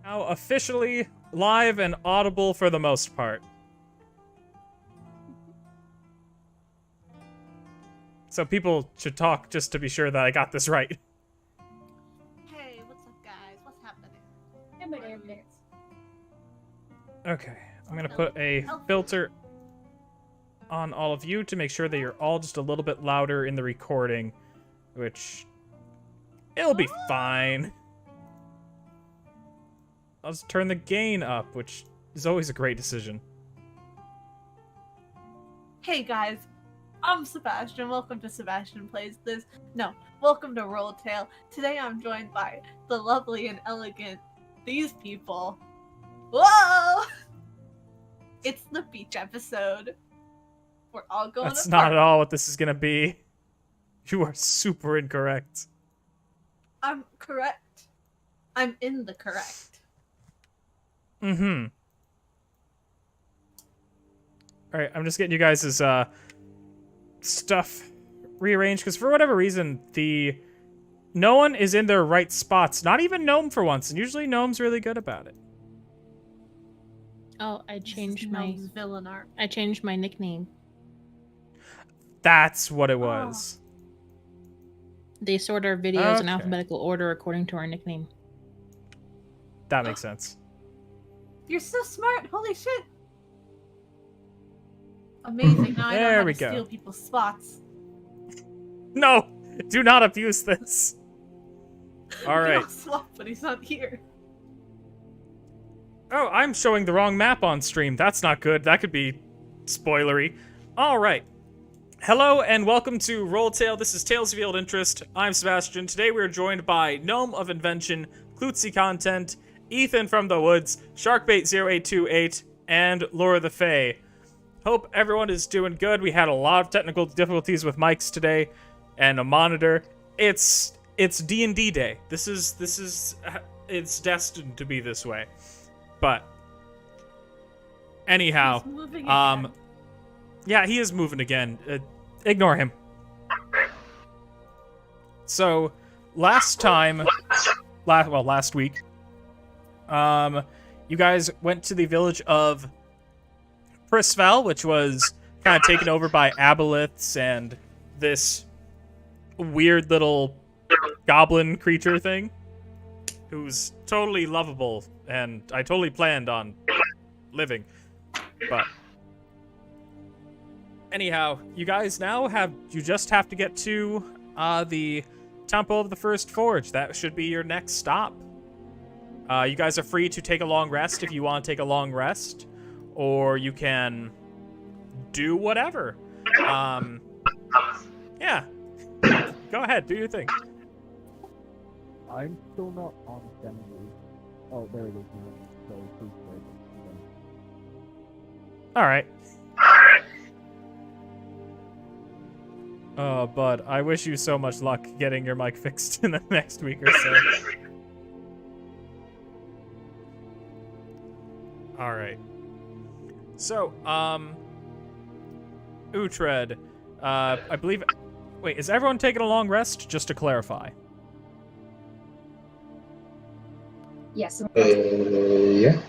Now officially live and audible for the most part. So people should talk just to be sure that I got this right. Hey, what's up, guys? What's happening? Okay, I'm gonna put a filter on all of you to make sure that you're all just a little bit louder in the recording, which it'll be fine. I'll just turn the gain up, which is always a great decision. Hey, guys. I'm Sebastian. Welcome to Sebastian Plays This. No, welcome to Roll Tale. Today I'm joined by the lovely and elegant these people. Whoa! It's the beach episode. We're all going That's to not party. at all what this is gonna be. You are super incorrect. I'm correct. I'm in the correct. Mm-hmm. Alright, I'm just getting you guys' stuff rearranged, because for whatever reason, no one is in their right spots. Not even Gnome for once, and usually Gnome's really good about it. Oh, I changed my villain art. I changed my nickname. That's what it was. They sort our videos in Okay. alphabetical order according to our nickname. That makes sense. You're so smart. Holy shit. Amazing. Now I know There how we to go. steal people's spots. No! Do not abuse this! Alright. We all swap, but he's not here. Oh, I'm showing the wrong map on stream. That's not good. That could be spoilery. Alright. Hello and welcome to Roll Tale. This is Tales of Field Interest. I'm Sebastian. Today we are joined by Gnome of Invention, Klutzy Content, Ethan from the Woods, Sharkbait0828, and Laura the Fae. Hope everyone is doing good. We had a lot of technical difficulties with mics today and a monitor. It's D&D day. It's destined to be this way. But anyhow, He's moving again. yeah, he is moving again. Ignore him. So, last week, you guys went to the village of Prisvel, which was kind of taken over by aboliths and this weird little goblin creature thing, who's totally lovable, and I totally planned on living. But anyhow, you guys now you just have to get to the Temple of the First Forge. That should be your next stop. You guys are free to take a long rest if you want to take a long rest, or you can do whatever. Yeah. Go ahead, do your thing. I'm still not on assembly. Oh, there it is. So, please wait. Alright. Oh, bud, I wish you so much luck getting your mic fixed in the next week or so. Alright. So, Uhtred, I believe... Wait, is everyone taking a long rest? Just to clarify. Yes. Yeah.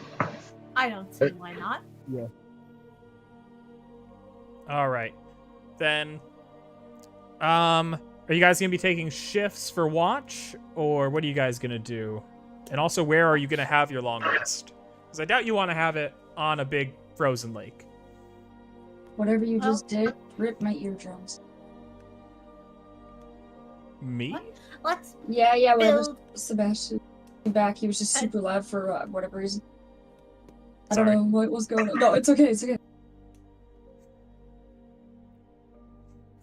I don't see why not. Yeah. Alright. Then, are you guys gonna be taking shifts for watch? Or what are you guys gonna do? And also, where are you gonna have your long rest? Because I doubt you want to have it on a big frozen lake. Whatever you just did, rip my eardrums. Me? What? Let's Yeah, whatever. build. Sebastian came back. He was just super loud for whatever reason. I Sorry. don't know what was going on. No, it's okay. It's okay.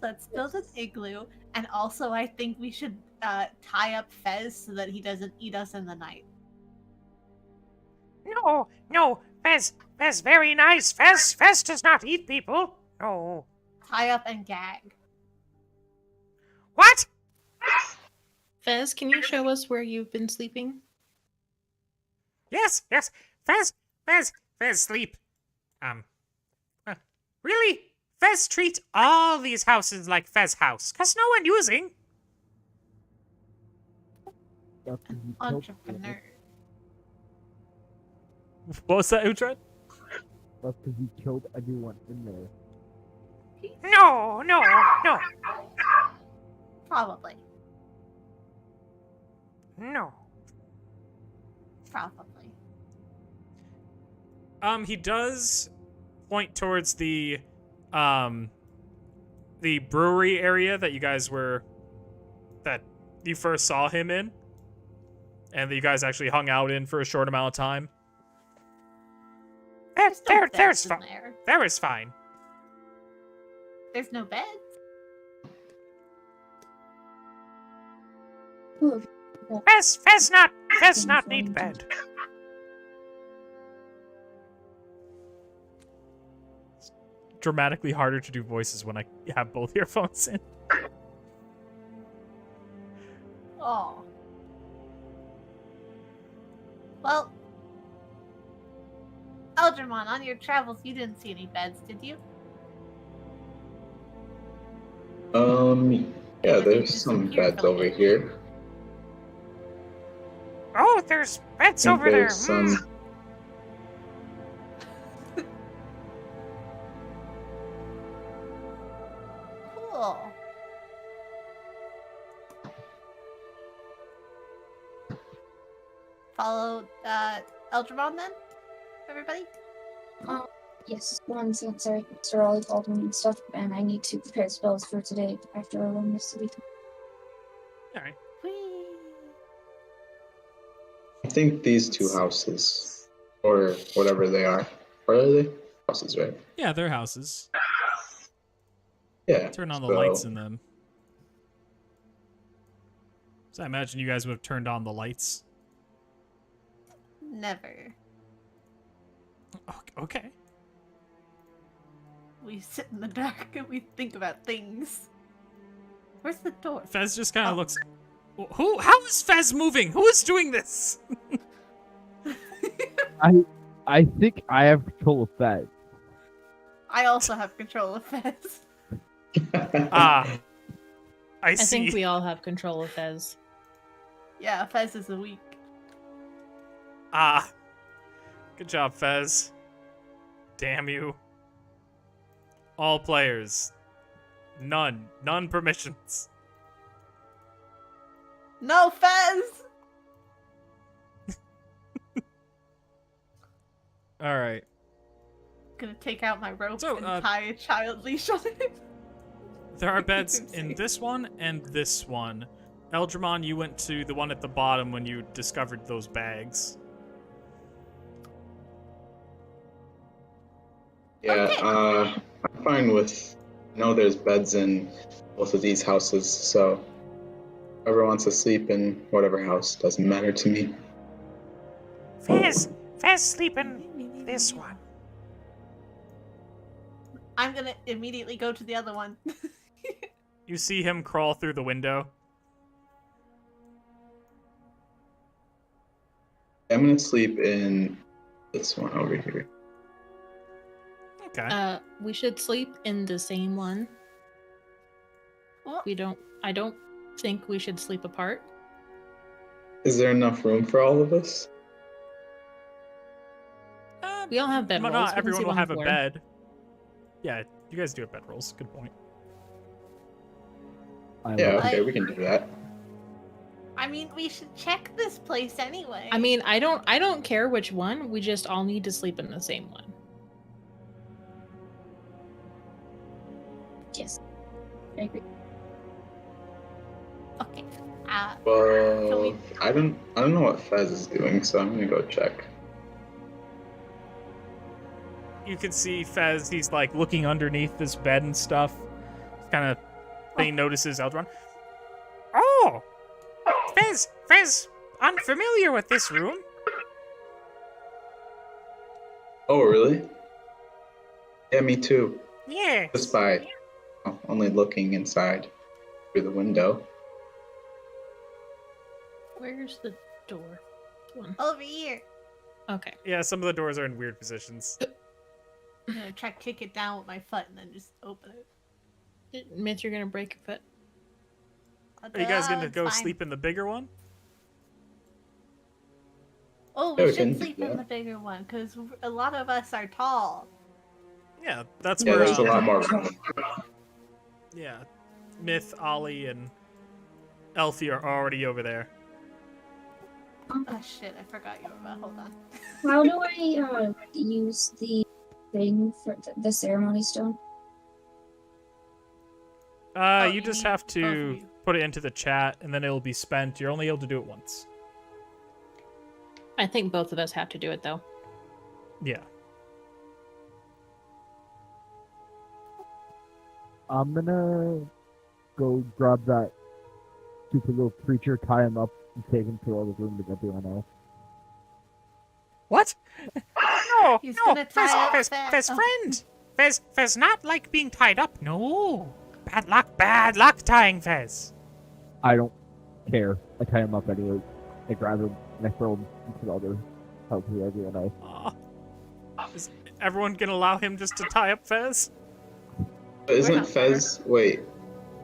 Let's build an igloo, and also I think we should tie up Fez so that he doesn't eat us in the night. No, Fez, very nice. Fez does not eat people. No. Tie up and gag. What? Fez, can you show us where you've been sleeping? Yes, Fez, sleep. Really? Fez treat all these houses like Fez house, 'cause no one using. That's when you killed Entrepreneur. What was that, Uhtred? That's because you killed everyone in there. No, no, no, Probably. no. Probably. He does point towards the brewery area that you first saw him in, and that you guys actually hung out in for a short amount of time. There's no There's beds in fine. there. There is fine. There's no beds. Oh, Fez not need bed. Dramatically harder to do voices when I have both earphones in. Oh. Well, Eldramon, on your travels, you didn't see any beds, did you? Yeah, Or did you there's some disappear beds for a over little here. Oh, there's beds I think over there. there's some. Cool. Follow Eldramon then, everybody. yes, 1 second, sorry. Mr. Raleigh called me and stuff, and I need to prepare spells for today after I run this week. All right. Whee! I think these two houses, or whatever they are they? Houses, right? Yeah, they're houses. Yeah. Turn on the so- lights in them. So I imagine you guys would have turned on the lights. Never. Okay. We sit in the dark and we think about things. Where's the door? Fez just kind of Oh. looks. Who? How is Fez moving? Who is doing this? I think I have control of that. I also have control of Fez. Ah, I I see. think we all have control of Fez. Yeah, Fez is a weak. Ah, good job, Fez. Damn you. All players. None permissions. No, Fez! All right. Gonna take out my rope So, and uh, tie a child leash on it. There are beds Oopsie. in this one and this one. Eldramon, you went to the one at the bottom when you discovered those bags. Yeah, Okay. I'm fine with. I know there's beds in both of these houses, so whoever wants to sleep in whatever house doesn't matter to me. Fez sleep in this one. I'm gonna immediately go to the other one. You see him crawl through the window. I'm gonna sleep in this one over here. Okay. We should sleep in the same one. Well, I don't think we should sleep apart. Is there enough room for all of us? We all have bedrolls. Not We can everyone sleep will on the have a floor. bed. Yeah, you guys do have bedrolls. Good point. Yeah, love okay, I- we can do that. I mean, we should check this place anyway. I mean, I don't care which one. We just all need to sleep in the same one. Yes. I agree. Okay. Well, we- I don't know what Fez is doing, so I'm gonna go check. You can see Fez, he's like looking underneath this bed and stuff. Kind of thing notices Eldron. Oh, Fez, unfamiliar with this room. Oh, really? Yeah, me too. Yes. Just by only looking inside through the window. Where's the door? This one. Over here. Okay. Yeah, some of the doors are in weird positions. I'm gonna try to kick it down with my foot and then just open it. Mitch, you're gonna break your foot. Are you guys going to It's go fine. sleep in the bigger one? Oh, Yeah, we we should can- sleep yeah. in the bigger one because a lot of us are tall. Yeah, that's Yeah, where there's a lot more. yeah, Myth, Ollie, and Elfie are already over there. Oh shit, I forgot you were about. Hold on. How do I use the thing for the ceremony stone? You you just need have both of to you. put it into the chat, and then it'll be spent. You're only able to do it once. I think both of us have to do it though. Yeah. I'm gonna go grab that stupid little creature, tie him up, and take him to the other room with everyone else. What? No, He's no, gonna tie up Fez, Fez. Fez, Oh. friend. Fez not like being tied up. No. Bad luck tying Fez. I don't care. I tie him up anyway. I grab him and I throw him into the other house with everyone else. Aw. Is everyone gonna allow him just to tie up Fez? But isn't not Fez? Wait,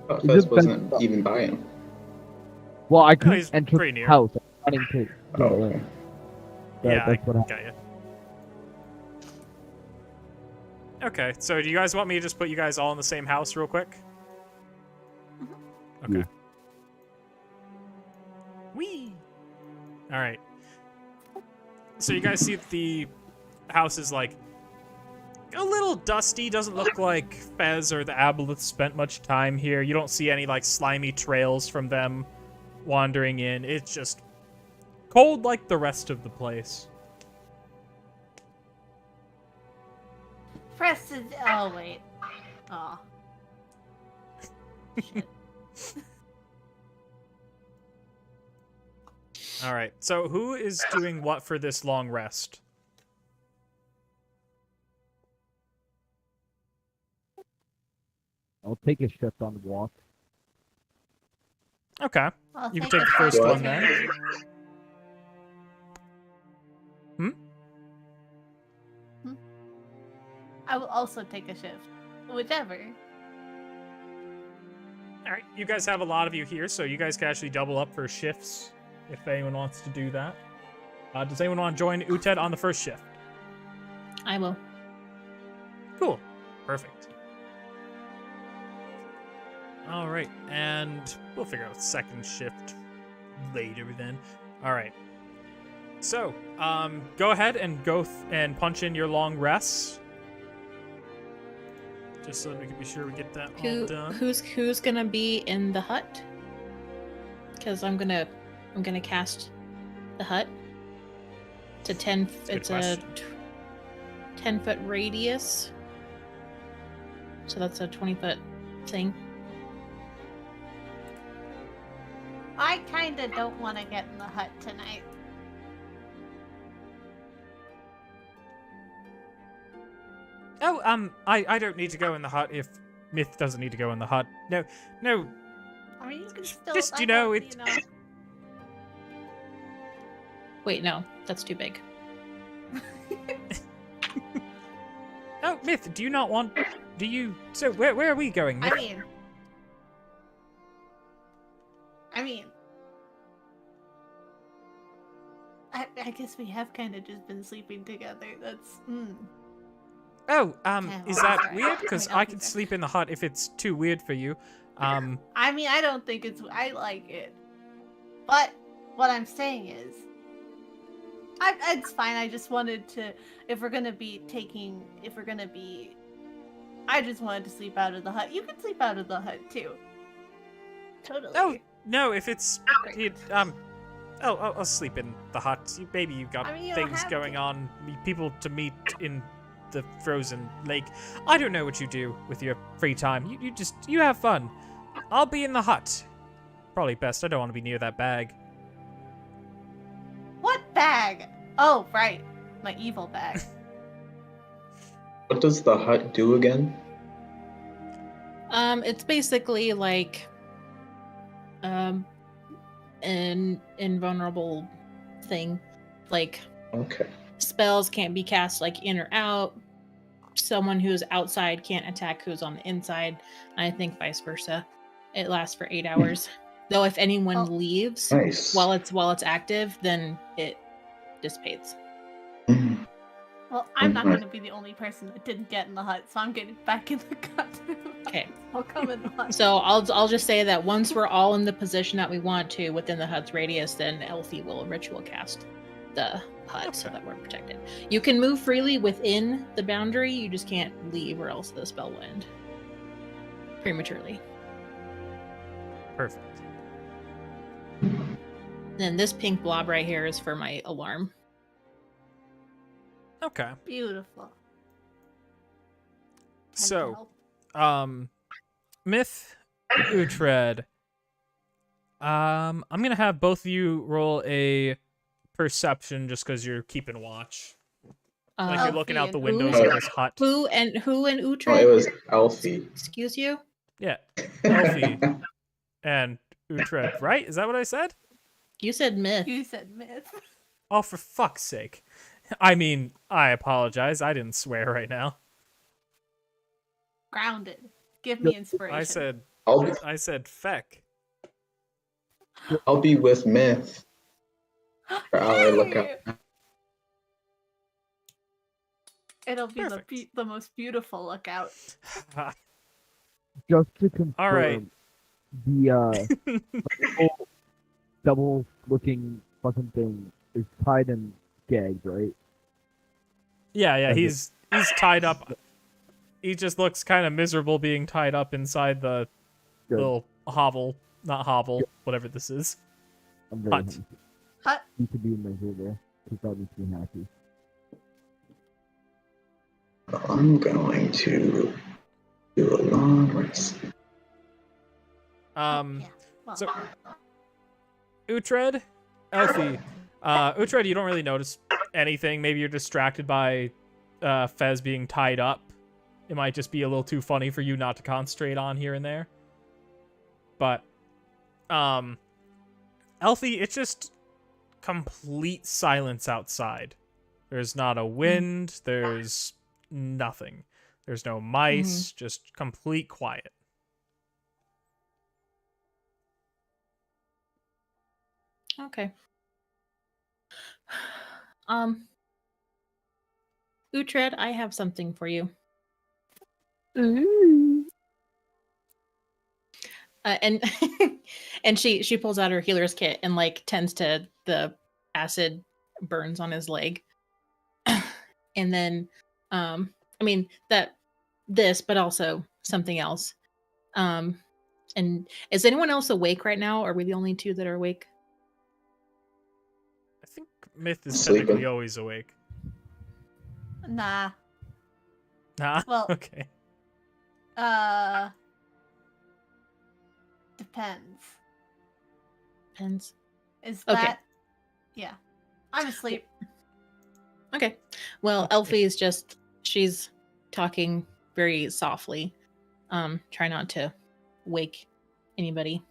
I thought Is Fez it wasn't Fez- even by him. Well, I he's couldn't enter pretty the near. house. I'm running to Oh, go okay. in. Yeah, That's what happened. got you. Okay, so do you guys want me to just put you guys all in the same house real quick? Okay. Yeah. Whee! Alright. So you guys see that the house is like a little dusty, doesn't look like Fez or the Aboleth spent much time here. You don't see any like slimy trails from them wandering in. It's just cold like the rest of the place. Preston. Oh wait. Oh. Shit. All right. So who is doing what for this long rest? I'll take a shift on the walk. Okay. I'll You can take take a the first shot. one then. I will also take a shift. Whichever. All right. You guys have a lot of you here, so you guys can actually double up for shifts if anyone wants to do that. Does anyone want to join Uted on the first shift? I will. Cool. Perfect. All right, and we'll figure out second shift later then. All right. So, go ahead and go and punch in your long rests. Just so that we can be sure we get that all done. Who's gonna be in the hut? Because I'm gonna cast the hut. It's a 10. Good It's a question. 10-foot radius. So that's a 20-foot thing. I kinda don't want to get in the hut tonight. Oh, I don't need to go in the hut if Myth doesn't need to go in the hut. No, I mean, you can still. Just, I you know, don't, it- Wait, no, that's too big. Oh, Myth, do you not want... Do you... So, where are we going, Myth? I mean, I guess we have kind of just been sleeping together. That's Oh, Yeah, is well, that sorry. weird? Because Oh my God, I can Peter. sleep in the hut if it's too weird for you. I mean, I don't think it's. I like it, but what I'm saying is, it's fine. I just wanted to. If we're gonna be, I just wanted to sleep out of the hut. You can sleep out of the hut too. Totally. Oh, no, if it's... I'll sleep in the hut. Maybe you got I mean, you don't things have going to. on. People to meet in the frozen lake. I don't know what you do with your free time. You have fun. I'll be in the hut. Probably best. I don't want to be near that bag. What bag? Oh, right, my evil bag. What does the hut do again? It's basically like an invulnerable thing. Like Okay. spells can't be cast like in or out. Someone who's outside can't attack who's on the inside. And I think vice versa. It lasts for 8 hours. Though if anyone Oh. leaves Nice. while it's active, then it dissipates. Mhm. Well, I'm not Mhm. going to be the only person that didn't get in the hut, so I'm getting back in the goddamn hut. Okay. I'll come in the hut. So I'll just say that once we're all in the position that we want to within the hut's radius, then Elfie will ritual cast the hut so Okay. that we're protected. You can move freely within the boundary, you just can't leave or else the spell will end prematurely. Perfect. Then this pink blob right here is for my alarm. Okay. Beautiful. Time to So, help. Myth, Uhtred. I'm gonna have both of you roll a perception just because you're keeping watch. Like you're looking out the Elfie and windows Uhtred. of this hut. Who and Oh, it Uhtred? was Elfie. Excuse you? Yeah, Elfie and Uhtred, right? Is that what I said? You said myth. You said myth. Oh, for fuck's sake. I mean, I apologize. I didn't swear right now. Grounded. Give me inspiration. I said feck. I'll be with Myth. For our lookout. Yay! It'll be Perfect. the most beautiful lookout. Just to confirm, All right. the whole double-looking fucking thing is tied and gagged, right? Yeah, Okay. he's tied up. He just looks kind of miserable being tied up inside the Good. little hovel, whatever this is. I'm very Hut. happy. Hut. Need to be miserable because that makes me happy. I'm going to do a long rest. Yeah. Well, So, Uhtred, Elfie, Uhtred, you don't really notice anything. Maybe you're distracted by Fez being tied up. It might just be a little too funny for you not to concentrate on here and there. But, Elfie, it's just complete silence outside. There's not a wind. There's nothing. There's no mice. Just complete quiet. Okay. Uhtred, I have something for you. And and she pulls out her healer's kit and like tends to the acid burns on his leg. And then I mean this, but also something else. And is anyone else awake right now? Are we the only two that are awake? I think Myth is Sleeping. technically always awake. nah. Nah? Well- Okay. Depends. Depends. Is Okay. that? Yeah. I'm asleep. Okay. Well, Okay. Elfie is just she's talking very softly. Try not to wake anybody.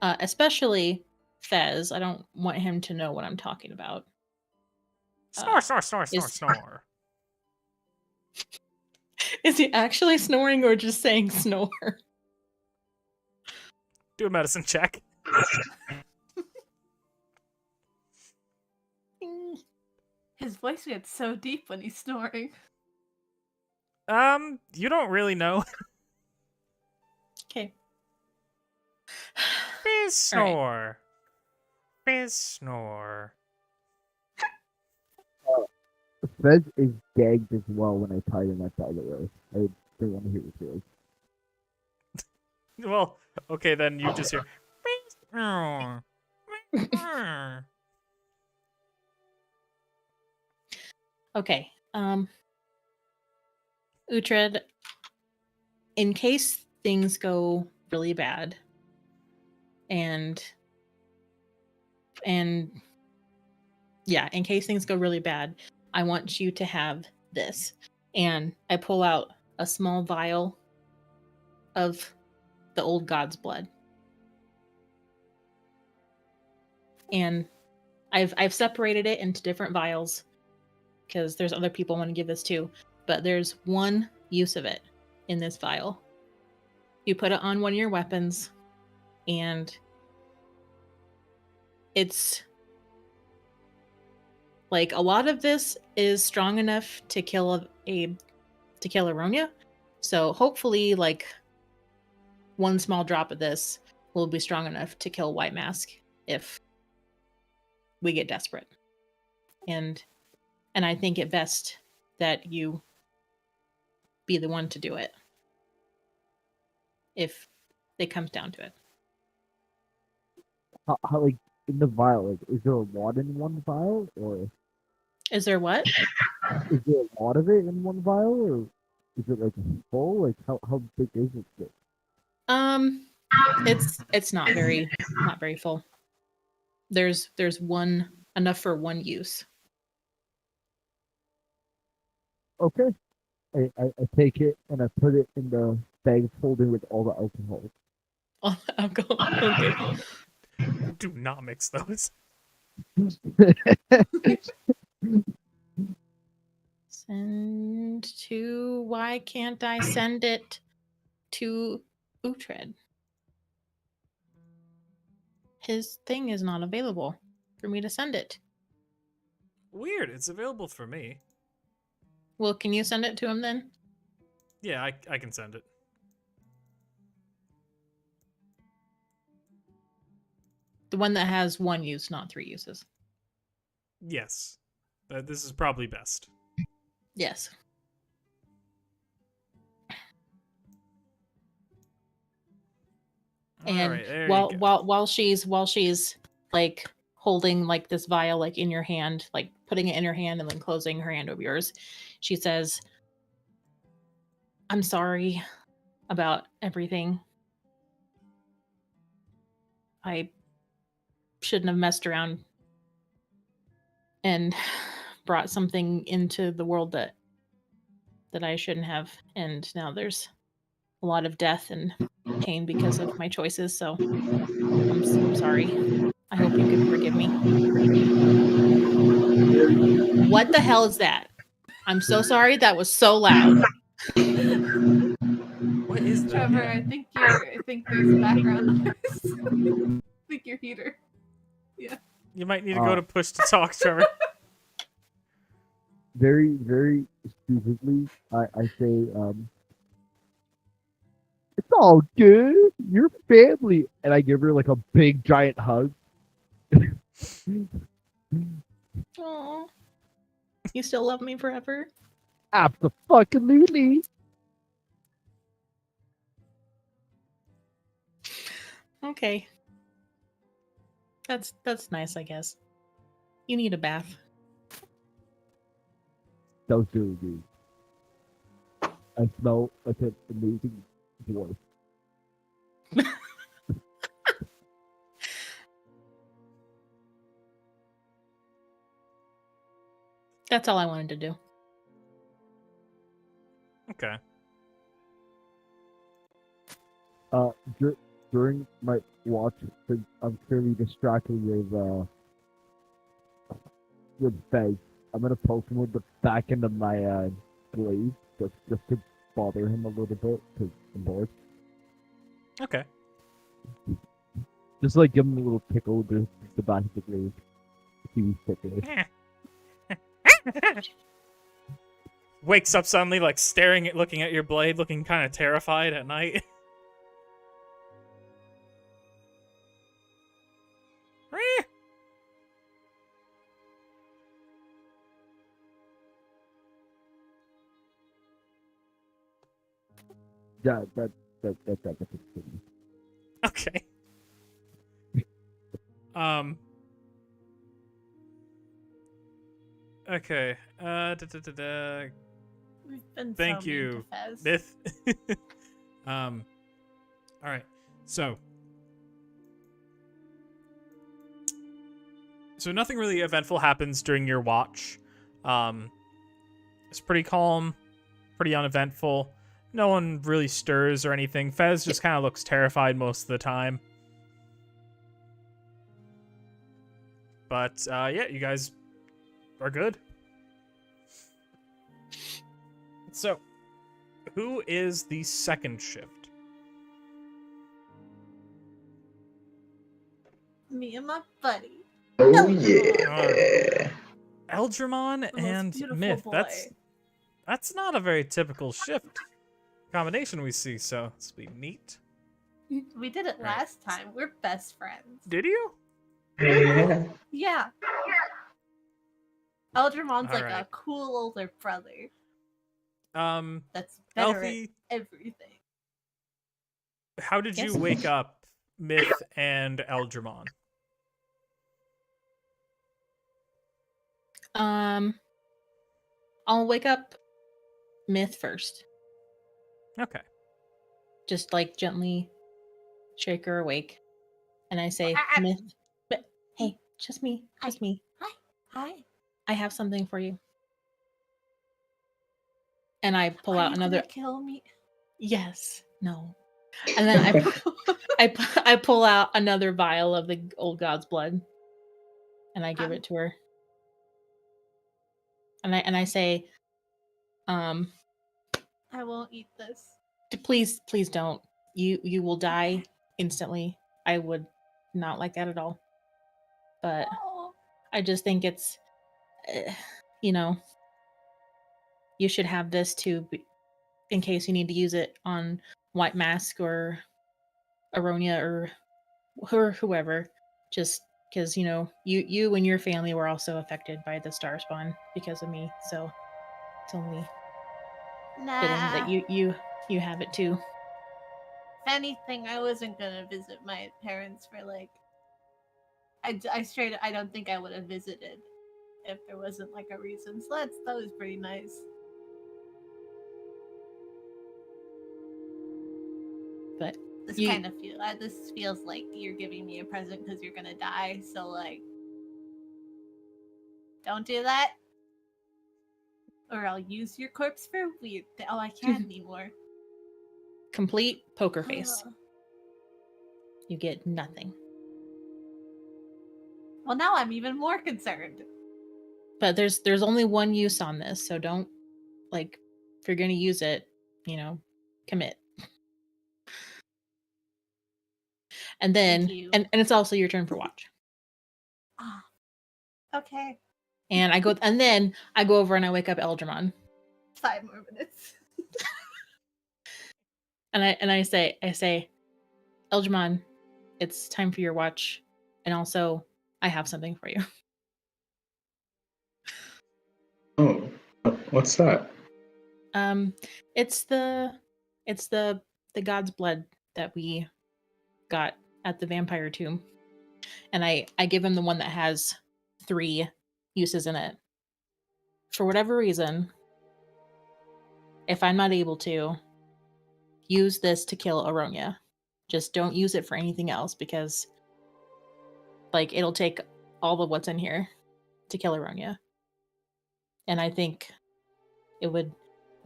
Especially Fez. I don't want him to know what I'm talking about. Snore, snore, snore, snore, is- snore. Is he actually snoring or just saying snore? Do a medicine check. His voice gets so deep when he's snoring. You don't really know. Okay. Fizz All right. snore. Fizz snore. Fez is gagged as well when I tied him up, by the way. I don't want to hear his voice. Well, okay, then you just hear. Fizz snore. Fizz snore. Okay. Uhtred, in case things go really bad and yeah, in case things go really bad, I want you to have this. And I pull out a small vial of the old god's blood. And I've separated it into different vials because there's other people I want to give this to, but there's one use of it in this vial. You put it on one of your weapons, and it's Like a lot of this is strong enough to kill Aronia. So hopefully, like one small drop of this will be strong enough to kill White Mask if we get desperate. And I think it best that you be the one to do it if it comes down to it. How like in the vial? Like, is there a lot in one vial, or Is there what? is there a lot of it in one vial, or is it like full? Like, how big is it? It's not very full. There's one enough for one use. Okay. I take it and I put it in the bag holding with all the alcohol. Oh, alcohol. Okay. Do not mix those. Send to. Why can't I send it to Uhtred? His thing is not available for me to send it. Weird. It's available for me. Well, can you send it to him then? Yeah, I can send it. The one that has one use, not 3 uses. Yes. This is probably best. Yes. And Alright, there you go. while she's like holding like this vial like in your hand, like putting it in her hand and then closing her hand over yours, she says, "I'm sorry about everything. I shouldn't have messed around and brought something into the world that I shouldn't have, and now there's a lot of death and pain because of my choices, so I'm sorry. I hope you can forgive me." What the hell is that? I'm so sorry, that was so loud. What is that? Trevor, I think there's background noise. I think your heater. You might need to go to push to talk, Trevor. Very, very stupidly, I say, it's all good. Your family, and I give her like a big giant hug. Aw. You still love me forever? Absolutely. Okay. That's nice, I guess. You need a bath. Don't do it, dude. I smell like an amazing dwarf. That's all I wanted to do. Okay. During my watch, since I'm clearly distracted with Fez, I'm gonna poke him with the back end of my blade, just to bother him a little bit, because I'm bored. Okay. Just like give him a little tickle with the back of the blade. See he's ticklish. Wakes up suddenly, like looking at your blade, looking kind of terrified at night. Yeah, that's Okay. Okay. We've been Thank so mean you, to Fez. Myth. All right. So nothing really eventful happens during your watch. It's pretty calm, pretty uneventful. No one really stirs or anything. Fez just kind of looks terrified most of the time. But yeah, you guys are good. So, who is the second shift? Me and my buddy. Oh yeah. Eldramon The most and beautiful Myth. boy. That's not a very typical shift combination we see, so this will be neat. We did it Right. last time. We're best friends. Did you? Yeah. Eldramon's like a Alright. cool older brother Um, that's better Elfie, at everything. how did you Yes. wake up Myth and Eldramon? I'll wake up Myth first. Okay. Just like gently shake her awake. And I say, Myth, but hey, just me. Hi. I have something for you. And I pull Are out you another. gonna kill me? Yes. No. And then I pull out another vial of the old god's blood, and I give it to her. And I say, I won't eat this. please don't. You will die instantly. I would not like that at all. But Oh. I just think it's, you know, you should have this too, in case you need to use it on White Mask or Aronia or whoever. Just because you and your family were also affected by the star spawn because of me. So it's only fitting that Nah. you have it too. If anything, I wasn't gonna visit my parents for like. I don't think I would have visited if there wasn't like a reason. So that was pretty nice. But This you- kind of this feels like you're giving me a present because you're gonna die. So like, don't do that, or I'll use your corpse for weird. Oh, I can't anymore. complete poker face. Ugh. You get nothing. Well, now I'm even more concerned. But there's only one use on this, so don't, like, if you're gonna use it, commit. And then you. and it's also your turn for watch. Ah, okay. And then I go over and I wake up Eldramon. 5 more minutes. And I say, Eldramon, it's time for your watch. And also I have something for you. Oh, what's that? It's the god's blood that we got at the vampire tomb. And I give him the one that has 3 uses in it. For whatever reason, if I'm not able to use this to kill Aronia, just don't use it for anything else, because like it'll take all of what's in here to kill Aronia. And I think it would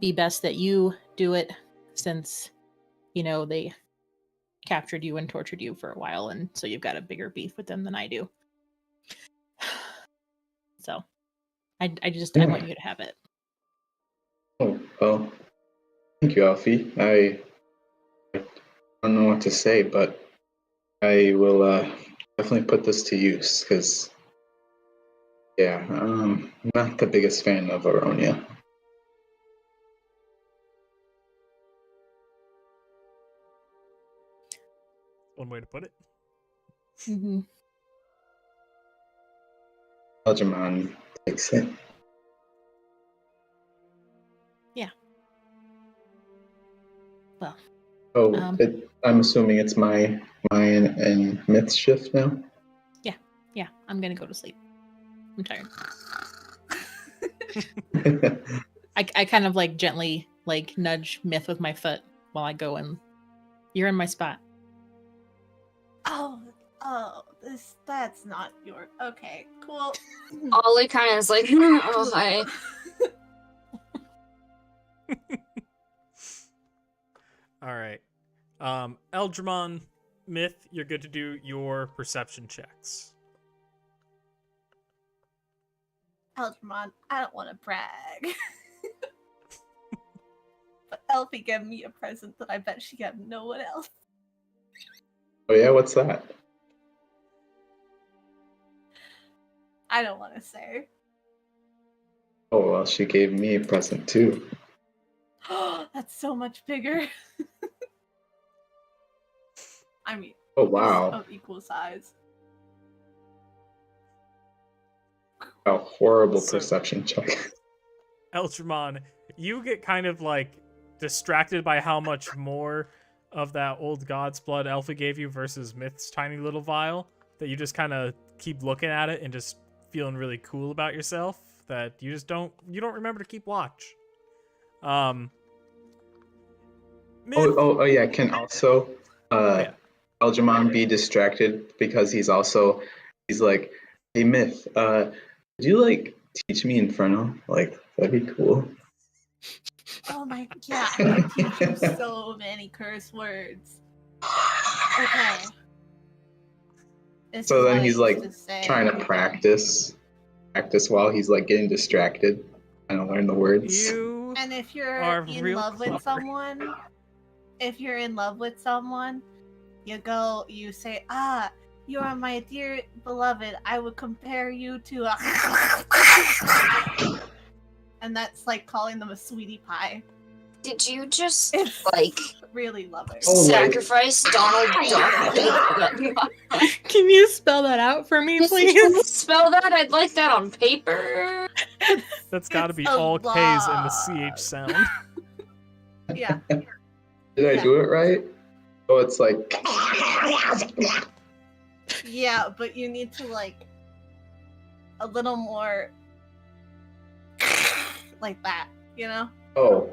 be best that you do it, since they captured you and tortured you for a while, and so you've got a bigger beef with them than I do. So I want you to have it. Oh, well, thank you, Alfie. I don't know what to say, but I will definitely put this to use, because, yeah, I'm not the biggest fan of Aronia. One way to put it. Mm-hmm. Eldramon takes it. Yeah. Well. Oh, I'm assuming it's mine and Myth's shift now? Yeah, I'm gonna go to sleep. I'm tired. I kind of like gently like nudge Myth with my foot while I go, and you're in my spot. That's not your. Okay, cool. Ollie kind of is like, oh, hi. All right. Eldramon, Myth, you're good to do your perception checks. Eldramon, I don't want to brag. But Elfie gave me a present that I bet she got no one else. Oh yeah, what's that? I don't want to say. Oh, well, she gave me a present too. That's so much bigger. I mean, Oh, it's wow. of equal size. A horrible So- perception check. Eltramon, you get kind of like distracted by how much more of that old god's blood Alpha gave you versus Myth's tiny little vial that you just kind of keep looking at it and just feeling really cool about yourself that you just don't remember to keep watch. Myth, Oh, yeah. Can also yeah. Algernon be distracted because he's like, hey, Myth, could you like teach me Inferno? Like, that'd be cool. Oh my, yeah, I could teach you so many curse words. Okay. This So is then what I he's used like to say. trying to practice while he's like getting distracted, trying to learn the words. You And if you're are in real love clever. with someone, you say, ah, you are my dear beloved. I would compare you to a and that's like calling them a sweetie pie. Did you just It's like really lovely. Oh, wait. sacrifice Donald Duck? Can you spell that out for me, Can please? you spell that? I'd like that on paper. that's got to It's be a all K's in the lot. CH sound. Yeah. Did I Yeah. do it right? Oh, it's like Yeah, but you need to like a little more like that, you know? oh.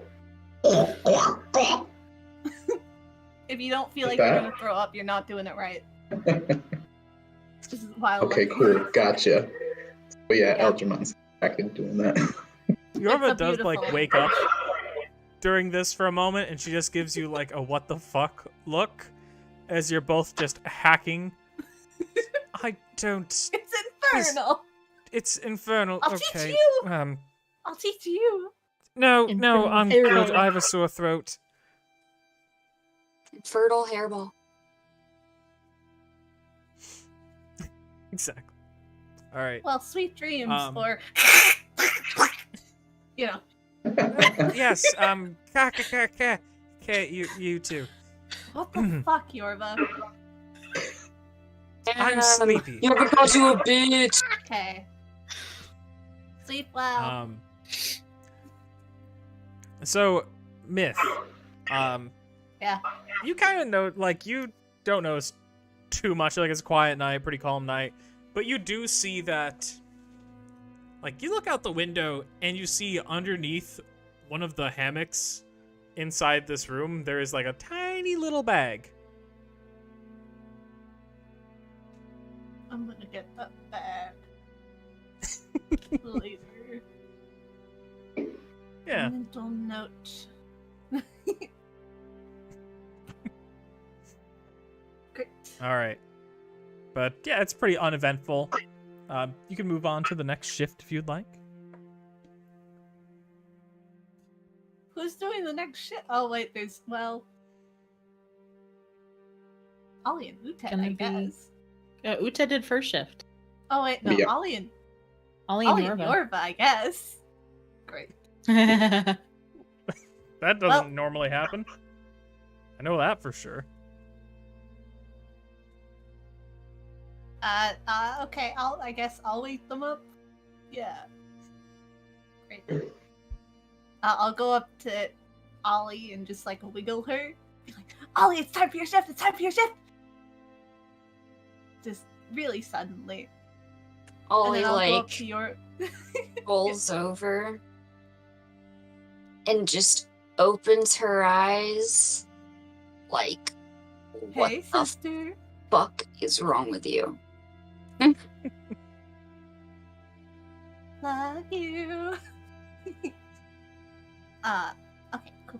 If you don't feel Like like you're that? gonna throw up, you're not doing it right. This is why I Okay, love cool, gotcha. But yeah, Yeah. Algermon's back in doing that. Yorva a does like beautiful- wake up during this for a moment, and she just gives you like a what the fuck look as you're both just hacking. I don't. It's infernal. It's infernal. I'll teach okay. you. I'll teach you. No, Infernal I'm hairball. good. I have a sore throat. Fertile hairball. Exactly. All right. Well, sweet dreams for you know. Yes. You too. What the fuck, Yorva? I'm sleepy. You're because you a bitch. Okay. Sleep well. So, Myth. Yeah. You kind of know, like, you don't notice too much. Like, it's a quiet night, pretty calm night. But you do see that, like, you look out the window and you see underneath one of the hammocks inside this room, there is, like, a tiny little bag. I'm gonna get that bag later. Yeah. Mental note. Great. All right. But, yeah, it's pretty uneventful. You can move on to the next shift if you'd like. Who's doing the next shit? Oh wait, there's Ollie and Utet, Gonna I be- guess. Uta did first shift. Oh wait, no, Yeah. Ollie and Ollie and Yorva, Yorva. I guess. Great. That doesn't Well- normally happen. I know that for sure. Okay, I guess I'll wake them up. Yeah. Great. I'll go up to Ollie and just like wiggle her. Be like, Ollie, it's time for your shift. It's time for your shift. Just really suddenly. And Ollie then I'll go up like to your. rolls over and just opens her eyes like, what Hey, the sister. fuck is wrong with you? Love you. Okay, cool.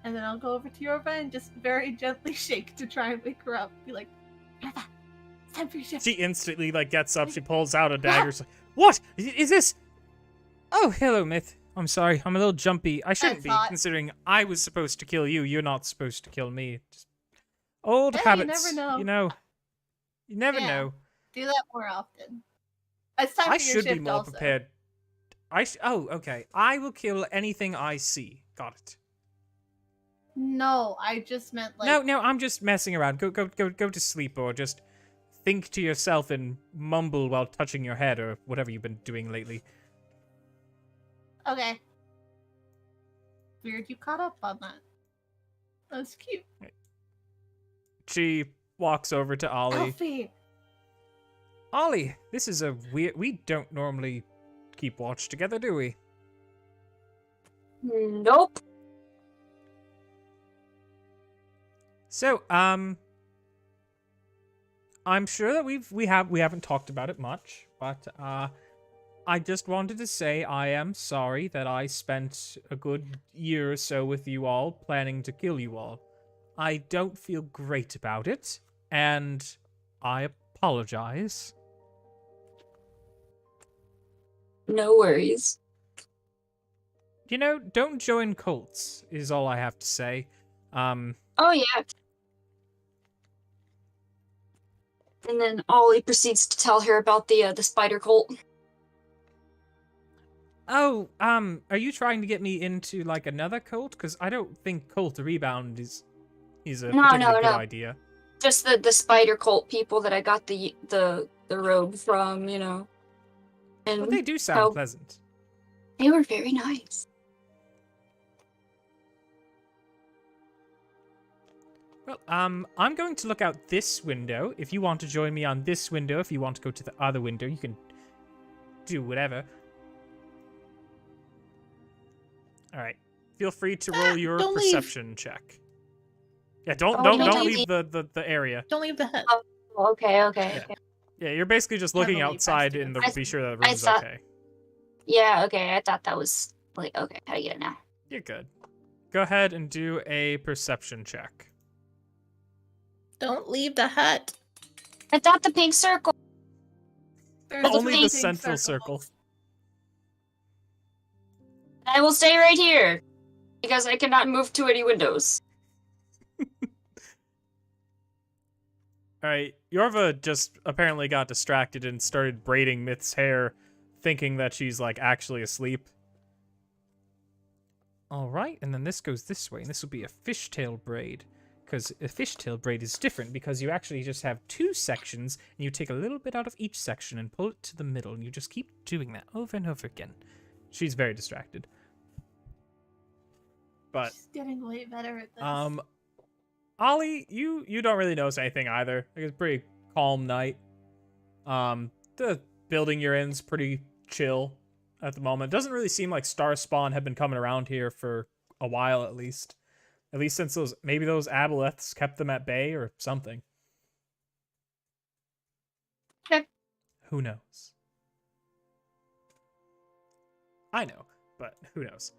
And then I'll go over to Yorva and just very gently shake to try and wake her up. Be like, Yorva, it's time for your shift. She instantly like gets up. She pulls out a dagger. She's like, what is this? Oh, hello, Myth. I'm sorry. I'm a little jumpy. I shouldn't be, thought- considering I was supposed to kill you. You're not supposed to kill me. Just old Yeah, you habits. never know. You never Yeah. know. Do that more often. It's time I for your should be shift more also. prepared. Oh, okay. I will kill anything I see. Got it. No, I just meant like. No, I'm just messing around. Go to sleep, or just think to yourself and mumble while touching your head, or whatever you've been doing lately. Okay. Weird you caught up on that. That's cute. She walks over to Ollie. Elfie! Ollie, this is a weird. We don't normally keep watch together, do we? Nope. So, I'm sure that we haven't talked about it much, but I just wanted to say I am sorry that I spent a good year or so with you all planning to kill you all. I don't feel great about it, and I apologize. No worries. You know, don't join cults, is all I have to say. Oh yeah. And then Ollie proceeds to tell her about the spider cult. Oh, are you trying to get me into, like, another cult? Because I don't think Cult Rebound is a No, particularly good no. idea. Just the spider cult people that I got the robe from, you know. And Well, they do sound how- pleasant. they were very nice. Well, I'm going to look out this window. If you want to join me on this window, if you want to go to the other window, you can do whatever. All right. Feel free to roll your don't leave. perception check. Yeah, don't Oh, don't don't don't leave. leave the area. Don't leave the hut. Oh, okay. Yeah. Yeah, you're basically just looking Heavily outside festive. in the I- be sure that the I room's saw- okay. Yeah, okay. I thought that was like okay. How do you get it now? You're good. Go ahead and do a perception check. Don't leave the hut. I thought the pink circle. There's Only the pink central circles. circle. I will stay right here because I cannot move to any windows. Alright, Yorva just apparently got distracted and started braiding Myth's hair, thinking that she's, like, actually asleep. Alright, and then this goes this way, and this will be a fishtail braid. Because a fishtail braid is different, because you actually just have two sections, and you take a little bit out of each section and pull it to the middle, and you just keep doing that over and over again. She's very distracted. But She's getting way better at this. Ollie, you don't really notice anything either. Like, it's a pretty calm night. The building you're in's pretty chill at the moment. Doesn't really seem like Starspawn had been coming around here for a while at least. At least since those aboleths kept them at bay or something. Okay. Who knows? I know, but who knows?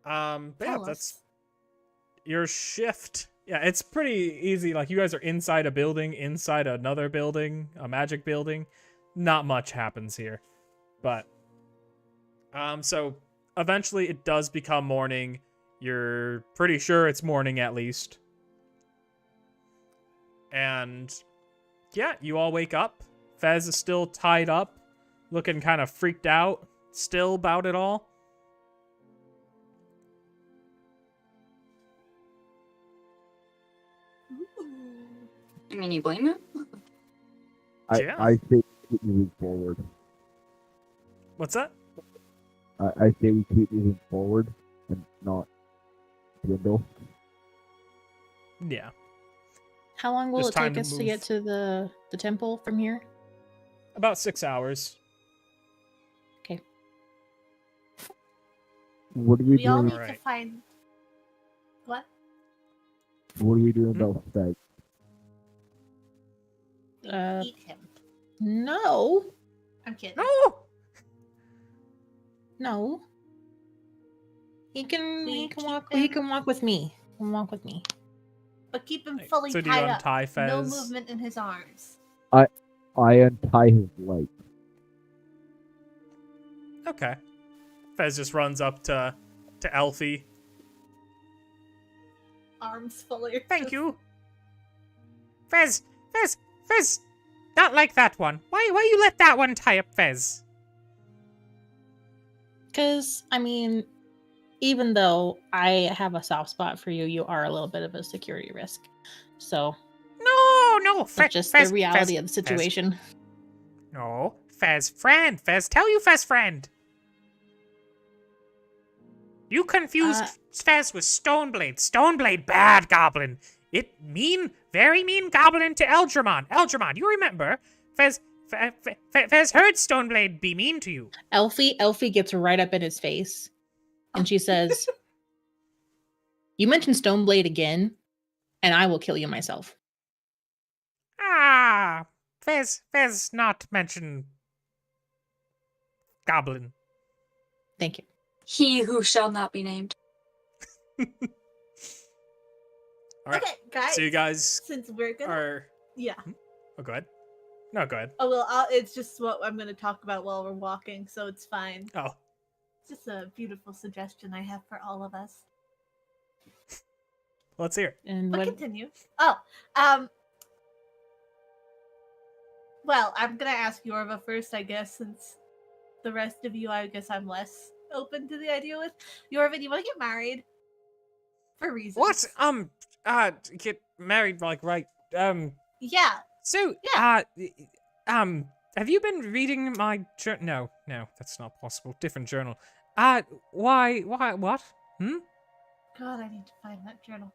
But yeah, Tell that's us. your shift. Yeah, it's pretty easy. Like, you guys are inside a building, inside another building, a magic building. Not much happens here. But, so eventually it does become morning. You're pretty sure it's morning at least. And, yeah, you all wake up. Fez is still tied up, looking kind of freaked out still about it all. I mean, you blame him? Yeah. I say keep moving forward. What's that? I say we keep moving forward and not dwindle. Yeah. How long will Just it time take to us to get move. to the temple from here? About 6 hours. What are we We all doing? need to Alright. find. What? What are we doing Hmm? about Stag? We Uh, eat him. No, I'm kidding. No! no. He can We he can keep walk. He him- can walk with me. He can walk with me. But keep him Right, fully so do you tied up. untie No Fez? movement in his arms. I untie his leg. Okay. Fez just runs up to Elfie. Arms fully. Thank you. Fez, not like that one. Why you let that one tie up Fez? Because, I mean, even though I have a soft spot for you, you are a little bit of a security risk. So No, that's just the reality of the situation. No, Fez friend. Fez, tell you Fez friend. You confused Fez with Stoneblade. Stoneblade, bad goblin. It mean, very mean goblin to Eldramon. Eldramon, you remember? Fez heard Stoneblade be mean to you. Elfie gets right up in his face and she says, "You mentioned Stoneblade again, and I will kill you myself." Ah, Fez not mention goblin. Thank you. He who shall not be named. All right. Okay, guys. So you guys Since we're gonna, are. yeah. Oh, go ahead. No, go ahead. Oh well, it's just what I'm gonna talk about while we're walking, so it's fine. Oh, It's just a beautiful suggestion I have for all of us. let's hear it. And But what? continue. Well, I'm gonna ask Yorva first, I guess, since the rest of you, I guess I'm less open to the idea with. Yorva, do you want to get married? For reasons. What? Get married, like, right? Yeah. So, Yeah. have you been reading my journal? No, that's not possible. Different journal. Why, what? God, I need to find that journal.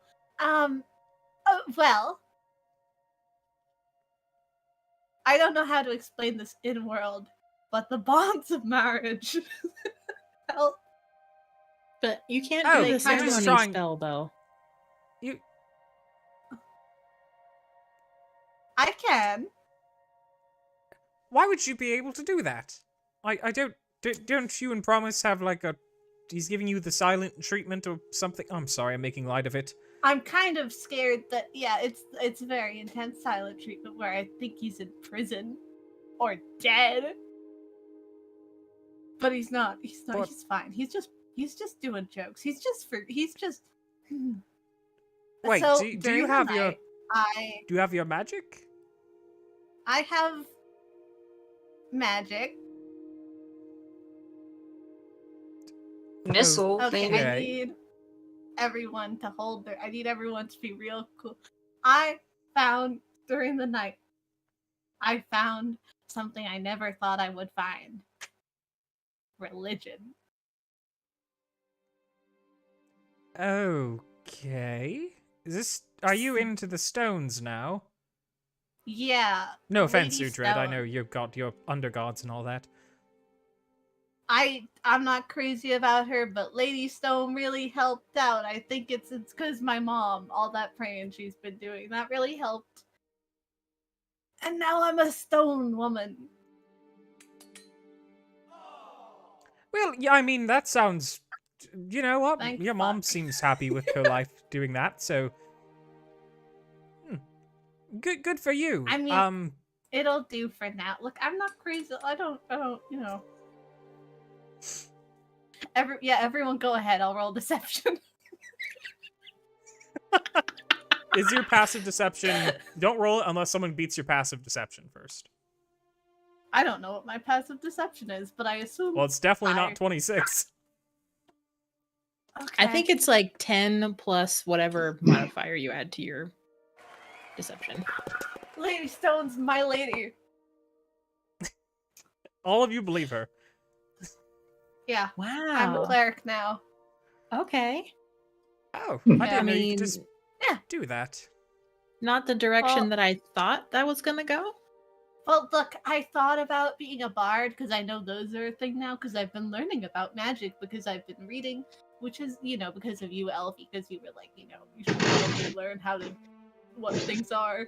Well, I don't know how to explain this in world, but the bonds of marriage help. But you can't Oh, do the you're just ceremony trying- spell, though. I can. Why would you be able to do that? I don't you and Promise have, like, he's giving you the silent treatment or something? I'm sorry, I'm making light of it. I'm kind of scared that it's very intense silent treatment where I think he's in prison or dead. But he's not. He's fine. He's just doing jokes. He's just Wait, So, do you during the have your night, do you have your magic? I have magic. Missile, Okay, maybe. I need everyone to I need everyone to be real cool. I found during the night, I found something I never thought I would find. Religion. Okay. Are you into the stones now? Yeah. No offense, Lady Uhtred. I Stone. know you've got your underguards and all that. I'm not crazy about her, but Lady Stone really helped out. I think it's because my mom, all that praying she's been doing, that really helped. And now I'm a stone woman. Well, yeah, I mean, that sounds... You know what? Thank Your mom fuck. seems happy with her life doing that, so... Good for you. I mean- It'll do for now. Look, I'm not crazy. I don't, you know. Everyone go ahead. I'll roll deception. Is your passive deception... Don't roll it unless someone beats your passive deception first. I don't know what my passive deception is, but I assume. Well, it's definitely I- not 26. Okay. I think it's like 10 plus whatever modifier you add to your deception. Lady Stone's my lady. All of you believe her. Yeah, Wow. I'm a cleric now. Okay. Oh, Hmm. I Yeah, didn't know you mean, could just yeah. do that. not the direction Well- that I thought that was gonna go. Well, look, I thought about being a bard because I know those are a thing now because I've been learning about magic because I've been reading, which is, because of you, Elfie, because you were like, you should probably learn what things are.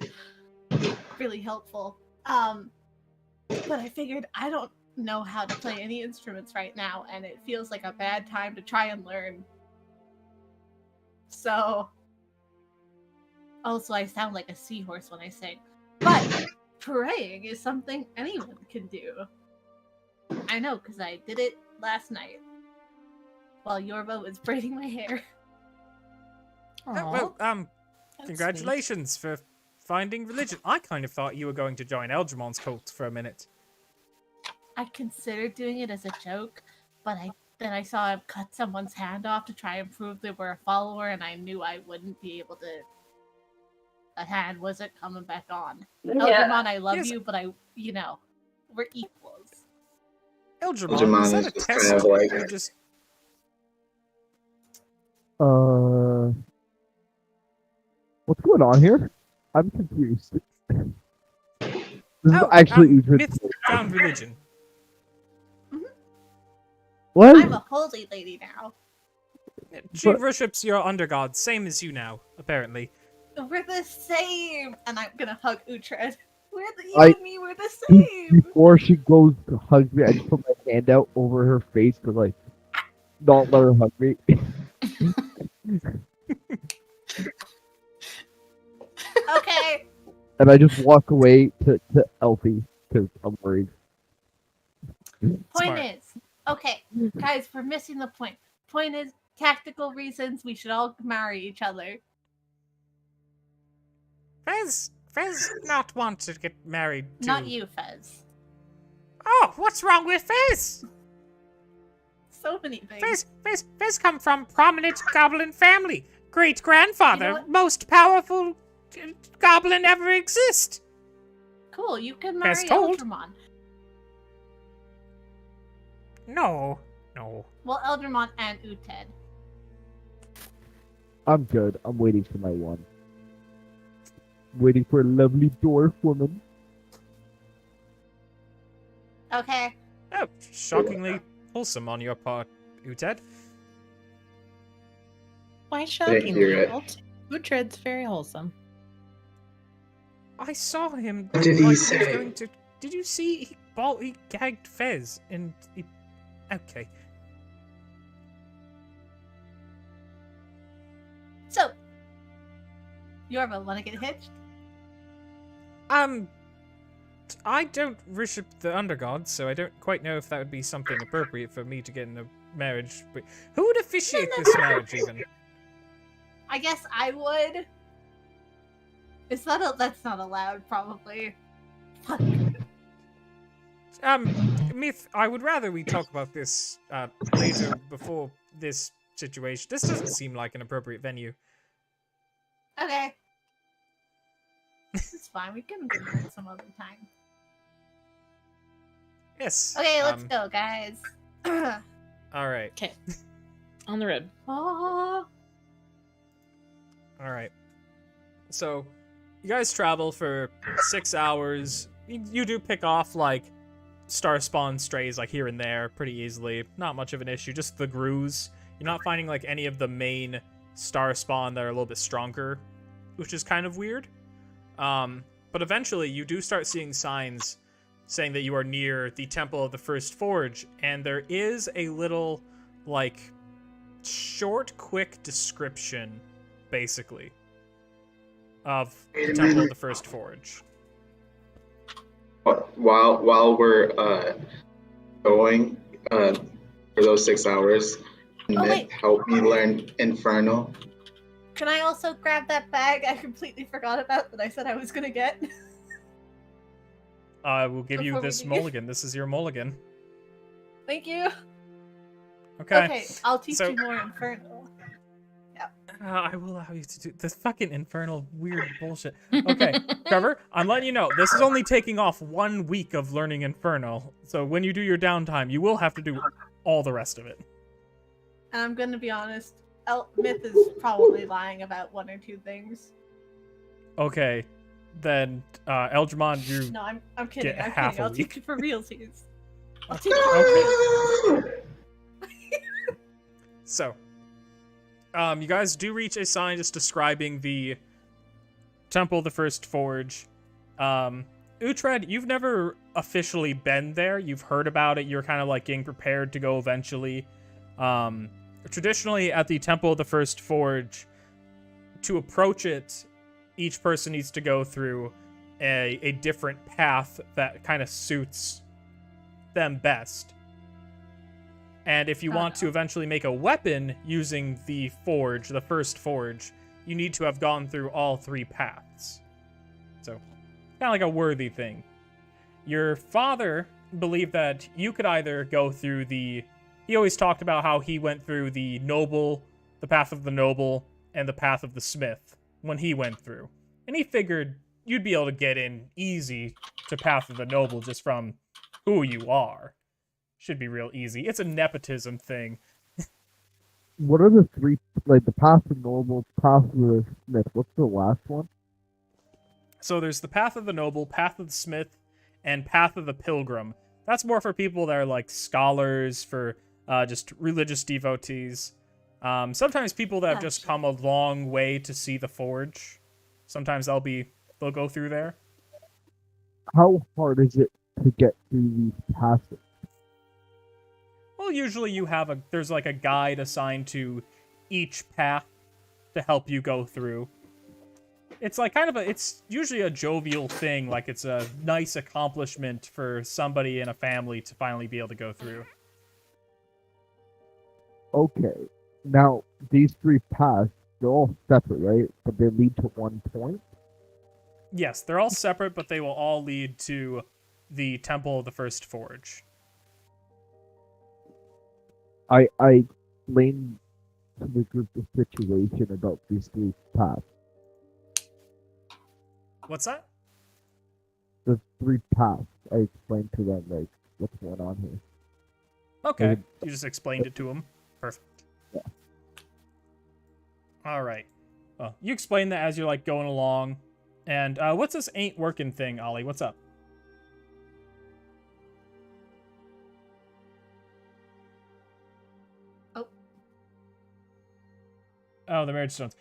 Really helpful. But I figured I don't know how to play any instruments right now, and it feels like a bad time to try and learn. So, also I sound like a seahorse when I sing, but praying is something anyone can do. I know, because I did it last night while Yorba was braiding my hair. Oh, Aw, well, that's congratulations for finding religion. I kind of thought you were going to join Eldramon's cult for a minute. I considered doing it as a joke, but I Then I saw him cut someone's hand off to try and prove they were a follower, and I knew I wouldn't be able to. A hand wasn't coming back on. Eldramon, I love Yes. you, but we're equals. Eldramon, Eldramon is that is a just test? kind of like- Or just What's going on here? I'm confused. This is Oh, actually myth found religion. What? I'm a holy lady now. She But- worships your undergod, same as you now, apparently. We're the same. And I'm gonna hug Uhtred. You and me, we're the Be- same. Before she goes to hug me, I just put my hand out over her face to like not let her hug me. Okay. And I just walk away to Elfie because I'm worried. Point Smart. is, okay, guys, we're missing the point. Point is, tactical reasons, we should all marry each other. Fez not want to get married to. Not you, Fez. Oh, what's wrong with Fez? So many things. Fez come from prominent goblin family. Great grandfather, You know what? most powerful goblin ever exist. Cool, you can marry Fez told. Eldramon. No. Well, Eldramon and Uhtred. I'm good. I'm waiting for my one. Waiting for a lovely dwarf woman. Okay. Oh, shockingly wholesome on your part, Uhtred. Why hear shockingly? it. Uhtred's very wholesome. I saw him. What did he like, was say? going to- Did you see? He gagged Fez, and he. Okay. So, Yorva, wanna get hitched? I don't worship the undergod, so I don't quite know if that would be something appropriate for me to get in a marriage. But who would officiate this marriage, even? I guess I would. That's not allowed, probably. Fuck. Myth, I would rather we talk about this later before this situation. This doesn't seem like an appropriate venue. Okay. It's fine, we can do it some other time. Yes. Okay, let's go, guys. All right. Okay. On the road. Oh, All right. So, you guys travel for 6 hours. You do pick off like star spawn strays like here and there pretty easily. Not much of an issue. Just the Grues. You're not finding like any of the main star spawn that are a little bit stronger, which is kind of weird. But eventually you do start seeing signs saying that you are near the Temple of the First Forge, and there is a little like short, quick description, basically, of the Temple of the First Forge. While we're going for those 6 hours, can Oh, Myth wait. help me learn Infernal? can I also grab that bag I completely forgot about that I said I was gonna get? I will give you Before we this begin. mulligan. This is your mulligan. Thank you. Okay. I'll teach so- you more Infernal. I will allow you to do this fucking infernal weird bullshit. Okay, Trevor, I'm letting you know, this is only taking off 1 week of learning Infernal. So when you do your downtime, you will have to do all the rest of it. And I'm gonna be honest, Myth is probably lying about 1 or 2 things. Okay, then, Eldramon, you... No, I'm kidding. Get I'm half kidding. a I'll week. teach you for realsies. I'll teach you for Okay. So, you guys do reach a sign just describing the Temple of the First Forge. Uhtred, you've never officially been there. You've heard about it. You're kind of like getting prepared to go eventually. Traditionally, at the Temple of the First Forge, to approach it, each person needs to go through a different path that kind of suits them best. And if you want to eventually make a weapon using the forge, the first forge, you need to have gone through all 3 paths. So, kind of like a worthy thing. Your father believed that you could either go through the he always talked about how he went through the noble, the path of the noble, and the path of the smith when he went through. And he figured you'd be able to get in easy to path of the noble just from who you are. Should be real easy. It's a nepotism thing. What are the three, like the path of normal, path of the smith? What's the last one? So there's the path of the noble, path of the smith, and path of the pilgrim. That's more for people that are like scholars, for just religious devotees. Sometimes people that have just come a long way to see the forge. Sometimes they'll go through there. How hard is it to get through these passes? Well, usually there's like a guide assigned to each path to help you go through. It's like it's usually a jovial thing, like it's a nice accomplishment for somebody in a family to finally be able to go through. Okay. Now, these three paths, they're all separate, right? But they lead to one point? Yes, they're all separate, but they will all lead to the Temple of the First Forge. I explained to the group the situation about these three paths. What's that? The three paths. I explained to them, like, what's going on here. Okay, you just explained it to them. Perfect. Yeah. All right. Well, you explain that as you're like going along. And what's this ain't working thing, Ollie? What's up? Oh, the marriage stones.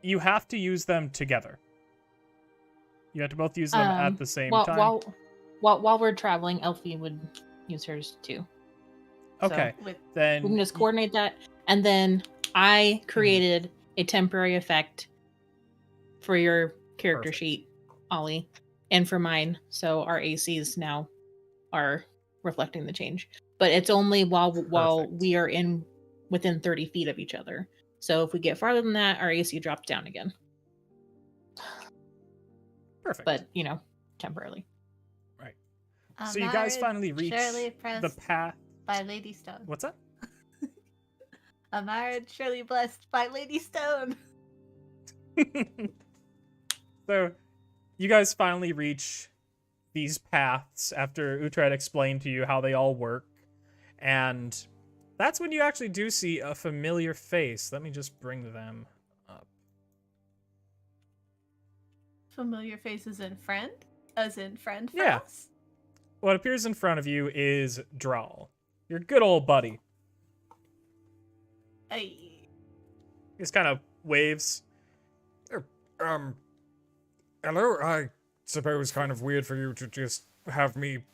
You have to use them together. You have to both use them at the same time. While we're traveling, Elfie would use hers too. Okay, So then we can just coordinate that. And then I created a temporary effect for your character Perfect. sheet, Ollie, and for mine. So our ACs now are reflecting the change. But it's only while Perfect. we are within 30 feet of each other. So if we get farther than that, our AC drops down again. Perfect. But, temporarily. So you guys finally reach Surely the pressed path. by Lady Stone. What's that? A marriage surely blessed by Lady Stone. So you guys finally reach these paths after Uhtred explained to you how they all work. And that's when you actually do see a familiar face. Let me just bring them up. Familiar faces in friend? As in friend for Yeah. us? What appears in front of you is Drawl, your good old buddy. Hey. He just kind of waves. Hello, I suppose kind of weird for you to just have me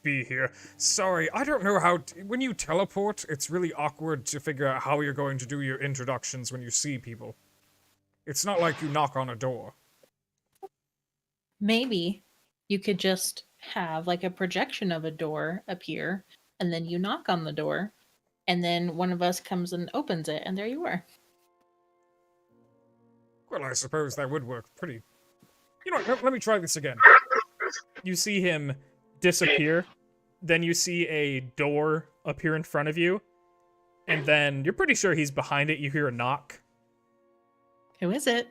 be here. Sorry, I don't know how when you teleport, it's really awkward to figure out how you're going to do your introductions when you see people. It's not like you knock on a door. Maybe you could just have like a projection of a door appear, and then you knock on the door, and then one of us comes and opens it, and there you are. Well, I suppose that would work pretty... You know, let me try this again. You see him disappear. Then you see a door appear in front of you. And then you're pretty sure he's behind it. You hear a knock. Who is it?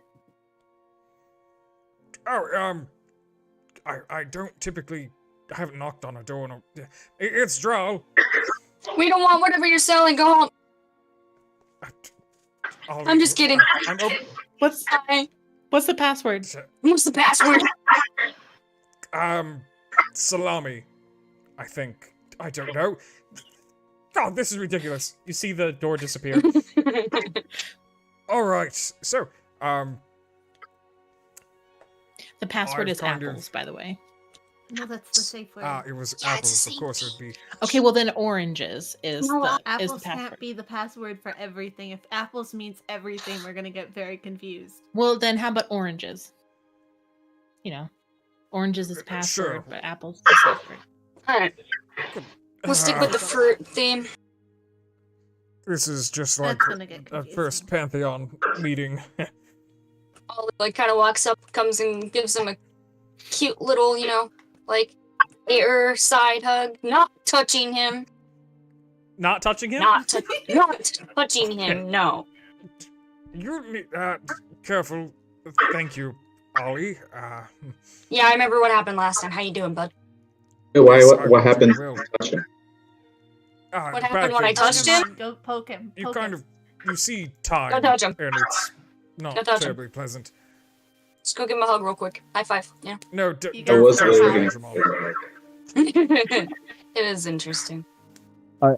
Oh, I don't typically... I haven't knocked on a door. No. It's Drow. We don't want whatever you're selling. Go home. I'm just kidding. I'm open. Hi. What's the password? What's the password? Salami. I think. I don't know. God, this is ridiculous. You see the door disappear. Alright, so, The password I've is kind of- apples, by the way. No, that's the safe word. it was Yeah, it's apples, the of same course it would be. Okay, well then oranges is No, the Apples password. can't be the password for everything. If apples means everything, we're gonna get very confused. Well, then how about oranges? Oranges is password, Sure. but apples is password. Alright. We'll stick with the fruit theme. This is just like That's gonna get a confusing. first Pantheon meeting. Ollie kind of walks up, comes and gives him a cute little, air side hug, not touching him. Not touching him? Not touching him, no. Careful. Thank you, Ollie. Yeah, I remember what happened last time. How you doing, bud? Hey, what happened? What happened when I touched him? Go poke him. You Poke kind him. of, you see time, Don't touch him. and it's not Don't touch him. terribly pleasant. Just go give him a hug real quick. High five. Yeah. No, You I go don't was for touch it. really me, gonna Jamal. It is interesting. I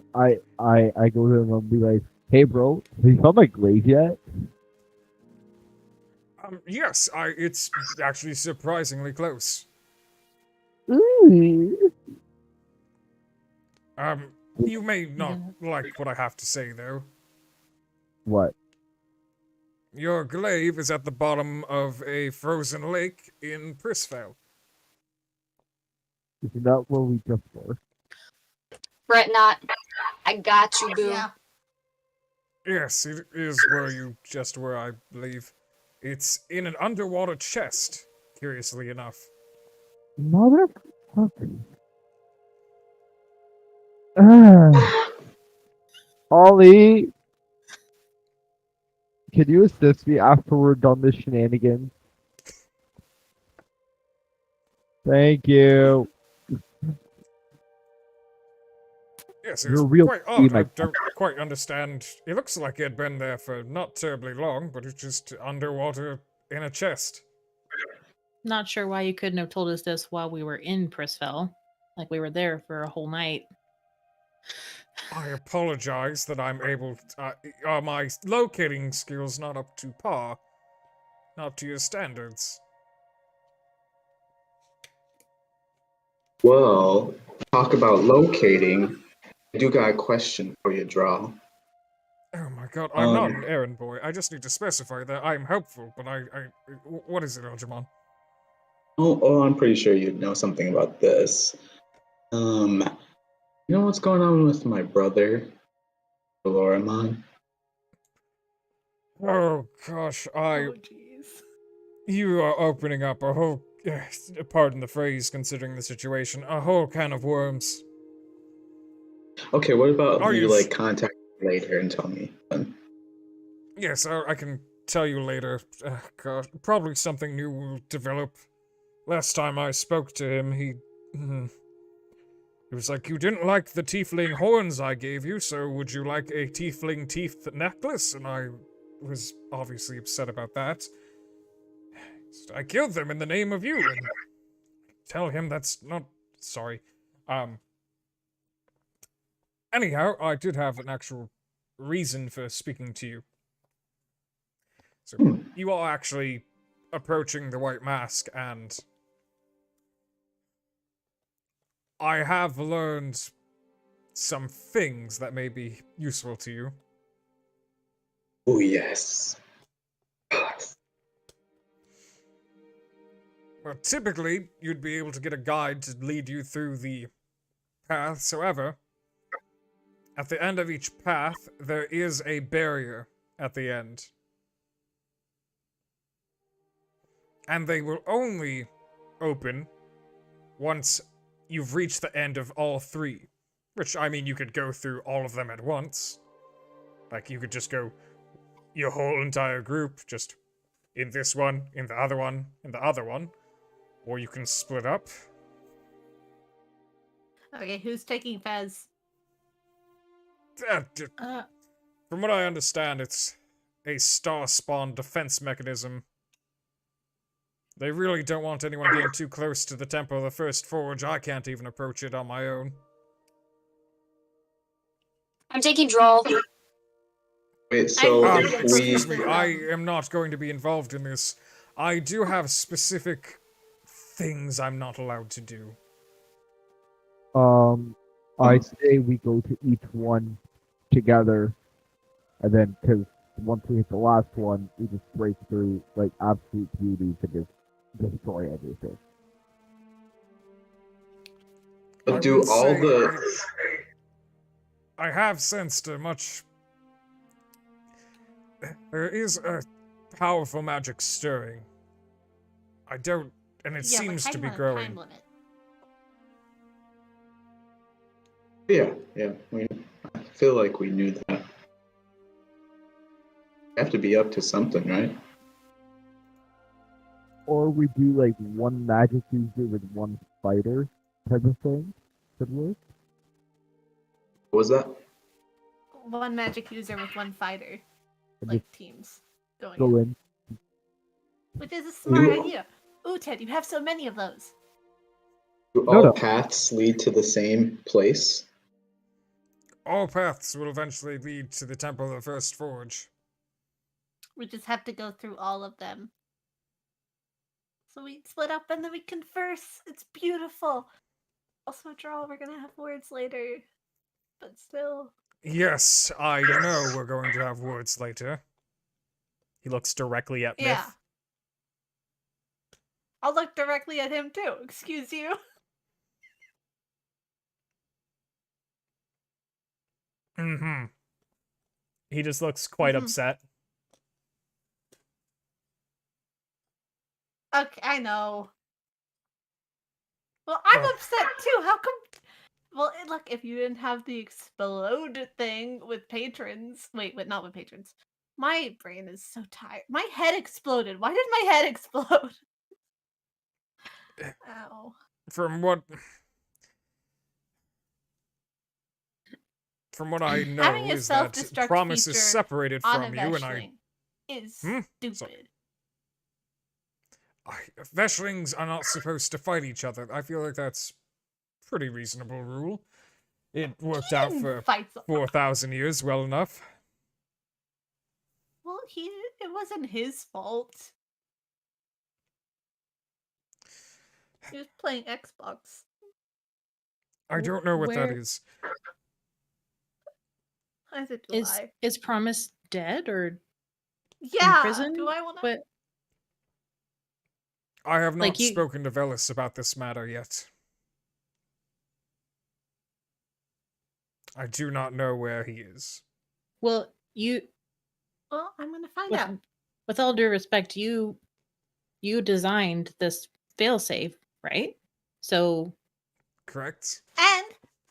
go to him and be like, "Hey, bro, have you found my grave yet?" Yes, it's actually surprisingly close. Ooh. You may not like what I have to say, though. What? Your glaive is at the bottom of a frozen lake in Prisfell. Isn't that where we just were? Brett, not. I got you, boo. Yeah. Yes, it is where you just were, I believe. It's in an underwater chest, curiously enough. Motherfucker. Ollie, can you assist me after we're done this shenanigans? Thank you. Yes, You're it's real quite key, odd. my I don't quite understand. It looks like it had been there for not terribly long, but it's just underwater in a chest. Not sure why you couldn't have told us this while we were in Prisfell. Like we were there for a whole night. I apologize that I'm able are my locating skills not up to par? Not to your standards? Well, talk about locating. I do got a question for you, Draw. Oh my god, I'm not an errand boy. I just need to specify that I'm helpful, but what is it, Algernon? Oh, I'm pretty sure you know something about this. You know what's going on with my brother, Valoramon? Oh gosh, Oh, jeez. you are opening up a whole, pardon the phrase, considering the situation, a whole can of worms. Okay, what about Are you you like contact me later and tell me then? Yes, I can tell you later. Gosh, probably something new will develop. Last time I spoke to him, he was like, "You didn't like the tiefling horns I gave you, so would you like a tiefling teeth necklace?" And I was obviously upset about that. So I killed them in the name of you, and tell him that's not... Sorry. Anyhow, I did have an actual reason for speaking to you. So, you are actually approaching the White Mask, and I have learned some things that may be useful to you. Oh, yes. Well, typically, you'd be able to get a guide to lead you through the paths. However, at the end of each path, there is a barrier at the end. And they will only open once you've reached the end of all three. Which, I mean, you could go through all of them at once. Like, you could just go your whole entire group, just in this one, in the other one, in the other one. Or you can split up. Okay, who's taking Fez? From what I understand, it's a star-spawn defense mechanism. They really don't want anyone getting too close to the Temple of the First Forge. I can't even approach it on my own. I'm taking Droll. Wait, so if we... Excuse me, I am not going to be involved in this. I do have specific things I'm not allowed to do. I say we go to each one together, and then, because once we hit the last one, we just break through, like, absolute beauty to just destroy everything. But do all the... I have sensed a much... There is a powerful magic stirring. I don't... And it seems to be growing. Yeah, feel like we knew that. We have to be up to something, right? Or we do like one magic user with one fighter type of thing. Could work. What was that? One magic user with one fighter, And like teams going go in. in. Which is a smart Ooh. idea. Ooh, Ted, you have so many of those. Do No, all no. paths lead to the same place? All paths will eventually lead to the Temple of the First Forge. We just have to go through all of them. So we split up and then we converse. It's beautiful. Also, Draw, we're gonna have words later. But still. Yes, I know we're going to have words later. He looks directly at Myth. Yeah. I'll look directly at him too. Excuse you. Mm-hmm. He just looks quite Mhm. upset. Okay, I know. Well, I'm Oh. upset too. How come? Well, look, if you didn't have the explode thing with patrons. Wait, not with patrons. My brain is so tired. My head exploded. Why did my head explode? Ow. From what I know Having a is that self-destruct Promise is feature separated on from a you, and Veshling is Hmm? stupid. Veshlings are not supposed to fight each other. I feel like that's pretty reasonable rule. It worked out for Fights. 4,000 years well enough. Well, it wasn't his fault. He was playing Xbox. I don't know what that Where- is. Either do Is I. is Promise dead or Yeah. prison? Do I want to? what? I have not Like you- spoken to Velis about this matter yet. I do not know where he is. Well, you Well, I'm gonna find with, out. with all due respect, you designed this failsafe, right? So Correct? And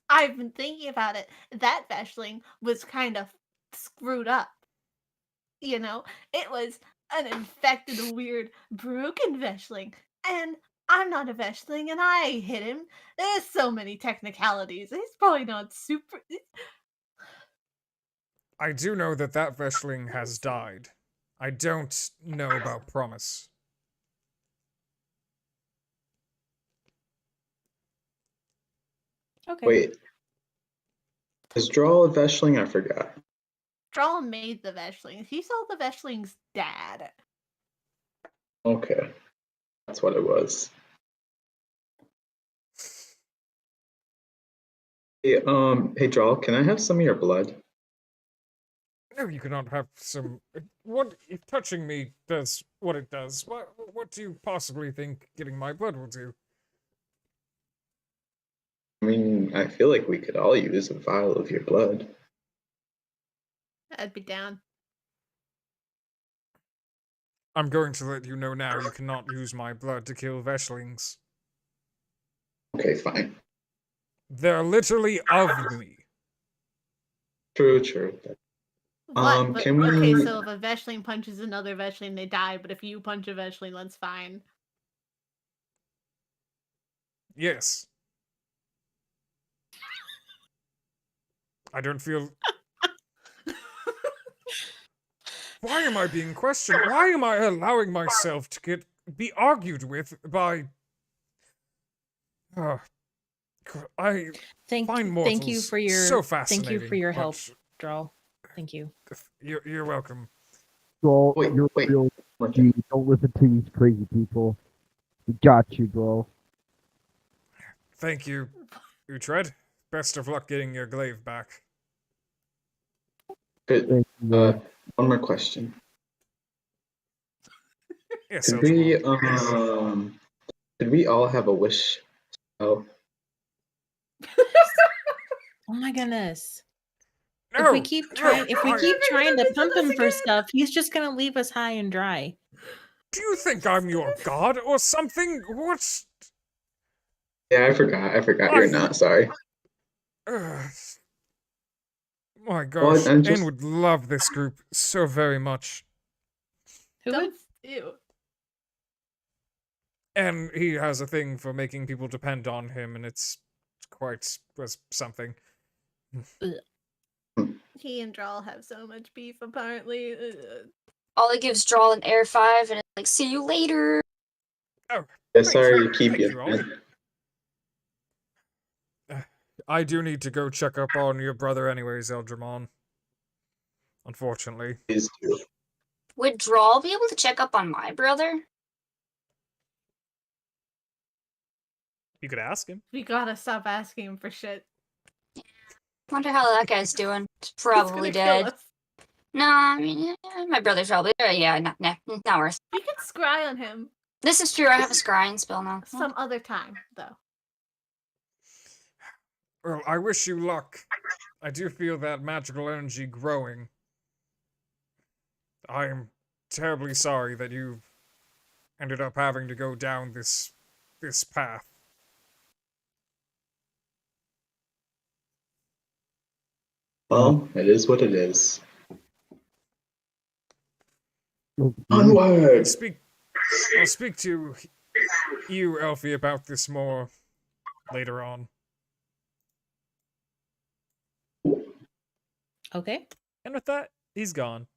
I've been thinking about it. That Veshling was kind of screwed up. You know, it was an infected, weird, broken Veshling. And I'm not a Veshling, and I hit him. There's so many technicalities. He's probably not super. I do know that that Veshling has died. I don't know about Promise. okay. Wait. Is Draw a Veshling? I forgot. Draw made the Veshlings. He's all the Veshling's dad. Okay. That's what it was. Hey, Draw, can I have some of your blood? No, you cannot have some. What if touching me does what it does? What do you possibly think getting my blood will do? I mean, I feel like we could all use a vial of your blood. I'd be down. I'm going to let you know now. You cannot use my blood to kill Veshlings. Okay, fine. They're literally of me. True. What? But, can okay, we- so if a Veshling punches another Veshling, they die. But if you punch a Veshling, that's fine. Yes. I don't feel. Why am I being questioned? Why am I allowing myself to be argued with by? I Thank find you mortals for your so thank you for fascinating, your help, but- Draw. Thank you. You're welcome. Bro, Wait, you're wait. real G. Don't listen to these crazy people. We got you, bro. Thank you, Uhtred. Best of luck getting your glaive back. Good. Thank you, man. One more question. Yes, Could we Eldrimon. could we all have a wish? Oh, Oh my goodness. No, if we keep trying Never to gonna pump do him this for again. stuff, he's just gonna leave us high and dry. Do you think I'm your god or something? What? yeah, I forgot. You're not. Sorry. Ugh. My gosh, I'm just- Ayn would love this group so very much. Who would? Ghosts do. And he has a thing for making people depend on him, and it's quite was something. He and Drawl have so much beef, apparently. Ollie gives Drawl an air 5 and it's like, see you later. Yeah, Thank sorry you. to keep Thank you. you, Ollie. I do need to go check up on your brother anyways, Eldramon. Unfortunately. Please do. Would Drawl be able to check up on my brother? You could ask him. We gotta stop asking him for shit. Wonder how that guy's doing. He's He's probably gonna kill dead. us. No, I mean, my brother's probably yeah, not worth. We can scry on him This is true. I have a scrying spell now. some other time, though. Well, I wish you luck. I do feel that magical energy growing. I am terribly sorry that you've ended up having to go down this path. Well, it is what it is. Well, Onward! I'll speak to you, Elfie, about this more later on. Okay. And with that, he's gone.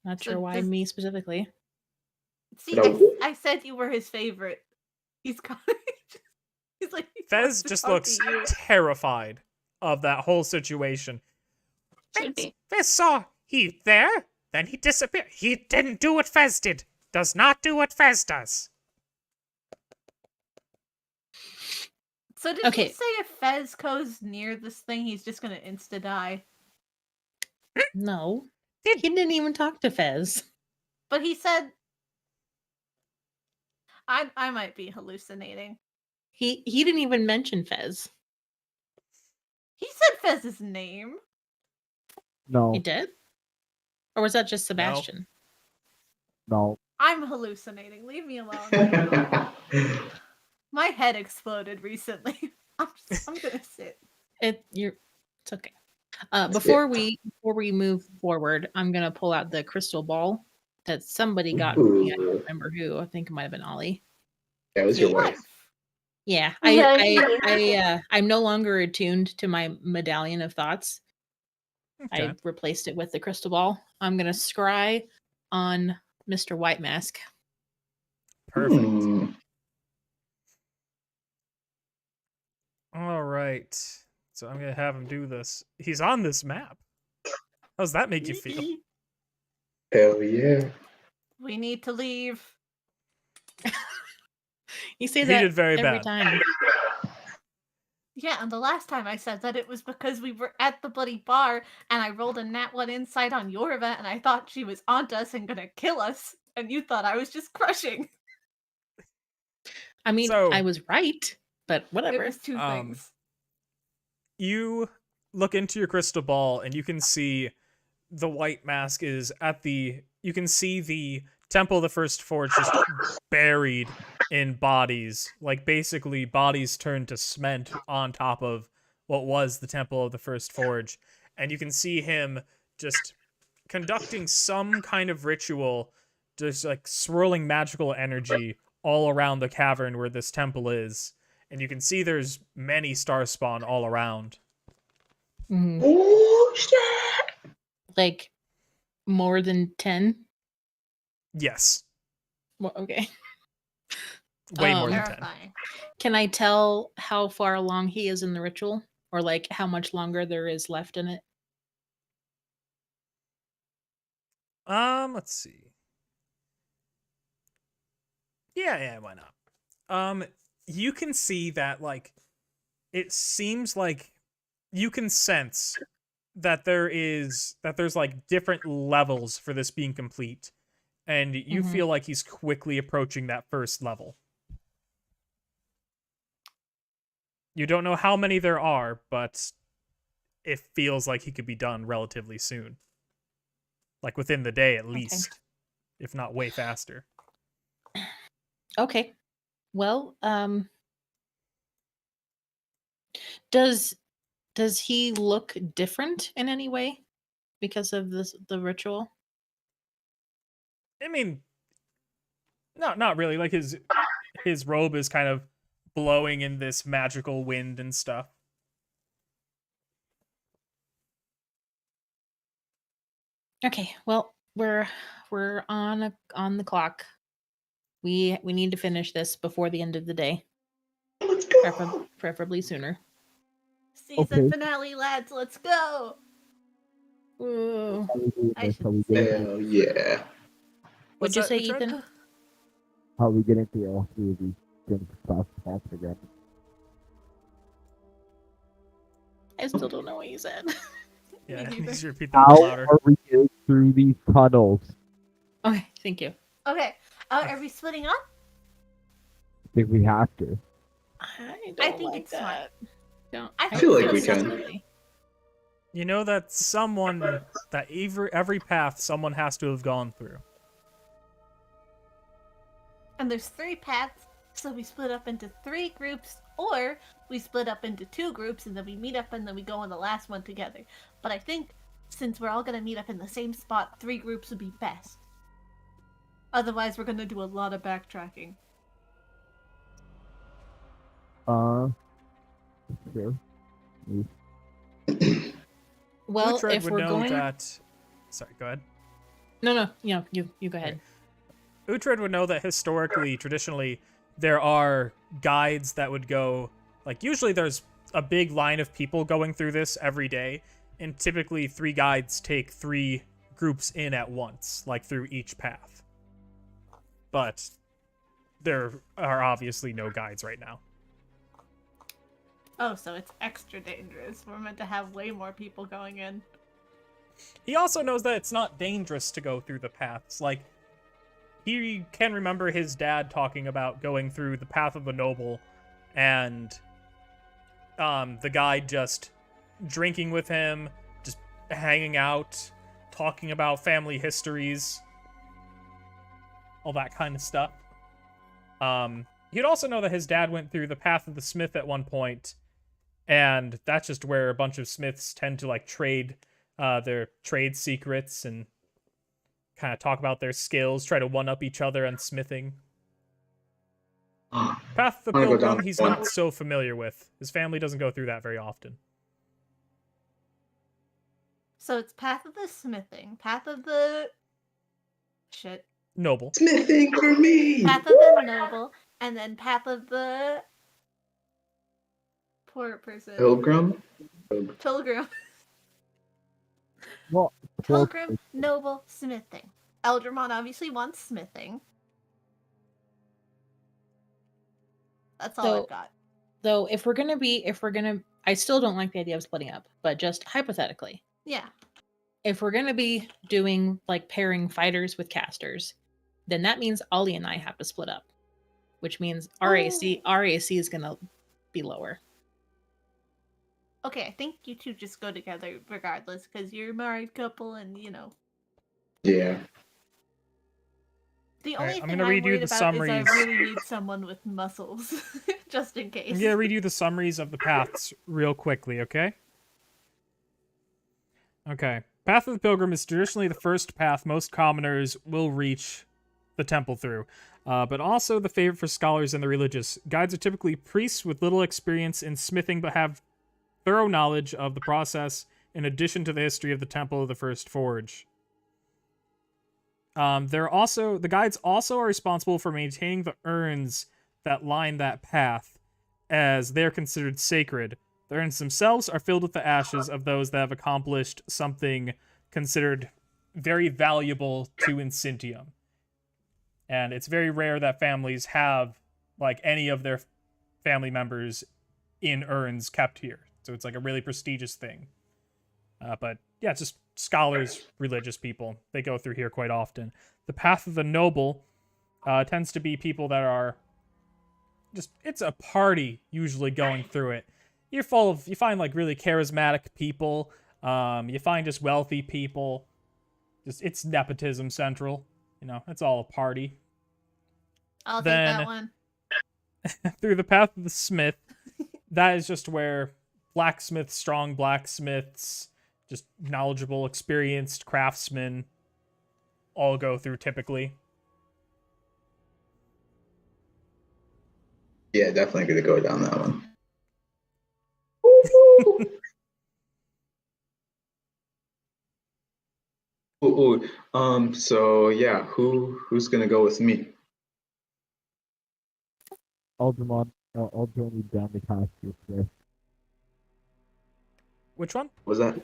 Not So sure why does- me specifically. See, No. I said you were his favorite. He's got. He's like. he Fez wants to just talk to looks you. terrified of that whole situation. Should be. Fez saw Heath there, then he disappeared. He didn't do what Fez did. Does not do what Fez does. So did Okay. he say if Fez goes near this thing, he's just gonna insta die? No. Did- He didn't even talk to Fez. But he said. I might be hallucinating. He didn't even mention Fez. He said Fez's name. No, He did? Or was that just Sebastian? no. I'm hallucinating. Leave me alone. My head exploded recently. I'm gonna sit. It's okay. Before we move forward, I'm gonna pull out the crystal ball that somebody got from me. I don't remember who. I think it might have been Ollie. That was your wife. Yeah, Yeah, I'm no longer attuned to my medallion of thoughts. Okay. I replaced it with the crystal ball. I'm gonna scry on Mr. White Mask. Perfect. Hmm. All right. So I'm gonna have him do this. He's on this map. How's that make you feel? Hell yeah. We need to leave. You say He that did very every bad. time. Yeah, and the last time I said that it was because we were at the bloody bar and I rolled a nat 1 insight on Yorva and I thought she was onto us and gonna kill us, and you thought I was just crushing. I mean, So- I was right, but It whatever. was two Um, things. You look into your crystal ball and you can see the white mask is at the. You can see the Temple of the First Forge just buried in bodies, like basically bodies turned to cement on top of what was the Temple of the First Forge, and you can see him just conducting some kind of ritual, just like swirling magical energy all around the cavern where this temple is, and you can see there's many star spawn all around. Mhm. Oh shit! Like more than 10. Yes, Well, okay. way more Um, than 10. Terrifying. Can I tell how far along he is in the ritual, or like how much longer there is left in it? Let's see. Yeah, why not? You can see that, like, it seems like you can sense that there's like different levels for this being complete, and you Mhm. feel like he's quickly approaching that first level. You don't know how many there are, but it feels like he could be done relatively soon. Like within the day at least, if not way faster. Okay. Well, does Does he look different in any way because of the ritual? I mean, no, not really. Like his robe is kind of blowing in this magical wind and stuff. Okay, well, we're on the clock. We need to finish this before the end of the day. Let's go. Preferably sooner. Season Okay. finale, lads. Let's go. Ooh. How we doing I this? should How we getting Hell yeah. What'd you that, say, Uhtred? Ethan? how we getting through all three of these things fast again? I still don't know what you said. Yeah, Me you neither. need to repeat that How louder. are we getting through these tunnels? Okay, thank you. Okay. Are we splitting up? I think we have to. I I think it's smart. Don't. I feel like think we can. definitely. You know that every path someone has to have gone through. And there's 3 paths, so we split up into 3 groups, or we split up into 2 groups and then we meet up and then we go on the last one together. But I think since we're all gonna meet up in the same spot, 3 groups would be best. Otherwise, we're gonna do a lot of backtracking. Sure. Well, Uhtred if would we're know going, that. Sorry, go ahead. no, you go ahead. Uhtred would know that historically, traditionally, there are guides that would go. Like usually, there's a big line of people going through this every day, and typically 3 guides take 3 groups in at once, like through each path. But there are obviously no guides right now. Oh, so it's extra dangerous. We're meant to have way more people going in. He also knows that it's not dangerous to go through the paths. Like, he can remember his dad talking about going through the Path of the Noble and the guide just drinking with him, just hanging out, talking about family histories, all that kind of stuff. He'd also know that his dad went through the Path of the Smith at one point, and that's just where a bunch of smiths tend to like trade their trade secrets and kind of talk about their skills, try to one-up each other on smithing. Path of the I'm gonna go Pilgrim, down he's one. not so familiar with. His family doesn't go through that very often. So it's Path of the Smithing, Path of the... Shit. Noble. Smithing for me! Path of the Noble, and then Path of the... Poor person. Pilgrim? Pilgrim. Well, Pilgrim, Noble, Smithing. Eldramon obviously wants Smithing. That's all So- I've got. Though, if we're gonna, I still don't like the idea of splitting up. But just hypothetically, Yeah. if we're gonna be doing like pairing fighters with casters, then that means Ollie and I have to split up, which means our AC is gonna be lower. Okay, I think you two just go together regardless, because you're a married couple and, you know. Yeah. The Alright, only I'm thing gonna I'm read you worried the about summaries. is I really need someone with muscles, just in case. I'm gonna read you the summaries of the paths real quickly, okay? Okay. Path of the Pilgrim is traditionally the first path most commoners will reach the temple through, but also the favorite for scholars and the religious. Guides are typically priests with little experience in smithing but have thorough knowledge of the process in addition to the history of the temple of the first forge. The guides also are responsible for maintaining the urns that line that path, as they are considered sacred. The urns themselves are filled with the ashes of those that have accomplished something considered very valuable to Incentium. And it's very rare that families have, like, any of their family members in urns kept here. So it's like a really prestigious thing. But yeah, it's just scholars, religious people. They go through here quite often. The Path of the Noble tends to be people that are just, it's a party usually going through it. You find like really charismatic people. You find just wealthy people. Just, it's nepotism central. You know, it's all a party. I'll Then- take that one. Through the Path of the Smith, that is just where blacksmiths, strong blacksmiths, just knowledgeable, experienced craftsmen all go through typically. Yeah, definitely gonna go down that one. So yeah, who's gonna go with me? Alderman, I'll join you down the pasture, Smith. Which one? Was that?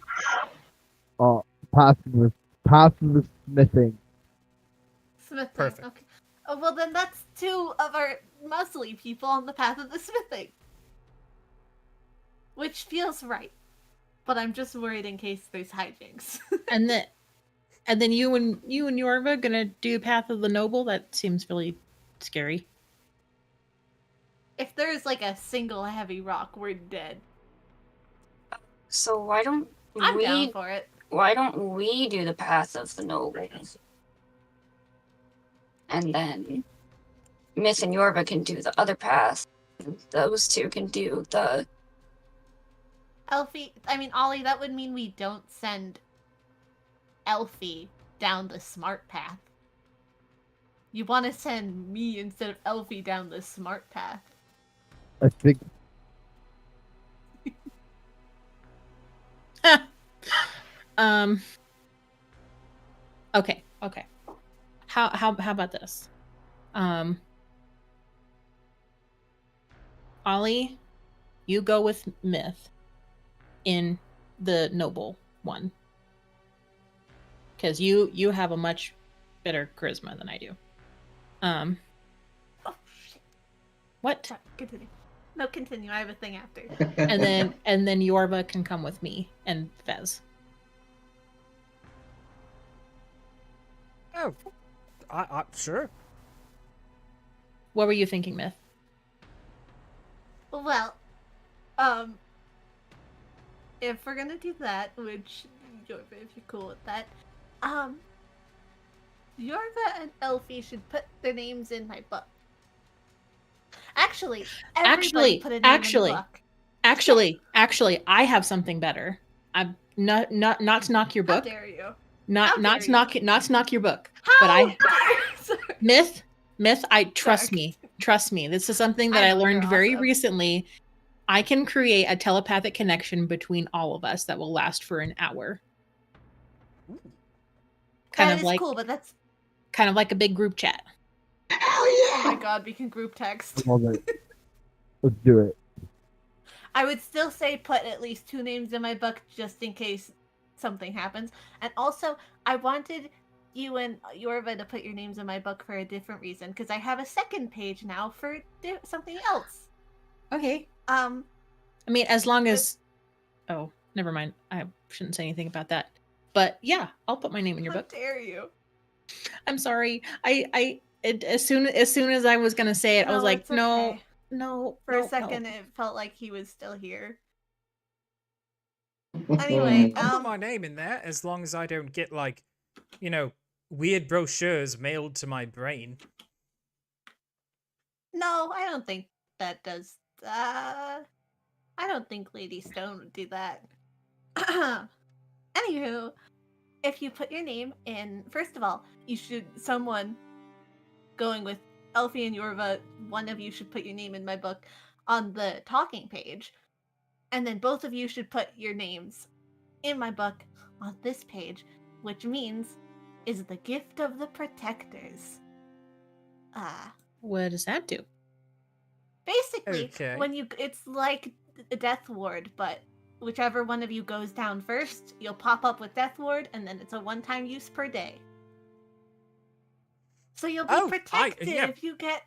Passing the smithing. Smithing. Perfect. Okay. Oh, well, then that's two of our muscly people on the path of the smithing. Which feels right. But I'm just worried in case there's hijinks. And then you and Yorva gonna do Path of the Noble? That seems really scary. If there's like a single heavy rock, we're dead. So why don't I'm down we for it. do the Path of the Noble? And then Myth and Yorva can do the other path. Those two can do the... Ollie, that would mean we don't send Elfie down the smart path. You want to send me instead of Elfie down the smart path. I think Okay. How about this? Ollie, you go with Myth in the noble one. Because you have a much better charisma than I do. Oh, shit. What? Sorry, continue. No, continue. I have a thing after. And then Yorva can come with me and Fez. Oh, I sure. What were you thinking, Myth? Well, if we're gonna do that, which Yorva, if you're cool with that, Yorva and Elfie should put their names in my book. Actually, everybody put a name in the book. Actually, I have something better. I'm not to knock your book. How dare you? Not to knock your book. How But I dare you? Sorry. Myth, trust me. This is something that I I know, learned you're very awesome. recently. I can create a telepathic connection between all of us that will last for an hour. That is cool, but that's... kind of like a big group chat. Oh my god, we can group text. I love it. Let's do it. I would still say put at least 2 names in my book just in case something happens. And also, I wanted you and Yorva to put your names in my book for a different reason, because I have a second page now for something else. Okay. I mean, as long as... Oh, never mind. I shouldn't say anything about that. But yeah, I'll put my name in your book. How dare you? I'm sorry. As soon as I was gonna say it, I was like, it's okay. no. For a second, it felt like he was still here. Anyway, I'll put my name in there as long as I don't get, like, you know, weird brochures mailed to my brain. No, I don't think that does. I don't think Lady Stone would do that. Anywho, if you put your name in, first of all, someone going with Elfie and Yorva, one of you should put your name in my book on the talking page. And then both of you should put your names in my book on this page, which means is the gift of the protectors. What does that do? Basically, Okay. it's like a death ward, but whichever one of you goes down first, you'll pop up with death ward, and then it's a one-time use per day. So you'll be protected if you get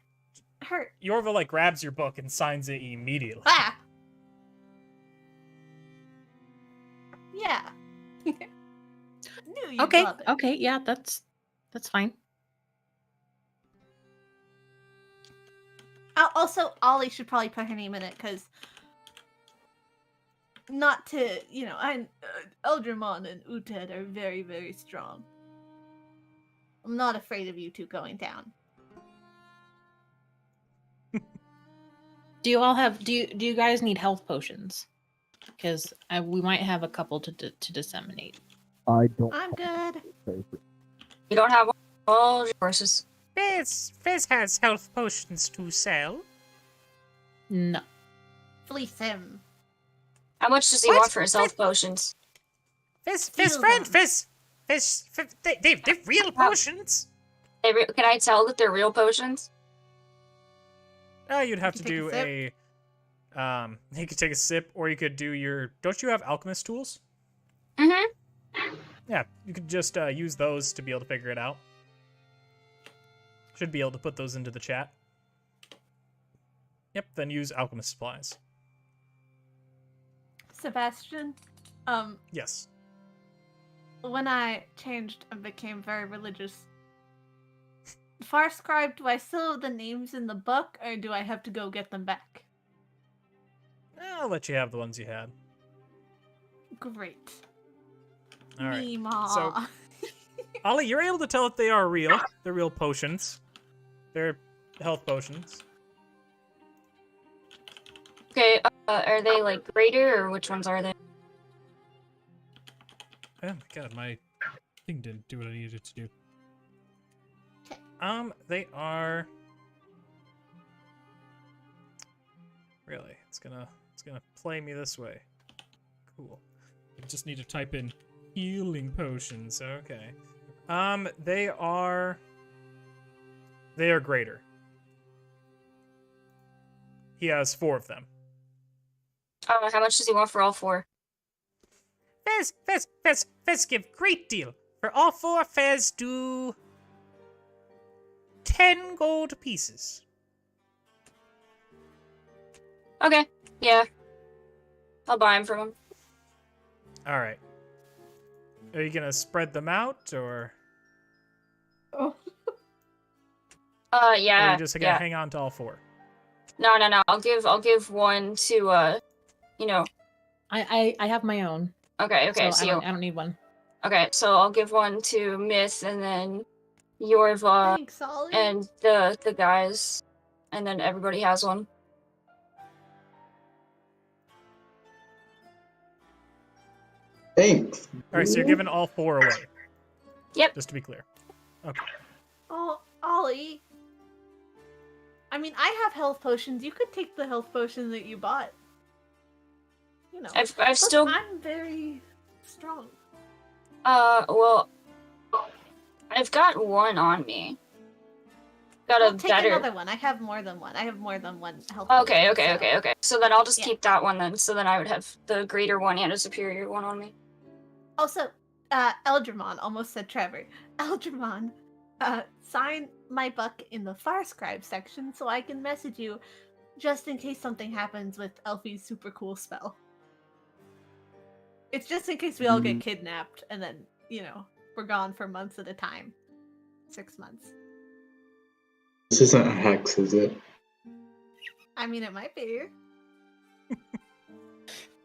hurt. Yorva, like, grabs your book and signs it immediately. Ah! Yeah. Knew you'd love it. Okay, yeah, that's fine. Also, Ollie should probably put her name in it, because not to, Eldramon and Uted are very, very strong. I'm not afraid of you two going down. Do you all have do you guys need health potions? because we might have a couple to disseminate. I don't. I'm good. You don't have all your horses. Fez has health potions to sell. No. Fleece him. How much does he What? want for his health potions? Fez Steal friend, them. they're real potions. Can I tell that they're real potions? You'd have to You could do take a, you could take a sip, or you could do your, don't you have alchemist tools? Mm-hmm. Yeah, you could just use those to be able to figure it out. Should be able to put those into the chat. Yep, then use alchemist supplies. Sebastian, Yes. when I changed and became very religious, Far Scribe, do I still have the names in the book, or do I have to go get them back? I'll let you have the ones you had. Great. All right. Meemaw. So- Ollie, you're able to tell if they are real. They're real potions. They're health potions. Okay, are they like greater or which ones are they? Oh my god, my thing didn't do what I needed it to do. They are. Really, it's gonna play me this way. Cool. I just need to type in healing potions. Okay. They are greater. He has 4 of them. How much does he want for all 4? Fez give great deal. For all 4, Fez do 10 gold pieces. Okay, yeah. I'll buy him from him. All right. Are you gonna spread them out, or Oh. are Yeah, you just gonna yeah. hang on to all 4? No. I'll give one to I have my own. Okay, So so I don't need one. okay, so I'll give one to Myth and then Yorva Thanks, Ollie. and the guys, and then everybody has one. Thanks. All right, so you're giving all 4 away. Yep. Just to be clear. Okay. Oh, Ollie. I mean, I have health potions. You could take the health potion that you bought. You know. I've Plus, still I'm very strong. well, I've got one on me. Got I'll a take better. another one. I have more than one. I have more than one health Okay, potion, so- okay. So then I'll just Yeah. keep that one then. So then I would have the greater one and a superior one on me. Also, Eldramon, almost said Trevor. Eldramon, sign my book in the Far Scribe section so I can message you just in case something happens with Elfie's super cool spell. It's just in case we all get kidnapped and then, we're gone for months at a time. 6 months. This isn't a hex, is it? I mean, it might be.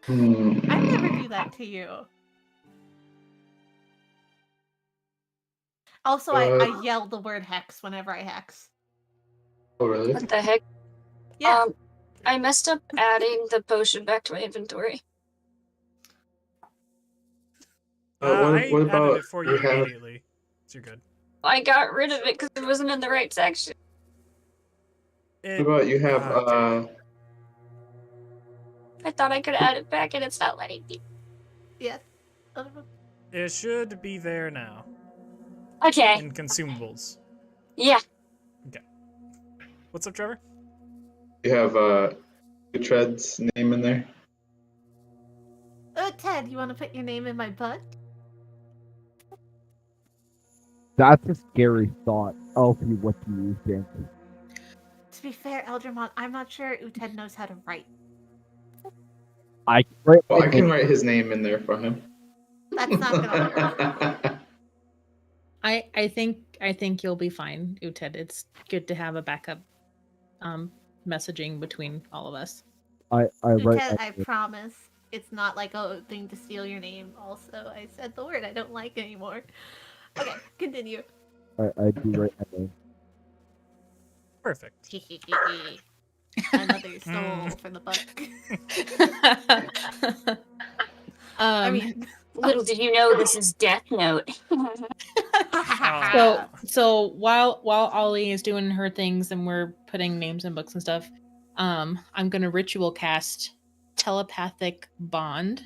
Hmm. I never do that to you. Also, I yell the word hex whenever I hex. Oh, really? What the heck? Yeah. I messed up adding the potion back to my inventory. I what added about it for you you have- immediately, so you're good. I got rid of it because it wasn't in the right section. What about you have I thought I could add it back and it's not letting me. Yeah. It should be there now Okay. in consumables. Yeah. What's up, Trevor? you have Utred's name in there? Oh, Ted, you want to put your name in my book? That's a scary thought. Elfie, what do you think? To be fair, Eldramon, I'm not sure Uted knows how to write. I Well, I can write his name in there for him. That's not gonna work. I think you'll be fine, Uted. It's good to have a backup messaging between all of us. I write. Uted, I promise. It's not like a thing to steal your name. Also, I said the word I don't like anymore. Okay, continue. I do write my name. Perfect. Another soul for the book. did you know this is Death Note? So while Ollie is doing her things and we're putting names in books and stuff, I'm gonna ritual cast telepathic bond.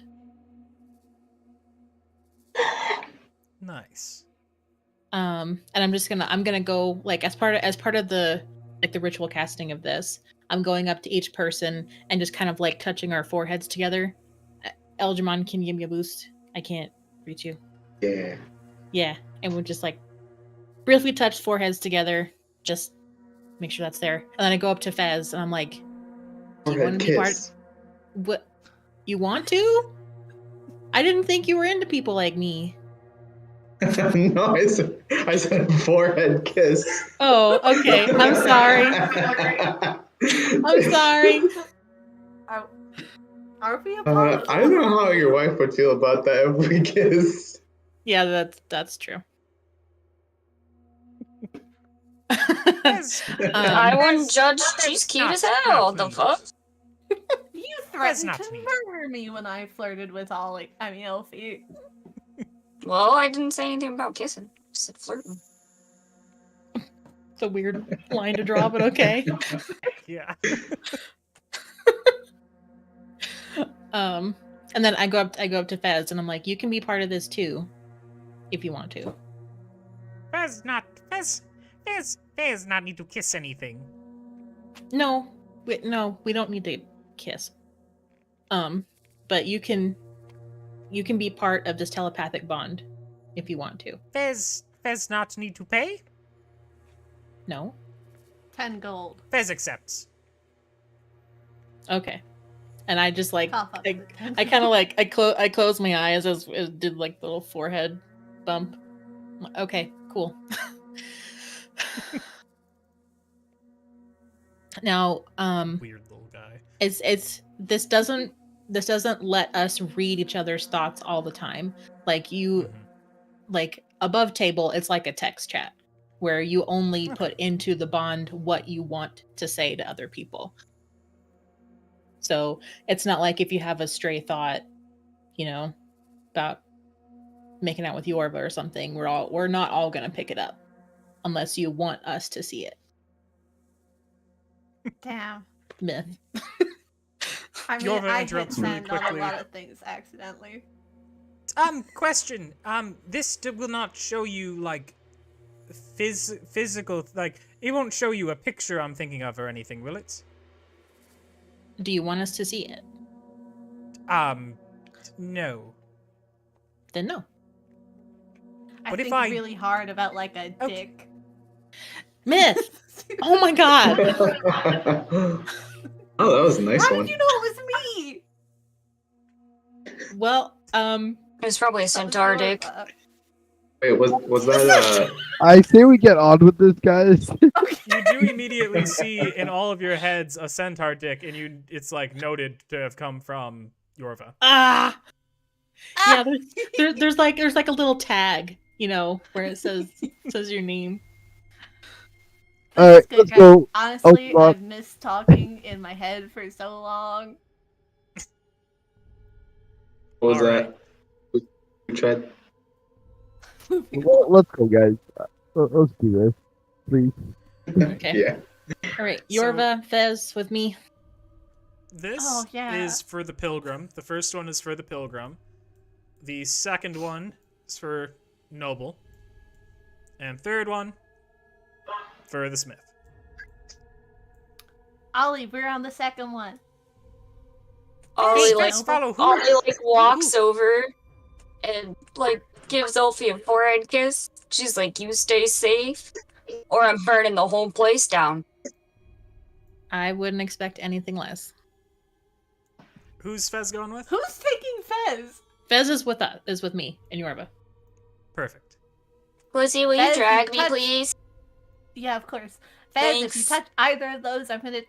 Nice. And I'm gonna go like as part of the ritual casting of this, I'm going up to each person and just kind of like touching our foreheads together. Eldramon, can you give me a boost? I can't reach you. Yeah. Yeah, and we'll just like briefly touch foreheads together, just make sure that's there. And then I go up to Fez and I'm like, "Do you want to be part? Kiss. What? You want to? I didn't think you were into people like me." No, I said forehead kiss. Oh, okay. I'm sorry. I'm sorry. Are we I apologizing? don't know how your wife would feel about that if we kissed. Yeah, that's true. Fez, I wouldn't judge. She's cute as hell. The fuck? You That's threatened not to me. murder me when I flirted with Elfie. Well, I didn't say anything about kissing. I said flirting. It's a weird line to draw, but okay. Yeah. And then I go up to Fez and I'm like, you can be part of this too, if you want to. Fez not need to kiss anything. No, we don't need to kiss. But you can be part of this telepathic bond if you want to. Fez not need to pay? No? 10 gold. Fez accepts. Okay. And I just like Cough up I for 10. kind of like I closed my eyes as did like the little forehead bump. Okay, cool. Now, Weird little guy. this doesn't let us read each other's thoughts all the time. Like Mhm. like above table, it's like a text chat where you only put into the bond what you want to say to other people. So it's not like if you have a stray thought, about making out with Yorva or something, we're not all gonna pick it up unless you want us to see it. Damn. Myth. I mean, Yorva I hit interrupts really send on a quickly. lot of things accidentally. Question. This will not show you like physical, like it won't show you a picture I'm thinking of or anything, will it? Do you want us to see it? No. Then no. I What if think I- really hard about like a Okay. dick. Myth. Oh my god. Oh, that was a nice How one. did you know it was me? Well, It was probably a centaur dick. Wait, was that I say we get on with this, guys. You do immediately see in all of your heads a centaur dick, and it's like noted to have come from Yorva. yeah, there's like a little tag, where it says your name. Alright, Good, let's guys. go. Honestly, Oh, I've missed talking in my head for so long. what was All that? We tried. Let's go, guys. Let's do this, please. Okay. Yeah. All right, Yorva, Fez, with me. This Oh, yeah. is for the pilgrim. The first one is for the pilgrim. The second one is for noble. And third one for the smith. Ollie, we're on the second one. Ollie like Fez follow who? Ollie like walks over and like gives Elfie a forehead kiss. She's like, "You stay safe, or I'm burning the whole place down." I wouldn't expect anything less. Who's Fez going with? Who's taking Fez? Fez is with me and Yorva. Perfect. Pussy, will you Fez, drag you me, touch- please? Yeah, of course. Fez, if you Thanks. touch either of those, I'm gonna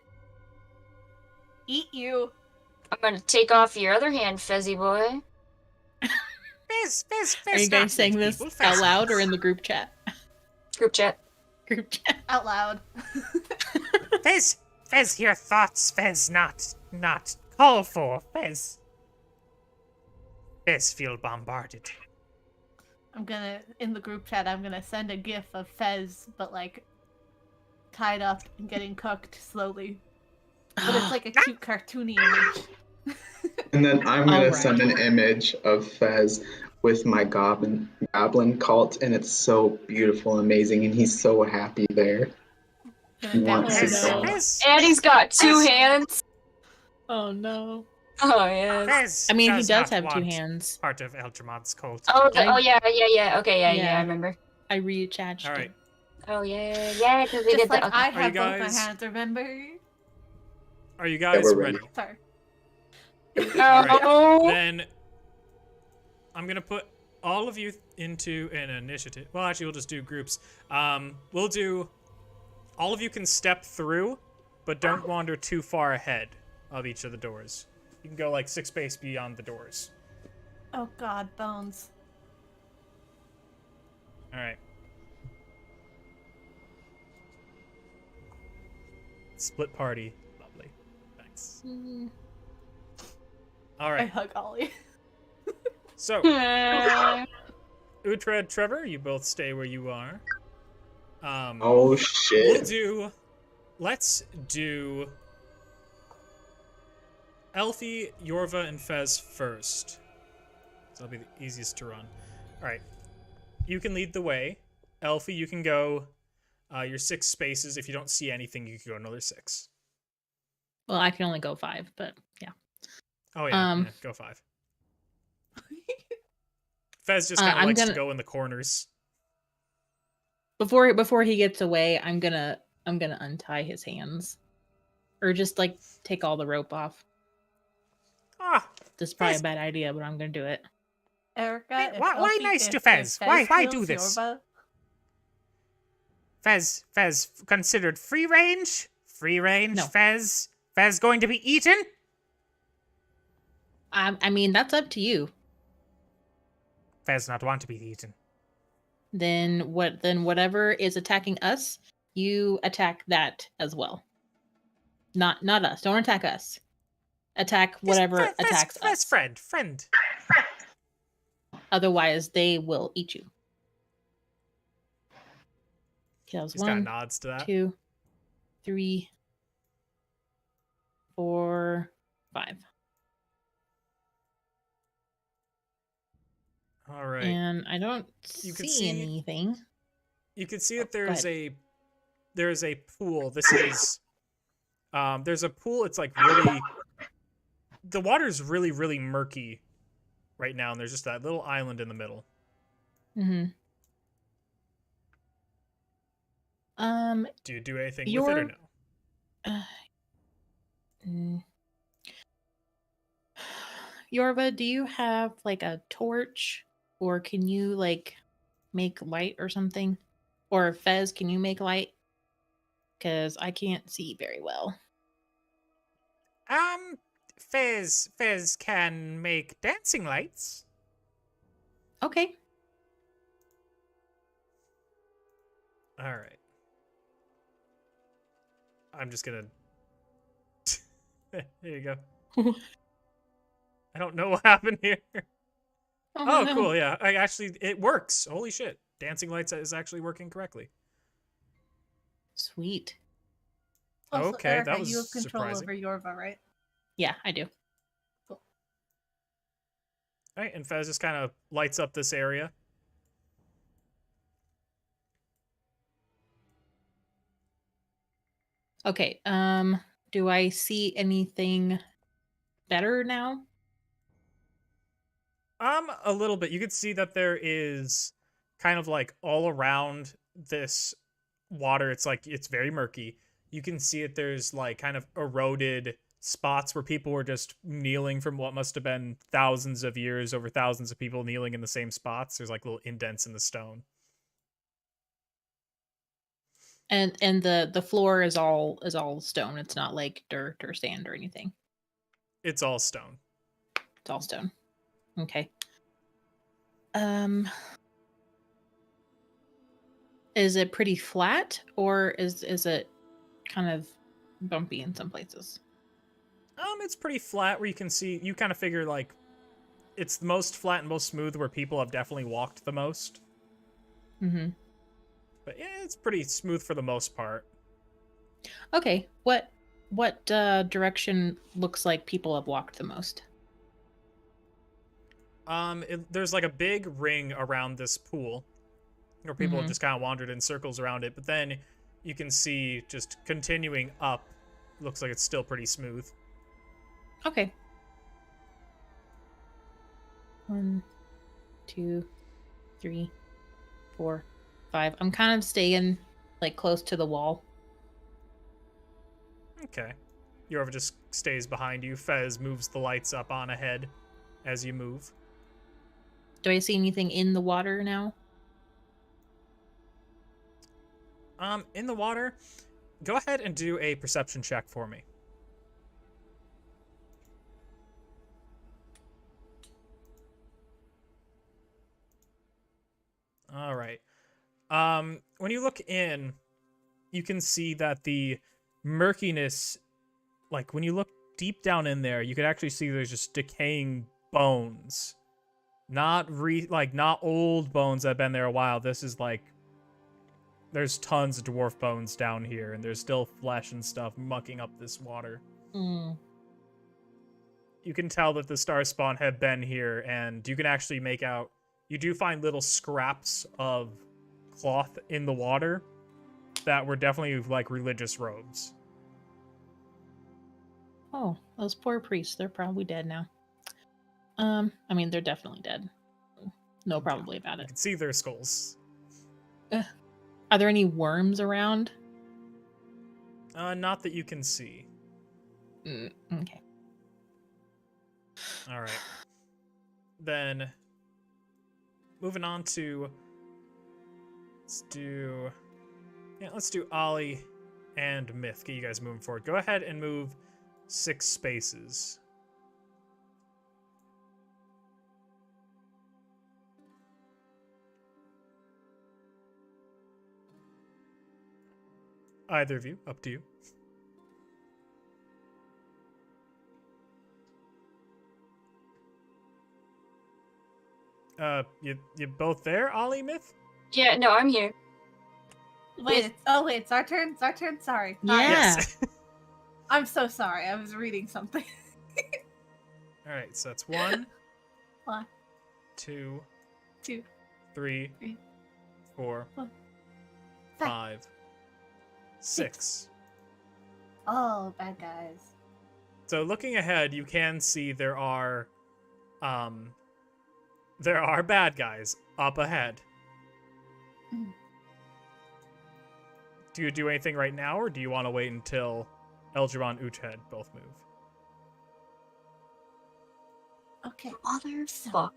eat you. I'm gonna take off your other hand, Fezzy boy. Fez Are you not guys saying with this people. out Fez loud or not. in the group chat? Group chat. Group chat. Out loud. Fez, your thoughts, Fez, not call for, Fez. Fez feel bombarded. I'm gonna, in the group chat, I'm gonna send a gif of Fez, but like tied up and getting cooked slowly. But it's like a cute cartoony image. And then I'm gonna Alright. send an image of Fez with my goblin cult, and it's so beautiful and amazing, and he's so happy there. He wants Oh, to Fez, no. go. Fez, And he's got two Fez. hands. Oh no. Oh yeah. Fez I mean, he does not have two want hands. Part of Eldramon's cult. Oh, I- yeah. Okay, yeah, Yeah. I remember. I reattached All right. it. Oh yeah, because we Just did like the. Okay. I Are you have both my guys- hands, remember? Are you guys we're ready? ready. Sorry. Oh. Then I'm gonna put all of you into an initiative. Well, actually, we'll just do groups. We'll do. All of you can step through, but don't wander too far ahead of each of the doors. You can go like 6 space beyond the doors. Oh god, bones. All right. Split party. Lovely. Thanks. All I right. hug Ollie. So, Uhtred, Trevor, you both stay where you are. Oh We'll shit. do. Let's do. Elfie, Yorva, and Fez first. So that'll be the easiest to run. All right. You can lead the way. Elfie, you can go your 6 spaces. If you don't see anything, you can go another 6. Well, I can only go 5, but yeah. Oh yeah, Um, yeah, go 5. Fez just Uh, kind of I'm likes to gonna- go in the corners. Before he gets away, I'm gonna untie his hands, or just like take all the rope off. Ah, This is probably Fez- a bad idea, but I'm gonna do it. Erica, Hey, if why Elfie- nice if- to if Fez? Why kills do this? Yorva, Fez considered free range? Free range, No. Fez? Fez going to be eaten? I mean, that's up to you. Fez not want to be eaten. Then whatever is attacking us, you attack that as well. Not us. Don't attack us. Attack whatever Fez, attacks Fez, us. friend. Otherwise, they will eat you. Okay, that was He's got 1, nods to that. 2, 3, 4, 5. All right. And I don't You can see see- anything. You can see Oh, that go there's a pool. This is there's a pool. It's like really the water's really, really murky right now, and there's just that little island in the middle. Mm-hmm. Do you do anything with it or Your- no? Yorva, do you have like a torch, or can you like make light or something? Or Fez, can you make light? Because I can't see very well. Fez can make dancing lights. Okay. All right. I'm just gonna. There you go. I don't know what happened here. Oh, no. cool. Yeah, it works. Holy shit! Dancing lights is actually working correctly. Sweet. Also, Okay, Erica, that was you have control surprising. over Yorva, right? Yeah, I do. All right, and Fez just kind of lights up this area. Okay. Do I see anything better now? A little bit. You could see that there is kind of like all around this water. It's very murky. You can see that there's like kind of eroded spots where people were just kneeling from what must have been thousands of years, over thousands of people kneeling in the same spots. There's like little indents in the stone. And the floor is all stone. It's not like dirt or sand or anything. It's all stone. It's all stone. Okay. Is it pretty flat, or is it kind of bumpy in some places? It's pretty flat where you can see, you kind of figure like it's the most flat and most smooth where people have definitely walked the most. Mm-hmm. But yeah, it's pretty smooth for the most part. Okay. What direction looks like people have walked the most? There's like a big ring around this pool where people have Mhm. just kind of wandered in circles around it, but then you can see just continuing up, looks like it's still pretty smooth. Okay. 1, 2, 3, 4, 5. I'm kind of staying like close to the wall. Okay. Yorva just stays behind you. Fez moves the lights up on ahead as you move. Do I see anything in the water now? In the water, go ahead and do a perception check for me. All right. When you look in, you can see that the murkiness, like when you look deep down in there, you can actually see there's just decaying bones. Not not old bones that have been there a while. This is like there's tons of dwarf bones down here, and there's still flesh and stuff mucking up this water. Mm. You can tell that the star spawn have been here, and you can actually make out. You do find little scraps of cloth in the water that were definitely like religious robes. Oh, those poor priests. They're probably dead now. I mean, they're definitely dead. No, probably about You it. can see their skulls. Are there any worms around? Not that you can see. Okay. All right. Then, moving on to, let's do Ollie and Myth. Get you guys moving forward. Go ahead and move 6 spaces. Either of you, up to you. You both there, Ollie, Myth? Yeah, no, I'm here. Wait, it's our turn. It's our turn. Sorry. Yeah. Yes. I'm so sorry. I was reading something. All right, so that's 1, 1, 2, 2, 3, 3, 4, 4, 5, 6. Oh, bad guys. So looking ahead, you can see there are bad guys up ahead. Mm. Do you do anything right now, or do you want to wait until Eldramon and Uchthed both move? Okay. Motherfuck.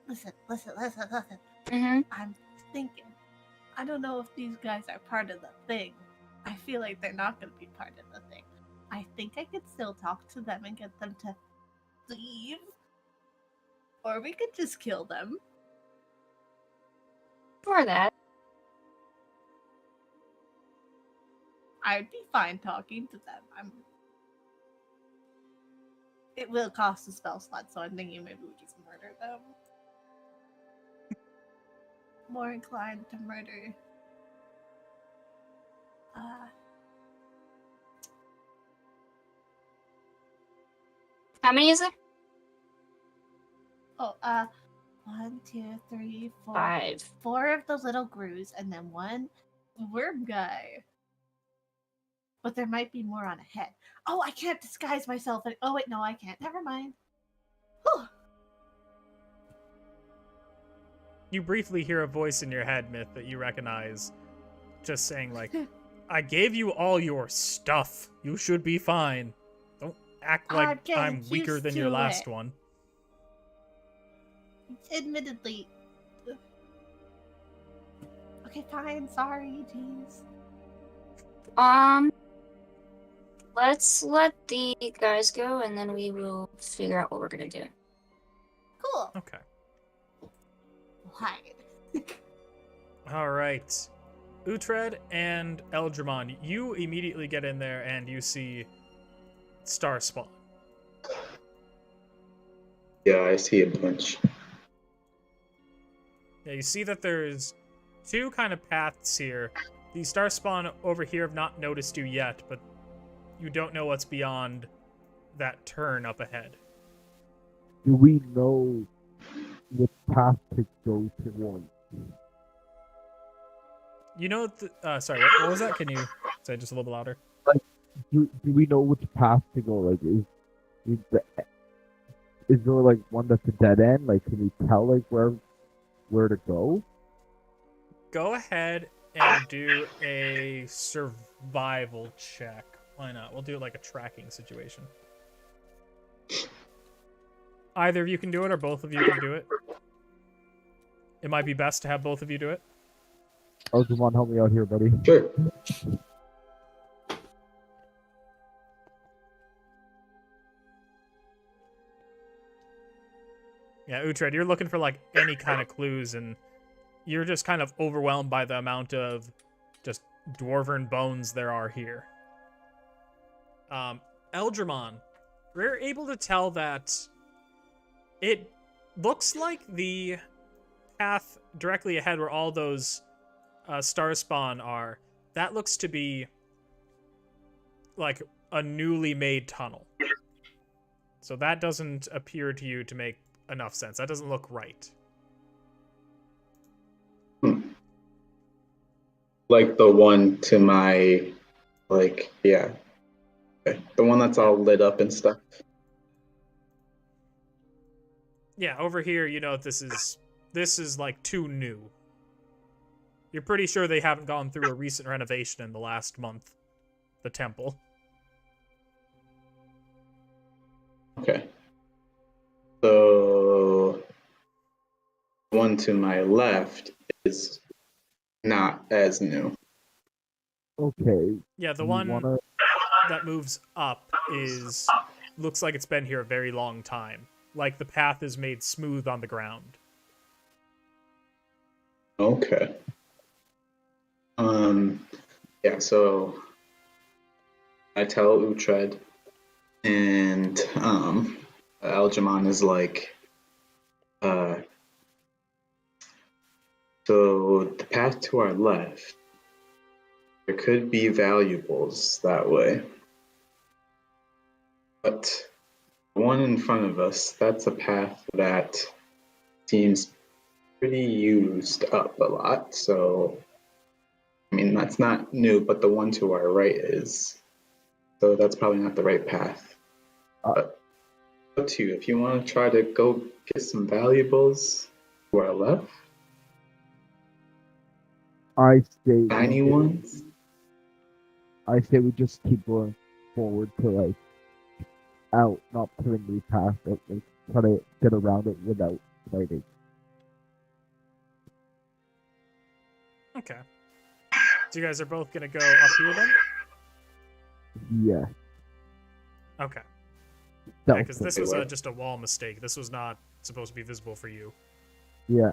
Listen. Mm-hmm. I'm thinking. I don't know if these guys are part of the thing. I feel like they're not going to be part of the thing. I think I could still talk to them and get them to leave. Or we could just kill them. For that. I'd be fine talking to them. It will cost a spell slot, so I'm thinking maybe we just murder them. More inclined to murder. How many is there? 1, 2, 3, 4. 5. 4 of the little Grus, and then 1 worm guy. But there might be more on ahead. Oh, I can't disguise myself. Oh, wait, no, I can't. Never mind. Whew. You briefly hear a voice in your head, Myth, that you recognize, just saying like, I gave you all your stuff. You should be fine. Don't act like getting I'm weaker used than your to last it. one. Admittedly. Okay, fine. Sorry, jeez. Let's let the guys go, and then we will figure out what we're gonna do. Cool. Okay. Hide. All right. Uchthed and Eldramon, you immediately get in there and you see Star Spawn. Yeah, I see a bunch. Yeah, you see that there's two kind of paths here. The star spawn over here have not noticed you yet, but you don't know what's beyond that turn up ahead. Do we know which path to go towards? You know, sorry, what was that? Can you say just a little bit louder? Do we know which path to go? Like, is there like one that's a dead end? Like, can we tell like where to go? Go ahead and do a survival check. Why not? We'll do it like a tracking situation. Either of you can do it, or both of you can do it. It might be best to have both of you do it. Ozumon, help me out here, buddy. Sure. Yeah, Uhtred, you're looking for like any kind of clues, and you're just kind of overwhelmed by the amount of just dwarven bones there are here. Eldramon, we're able to tell that it looks like the path directly ahead where all those star spawn are, that looks to be like a newly made tunnel. So that doesn't appear to you to make enough sense. That doesn't look right. Like the one to my, like, yeah. Okay. The one that's all lit up and stuff. Yeah, over here, you know, this is like too new. You're pretty sure they haven't gone through a recent renovation in the last month. The temple. Okay. So the one to my left is not as new. Okay. Yeah, the you one wanna- that moves up looks like it's been here a very long time. Like the path is made smooth on the ground. Okay. Yeah, so I tell Uhtred, and Aljamon is like, so the path to our left, there could be valuables that way. But the one in front of us, that's a path that seems pretty used up a lot, so I mean, that's not new, but the one to our right is. So that's probably not the right path. But up to you. If you want to try to go get some valuables to our left. I say Tiny ones. I say we just keep going forward to like out, not putting the path, but like try to get around it without fighting. Okay. So you guys are both gonna go up here then? Yeah. Okay. That Because was this was just a wall mistake. This was not supposed to be visible for you. Yeah.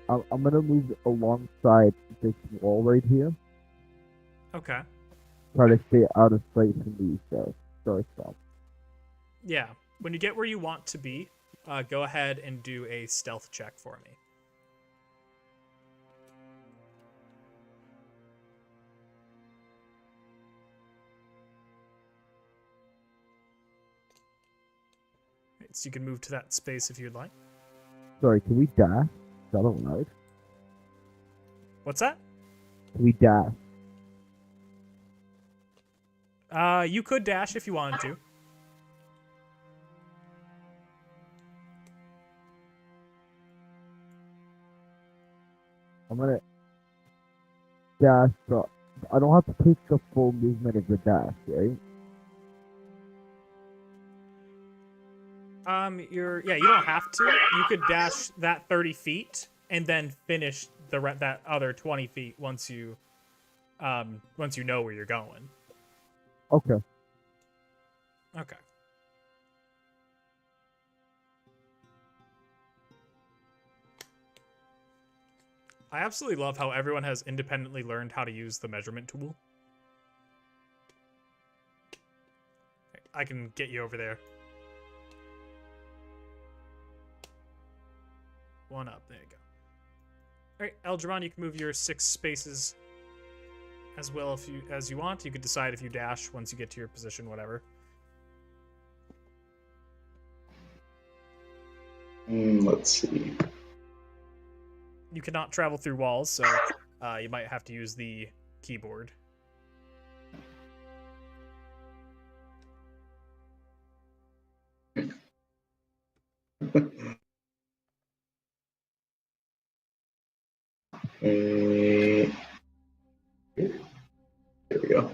I'm gonna move alongside this wall right here. Okay. Try to stay out of sight from these star spots. Yeah. When you get where you want to be, go ahead and do a stealth check for me. Right, so you can move to that space if you'd like. Sorry, can we dash? Is that allowed? What's that? Can we dash? You could dash if you wanted to. I'm gonna dash, so I don't have to take the full movement of the dash, right? You don't have to. You could dash that 30 feet and then finish that other 20 feet once you know where you're going. Okay. Okay. I absolutely love how everyone has independently learned how to use the measurement tool. I can get you over there. 1 up. There you go. All right, Eldramon, you can move your 6 spaces as well as you want. You could decide if you dash once you get to your position, whatever. Let's see. You cannot travel through walls, so you might have to use the keyboard. There we go.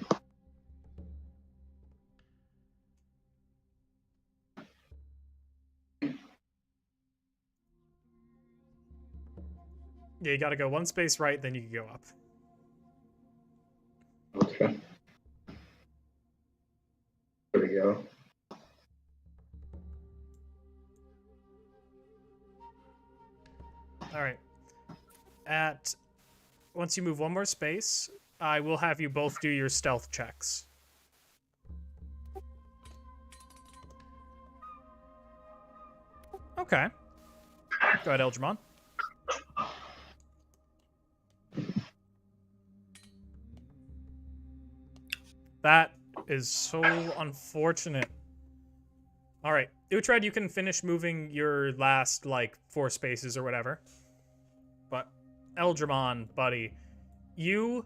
Yeah, you gotta go 1 space right, then you can go up. Okay. There we go. All right. Once you move 1 more space, I will have you both do your stealth checks. Okay. Go ahead, Eldramon. That is so unfortunate. All right, Uhtred, you can finish moving your last, 4 spaces or whatever. But Eldramon, buddy, you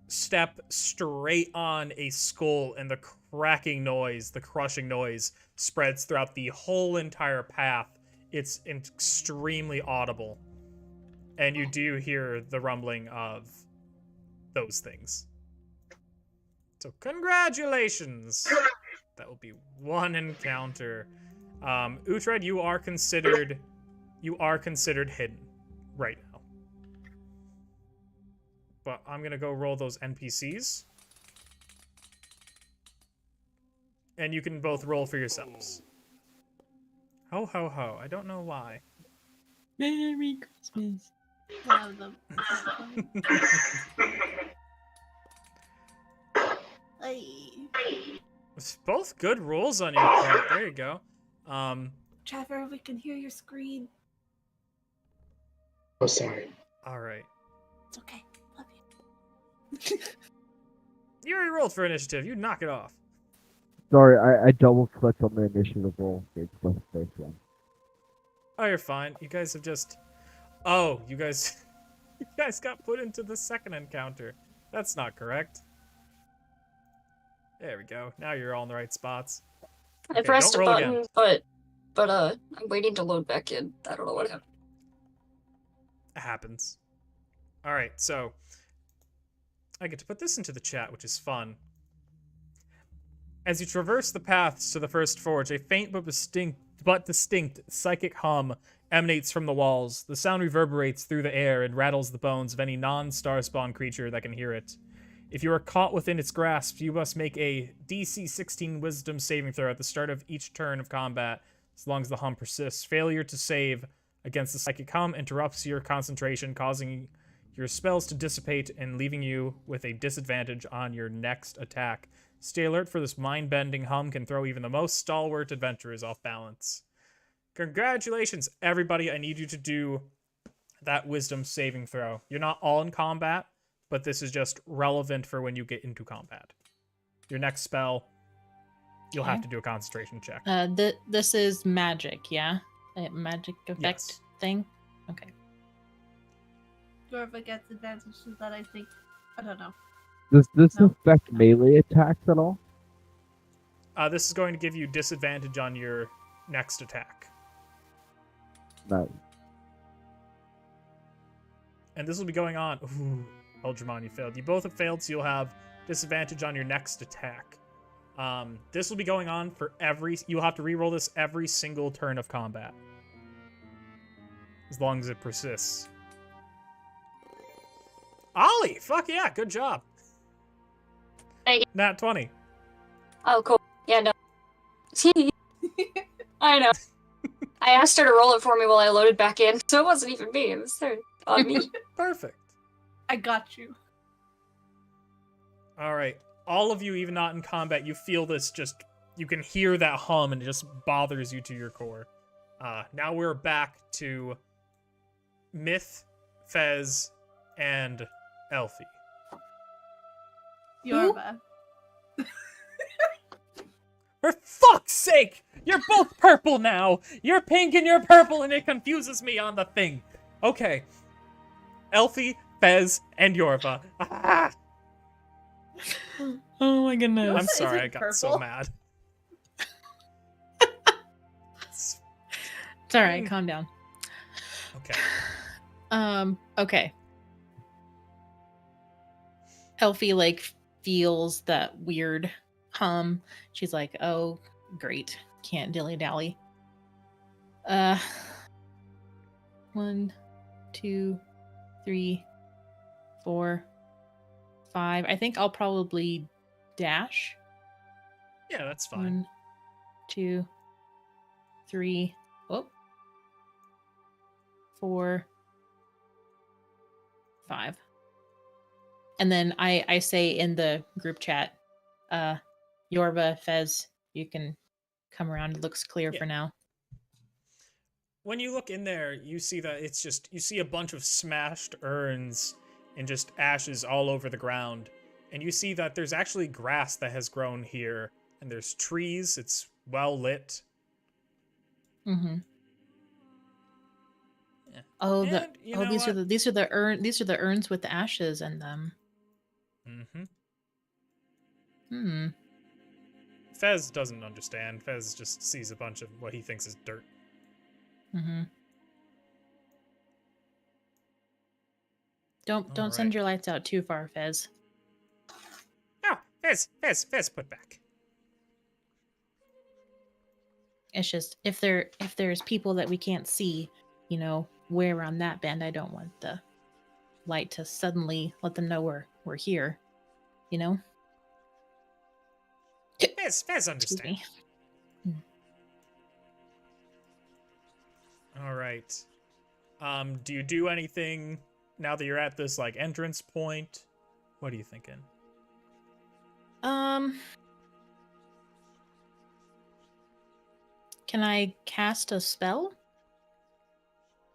step straight on a skull and the cracking noise, the crushing noise spreads throughout the whole entire path. It's extremely audible. And you do hear the rumbling of those things. So congratulations! That will be 1 encounter. Uhtred, you are considered hidden right now. But I'm gonna go roll those NPCs. And you can both roll for yourselves. Ho ho ho. I don't know why. Merry Christmas. One of them. Hey. It's both good rolls on your part. There you go. Trevor, we can hear your screen. Oh, sorry. Alright. It's okay. Love you. You already rolled for initiative. You knock it off. Sorry, I double clicked on the initiative roll. It's the space one. Oh, you're fine. You guys have just... Oh, you guys... You guys got put into the second encounter. That's not correct. There we go. Now you're all in the right spots. I pressed a don't roll button, again. but I'm waiting to load back in. I don't know what happened. It happens. Alright, so... I get to put this into the chat, which is fun. As you traverse the paths to the first forge, a faint but distinct psychic hum emanates from the walls. The sound reverberates through the air and rattles the bones of any non-Starspawn creature that can hear it. If you are caught within its grasp, you must make a DC 16 Wisdom saving throw at the start of each turn of combat, as long as the hum persists. Failure to save against the psychic hum interrupts your concentration, causing your spells to dissipate and leaving you with a disadvantage on your next attack. Stay alert, for this mind-bending hum can throw even the most stalwart adventurers off balance. Congratulations, everybody. I need you to do that Wisdom saving throw. You're not all in combat, but this is just relevant for when you get into combat. Your next spell, you'll have to do a concentration check. This is magic, yeah? A magic effect Yes. thing? Okay. Whoever gets advantage to that, I think. I don't know. Does this No. affect melee attacks at all? This is going to give you disadvantage on your next attack. No. And this will be going on... Ooh, Eldramon, you failed. You both have failed, so you'll have disadvantage on your next attack. This will be going on for you'll have to reroll this every single turn of combat. As long as it persists. Ollie! Fuck yeah, good job. Thank you. Nat 20. Oh, cool. Yeah, no. I know. I asked her to roll it for me while I loaded back in, so it wasn't even me. It was her on me. Perfect. I got you. Alright. All of you, even not in combat, you feel this just... You can hear that hum and it just bothers you to your core. Now we're back to Myth, Fez, and Elfie. Yorba. For fuck's sake! You're both purple now! You're pink and you're purple and it confuses me on the thing. Okay. Elfie, Fez, and Yorva. Ah! Oh my goodness. I'm sorry, isn't I got so purple. mad. It's alright, calm down. Okay. Okay. Elfie like feels that weird hum. She's like, oh great. Can't dilly-dally. 1, 2, 3, 4, 5. I think I'll probably dash. Yeah, that's fine. 1, 2, 3, 4, 5. And then I say in the group chat, Yorva, Fez, you can come around. It looks clear Yeah. for now. When you look in there, you see that it's just, you see a bunch of smashed urns and just ashes all over the ground. And you see that there's actually grass that has grown here, and there's trees. It's well lit. Mm-hmm. Yeah. Oh, And you know these what? are the urns with the ashes in them. Mm-hmm. Hmm. Fez doesn't understand. Fez just sees a bunch of what he thinks is dirt. Mm-hmm. Don't All send right. your lights out too far, Fez. Oh, Fez, put back. It's just if there's people that we can't see, way around that bend, I don't want the light to suddenly let them know we're here. Fez Excuse understand. me. All right. Do you do anything now that you're at this like entrance point? What are you thinking? Can I cast a spell?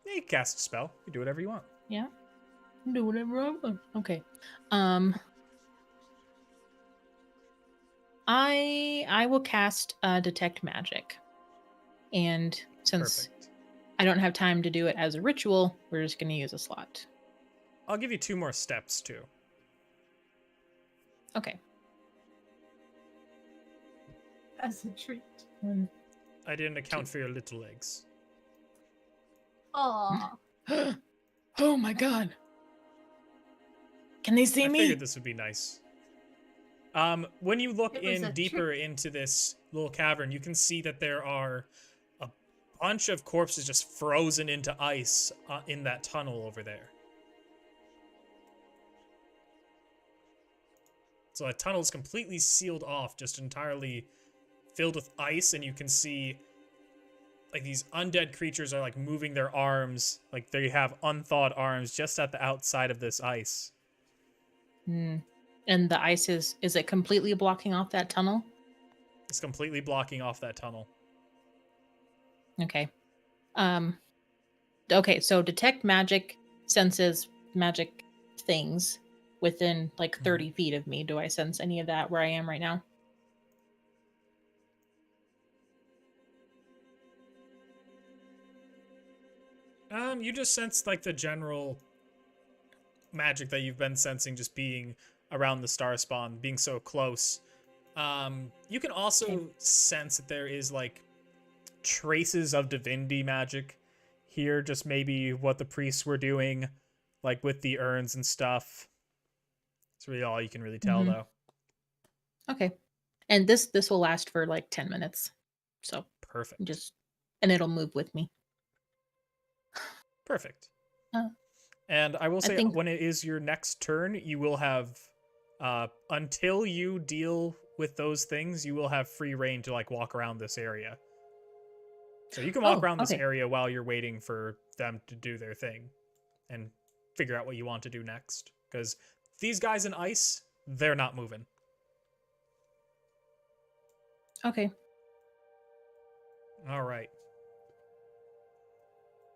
Yeah, you cast a spell. You do whatever you want. Yeah. Do whatever I want. Okay. I will cast detect magic. And since Perfect. I don't have time to do it as a ritual, we're just going to use a slot. I'll give you 2 more steps too. Okay. As a treat. I didn't account for your little legs. Aw. Oh my god. Can they see I me? figured this would be nice. When you look It was in a deeper into this little cavern, you can see that there are a bunch of corpses just frozen into ice in that tunnel over there. So that tunnel is completely sealed off, just entirely filled with ice, and you can see like these undead creatures are like moving their arms, like they have unthawed arms just at the outside of this ice. Hmm. And the ice is it completely blocking off that tunnel? It's completely blocking off that tunnel. Okay. Okay, so detect magic senses magic things within like 30 feet of me. Do I sense any of that where I am right now? You just sense like the general magic that you've been sensing just being around the star spawn, being so close. You can also sense that there is like traces of divinity magic here, just maybe what the priests were doing, like with the urns and stuff. It's really all you can really tell, though. Okay. And this will last for like 10 minutes. So Perfect. and it'll move with me. Perfect. Uh, And I will say, think- when it is your next turn, you will have, until you deal with those things, you will have free reign to like walk around this area. So you can walk around this okay. area while you're waiting for them to do their thing and figure out what you want to do next. Because these guys in ice, they're not moving. Okay. All right.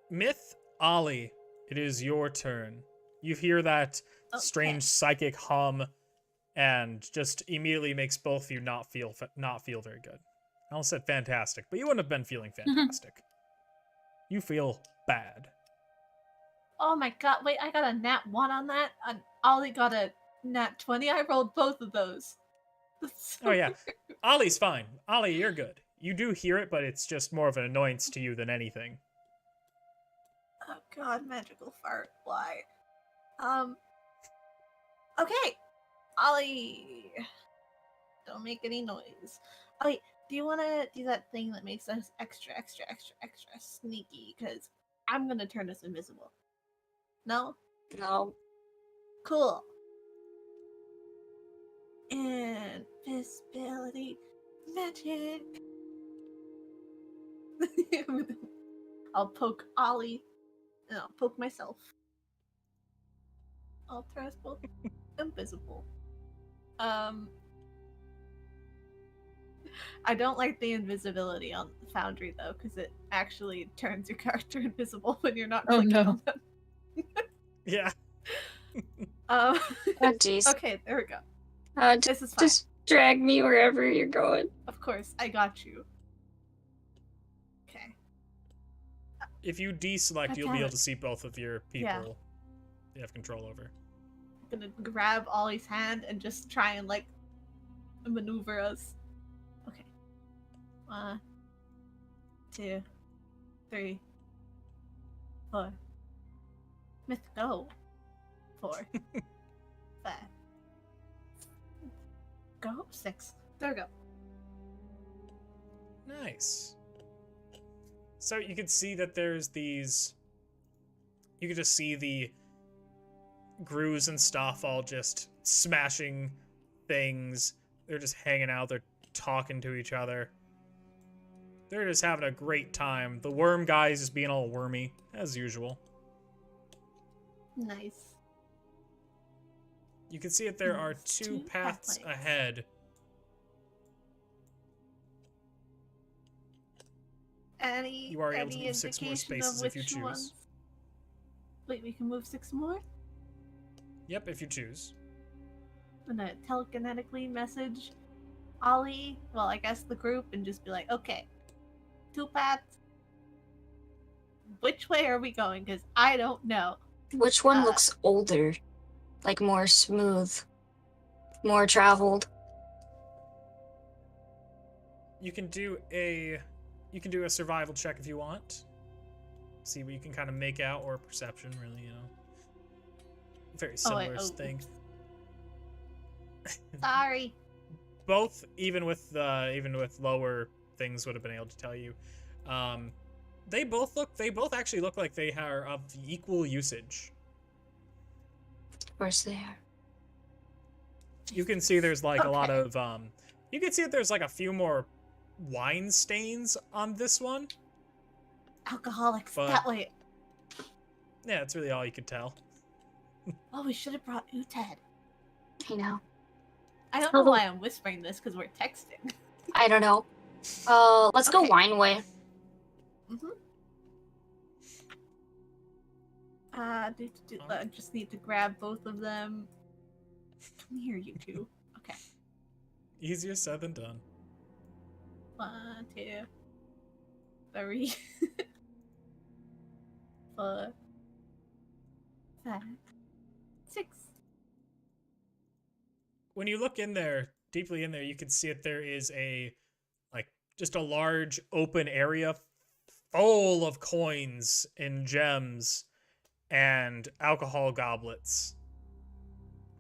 Myth, Ollie, It is your turn. You hear that strange psychic hum, and just immediately makes both of you not feel very good. I almost said fantastic, but you wouldn't have been feeling fantastic. You feel bad. Oh my god, wait, I got a nat 1 on that, and Ollie got a nat 20. I rolled both of those. Oh yeah, Ollie's fine. Ollie, you're good. You do hear it, but it's just more of an annoyance to you than anything. Oh god, magical fart. Why? Okay. Ollie, don't make any noise. Ollie, do you want to do that thing that makes us extra sneaky? Because I'm going to turn us invisible. No? No. Cool. Invisibility magic. I'll poke Ollie, and I'll poke myself. I'll turn us both invisible. I don't like the invisibility on Foundry though, because it actually turns your character invisible when you're not clicking on them. Yeah. Oh jeez. Okay, there we go. This is fine. Just drag me wherever you're going. Of course, I got you. Okay. If you deselect, you'll be able to see both of your people Yeah. you have control over. I'm gonna grab Ollie's hand and just try and like maneuver us. Okay. 1, 2, 3, 4. Myth go. 4. 5. Go 6. There we go. Nice. So you can see that there's these. You can just see the grooves and stuff all just smashing things. They're just hanging out. They're talking to each other. They're just having a great time. The worm guy's just being all wormy, as usual. Nice. You can see that there are two paths pathways. ahead. You are able to move 6 more spaces if you choose. Ones? Wait, we can move 6 more? Yep, if you choose. I'm gonna telekinetically message Ollie, well, I guess the group, and just be like, okay, 2 paths. Which way are we going? Because I don't know. Which one looks older? Like more smooth? More traveled? You can do a survival check if you want. See what you can kind of make out, or perception, really, you know. Very similar thing. Sorry. Both, even with lower things, would have been able to tell you. They both actually look like they are of equal usage. Of course they are. You can see there's like a lot of you can see that there's like a few more wine stains on this one. Alcoholics, But- that way. Yeah, that's really all you could tell. Oh, we should have brought Uted. I know. I don't know why I'm whispering this, because we're texting. I don't know. Let's go wine way. I just need to grab both of them. Come here, you two. Okay. Easier said than done. 1, 2, 3, 4, 5, 6. When you look in there, deeply in there, you can see that there is just a large open area full of coins and gems and alcohol goblets.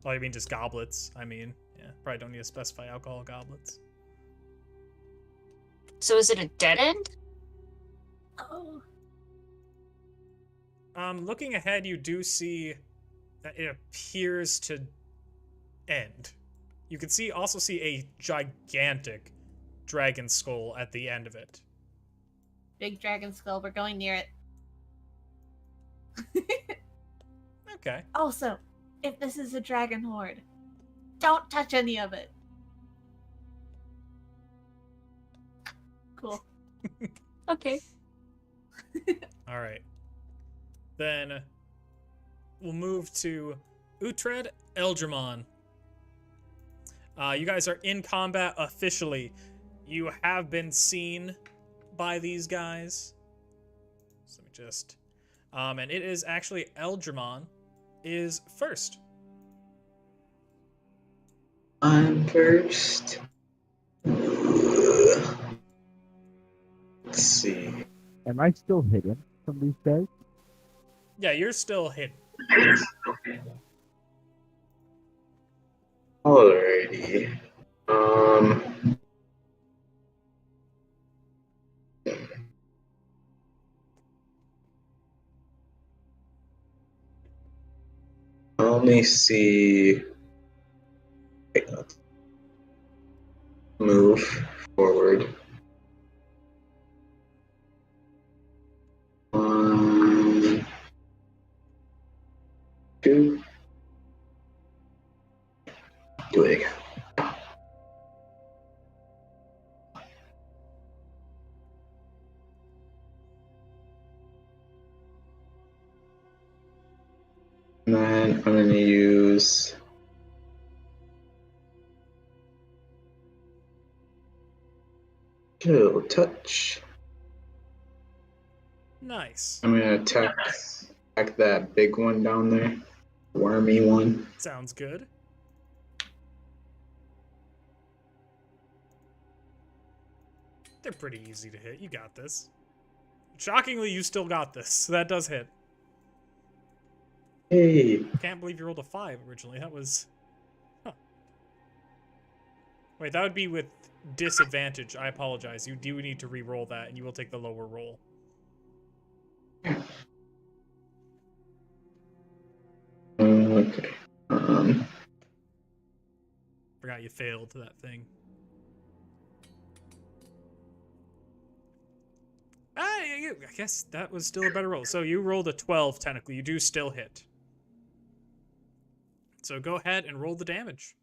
Well, I mean just goblets. Yeah, probably don't need to specify alcohol goblets. So is it a dead end? Oh. Looking ahead, you do see that it appears to end. You can also see a gigantic dragon skull at the end of it. Big dragon skull, we're going near it. Okay. Also, if this is a dragon horde, don't touch any of it. Cool. Okay. All right. Then we'll move to Uhtred Eldramon. You guys are in combat officially. You have been seen by these guys. So let me just... and it is actually Eldramon is first. I'm first. Let's see. Am I still hidden from these guys? Yeah, you're still hidden. Alrighty. I only see. Wait, let's move forward. 1, 2. Do it again. And then I'm going to use Chill Touch. Nice. I'm going to attack that big one down there. Wormy one. Sounds good. They're pretty easy to hit. You got this. Shockingly, you still got this. So that does hit. Hey. Can't believe you rolled a 5 originally. That was... Huh. Wait, that would be with disadvantage. I apologize. You do need to re-roll that, and you will take the lower roll. Okay. Forgot you failed that thing. I guess that was still a better roll. So you rolled a 12, technically. You do still hit. So go ahead and roll the damage.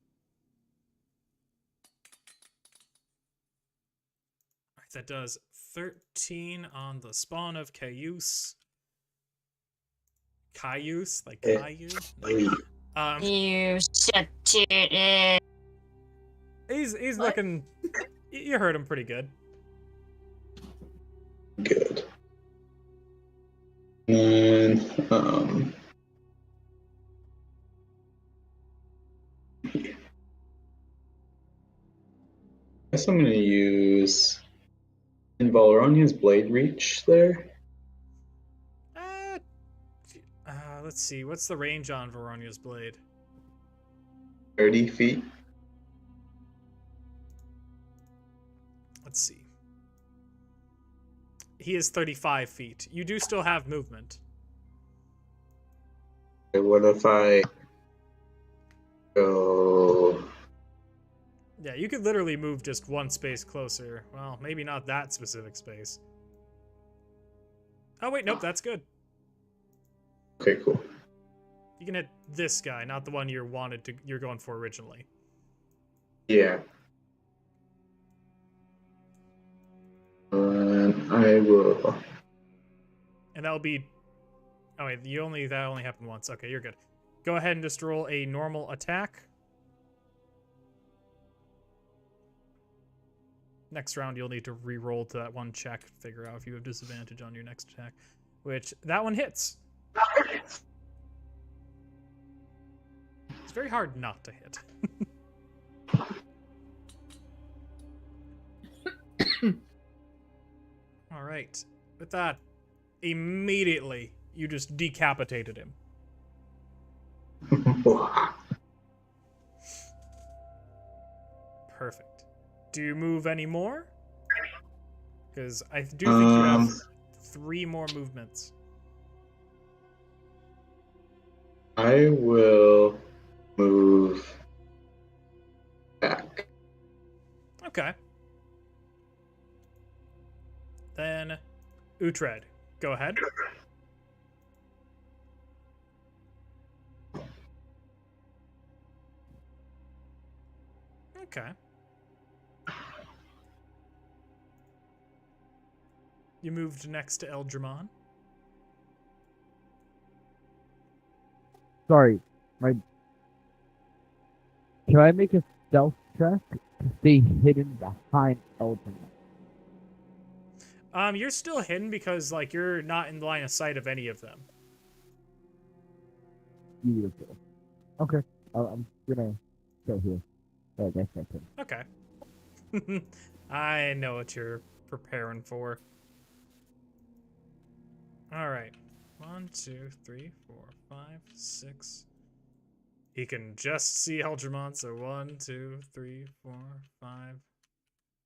Alright, that does 13 on the spawn of Cayuse. Cayuse? Like Caillou? You shut it. He's looking... You heard him pretty good. Good. And I guess I'm gonna use Valronia's Blade Reach there. Let's see. What's the range on Veronia's blade? 30 feet. Let's see. He is 35 feet. You do still have movement. What if I go? Yeah, you could literally move just one space closer. Well, maybe not that specific space. Oh, wait, nope, that's good. Okay, cool. You can hit this guy, not the one you're going for originally. Yeah. I will. And that'll be... Oh, wait, that only happened once. Okay, you're good. Go ahead and just roll a normal attack. Next round, you'll need to re-roll to that one check to figure out if you have disadvantage on your next attack. Which, that one hits. It's very hard not to hit. All right. With that, immediately, you just decapitated him. Perfect. Do you move any more? Because I do think you have 3 more movements. I will move back. Okay. Then, Uhtred, go ahead. Okay. You moved next to Eldramon. Sorry, my. Can I make a stealth check to stay hidden behind Elton? You're still hidden because, like, you're not in line of sight of any of them. Beautiful. Okay, I'm gonna go here. Oh, that's not good. Okay. I know what you're preparing for. All right. 1, 2, 3, 4, 5, 6. He can just see Eldramon, so 1, 2, 3, 4, 5,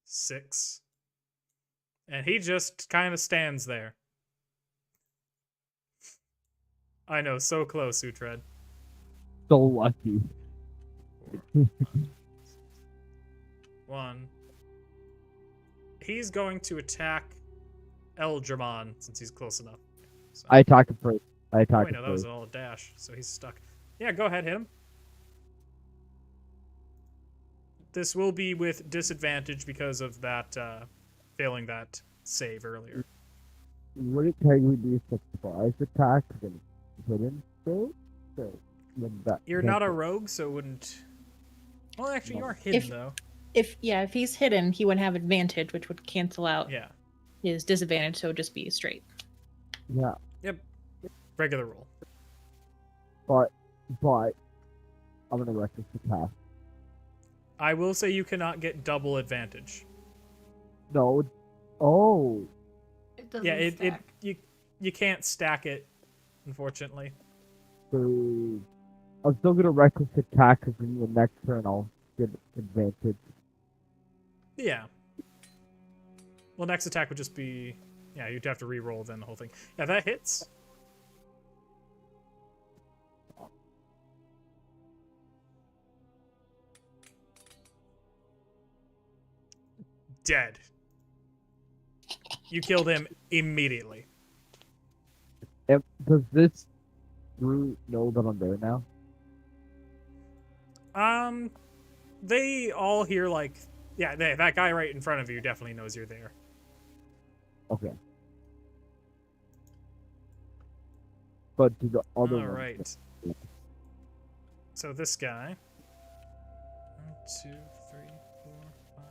6. And he just kind of stands there. I know, so close, Uhtred. So lucky. 1. He's going to attack Eldramon since he's close enough. So. I attacked him first. I Oh, attacked wait, no, him that was first. all a dash, so he's stuck. Yeah, go ahead, hit him. This will be with disadvantage because of that, failing that save earlier. Would it technically be a surprise attack? Because it's hidden still? So, then that, You're not a rogue, so it wouldn't... Well, actually, you are hidden, though. If he's hidden, he would have advantage, which would cancel out Yeah. his disadvantage, so it would just be straight. Yeah, Yep. Regular roll. but I'm gonna reckless attack. I will say you cannot get double advantage. No. Oh. It doesn't Yeah, stack. you can't stack it, unfortunately. So I'm still gonna reckless attack because in the next turn I'll get advantage. Yeah. Well, next attack would just be... Yeah, you'd have to re-roll then the whole thing. Yeah, that hits. Dead. You killed him immediately. Does this group know that I'm there now? They all hear, like... Yeah, that guy right in front of you definitely knows you're there. Okay. But do the other All ones right. So this guy. 1, 2, 3, 4, 5,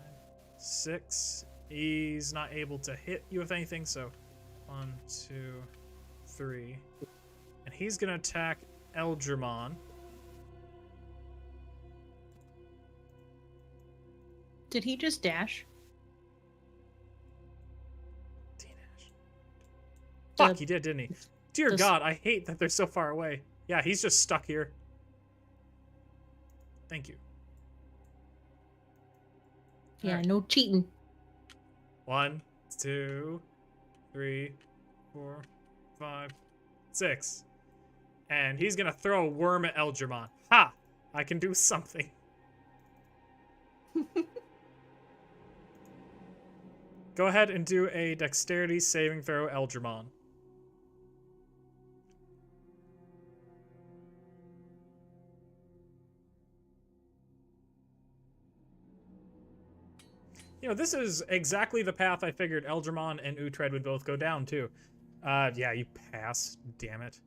6. He's not able to hit you with anything, so 1, 2, 3. And he's gonna attack Eldramon. Did he just dash? Fuck, he did, didn't he? Dear the- God, I hate that they're so far away. Yeah, he's just stuck here. Thank you. Yeah, Alright. no cheating. 1, 2, 3, 4, 5, 6. And he's gonna throw a worm at Eldramon. Ha! I can do something. Go ahead and do a dexterity saving throw, Eldramon. You know, this is exactly the path I figured Eldramon and Uhtred would both go down, too. Yeah, you pass. Damn it.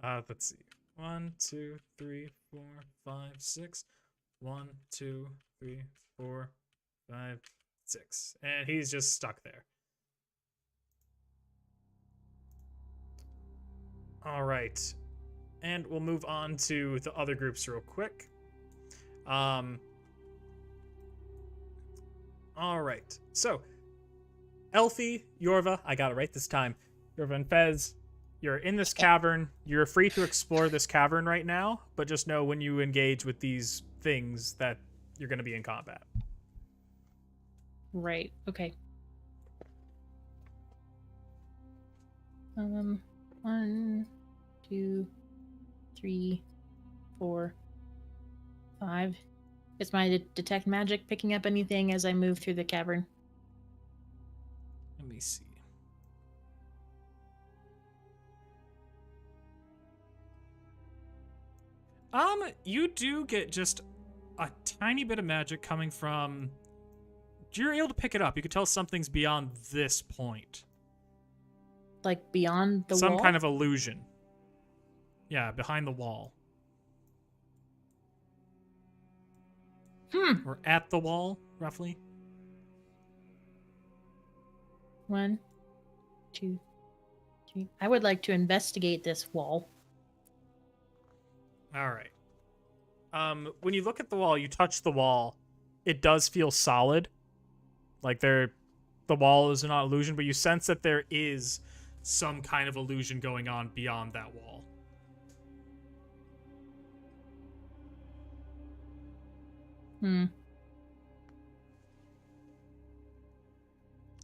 Let's see. 1, 2, 3, 4, 5, 6. 1, 2, 3, 4, 5, 6. And he's just stuck there. All right. And we'll move on to the other groups real quick. All right. So, Elfie, Yorva, I got it right this time. Yorva and Fez, you're in this cavern. You're free to explore this cavern right now, but just know when you engage with these things that you're going to be in combat. Right. Okay. 1, 2, 3, 4, 5. Is my detect magic picking up anything as I move through the cavern? Let me see. You do get just a tiny bit of magic coming from... You're able to pick it up. You can tell something's beyond this point. like beyond the Some wall? kind of illusion. Yeah, behind the wall. Or at the wall, roughly. 1, 2, 3. I would like to investigate this wall. All right. When you look at the wall, you touch the wall, it does feel solid. Like the wall is not illusion, but you sense that there is some kind of illusion going on beyond that wall.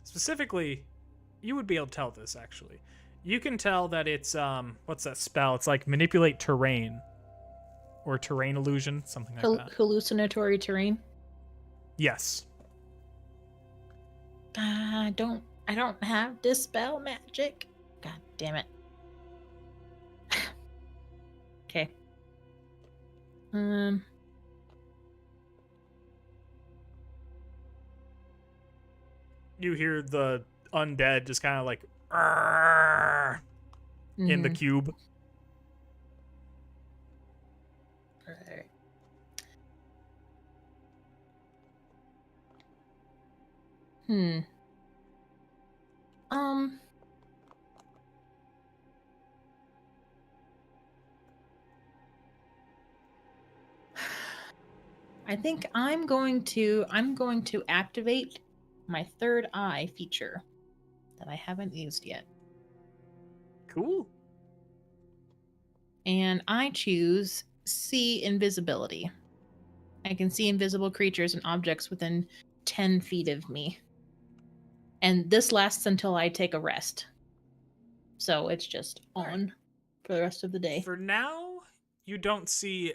Specifically, you would be able to tell this, actually. You can tell that it's, what's that spell? It's like manipulate terrain. Or terrain illusion, something like that. Hallucinatory terrain? Yes. I don't have dispel magic. God damn it. Okay. You hear the undead just kind of like "Arrgh," in the cube. Right. I think I'm going to activate my third eye feature that I haven't used yet. Cool. And I choose see invisibility. I can see invisible creatures and objects within 10 feet of me. And this lasts until I take a rest. So it's just on for the rest of the day. For now, you don't see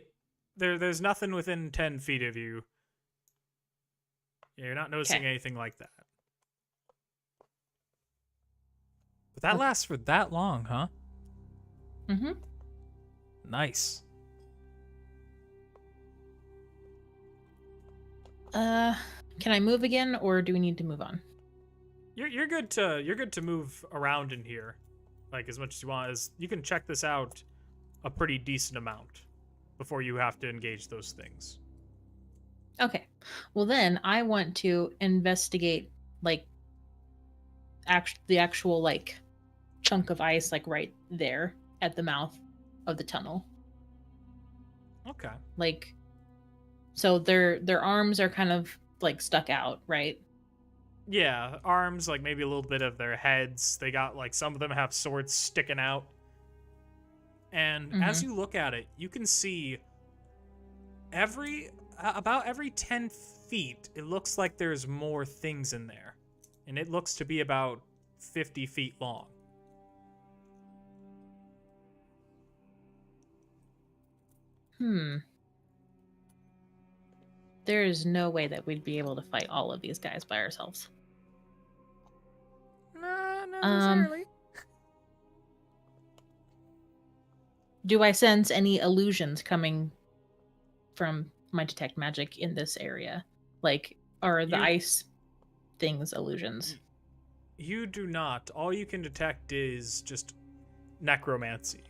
there's nothing within 10 feet of you. Yeah, you're not noticing anything like that. But that lasts for that long, huh? Mm-hmm. Nice. Can I move again, or do we need to move on? You're good to move around in here, like as much as you want. As you can check this out a pretty decent amount before you have to engage those things. Okay. Well, then I want to investigate like the actual like chunk of ice like right there at the mouth of the tunnel. Okay. Like, so their arms are kind of like stuck out, right? Yeah, arms, like maybe a little bit of their heads. They got like some of them have swords sticking out. And as you look at it, you can see about every 10 feet, it looks like there's more things in there. And it looks to be about 50 feet long. There is no way that we'd be able to fight all of these guys by ourselves. No, not necessarily. Do I sense any illusions coming from my detect magic in this area? Like, are the ice things illusions? You do not. All you can detect is just necromancy.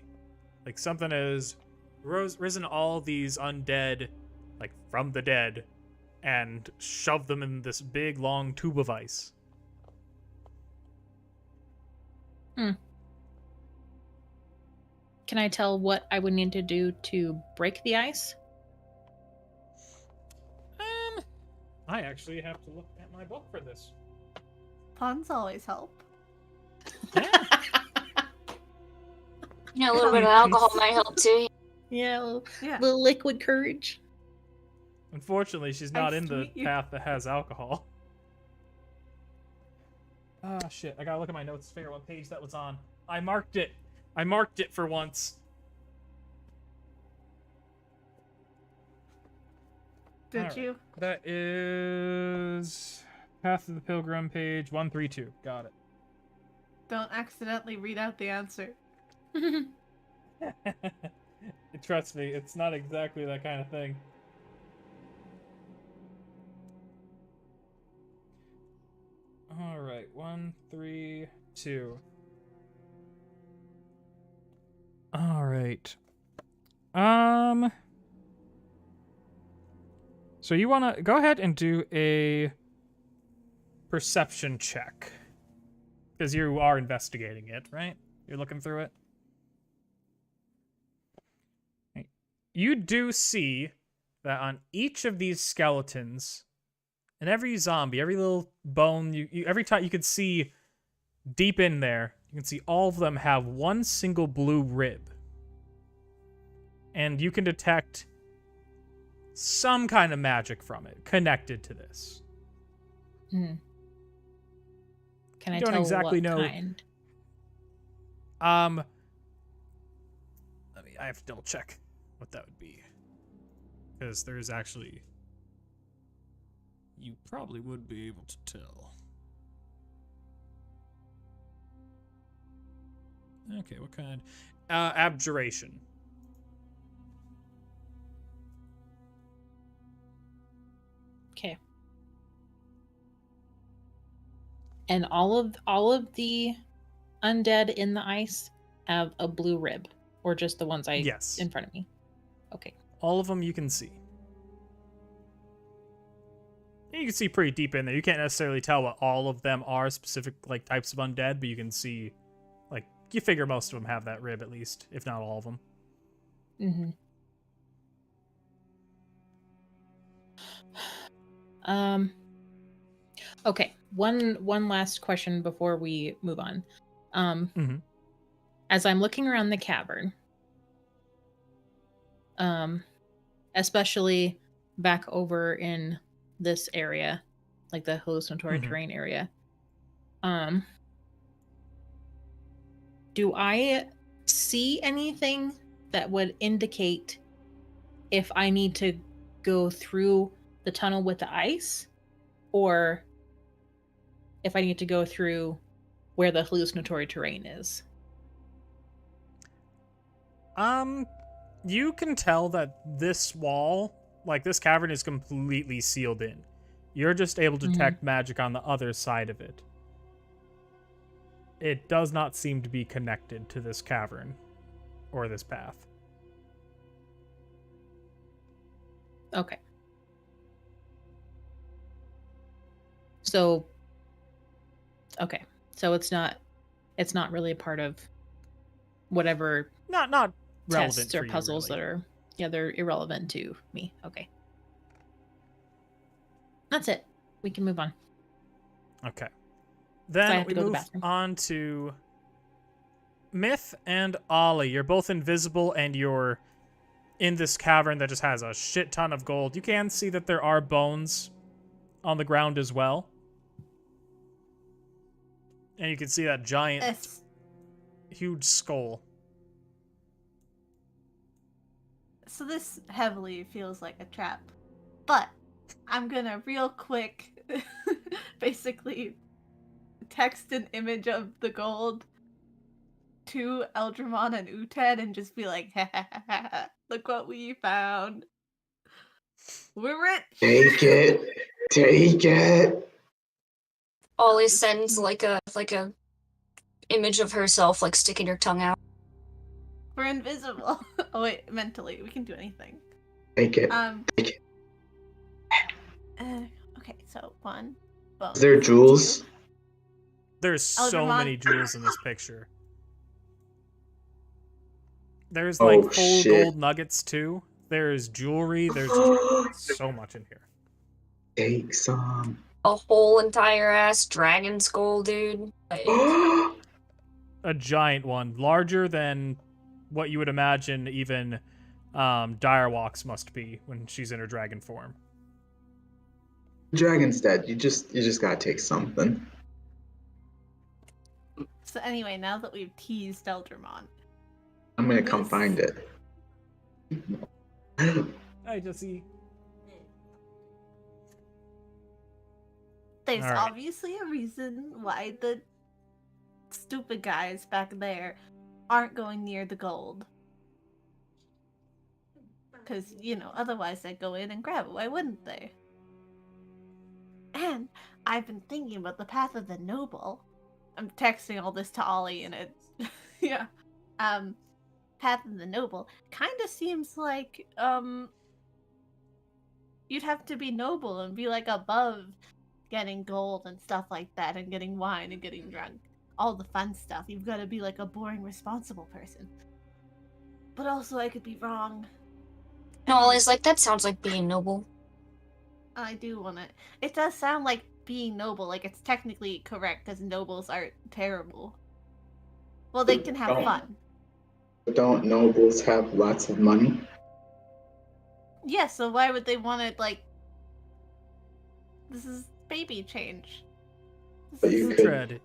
Like something has risen all these undead, like from the dead, and shoved them in this big long tube of ice. Can I tell what I would need to do to break the ice? I actually have to look at my book for this. Puns always help. Yeah, a little bit of alcohol might help too. Yeah, Yeah. little liquid courage. Unfortunately, she's not in the sweet you. path that has alcohol. Ah, shit. I gotta look at my notes to figure out what page that was on. I marked it. I marked it for once. Did Alright. you? That is Path of the Pilgrim, page 132. Got it. Don't accidentally read out the answer. Trust me, it's not exactly that kind of thing. Alright, 1, 3, 2. right. So you want to go ahead and do a perception check. Because you are investigating it, right? You're looking through it. You do see that on each of these skeletons, and every zombie, every little bone, every time you could see deep in there, you can see all of them have one single blue rib. And you can detect some kind of magic from it connected to this. Hmm. Can I don't tell exactly what know. kind? I have to double check what that would be. Because there's actually... You probably would be able to tell. Okay, what kind? Abjuration. Okay. And all of the undead in the ice have a blue rib, or just the ones Yes. in front of me. Okay. All of them you can see. You can see pretty deep in there. You can't necessarily tell what all of them are, specific like types of undead, but you can see, like, you figure most of them have that rib at least, if not all of them. Mm-hmm. Okay. One last question before we move on. As I'm looking around the cavern, especially back over in this area, like the hallucinatory terrain area, do I see anything that would indicate if I need to go through the tunnel with the ice, or if I need to go through where the hallucinatory terrain is? You can tell that this wall, like this cavern, is completely sealed in. You're just able to detect magic on the other side of it. It does not seem to be connected to this cavern or this path. Okay. So it's not really a part of whatever Not relevant tests or for you, puzzles really. that are, they're irrelevant to me. Okay. That's it. We can move on. Okay. I Then have we to go to the move bathroom. on to Myth and Ollie. You're both invisible and you're in this cavern that just has a shit ton of gold. You can see that there are bones on the ground as well. And you can see that giant, huge skull. So this heavily feels like a trap. But I'm gonna real quick basically text an image of the gold to Eldramon and Uted and just be like, ha ha ha ha, look what we found. We're rich. Take it. Take it. Ollie sends like a image of herself like sticking her tongue out. We're invisible. Oh wait, mentally, we can do anything. Take it. Take it. Okay, so one. Bone. Is there jewels? There's so Eldramon. many jewels in this picture. There's like full shit. gold nuggets too. There's jewelry. There's just so much in here. Take some. A whole entire ass dragon skull, dude. Like, A giant one, larger than what you would imagine even Direwalks must be when she's in her dragon form. Dragon's dead. You just gotta take something. So anyway, now that we've teased Eldramon, I'm gonna come find it. Hi, Jesse. there's All right. obviously a reason why the stupid guys back there aren't going near the gold. Because, otherwise they'd go in and grab it. Why wouldn't they? And I've been thinking about the path of the noble. I'm texting all this to Ollie and it's... yeah. Path of the Noble kind of seems like you'd have to be noble and be like above getting gold and stuff like that, and getting wine and getting drunk, all the fun stuff. You've got to be like a boring, responsible person. But also, I could be wrong. And Ollie's like, that sounds like being noble. I do want it. It does sound like being noble. Like, it's technically correct because nobles aren't terrible. Well, they can have fun. Don't nobles have lots of money? Yeah, so why would they want to, like... This is baby change. But you could. Uhtred,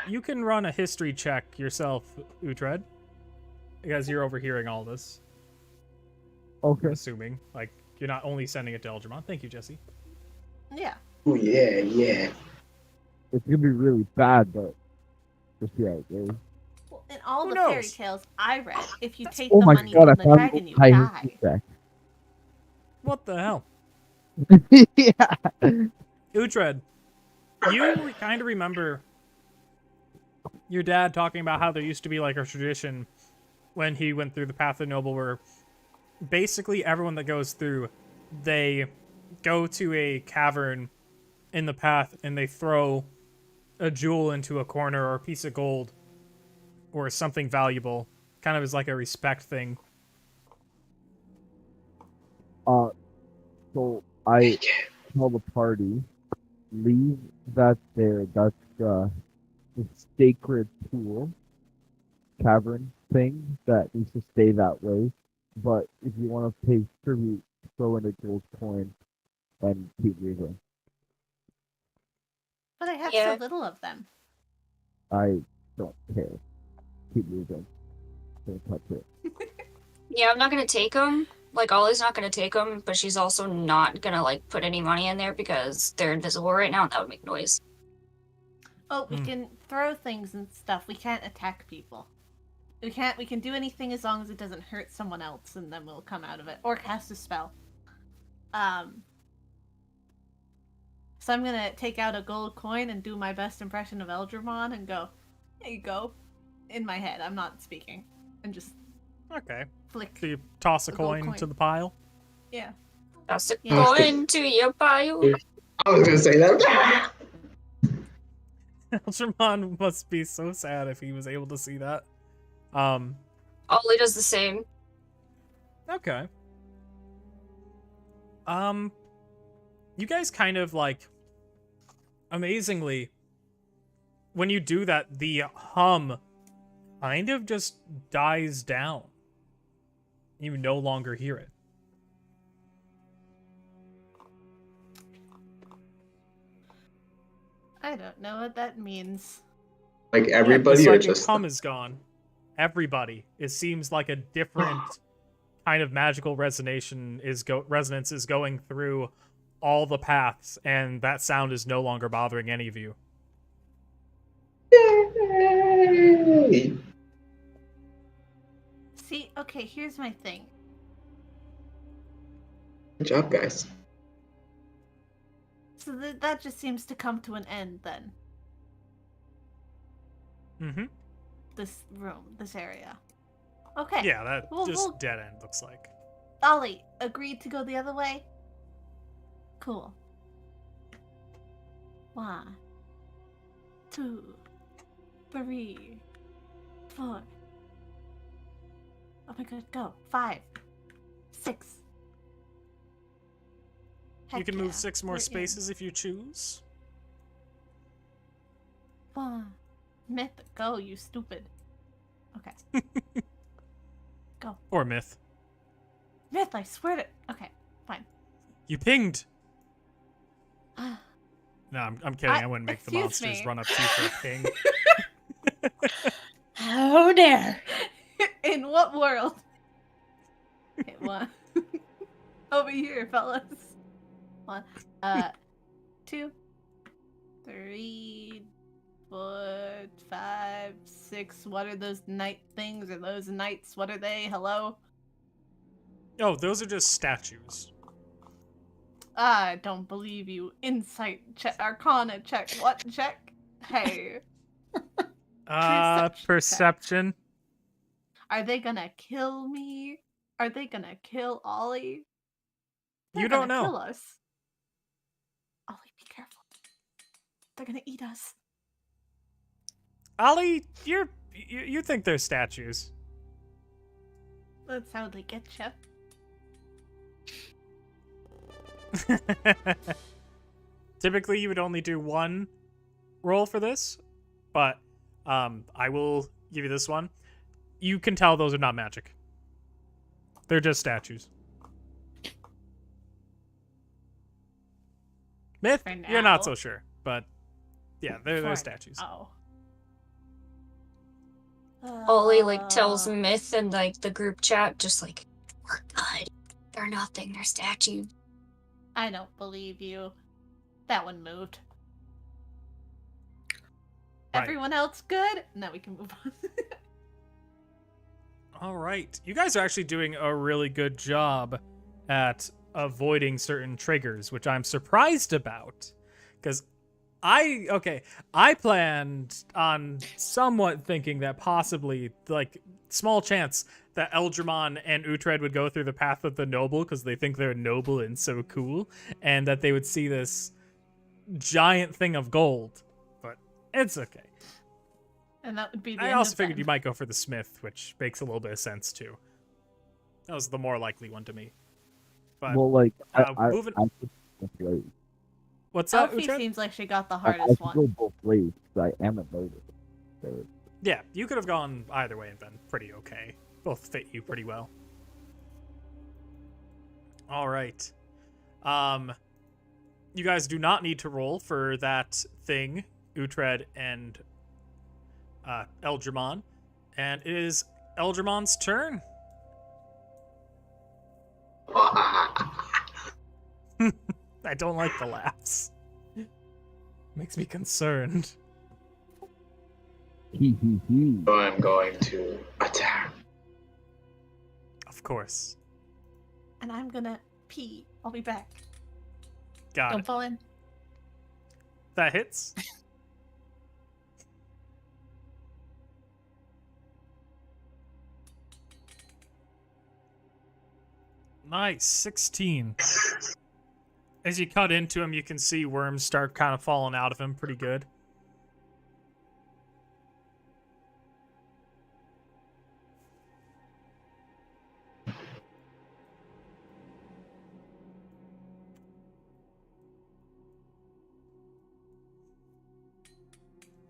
you can run a history check yourself, Uhtred. Because you're overhearing all this. Okay. Assuming. Like, you're not only sending it to Eldramon. Thank you, Jesse. Yeah. Oh, yeah. It's gonna be really bad, but just see how it goes. Well, in all Who the fairy knows? tales I read, if you take Oh the my money god, I from the found dragon, the you high die. history check. What the hell? Yeah. Uhtred, you kind of remember your dad talking about how there used to be like a tradition when he went through the Path of the Noble where basically everyone that goes through, they go to a cavern in the path and they throw a jewel into a corner or a piece of gold or something valuable, kind of as like a respect thing. So I tell the party, leave that there. That's the sacred pool cavern thing that needs to stay that way. But if you want to pay tribute, throw in a gold coin and keep moving. But I have Yeah. so little of them. I don't care. Keep moving. Don't touch it. Yeah, I'm not gonna take them. Like, Ollie's not gonna take them, but she's also not gonna, like, put any money in there because they're invisible right now and that would make noise. Oh, we can throw things and stuff. We can't attack people. We can do anything as long as it doesn't hurt someone else, and then we'll come out of it. Or cast a spell. So I'm gonna take out a gold coin and do my best impression of Eldramon and go, there you go. In my head. I'm not speaking. And just Okay. flick. So you toss a The gold coin coin. to the pile. Yeah. That's a Yeah. coin to your pile. I was gonna say that. Eldramon must be so sad if he was able to see that. Ollie does the same. Okay. You guys kind of like, amazingly, when you do that, the hum kind of just dies down. You no longer hear it. I don't know what that means. Like Yeah, everybody, it's or like just the hum is gone. Everybody. It seems like a different kind of magical resonance is going through all the paths, and that sound is no longer bothering any of you. Yay! See, okay, here's my thing. Good job, guys. So that just seems to come to an end then. Mm-hmm. This room, this area. Okay. Yeah, that Well, just we'll- dead end looks like. Ollie, agreed to go the other way? Cool. 1, 2, 3, 4. Oh my god, go. 5, 6. You Heck can yeah, move 6 more we're in. spaces if you choose. 1. Myth, go, you stupid. Okay. Or myth. Myth, I swear to. Okay, fine. You pinged. No, I'm kidding. I wouldn't make the excuse monsters me. run up to you for a ping. How dare! In what world? Okay, 1. Over here, fellas. 1, 2, 3, 4, 5, 6. What are those night things? Are those knights? What are they? Hello? Oh, those are just statues. I don't believe you. Insight check, Arcana check. What check? Hey. Perception check. Perception. Are they gonna kill me? Are they gonna kill Ollie? They're You don't gonna know. kill us. Ollie, be careful. They're gonna eat us. Ollie, you think they're statues. That's how they get you. Typically, you would only do one roll for this, but I will give you this one. You can tell those are not magic. They're just statues. Myth, For you're not now. so sure, but yeah, they're For statues. Oh. Ollie like tells Myth in like the group chat, just like, we're good. They're nothing. They're statues. I don't believe you. That one moved. Right. Everyone else good? Now we can move on. All right. You guys are actually doing a really good job at avoiding certain triggers, which I'm surprised about. Because I planned on somewhat thinking that possibly, like, small chance that Eldramon and Uhtred would go through the path of the noble because they think they're noble and so cool, and that they would see this giant thing of gold. But it's okay. And that would be the I end also of figured them. you might go for the smith, which makes a little bit of sense too. That was the more likely one to me. But Well, like, moving- I could go both ways. what's that, Elfie Uhtred? seems like she got the I hardest could one. go both ways, because I am a noble. So, Yeah, you could have gone either way and been pretty okay. Both fit you pretty well. All right. You guys do not need to roll for that thing, Uhtred and Eldramon. And it is Eldramon's turn. I don't like the laughs. Makes me concerned. hee. So I'm going to attack. Of course. And I'm gonna pee. I'll be back. Got Don't it. fall in. That hits. Nice, 16. As you cut into him, you can see worms start kind of falling out of him pretty good.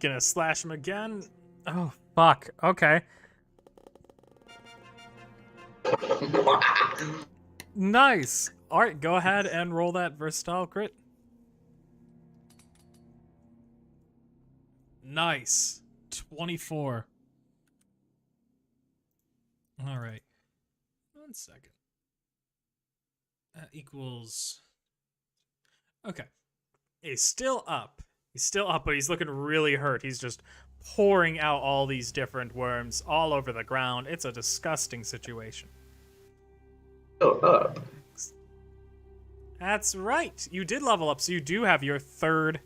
Gonna slash him again. Oh, fuck. Okay. Nice. All right, go ahead and roll that versatile crit. Nice. 24. All right. 1 second. That equals... Okay. He's still up. He's still up, but he's looking really hurt. He's just pouring out all these different worms all over the ground. It's a disgusting situation. Still up. That's right. You did level up, so you do have your third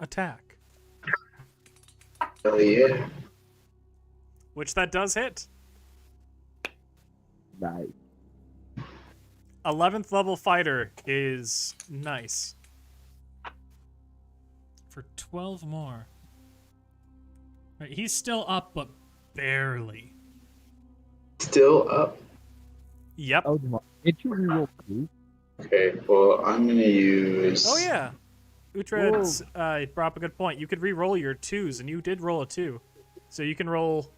attack, Oh yeah. which that does hit. Nice. 11th level fighter is nice. For 12 more. Right, he's still up, but barely. Still up. Yep. Oh, did you reroll blue? Okay, well, I'm gonna use. Oh yeah. Uhtred's brought up a good point. You could re-roll your 2s, and you did roll a 2. So you can roll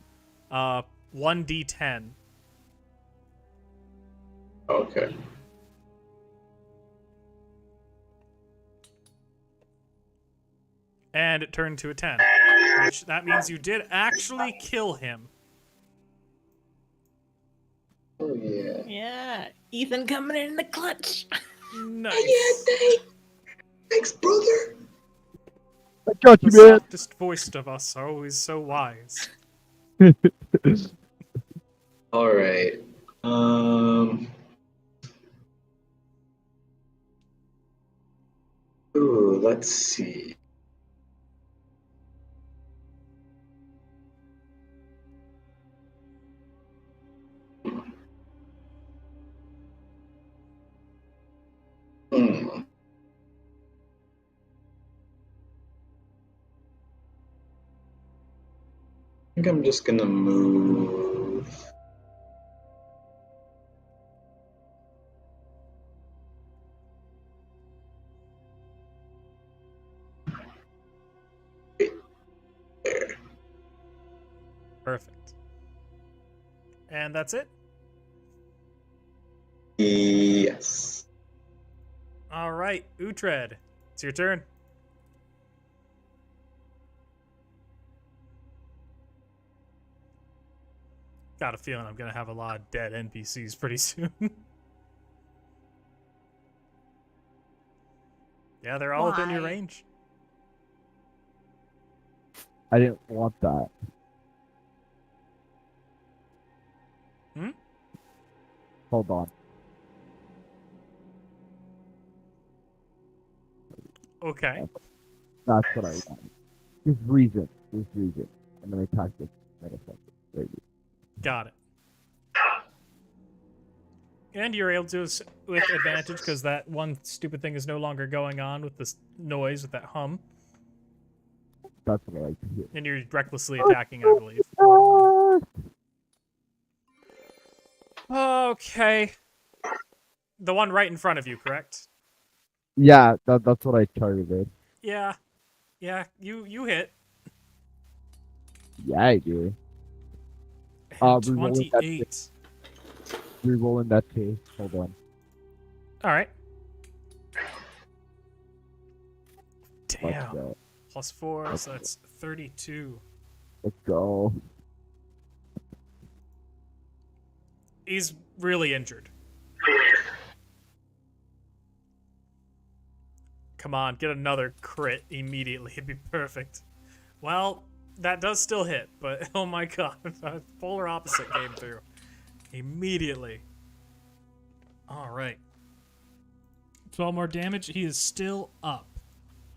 1d10. Okay. And it turned to a 10. Which, that means you did actually kill him. Oh yeah. Yeah, Ethan coming in the clutch. Nice. Thanks, brother. I got you, The man. softest voiced of us are always so wise. All right. Ooh, let's see. Hmm. I think I'm just gonna move. Right there. Perfect. And that's it? Yes. All right, Uhtred, it's your turn. Got a feeling I'm gonna have a lot of dead NPCs pretty soon. Yeah, they're all within your Why? range. I didn't want that. Hmm? Hold on. Okay. That's what I want. Just reason. Just reason. I'm gonna attack this motherfucker. There you Got it. And you're able to with advantage because that one stupid thing is no longer going on with this noise, with that hum. go. That's what I like to hear. And you're recklessly attacking, I believe. Okay. The one right in front of you, correct? Yeah, that's what I targeted. Yeah. Yeah, you hit. Yeah, I do. And Rerolling that 28. Rerolling that too. Hold on. All right. Let's Damn. go. Plus 4, so that's 32. Let's go. He's really injured. Come on, get another crit immediately. It'd be perfect. Well, that does still hit, but oh my god, a polar opposite came through. Immediately. Alright. 12 more damage. He is still up.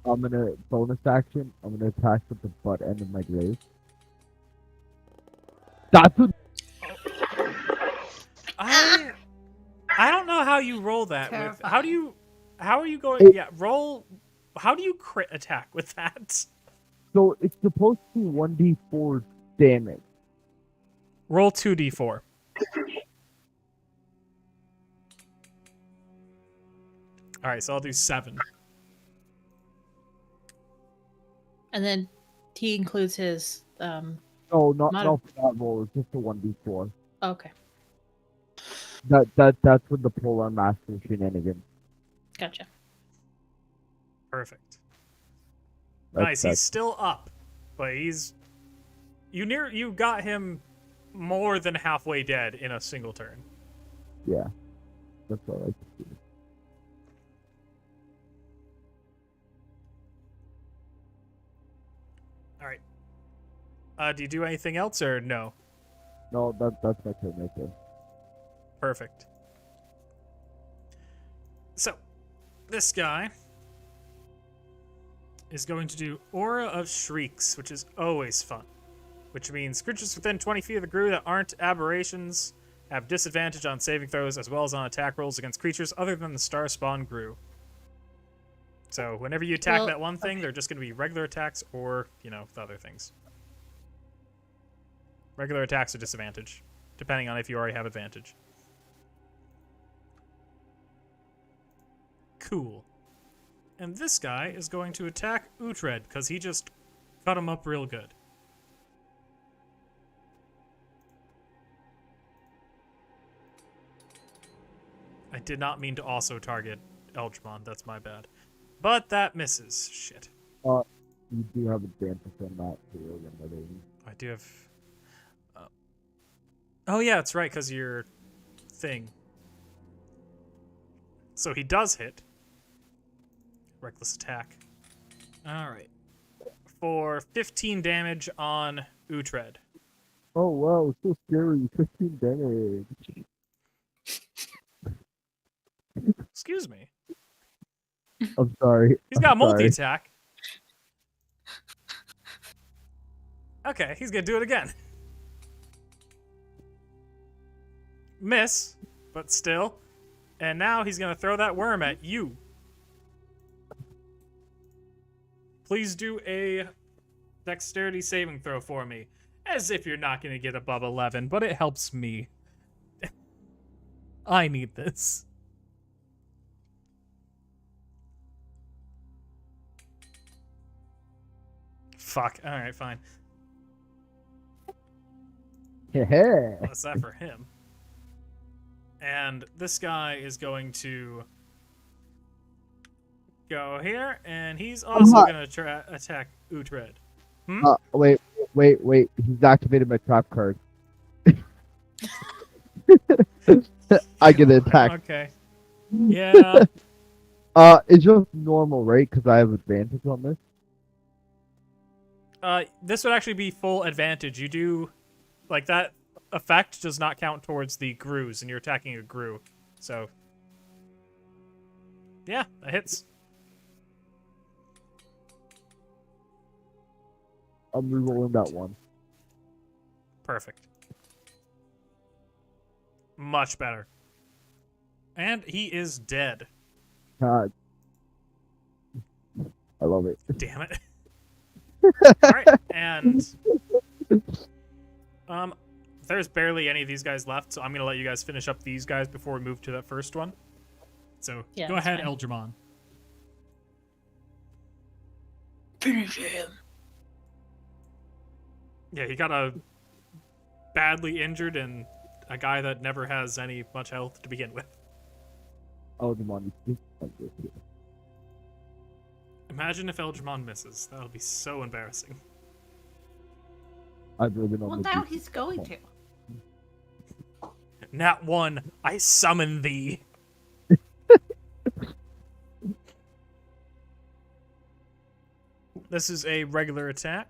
I'm gonna bonus action. I'm gonna attack with the butt end of my glaive. That's a I don't know how you roll that with. Terrifying. How are you going? Yeah, roll. How do you crit attack with that? so it's supposed to be 1d4 damage. Roll 2d4. All right, so I'll do 7. And then he includes his No, not Not for that roll. It's just a 1d4. okay. That's with the polar master shenanigans. Gotcha. Perfect. That's- Nice. He's that's- still up, but he's you got him more than halfway dead in a single turn. Yeah, that's what I like to see. All right. Do you do anything else or no? No, that's my turn right there. Perfect. So, this guy is going to do Aura of Shrieks, which is always fun. Which means creatures within 20 feet of the Gru that aren't aberrations have disadvantage on saving throws as well as on attack rolls against creatures other than the Star Spawn Gru. So, whenever you attack Well, that one thing, they're just going to be regular attacks or, the other things. Regular attacks are disadvantage, depending on if you already have advantage. Cool. And this guy is going to attack Uhtred, because he just cut him up real good. I did not mean to also target Eldramon, that's my bad. But that misses. Shit. You do have advantage on that too. I do have... Oh yeah, that's right, because your thing. So he does hit. Reckless attack. Alright. For 15 damage on Uhtred. Oh wow, so scary! 15 damage. Excuse me. I'm sorry. He's got I'm sorry. multi-attack. Okay, he's gonna do it again. Miss, but still. And now he's gonna throw that worm at you, please do a dexterity saving throw for me. As if you're not going to get above 11, but it helps me. I need this. Fuck. Alright, fine. Yeah. That's that for him. And this guy is going to go here, and he's also going to attack Uhtred. Wait. He's activated my trap card. I get attacked. Okay. Yeah. It's just normal, right? Because I have advantage on this. This would actually be full advantage. You do, like, that effect does not count towards the Grues, and you're attacking a Grue. So, yeah, that hits. I'm rerolling that one. Perfect. Much better. And he is dead. God. I love it. Damn it. Alright, and there's barely any of these guys left, so I'm gonna let you guys finish up these guys before we move to that first one. So Yeah, go that's ahead, fine. Eldramon. Finish him. Yeah, he got a badly injured and a guy that never has any much health to begin with. Oh, the money. Imagine if Eldramon misses. That would be so embarrassing. I've really been on Well, the now beach. he's going to. Nat 1, I summon thee. This is a regular attack.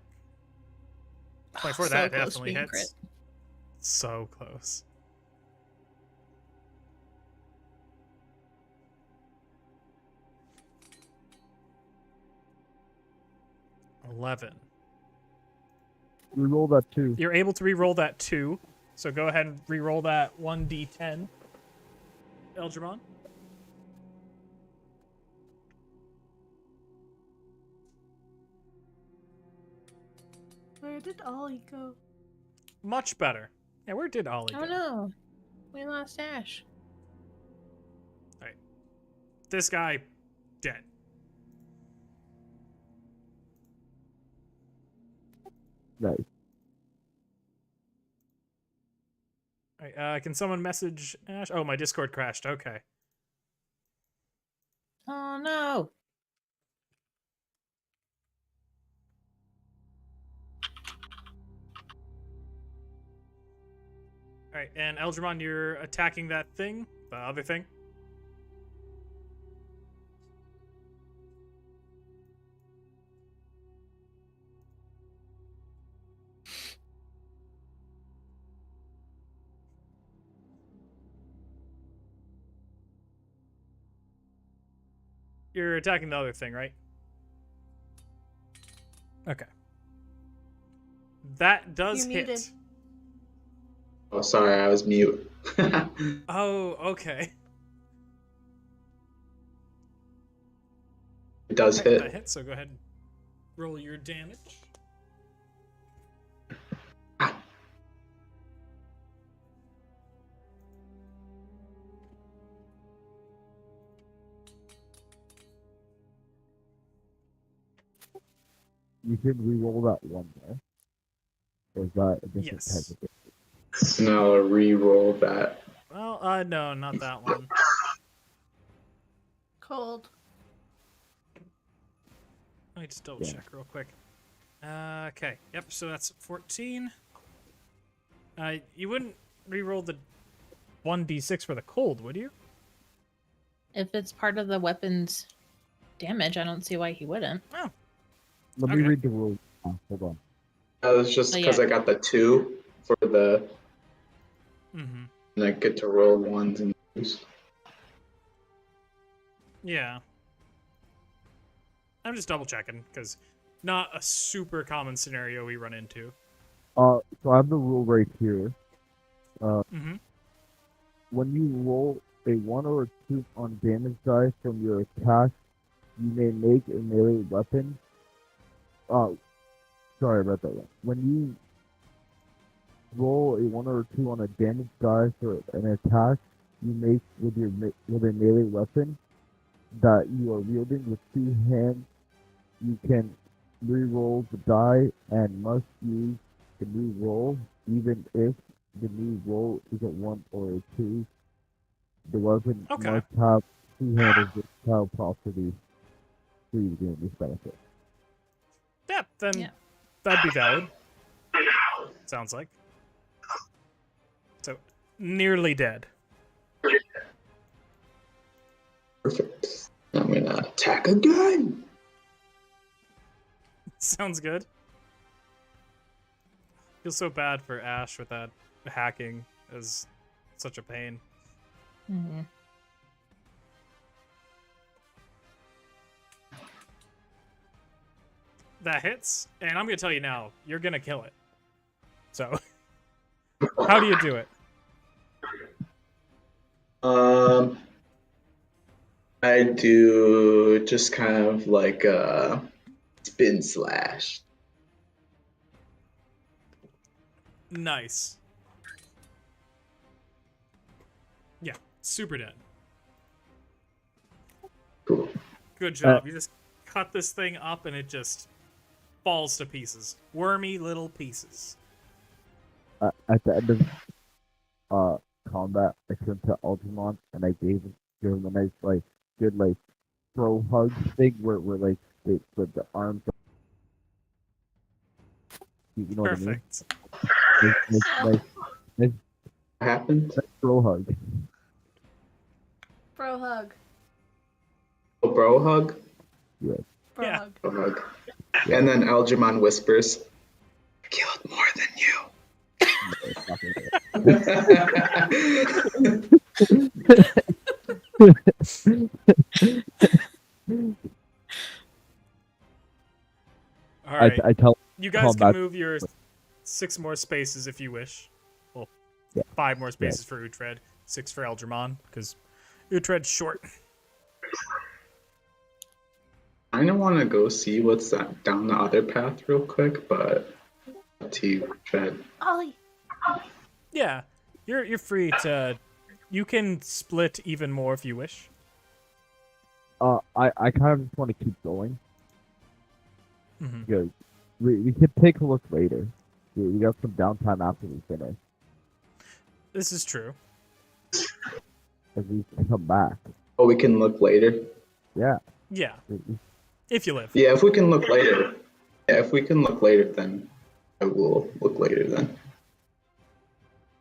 24, So that close to definitely being hits. crit. So close. $11. Reroll that too. You're able to re-roll that 2, so go ahead and re-roll that 1d10. Eldramon. Where did Ollie go? Much better. Yeah, where did Ollie go? Oh no, we lost Ash. Alright. This guy, dead. Nice. Alright, can someone message Ash? Oh, my Discord crashed. Okay. Oh no. Alright, and Eldramon, you're attacking that thing? The other thing? You're attacking the other thing, right? Okay. That does You're hit. muted. Oh, sorry, I was mute. Oh, okay. It does Alright, that hit. hits, so go ahead and roll your damage. You can reroll that one there. Or is that a different Yes. type of So now I'll re-roll that. Well, no, not that one. Cold. Let me just double Yeah. check real quick. Okay, yep, so that's 14. You wouldn't re-roll the 1d6 for the cold, would you? If it's part of the weapon's damage, I don't see why he wouldn't. Oh, Let Okay. me read the rules. Hold on. That was just Oh, because yeah. I got the 2 for the. mm-hmm. And I get to roll 1s and 2s. Yeah. I'm just double checking, because not a super common scenario we run into. So I have the rule right here. Mm-hmm. When you roll a 1 or a 2 on damage die from your attack, you may make a melee weapon Oh, sorry about that. When you roll a 1 or a 2 on a damage die for an attack you make with with a melee weapon that you are wielding with 2 hands, you can re-roll the die and must use the new roll, even if the new roll is a 1 or a 2. The weapon Okay. must have 2 handles with style property for you to gain this benefit. Yeah, then Yeah. that'd be valid. Sounds like. So, nearly dead. Perfect. I'm gonna attack again. Sounds good. Feel so bad for Ash with that hacking as such a pain. Mhm. That hits, and I'm gonna tell you now, you're gonna kill it. So, how do you do it? I do just kind of like a spin slash. Nice. Yeah, super dead. Cool. Good job. You just cut this thing up and it just falls to pieces. Wormy little pieces. At the end of combat, I turned to Ultramon and I gave him a nice good bro hug thing where like they put the arms. You know what I mean? Perfect. Nice What happened? bro hug. Bro hug. A bro hug? Yeah. Bro Yeah. hug. Bro hug. And then Algernon whispers, I killed more than you. All right. I tell You guys can combat- move your 6 more spaces if you wish. Well, Yeah. 5 more spaces for Uhtred, 6 for Eldramon, because Uhtred's short. I kind of want to go see what's that down the other path real quick, but up to you, Tread. Ollie. Yeah, you're free to. You can split even more if you wish. I kind of just want to keep going Mhm. because we could take a look later. We got some downtime after we finish. This is true. As we come back. Oh, we can look later? Yeah. Yeah, if you live. Yeah, if we can look later. Yeah, if we can look later, then I will look later then.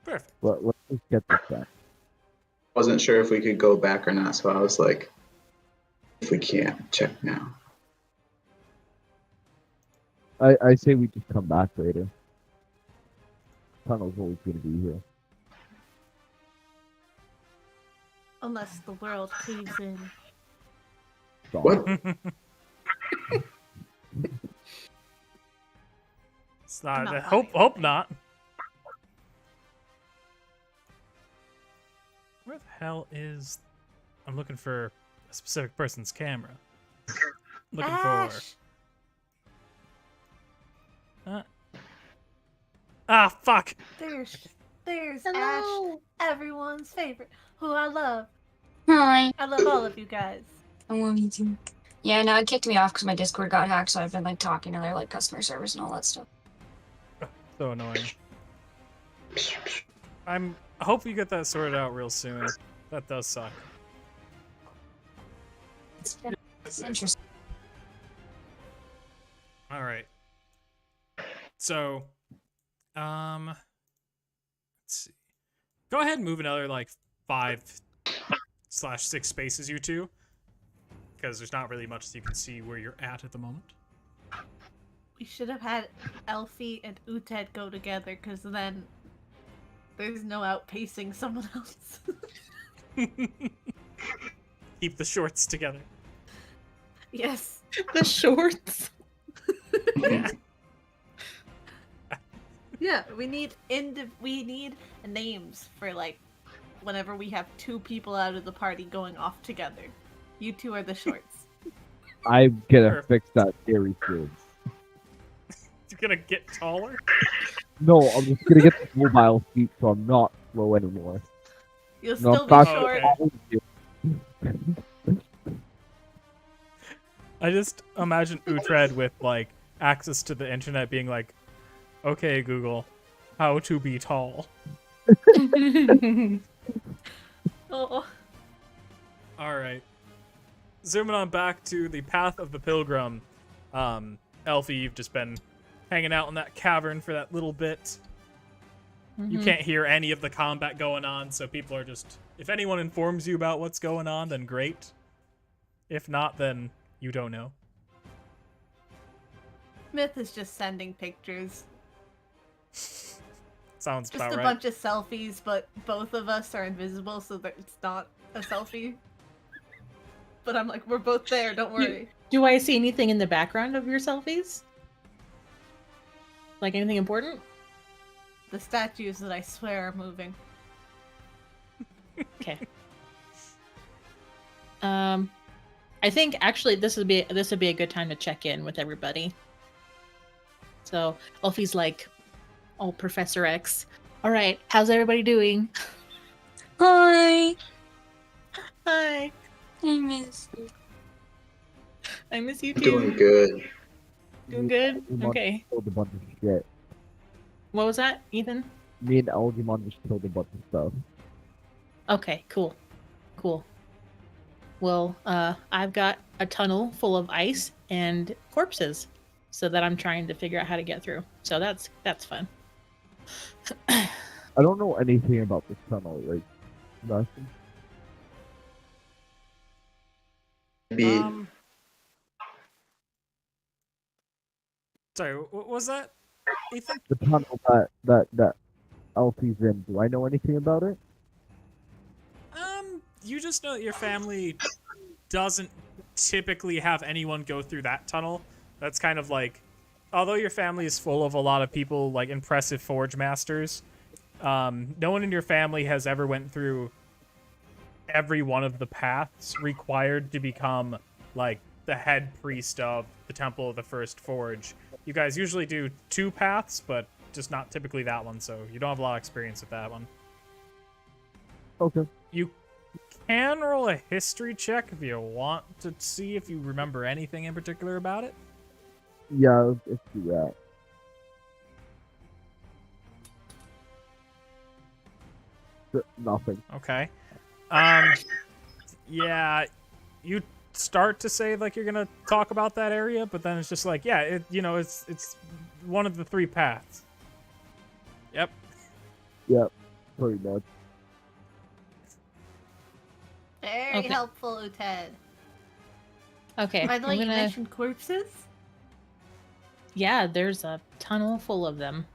Perfect. Let's just get this done. Wasn't sure if we could go back or not, so I was like, if we can't, check now. I say we just come back later. Tunnel's always gonna be here. Unless the world caves in. Stop. What? It's not. Not Hope not. Where the hell is? I'm looking for a specific person's camera. Looking Ash! for. Ah, fuck. There's Ash, Hello. everyone's favorite, who I love. Hi. I love all of you guys. I love you too. Yeah, no, it kicked me off because my Discord got hacked, so I've been talking to their customer service and all that stuff. So annoying. I hope you get that sorted out real soon. That does suck. It's interesting. All right. So, let's see. Go ahead and move another 5/6 spaces, you two, because there's not really much that you can see where you're at the moment. We should have had Elfie and Uted go together, because then there's no outpacing someone else. Keep the shorts together. Yes. The shorts. Yeah, we need names for whenever we have 2 people out of the party going off together. You 2 are the shorts. I'm gonna Perfect. fix that very soon. gonna get taller? No, I'm just gonna get the mobile feet so I'm not slow anymore. You'll No, still be faster short. than you. I just imagine Uhtred with like access to the internet being like, okay, Google, how to be tall. Oh. Alright. Zooming on back to the Path of the Pilgrim. Elfie, you've just been hanging out in that cavern for that little bit. You can't hear any of the combat going on, so people are just... If anyone informs you about what's going on, then great. If not, then you don't know. Myth is just sending pictures. Sounds Just about a right. bunch of selfies, but both of us are invisible, so that it's not a selfie. But I'm like, we're both there, don't worry. Do I see anything in the background of your selfies? Like anything important? The statues that I swear are moving. Okay. I think actually this would be a good time to check in with everybody. So Elfie's like, "Oh, Professor X. All right, how's everybody doing?" Hi. Hi. I miss you. I miss you too. Doing good. Doing good? Algemon Okay. Killed a bunch of shit. What was that, Ethan? Me and Algemon just killed a bunch of stuff. Okay, cool. Cool. Well, I've got a tunnel full of ice and corpses, so that I'm trying to figure out how to get through. So that's fun. I don't know anything about this tunnel, right? Nothing. Maybe Sorry, what was that, Ethan? The tunnel that Elfie's in. Do I know anything about it? You just know that your family doesn't typically have anyone go through that tunnel. That's kind of like, although your family is full of a lot of people, like impressive forge masters, no one in your family has ever went through every one of the paths required to become, like, the head priest of the Temple of the First Forge. You guys usually do 2 paths, but just not typically that one, so you don't have a lot of experience with that one. Okay. You can roll a history check if you want to see if you remember anything in particular about it. Yeah, let's do that. Nothing. Okay. Yeah, you start to say like you're gonna talk about that area, but then it's just like, yeah, it's one of the 3 paths. Yep. Yep. Pretty much. Very Okay. helpful, Ted. Okay. By the way, I'm you gonna... mentioned corpses? Yeah, there's a tunnel full of them.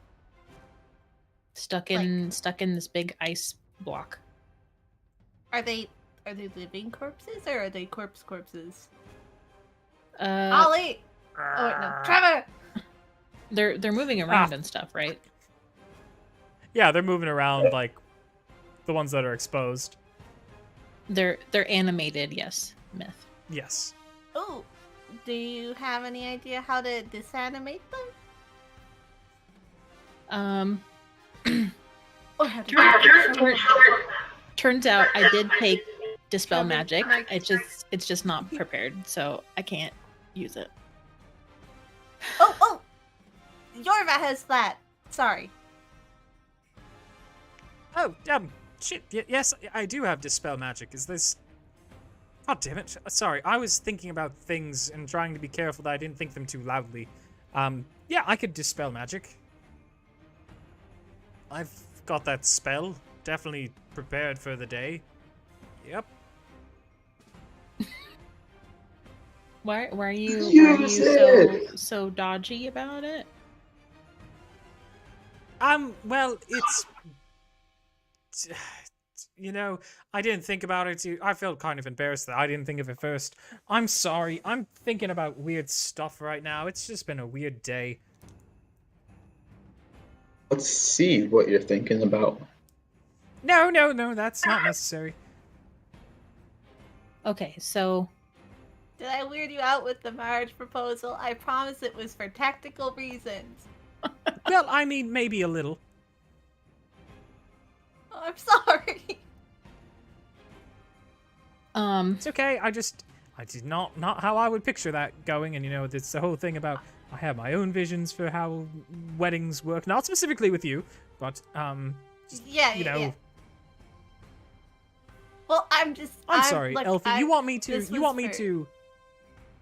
Stuck in this big ice block. Are they living corpses or are they corpses? Uh, Ollie! Oh wait, no. Trevor! they're moving around and stuff, right? Yeah, they're moving around like the ones that are exposed. They're animated, yes. Myth. Yes. Oh, do you have any idea how to disanimate them? Or how to Turns out I did take Dispel Trevor, Magic. Mike. It's just not prepared, so I can't use it. Oh! Yorva has that! Sorry. Oh, shit. Yes, I do have Dispel Magic. Is this... Oh, damn it. Sorry, I was thinking about things and trying to be careful that I didn't think them too loudly. Yeah, I could Dispel Magic. I've got that spell. Definitely prepared for the day. Yep. Why are you Use so dodgy about it? Well, it's... You know, I didn't think about it. I felt kind of embarrassed that I didn't think of it first. I'm sorry. I'm thinking about weird stuff right now. It's just been a weird day. let's see what you're thinking about. No, that's not necessary. Okay, so Did I weird you out with the marriage proposal? I promise it was for tactical reasons. Well, I mean, maybe a little. Oh, I'm sorry. It's okay. I did not how I would picture that going. And you know, it's the whole thing about I have my own visions for how weddings work. Not specifically with you, but Yeah, you know. yeah. Well, I'm sorry, like, Elfie. You want me to? this You was want me for- to?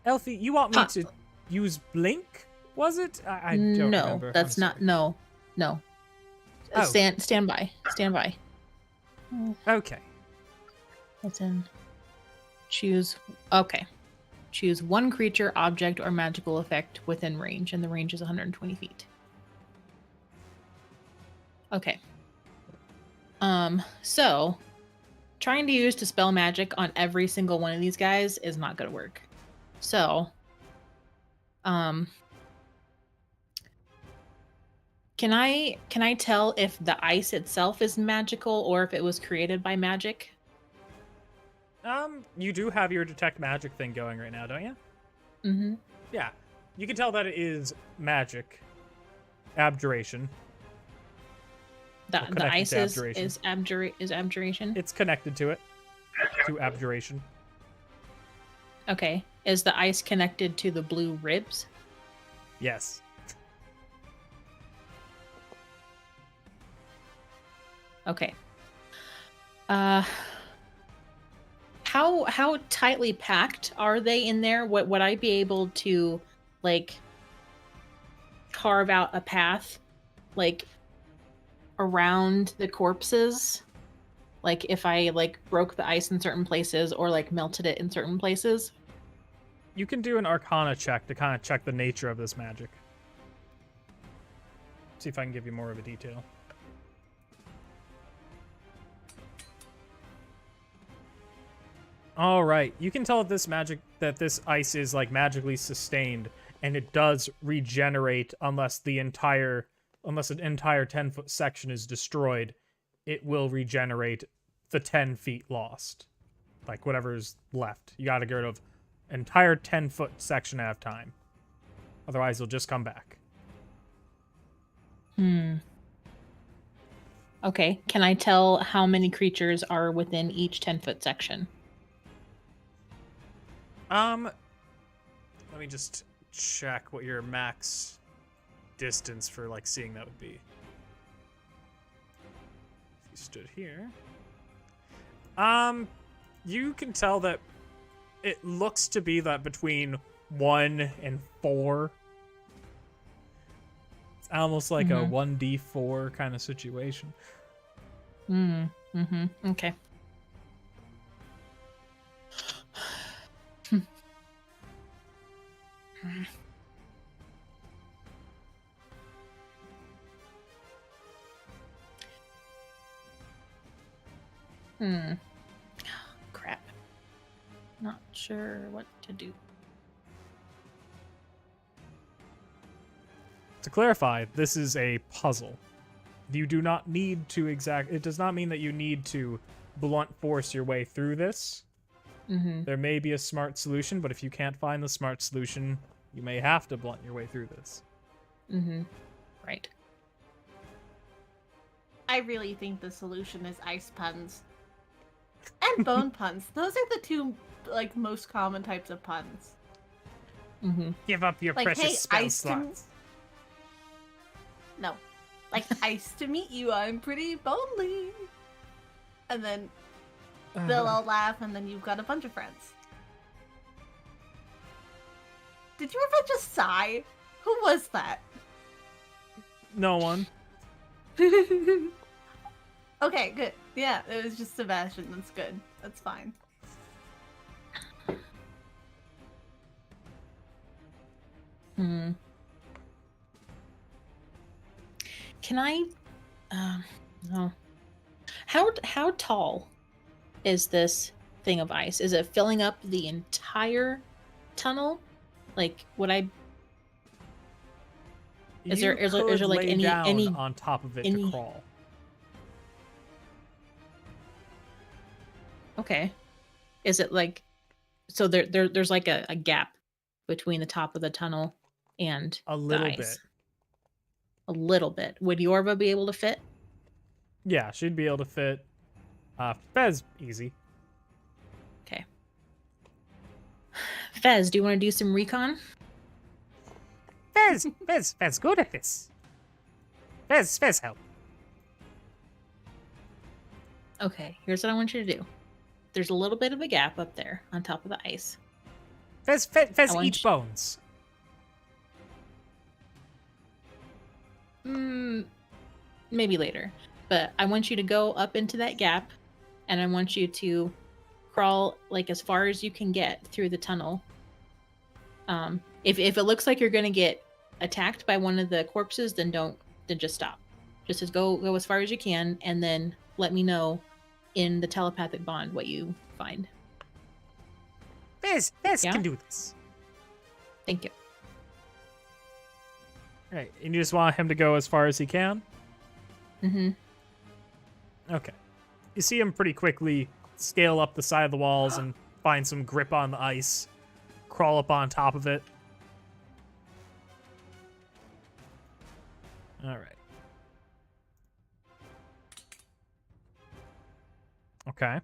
Elfie, you want me to use Blink? Was it? I don't no, remember. that's I'm not. sorry. No, no. Oh. Stand by. Stand by. Okay. It's in. Choose. Okay. Choose one creature, object, or magical effect within range, and the range is 120 feet. Okay. So trying to use Dispel Magic on every single one of these guys is not gonna work. So, can I tell if the ice itself is magical or if it was created by magic? You do have your detect magic thing going right now, don't you? Mm-hmm. Yeah. You can tell that it is magic. Abjuration. The connected ice to is abjuration. It's connected to it. To abjuration. Okay. Is the ice connected to the blue ribs? Yes. Okay. How tightly packed are they in there? What would I be able to like carve out a path like around the corpses? Like if I like broke the ice in certain places or like melted it in certain places? You can do an Arcana check to kind of check the nature of this magic. See if I can give you more of a detail. All right, you can tell that this ice is like magically sustained, and it does regenerate unless an entire 10-foot section is destroyed. It will regenerate the 10 feet lost, like whatever's left. You got to get rid of entire 10-foot section at a time, otherwise it'll just come back. Okay, can I tell how many creatures are within each 10-foot section? Let me just check what your max distance for like seeing that would be. If you stood here. You can tell that it looks to be that between 1 and 4. It's almost like a 1d4 kind of situation. Okay. Crap. Not sure what to do. To clarify, this is a puzzle. You do not need to it does not mean that you need to blunt force your way through this. There may be a smart solution, but if you can't find the smart solution, you may have to blunt your way through this. Right. I really think the solution is ice puns. And bone puns. Those are the two like most common types of puns. Give up your Like, precious hey, spell ice to slots. No. Like, ice to meet you, I'm pretty bonely. And then they'll all laugh, and then you've got a bunch of friends. Did you ever just sigh? Who was that? No one. Okay, good. Yeah, it was just Sebastian. That's good. That's fine. Can I? No. How tall is this thing of ice? Is it filling up the entire tunnel? Like, would I? Is there like lay any down on top of it to crawl? Okay. Is it like so there's like a gap between the top of the tunnel and A little the ice. bit. a little bit. Would Yorva be able to fit? Yeah, she'd be able to fit. Fez, easy. Okay. Fez, do you want to do some recon? Fez, good at this. Fez, help. Okay, here's what I want you to do. There's a little bit of a gap up there on top of the ice. Fez, want eat you- bones. Maybe later. But I want you to go up into that gap, and I want you to crawl like as far as you can get through the tunnel. If it looks like you're gonna get attacked by one of the corpses, then just stop. Just go as far as you can, and then let me know in the telepathic bond what you find. Fez Yeah? can do this. Thank you. Right, and you just want him to go as far as he can? Mm-hmm. Okay. You see him pretty quickly scale up the side of the walls and find some grip on the ice, crawl up on top of it. All right. Okay.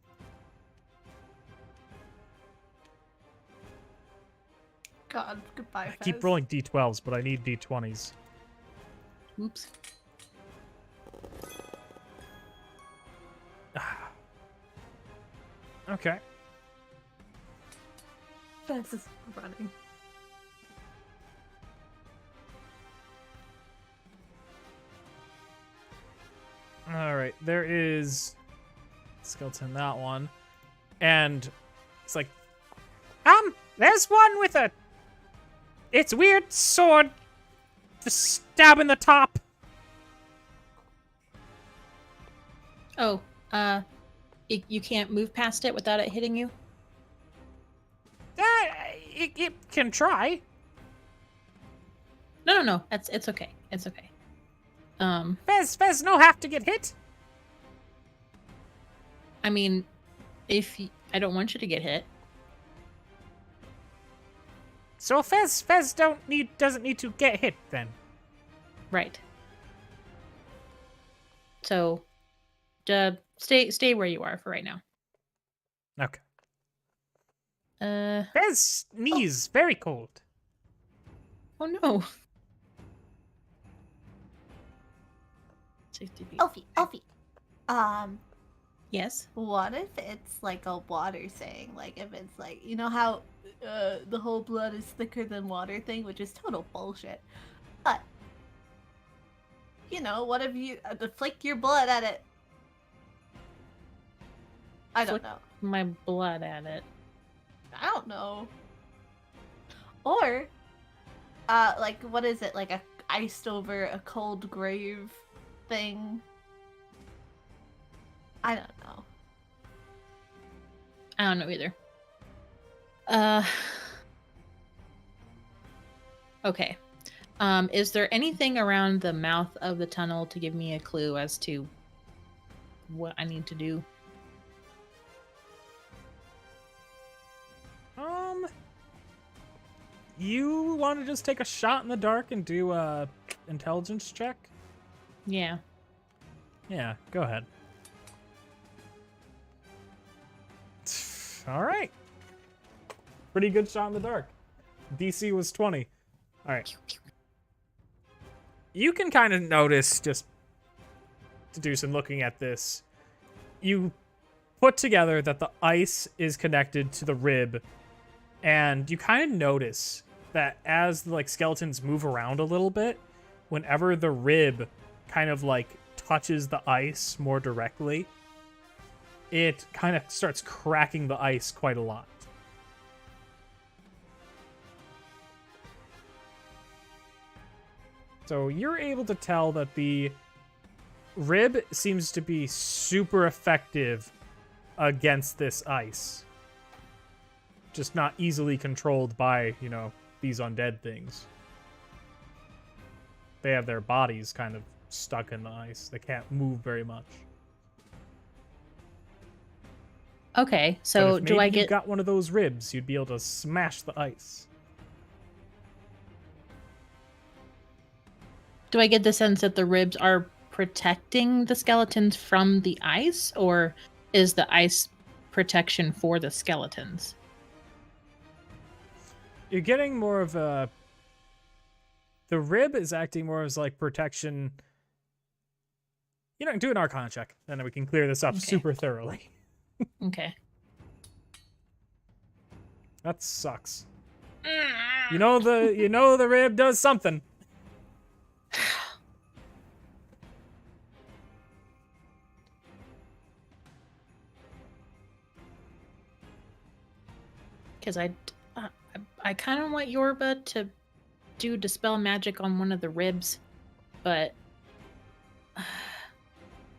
God, goodbye. I keep Fez. rolling d12s, but I need d20s. Oops. Okay. Fez is running. All right. There is skeleton, that one. And it's like, There's one with a... It's weird sword. The stab in the top. Oh, you can't move past it without it hitting you? It can try. No. It's okay. It's okay. Fez, no have to get hit. I mean, I don't want you to get hit. So Fez doesn't need to get hit then. Right. So, stay where you are for right now. okay. Fez knees very cold. Oh no. 60 feet. Elfie. Yes. What if it's like a water saying? Like if it's like, you know how the whole blood is thicker than water thing, which is total bullshit. But you know, what if you flick your blood at it? I don't Flick- know. My blood at it. I don't know. Or like what is it? Like a iced over a cold grave thing? I don't know. I don't know either. Okay. Is there anything around the mouth of the tunnel to give me a clue as to what I need to do? You want to just take a shot in the dark and do a intelligence check? Yeah. Yeah, go ahead. All right. Pretty good shot in the dark. DC was 20. All right. You can kind of notice, just to do some looking at this, you put together that the ice is connected to the rib, and you kind of notice that as the skeletons move around a little bit, whenever the rib kind of touches the ice more directly, it kind of starts cracking the ice quite a lot. So you're able to tell that the rib seems to be super effective against this ice. Just not easily controlled by, these undead things. They have their bodies kind of stuck in the ice. They can't move very much. Okay, But so if do I maybe you get... got one of those ribs, you'd be able to smash the ice. do I get the sense that the ribs are protecting the skeletons from the ice, or is the ice protection for the skeletons? You're getting more of a... The rib is acting more as like protection. You know, do an Arcana check, and then we can clear this up Okay. super thoroughly. Okay. That sucks. You know the rib does something. Because I kind of want Yorba to do dispel magic on one of the ribs, but I'm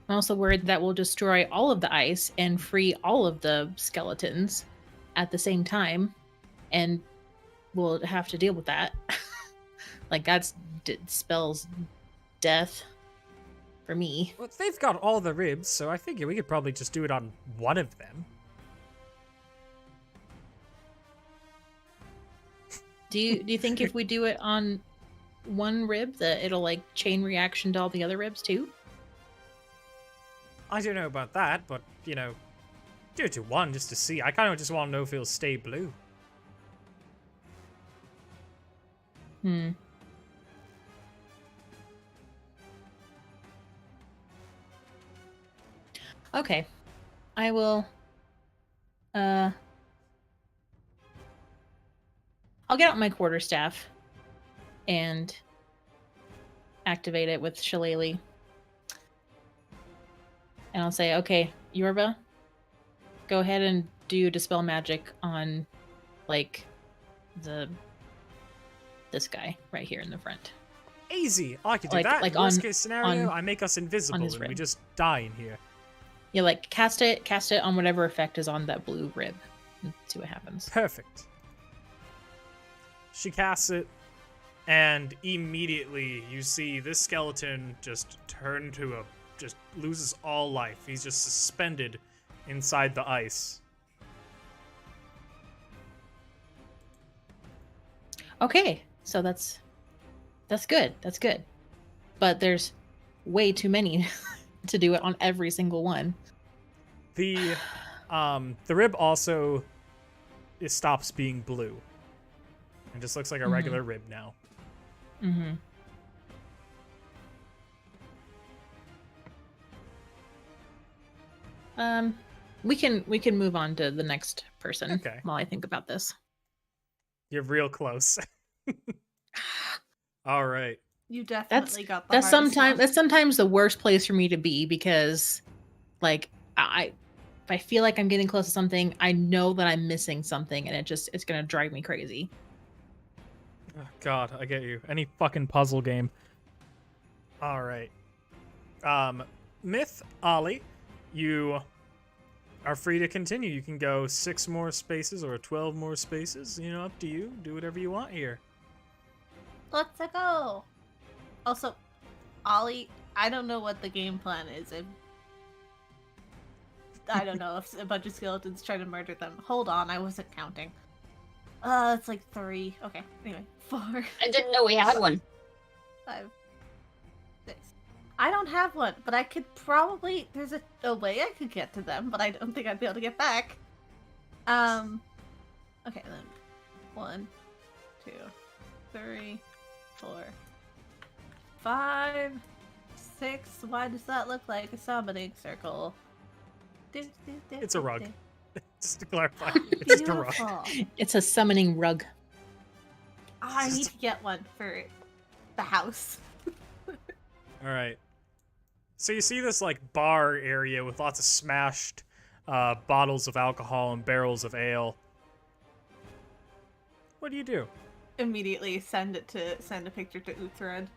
also worried that will destroy all of the ice and free all of the skeletons at the same time, and we'll have to deal with that. Like that's spells death for me. Well, they've got all the ribs, so I figure we could probably just do it on one of them. Do you think if we do it on one rib that it'll like chain reaction to all the other ribs too? I don't know about that, but you know, do it to one just to see. I kind of just want to know if it'll stay blue. Okay. I will I'll get out my quarterstaff and activate it with Shillelagh. And I'll say, okay, Yorba, go ahead and do dispel magic on like this guy right here in the front. Easy. I could do Like- that. like Worst on- case scenario, on- I make us invisible his and we rib. just die in here. Yeah, like cast it on whatever effect is on that blue rib and see what happens. Perfect. She casts it, and immediately you see this skeleton just turn to just loses all life. He's just suspended inside the ice. Okay, so that's good. That's good. But there's way too many to do it on every single one. The rib also it stops being blue. It just looks like a regular rib now. Mm-hmm. We can move on to the next person Okay. while I think about this. You're real close. All right. You definitely got the That's hardest one. sometimes the worst place for me to be because like if I feel like I'm getting close to something, I know that I'm missing something and it's gonna drive me crazy. Oh, God, I get you. Any fucking puzzle game. All right. Myth, Ollie, you are free to continue. You can go 6 more spaces or 12 more spaces. You know, up to you. Do whatever you want here. Let's go. Also, Ollie, I don't know what the game plan is. I don't know if a bunch of skeletons try to murder them. Hold on, I wasn't counting. It's like 3. Okay, anyway, 4, I didn't know we had one. 5, 6. I don't have one, but I could probably. There's a way I could get to them, but I don't think I'd be able to get back. Okay, then 1, 2, 3, 4, 5, 6. Why does that look like a summoning circle? It's a rug. Just to clarify, it's just a rug. Beautiful. It's a summoning rug. I need to get one for the house. All right. So you see this like bar area with lots of smashed bottles of alcohol and barrels of ale. What do you do? Immediately send a picture to Uthred.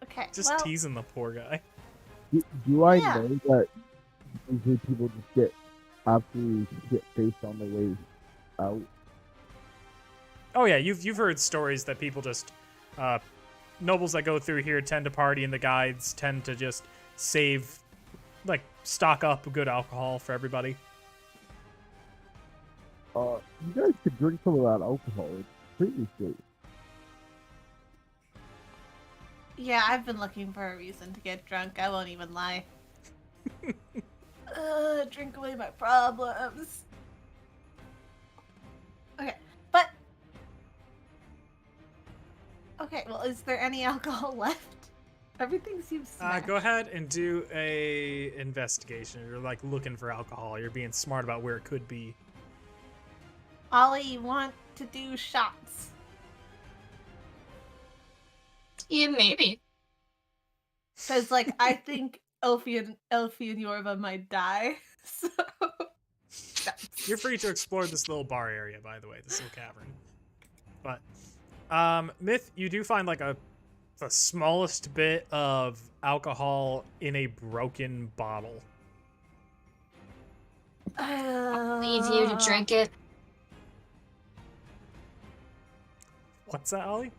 Okay. Just well, teasing the poor guy. Do I Yeah. know that usually people just get absolutely shit faced on the way out? Oh yeah, you've heard stories that people just nobles that go through here tend to party, and the guides tend to just save, like, stock up good alcohol for everybody. You guys could drink some of that alcohol. It's previously. Yeah, I've been looking for a reason to get drunk. I won't even lie. Drink away my problems. Okay, but... Okay, well, is there any alcohol left? Everything seems smashed. Go ahead and do a investigation. You're like looking for alcohol. You're being smart about where it could be. Ollie, you want to do shots? Yeah, maybe. Because, like, I think Elfie and Yorva might die. So... You're free to explore this little bar area, by the way, this little cavern. But, Myth, you do find like the smallest bit of alcohol in a broken bottle. I'll leave you to drink it. What's that, Ollie?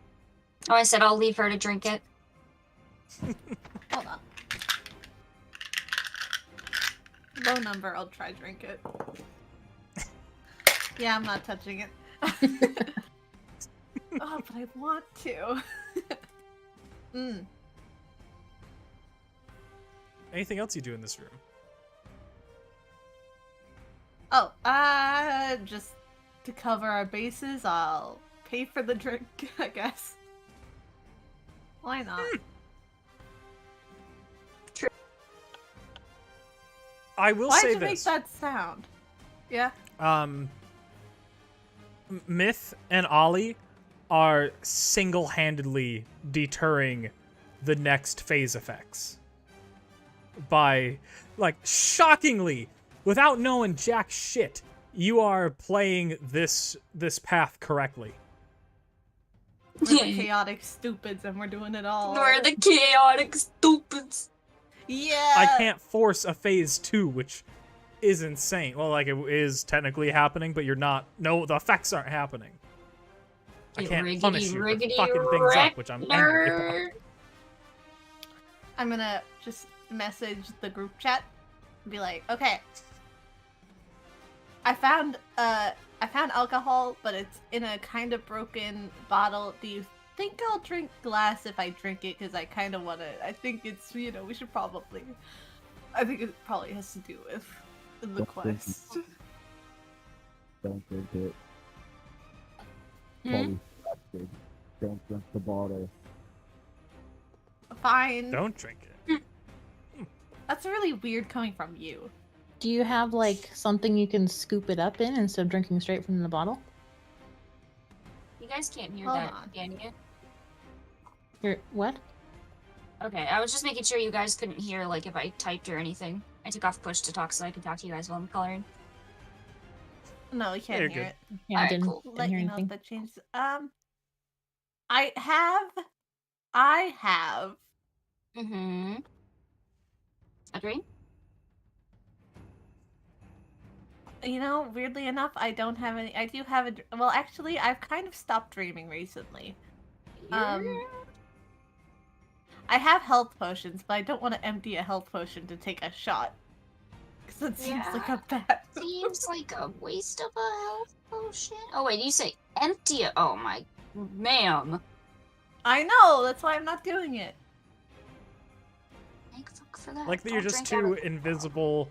Oh, I said I'll leave her to drink it. Hold on. Low number, I'll try drink it. Yeah, I'm not touching it. Oh, but I want to. Anything else you do in this room? Oh, just to cover our bases, I'll pay for the drink, I guess. Why not? I will Why'd say you make this. that sound? Yeah? Myth and Ollie are single-handedly deterring the next phase effects by, like, shockingly, without knowing jack shit, you are playing this path correctly. We're the chaotic stupids and we're doing it all. We're the chaotic stupids. Yeah! I can't force a phase 2, which is insane. Well, like, it is technically happening, but you're not... No, the effects aren't happening. I can't punish you for fucking things up, which I'm angry about. I'm gonna just message the group chat and be like, okay. I found alcohol, but it's in a kind of broken bottle. Do you think I'll drink glass if I drink it? Because I kind of want to. I think it's, we should probably. I think it probably has to do with the quest. Don't drink it. Probably disgusting. Don't drink the bottle. Fine. Don't drink it. That's really weird coming from you. Do you have like something you can scoop it up in instead of drinking straight from the bottle? You guys can't hear Hold that, on. can you? You're what? Okay, I was just making sure you guys couldn't hear, like, if I typed or anything. I took off push to talk so I could talk to you guys while I'm coloring. No, you can't You're hear good. it. Yeah, Alright, didn't, cool. didn't Let hear you know anything. if that changes. I have. Mm-hmm. Agree? You know, weirdly enough, I don't have any. I do have a. Well, actually, I've kind of stopped dreaming recently. I have health potions, but I don't want to empty a health potion to take a shot. Because that seems like a bad. Seems like a waste of a health potion. Oh wait, you say empty it? Oh my, ma'am. I know. That's why I'm not doing it. Thank fuck for that. Like that you're Don't just drink out two of- invisible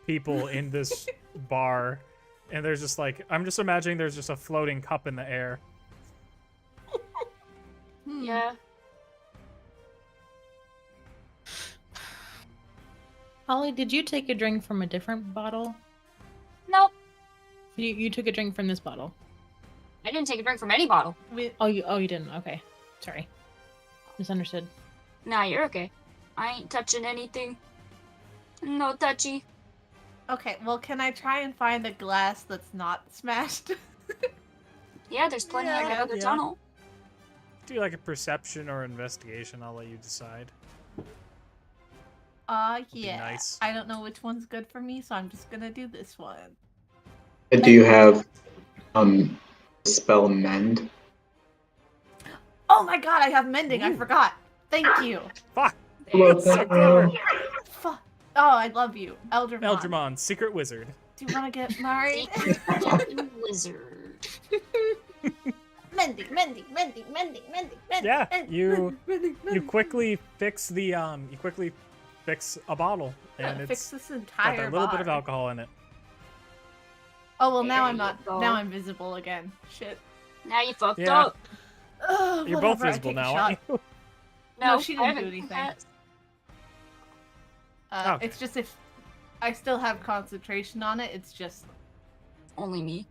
people in this bar, and there's just like, I'm just imagining there's just a floating cup in the air. Yeah. Holly, did you take a drink from a different bottle? Nope. You took a drink from this bottle. I didn't take a drink from any bottle. Oh, you didn't. Okay, sorry, misunderstood. Nah, you're okay. I ain't touching anything. No touchy. Okay, well, can I try and find a glass that's not smashed? Yeah, there's plenty in the Yeah, other yeah. tunnel. Do like a perception or investigation. I'll let you decide. Yeah. nice. I don't know which one's good for me, so I'm just gonna do this one. Do you have spell mend? Oh my god, I have mending. I forgot. Thank you. Fuck. Hello, So clever. Fuck. Oh, I love you, Eldramon. Eldramon, secret wizard. Do you want to get married? Fucking wizard. mending. Yeah, mending, you mending, you quickly fix a bottle, and fix it's this got entire that little bit of bar. alcohol in it. Oh well, now There I'm you not. go. Now I'm visible again. Shit. Now you fucked Yeah. up. Ugh, You're both whatever, I visible take a now, shot. aren't you? No, she I didn't do haven't anything. had- Okay. It's just if I still have concentration on it, it's just Only me.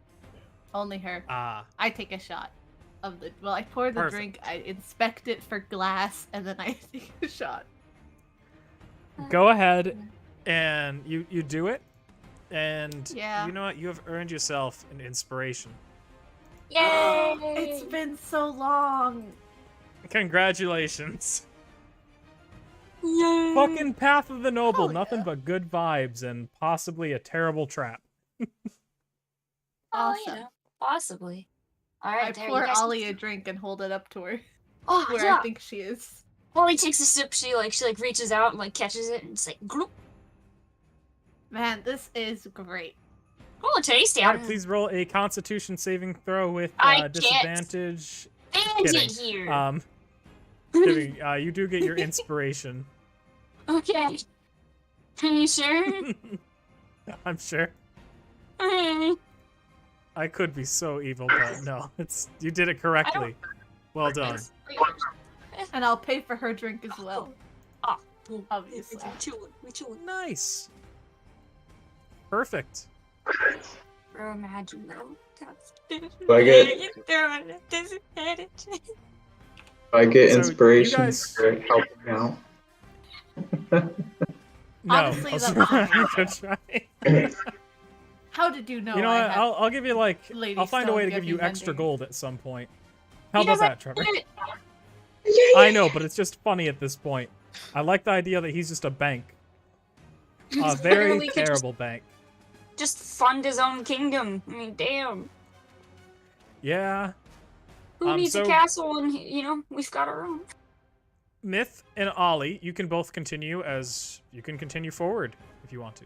only her. Ah, I take a shot of the. Well, I pour the Perfect. drink. I inspect it for glass, and then I take a shot. go ahead and you do it, and Yeah. you know what? You have earned yourself an inspiration. Yay! It's been so long. Congratulations. Yay! Fucking Path of the Noble, Hell nothing yeah. but good vibes and possibly a terrible trap. Oh, Awesome. yeah, possibly. All I right, there pour you guys. Ollie a drink and hold it up to her, Oh where yeah. I think she is. Ollie takes a sip. She reaches out and catches it and it's like gloop. Man, this is great. Oh, tasty. All right, please roll a Constitution saving throw with I can't. disadvantage. Stand kidding. it here. Kidding. You do get your inspiration. Okay. Are you sure? I'm sure. Okay. I could be so evil, but no, you did it correctly. Well done. And I'll pay for her drink as well. Ah, Obviously. we chillin'. Nice. Perfect. Bro, imagine though. Do I get So, you inspiration guys- for helping out? No. Honestly, also- that's you fine. could try. How did you know? You know I what? had- I'll give you Lady I'll find a way to Stone give you get me extra mending. gold at some point. How He about that, doesn't Trevor? get I know, but it's just funny at this point. I like the idea that he's just a bank. A very Literally could terrible bank. just fund his own kingdom. I mean, damn. Yeah. Who needs so- a castle when we've got our own? Myth and Ollie, you can both continue forward if you want to.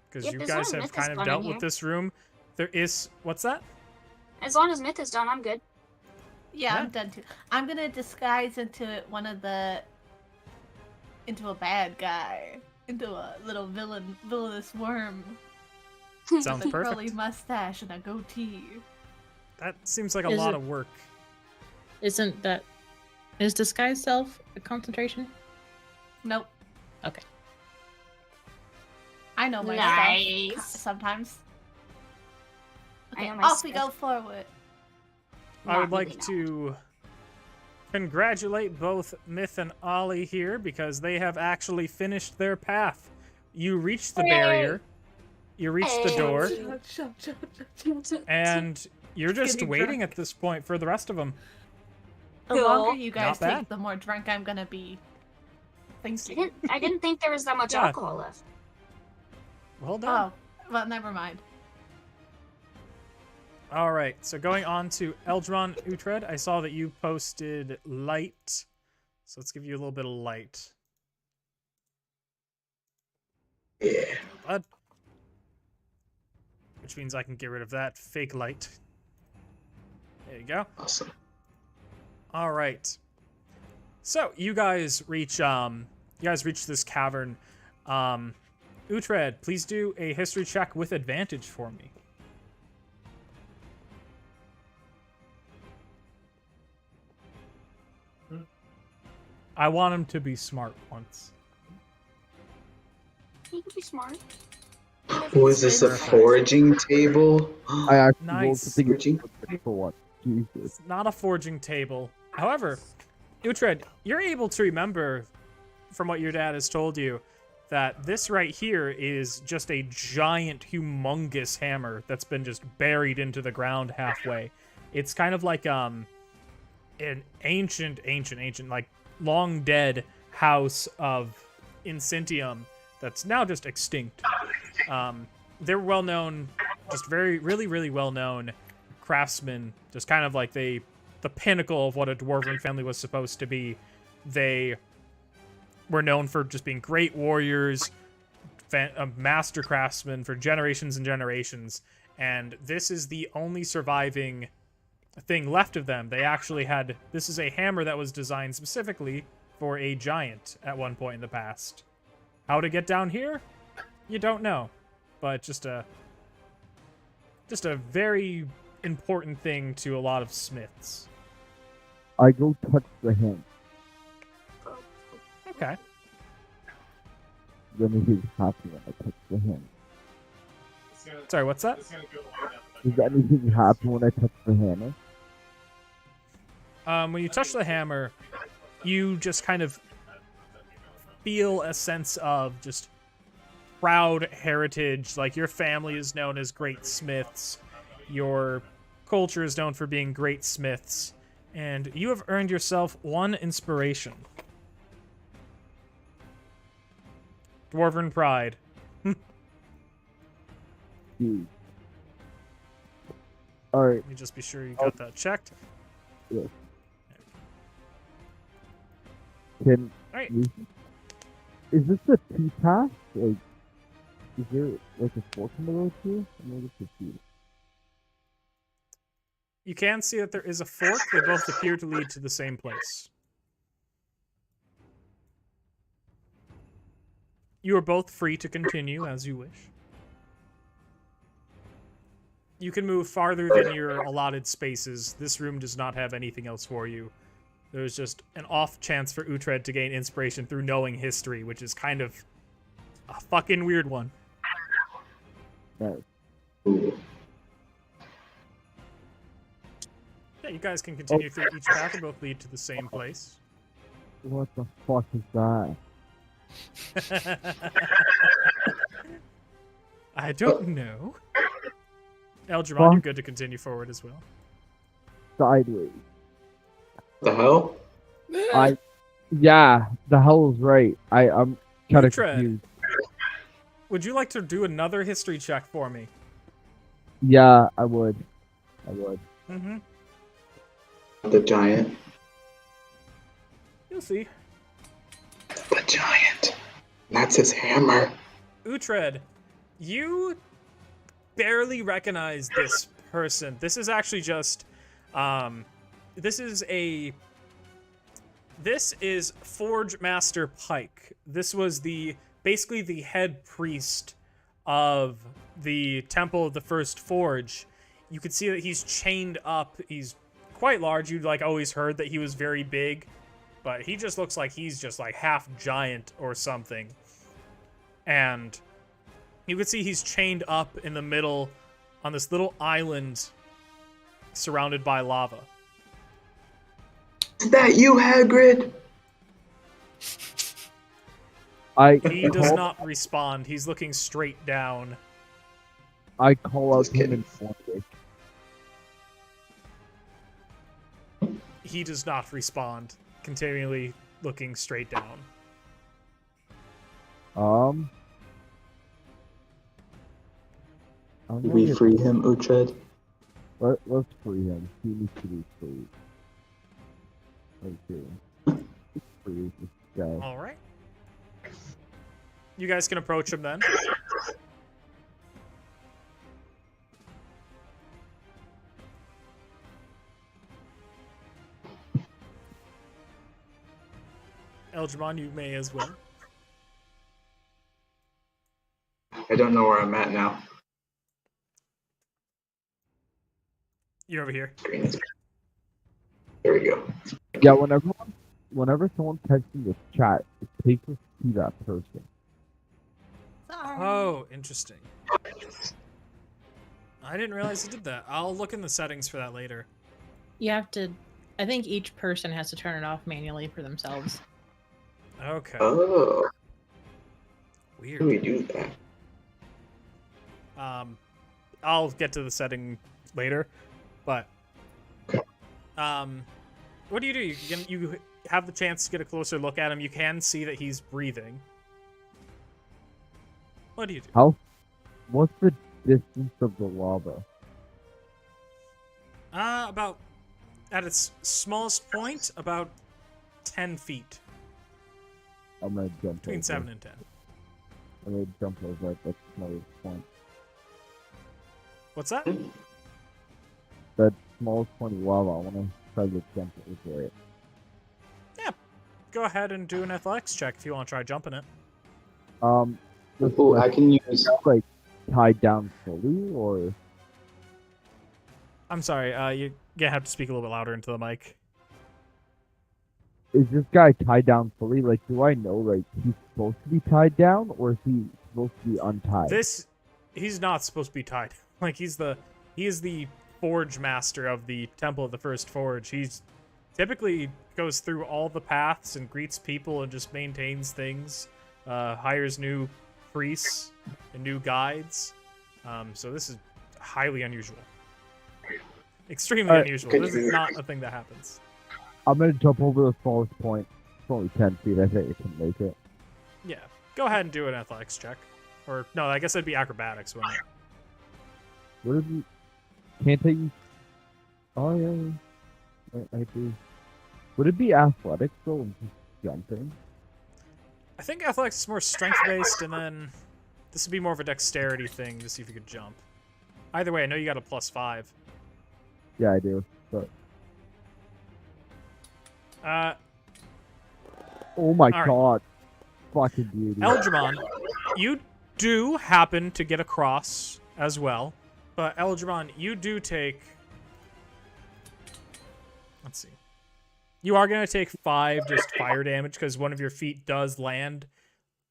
Because Yep, you as guys long as have Myth is kind of fun in dealt here. with this room. There is what's that? As long as Myth is done, I'm good. Yeah, Yeah. I'm done too. I'm gonna disguise into into a bad guy, into a little villainous worm Sounds with a curly perfect. mustache and a goatee. That seems like a Is lot it- of work. Is disguise self a concentration? Nope. Okay. I know my Nice. stuff sometimes. I Okay, know my off we stuff. go forward. I would Not really, like no. to congratulate both Myth and Ollie here because they have actually finished their path. You reached the Hooray! barrier, you reached the Hey. door, The and you're just getting waiting drunk. at this point for the rest of them. Cool. longer you guys Not bad. take, the more drunk I'm gonna be. Thank you. I didn't think there was that much Yeah. alcohol left. Well done. Oh, well, never mind. All right, so going on to Eldron Uhtred, I saw that you posted light. So let's give you a little bit of light. Yeah. Bud. Which means I can get rid of that fake light. There you go. Awesome. All right. So you guys reach this cavern. Uhtred, please do a history check with advantage for me. I want him to be smart once. You can be smart. Oh, is this a foraging table? I actually rolled Nice. something Foraging? for what? Jesus. It's not a forging table. However, Uhtred, you're able to remember from what your dad has told you that this right here is just a giant, humongous hammer that's been just buried into the ground halfway. It's kind of like an ancient, like long dead house of Incentium that's now just extinct. They're well known, just really well known craftsmen, just kind of like the pinnacle of what a dwarven family was supposed to be. They were known for just being great warriors, master craftsmen for generations and generations, and this is the only surviving thing left of them. They actually had, this is a hammer that was designed specifically for a giant at one point in the past. How to get down here? You don't know, but just a very important thing to a lot of smiths. I go touch the hand. Okay. Then anything happen when I touch the hand? Sorry, what's that? Does anything happen when I touch the hammer? When you touch the hammer, you just kind of feel a sense of just proud heritage. Like, your family is known as great smiths. Your culture is known for being great smiths. And you have earned yourself 1 inspiration. Dwarven pride. Dude. Alright, Let me just be sure you got that checked. yes. Can Alright. we... Is this a T-path? Like, is there like a fork in the road here? I'm a little confused. You can see that there is a fork. They both appear to lead to the same place. You are both free to continue as you wish. You can move farther than your allotted spaces. This room does not have anything else for you. There's just an off chance for Uhtred to gain inspiration through knowing history, which is kind of a fucking weird one. Right. Ooh. Yeah, you guys can continue through each path. They both lead to the same place. What the fuck is that? I don't know. Elgermon, you're good to continue forward as well. Sideways. The hell? Yeah, the hell is right. I'm kind of Uhtred. confused. Would you like to do another history check for me? Yeah, I would. Mm-hmm. The giant. You'll see. The giant. That's his hammer. Uhtred, you barely recognize this person. This is actually just, this is Forge Master Pike. This was basically the head priest of the Temple of the First Forge. You can see that he's chained up. He's quite large. You'd always heard that he was very big, but he just looks like he's just half giant or something. And you can see he's chained up in the middle on this little island surrounded by lava. Is that you, Hagrid? He does not respond. He's looking straight down. I call out Just him kidding. in Swanwick. He does not respond, continually looking straight down. I'm Did we gonna- free him, Uhtred? Let's free him. He needs to be freed. Okay. Free this guy. All right. You guys can approach him then. Elgermon, you may as well. I don't know where I'm at now. You're over here. Screen is- There we go. Yeah, whenever someone types in the chat, it takes us to that person. Sorry. Oh, interesting. I didn't realize it did that. I'll look in the settings for that later. You have to. I think each person has to turn it off manually for themselves. Okay. Oh, how Weird. do we do that? I'll get to the setting later, but what do? You have the chance to get a closer look at him. You can see that he's breathing. What do you do? What's the distance of the lava? About at its smallest point, about 10 feet, I'm gonna jump between over. 7 and 10. I'm gonna jump over at that smallest point. What's that? smallest point of lava. I want to try to jump over it. Go ahead and do an athletics check if you want to try jumping it. Ooh, I can use. Like tied down fully, or I'm sorry, you're gonna have to speak a little bit louder into the mic. is this guy tied down fully? Like, do I know like he's supposed to be tied down, or is he supposed to be untied? He's not supposed to be tied. Like he is the forge master of the Temple of the First Forge. He's typically goes through all the paths and greets people and just maintains things. Hires new priests and new guides. So this is highly unusual. Extremely unusual. This is not a thing that happens. I'm gonna jump over the smallest point. It's only 10 feet. I think I can make it. Yeah. Go ahead and do an athletics check. Or no, I guess it'd be acrobatics, wouldn't it? What if you can't I use? Oh yeah, I do. Would it be athletics though, and just jumping? I think athletics is more strength-based, and then this would be more of a dexterity thing to see if you could jump. Either way, I know you got a +5. Yeah, I do. But oh my all right. god, fucking beauty. Eldramon, you do happen to get across as well, but Eldramon, you do take... Let's see. You are going to take 5 just fire damage because one of your feet does land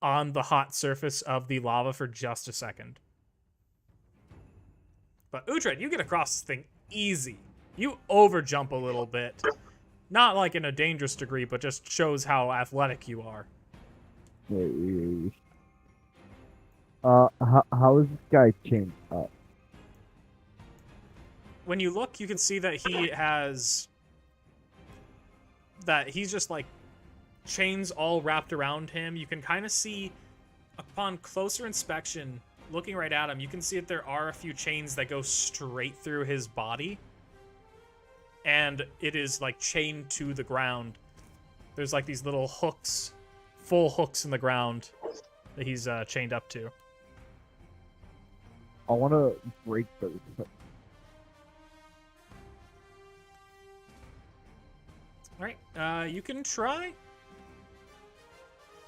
on the hot surface of the lava for just a second. But Uhtred, you get across this thing easy. You overjump a little bit. Not like in a dangerous degree, but just shows how athletic you are. Wait. How is this guy chained up? When you look, you can see that he has... that he's just like chains all wrapped around him. You can kind of see upon closer inspection, looking right at him, you can see that there are a few chains that go straight through his body. And it is like chained to the ground. There's like these little hooks, full hooks in the ground that he's chained up to. I want to break those. Alright, you can try.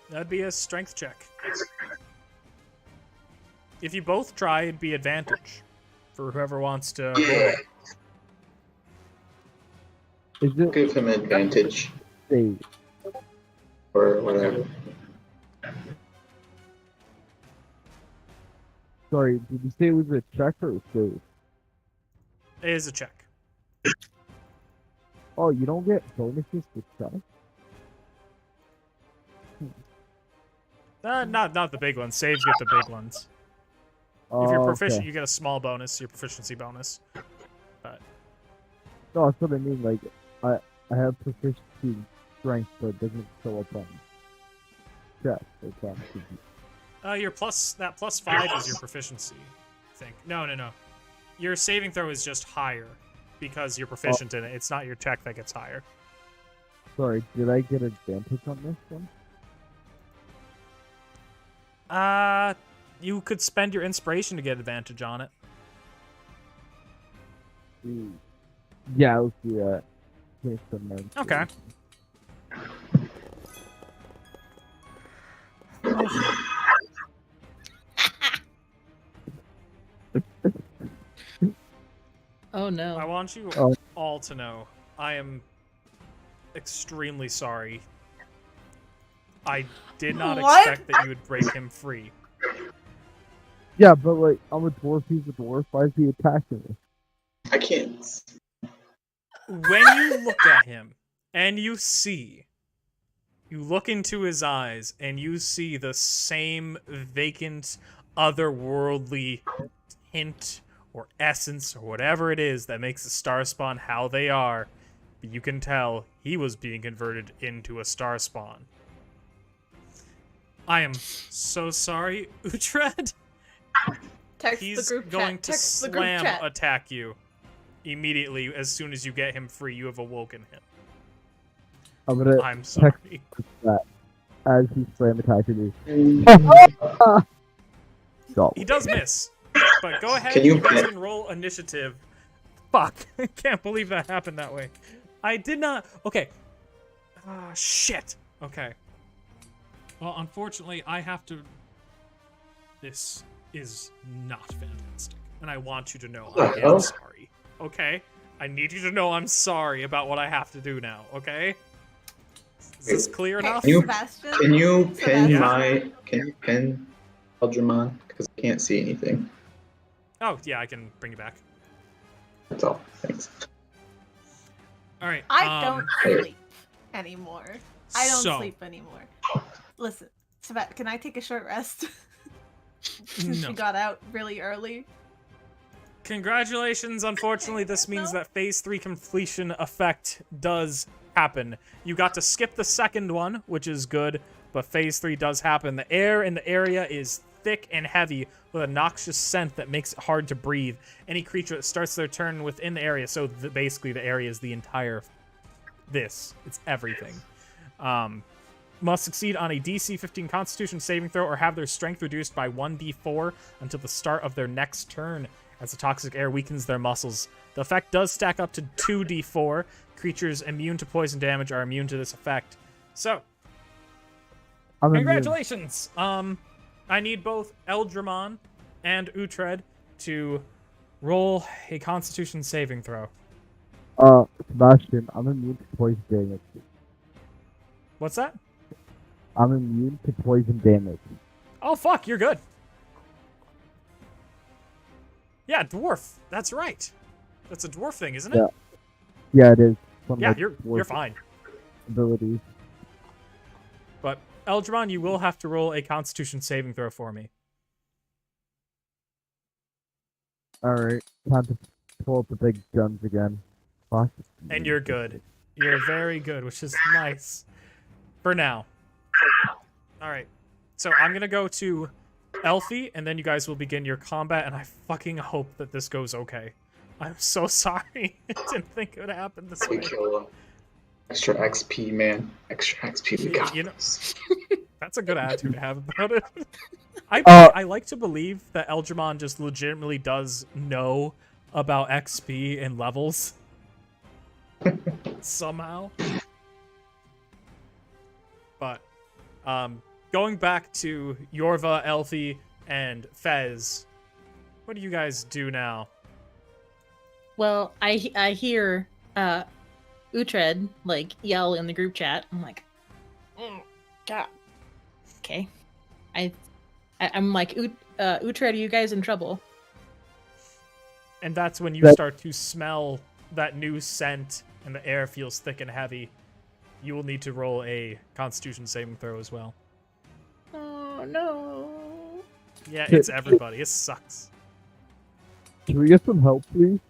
That'd be a strength check. If you both try, it'd be advantage for whoever wants to roll. Is it Give him advantage save? or whatever. Sorry, did you say it was a check or a save? It is a check. Oh, you don't get bonuses for check? Not the big ones. Saves get the big ones. Oh, If you're proficient, okay. you get a small bonus, your proficiency bonus. But No, that's what I mean. Like, I have proficiency in strength, but it doesn't show up on check. your +5 is your proficiency, I think. No. Your saving throw is just higher because you're proficient in it. It's not your check that gets higher. Sorry, did I get advantage on this one? You could spend your inspiration to get advantage on it. Yeah, let's do that. Here's some more Okay. Oh no. I want you Oh. all to know I am extremely sorry. I did not What? expect that you would break him free. Yeah, but like, I'm a dwarf, he's a dwarf, why is he attacking me? I can't. When you look at him and you look into his eyes and you see the same vacant, otherworldly hint or essence or whatever it is that makes the star spawn how they are, you can tell he was being converted into a star spawn. I am so sorry, Uhtred. Text He's the group going chat. to Text the group slam chat. attack you immediately as soon as you get him free. You have awoken him. I'm gonna I'm sorry. that as he slam attacking me. Go. He does miss, but go ahead. Can you- You guys can roll initiative Fuck. I can't believe that happened that way. I did not... Okay. Ah, shit. Okay. Well, unfortunately, I have to... This is not fantastic. And I want you to know What I the am hell? sorry. Okay? I need you to know I'm sorry about what I have to do now, okay? Is this clear Okay, enough? You- Sebastian. Can you pin Sebastian. Can you pin Eldramon? Because I can't see anything. Oh, yeah, I can bring you back. That's all. Thanks. Alright, I don't sleep anymore. I don't so- sleep anymore. Listen, Sebastian, can I take a short rest? Since No. she got out really early. Congratulations. Unfortunately, this means No. that phase 3 completion effect does happen. You got to skip the second one, which is good, but phase 3 does happen. The air in the area is thick and heavy with a noxious scent that makes it hard to breathe. Any creature that starts their turn within the area, so basically the area is the entire it's everything. Must succeed on a DC 15 Constitution saving throw or have their strength reduced by 1d4 until the start of their next turn as the toxic air weakens their muscles. The effect does stack up to 2d4. Creatures immune to poison damage are immune to this effect. So, I'm immune. congratulations! I need both Eldramon and Uhtred to roll a Constitution saving throw. Sebastian, I'm immune to poison damage. What's that? I'm immune to poison damage. Oh, fuck, you're good. Yeah, dwarf. That's right. That's a dwarf thing, isn't it? Yeah. Yeah, it is. One of Yeah, my you're dwarf fine. abilities. But Eldramon, you will have to roll a Constitution saving throw for me. Alright, time to pull up the big guns again. Fuck. And you're good. You're very good, which is nice. For now. Alright. So I'm gonna go to Elfie, and then you guys will begin your combat, and I fucking hope that this goes okay. I'm so sorry. I didn't think it would happen this We way. kill him. Extra XP, man. Extra XP. We got You know- this. That's a good attitude to have about it. I like to believe that Eldramon just legitimately does know about XP and levels. Somehow. But, going back to Yorva, Elfie, and Fez, what do you guys do now? Well, I hear Uhtred like yell in the group chat. I'm like, God. Okay. I'm like, Uhtred, are you guys in trouble? And that's when you That- start to smell that new scent, and the air feels thick and heavy. You will need to roll a Constitution saving throw as well. Oh no. Yeah, it's everybody. It sucks. Can we get some help, please?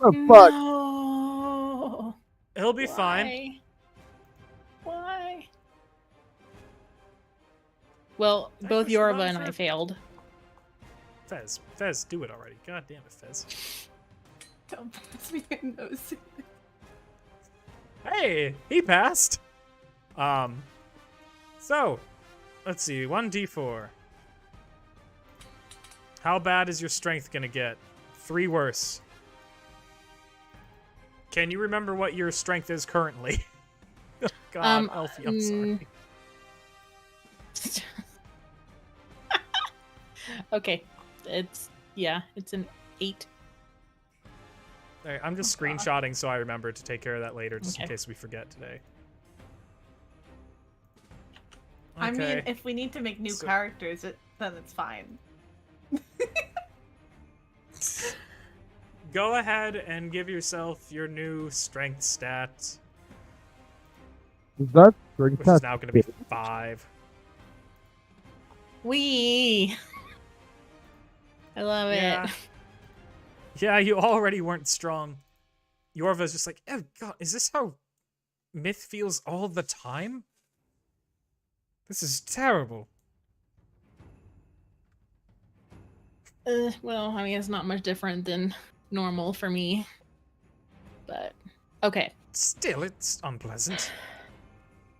Oh, fuck. No. He'll be fine. Why? Well, I both pushed the Yorva button and I for- failed. Fez, do it already. God damn it, Fez. Don't pass me your nose. Hey, he passed. So, let's see. 1d4. How bad is your strength gonna get? 3 worse. Can you remember what your strength is currently? Oh, God, Elfie, I'm sorry. Okay, it's an 8. Alright, I'm just Oh, God. screenshotting so I remember to take care of that later, just in Okay. case we forget today. I mean, Okay. if we need to make new So- characters, then it's fine. Go ahead and give yourself your new strength stat, Is that strength which is test? now going to be 5. Wee. I love Yeah. it. Yeah, you already weren't strong. Yorva's just like, oh god, is this how Myth feels all the time? This is terrible. Well, I mean, it's not much different than normal for me. But okay. Still, it's unpleasant.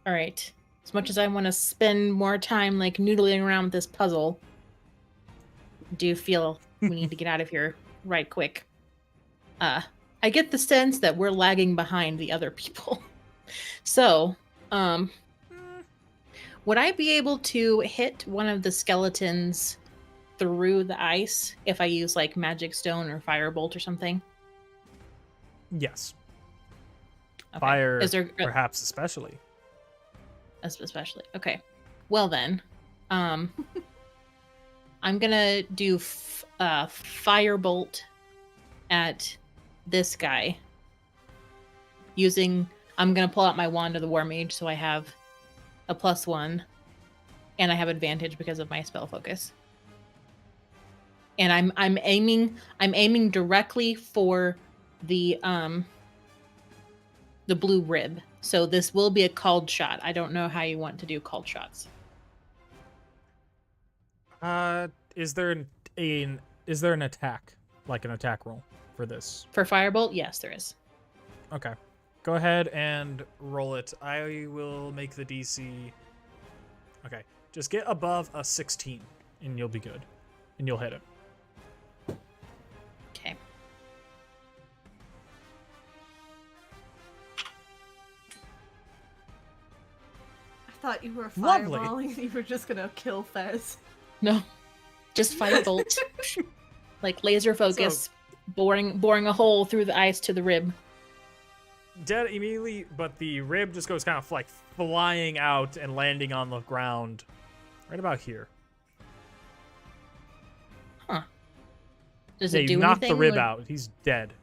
All right. As much as I want to spend more time like noodling around with this puzzle, I do feel we need to get out of here right quick. I get the sense that we're lagging behind the other people. So, would I be able to hit one of the skeletons through the ice if I use like magic stone or firebolt or something? Yes. Okay. Fire, Is there perhaps especially. especially? Okay. Well then, I'm gonna do firebolt at this guy. I'm gonna pull out my wand of the war mage, so I have a +1, and I have advantage because of my spell focus. And I'm aiming directly for the blue rib. So this will be a called shot. I don't know how you want to do called shots. Is there an attack, like an attack roll for this? For firebolt, yes, there is. Okay. Go ahead and roll it. I will make the DC. Okay. Just get above a 16 and you'll be good. And you'll hit it. Okay. I thought you were Lovely. fireballing. You were just gonna kill Fez. No. Just firebolt. Like laser focus, boring a hole through the ice to the rib. Dead immediately, but the rib just goes kind of like flying out and landing on the ground right about here. Huh. Does Yeah, it do you knocked anything? the rib Like, out. He's dead.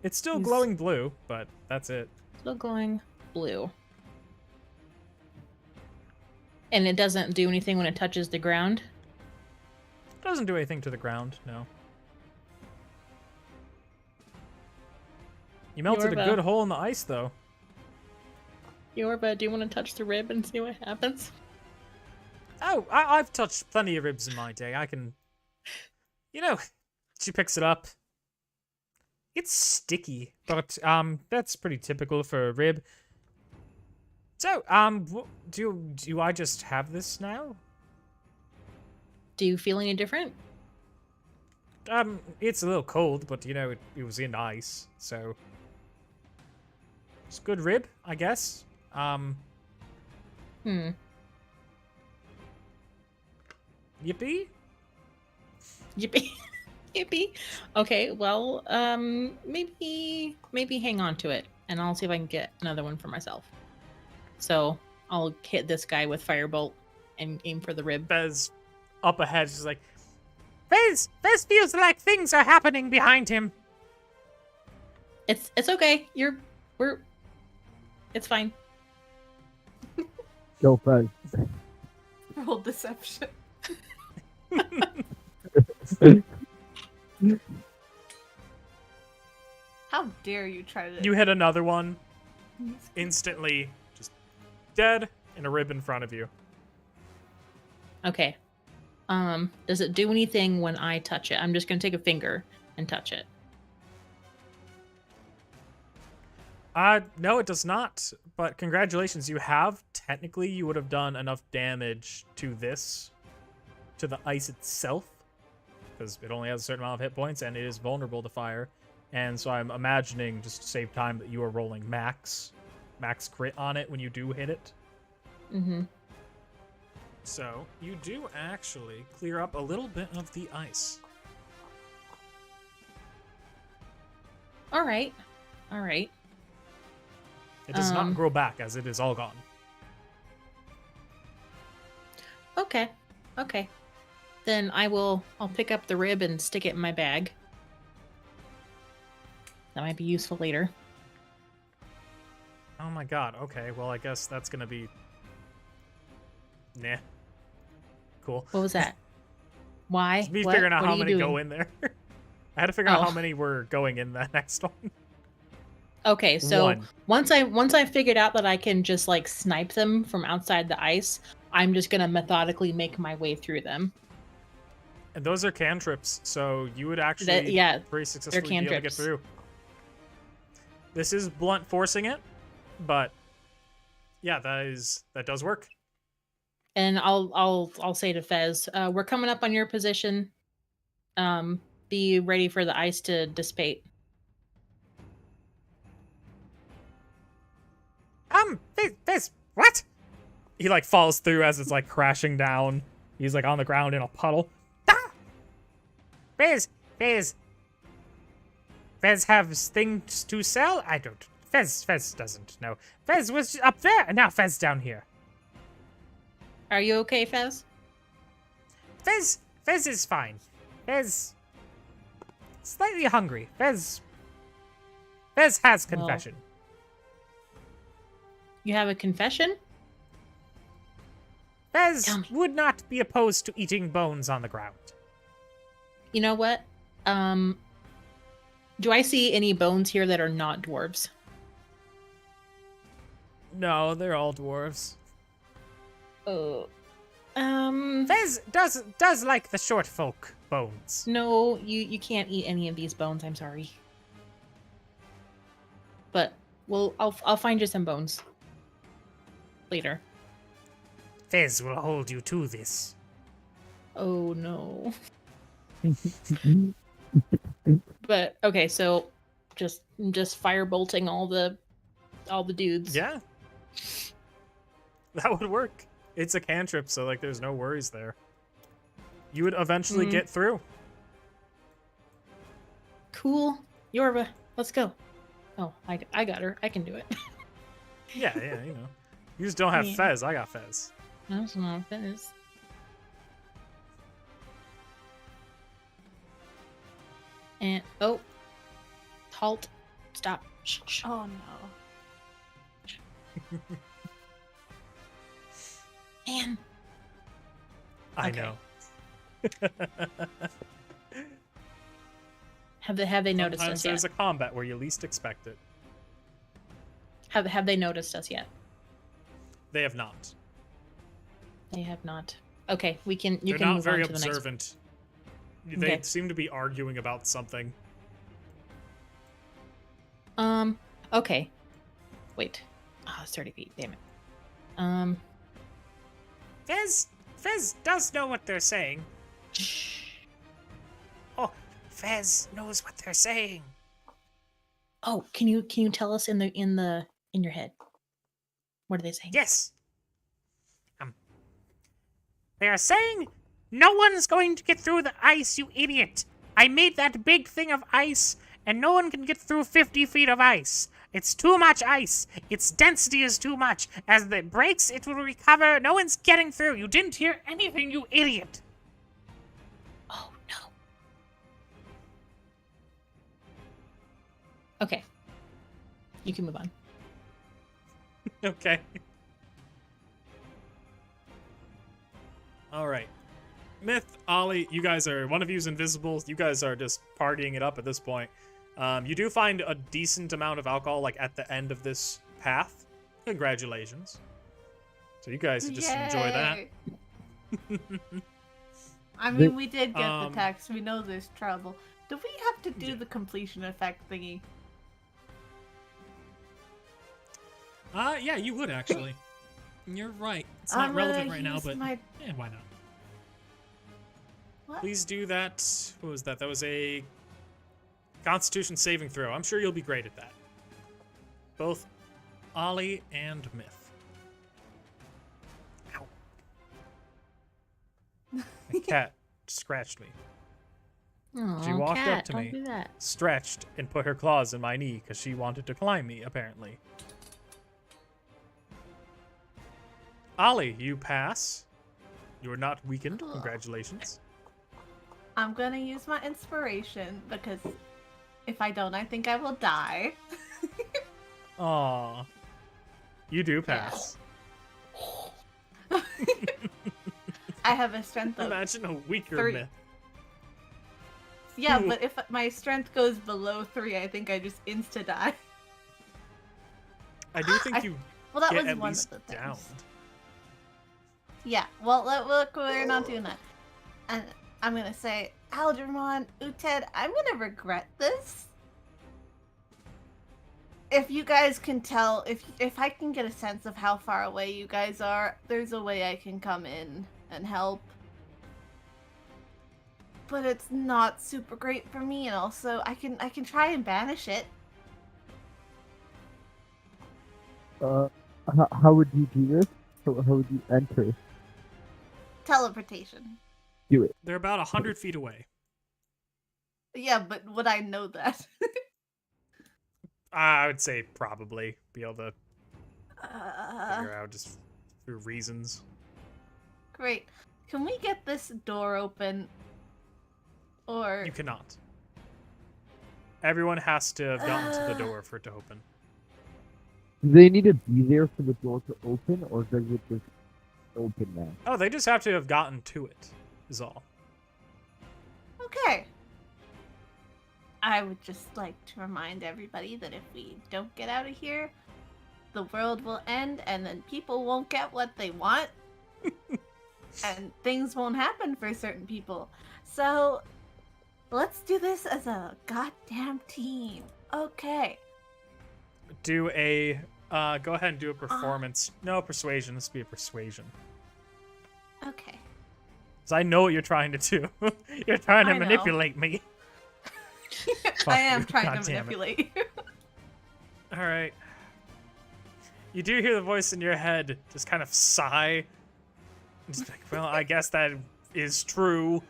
It's still He's- glowing blue, but that's it. Still glowing blue. And it doesn't do anything when it touches the ground? Doesn't do anything to the ground, no. You melted a Yorba. good hole in the ice, though. Yorba, do you want to touch the rib and see what happens? Oh, I've touched plenty of ribs in my day. I can... You know, she picks it up. It's sticky, but, that's pretty typical for a rib. So, do I just have this now? Do you feel any different? It's a little cold, but, you know, it was in ice, so... It's a good rib, I guess. Hmm. Yippee? Yippee. Yippee. Okay, well, maybe hang on to it, and I'll see if I can get another one for myself. So I'll hit this guy with firebolt and aim for the rib. Bez up ahead, she's like, Fez feels like things are happening behind him. It's okay. It's fine. Go Fez. Roll deception. How dare you try to... you hit another one, instantly just dead, and a rib in front of you. Okay. Does it do anything when I touch it? I'm just gonna take a finger and touch it. No, it does not. But congratulations, technically you would have done enough damage to the ice itself, because it only has a certain amount of hit points and it is vulnerable to fire. And so I'm imagining, just to save time, that you are rolling max crit on it when you do hit it. Mm-hmm. So you do actually clear up a little bit of the ice. All right. It does not grow back, as it is all gone. Okay. Then I'll pick up the rib and stick it in my bag. That might be useful later. Oh my god, okay, well I guess that's gonna be... Nah. Cool. What was that? Why? It's me What? figuring out What how are you many go doing? in there. I had to figure out Oh. how many were going in that next one. Okay, so One. once I figured out that I can just like snipe them from outside the ice, I'm just gonna methodically make my way through them. And those are cantrips, so you would actually yeah, pretty successfully be able to get cantrips. through. This is blunt forcing it, but yeah, that does work. And I'll say to Fez, we're coming up on your position. be ready for the ice to dissipate. Fizz, what? He like falls through as it's like crashing down. He's like on the ground in a puddle. Ah! Fizz have things to sell? I don't. Fez doesn't know. Fez was up there, and now Fez down here. Are you okay, Fez? Fez is fine. Fez slightly hungry. Fez has confession. You have a confession? Fez Tell me. would not be opposed to eating bones on the ground. You know what? Do I see any bones here that are not dwarves? No, they're all dwarves. Oh. Fez does like the short folk bones. No, you can't eat any of these bones, I'm sorry. But I'll find you some bones later. Fez will hold you to this. Oh no. But okay, so just firebolting all the dudes. Yeah. That would work. It's a cantrip, so like there's no worries there. You would eventually get through. Cool. Yorba, let's go. Oh, I got her. I can do it. Yeah, you know. You just don't have Yeah. Fez. I got Fez. That's not Fez. And halt, stop. Shh. Oh no. Man. I Okay. know. Have they noticed Sometimes us there's yet? a combat where you least expect it. Have they noticed us yet? They have not. They have not. Okay, you They're can not move very on to the next. observant. They Okay. seem to be arguing about something. Okay. Wait. It's 30 feet. Damn it. Fez does know what they're saying. Shh. Oh, Fez knows what they're saying. Oh, can you tell us in your head? What are they saying? Yes. They are saying, no one's going to get through the ice, you idiot. I made that big thing of ice, and no one can get through 50 feet of ice. It's too much ice. Its density is too much. As it breaks, it will recover. No one's getting through. You didn't hear anything, you idiot. Oh no. Okay. You can move on. Okay. All right. Myth, Ollie, you guys are, one of you's invisible. You guys are just partying it up at this point. You do find a decent amount of alcohol, like, at the end of this path. Congratulations. So you guys just enjoy that. Yay. I mean, we did get Um, the text. We know there's trouble. Do we have to do Yeah. the completion effect thingy? Yeah, you would actually. You're right. It's not I'm gonna relevant right now, use but my- why not? What? Please do that. What was that? That was a Constitution saving throw. I'm sure you'll be great at that. Both Ollie and Myth. Ow. The cat scratched me. She walked up cat, to don't me. do that. Stretched and put her claws in my knee because she wanted to climb me, apparently. Ollie, you pass. You are not weakened. Cool. Congratulations. I'm gonna use my inspiration because if I don't, I think I will die. Aw. You do pass. I have a strength of Imagine a weaker 3. Myth. Yeah, but if my strength goes below 3, I think I just insta die. I do think you Well, that get was at one least of the things. downed. Yeah, well, look, we're not doing that. And I'm gonna say, Algernon, Uted, I'm gonna regret this. If you guys can tell, if I can get a sense of how far away you guys are, there's a way I can come in and help. but it's not super great for me, and also I can try and banish it. How would you do this? How would you enter? Teleportation. Do it. They're about 100 feet away. Yeah, but would I know that? I would say probably be able to Uh, figure out just through reasons. great. Can we get this door open? Or You cannot. Everyone has to have gotten to the door for it to open. Do they need to be there for the door to open, or does it just open now? Oh, they just have to have gotten to it, is all. okay. I would just like to remind everybody that if we don't get out of here, the world will end and then people won't get what they want. And things won't happen for certain people. So let's do this as a goddamn team. Okay. Do a, go ahead and do a performance. No, persuasion. This would be a persuasion. Okay. Because I know what you're trying to do. You're trying to I know. manipulate me. I am you. trying God to damn it. manipulate you. Alright. You do hear the voice in your head just kind of sigh. Just like, well, I guess that is true.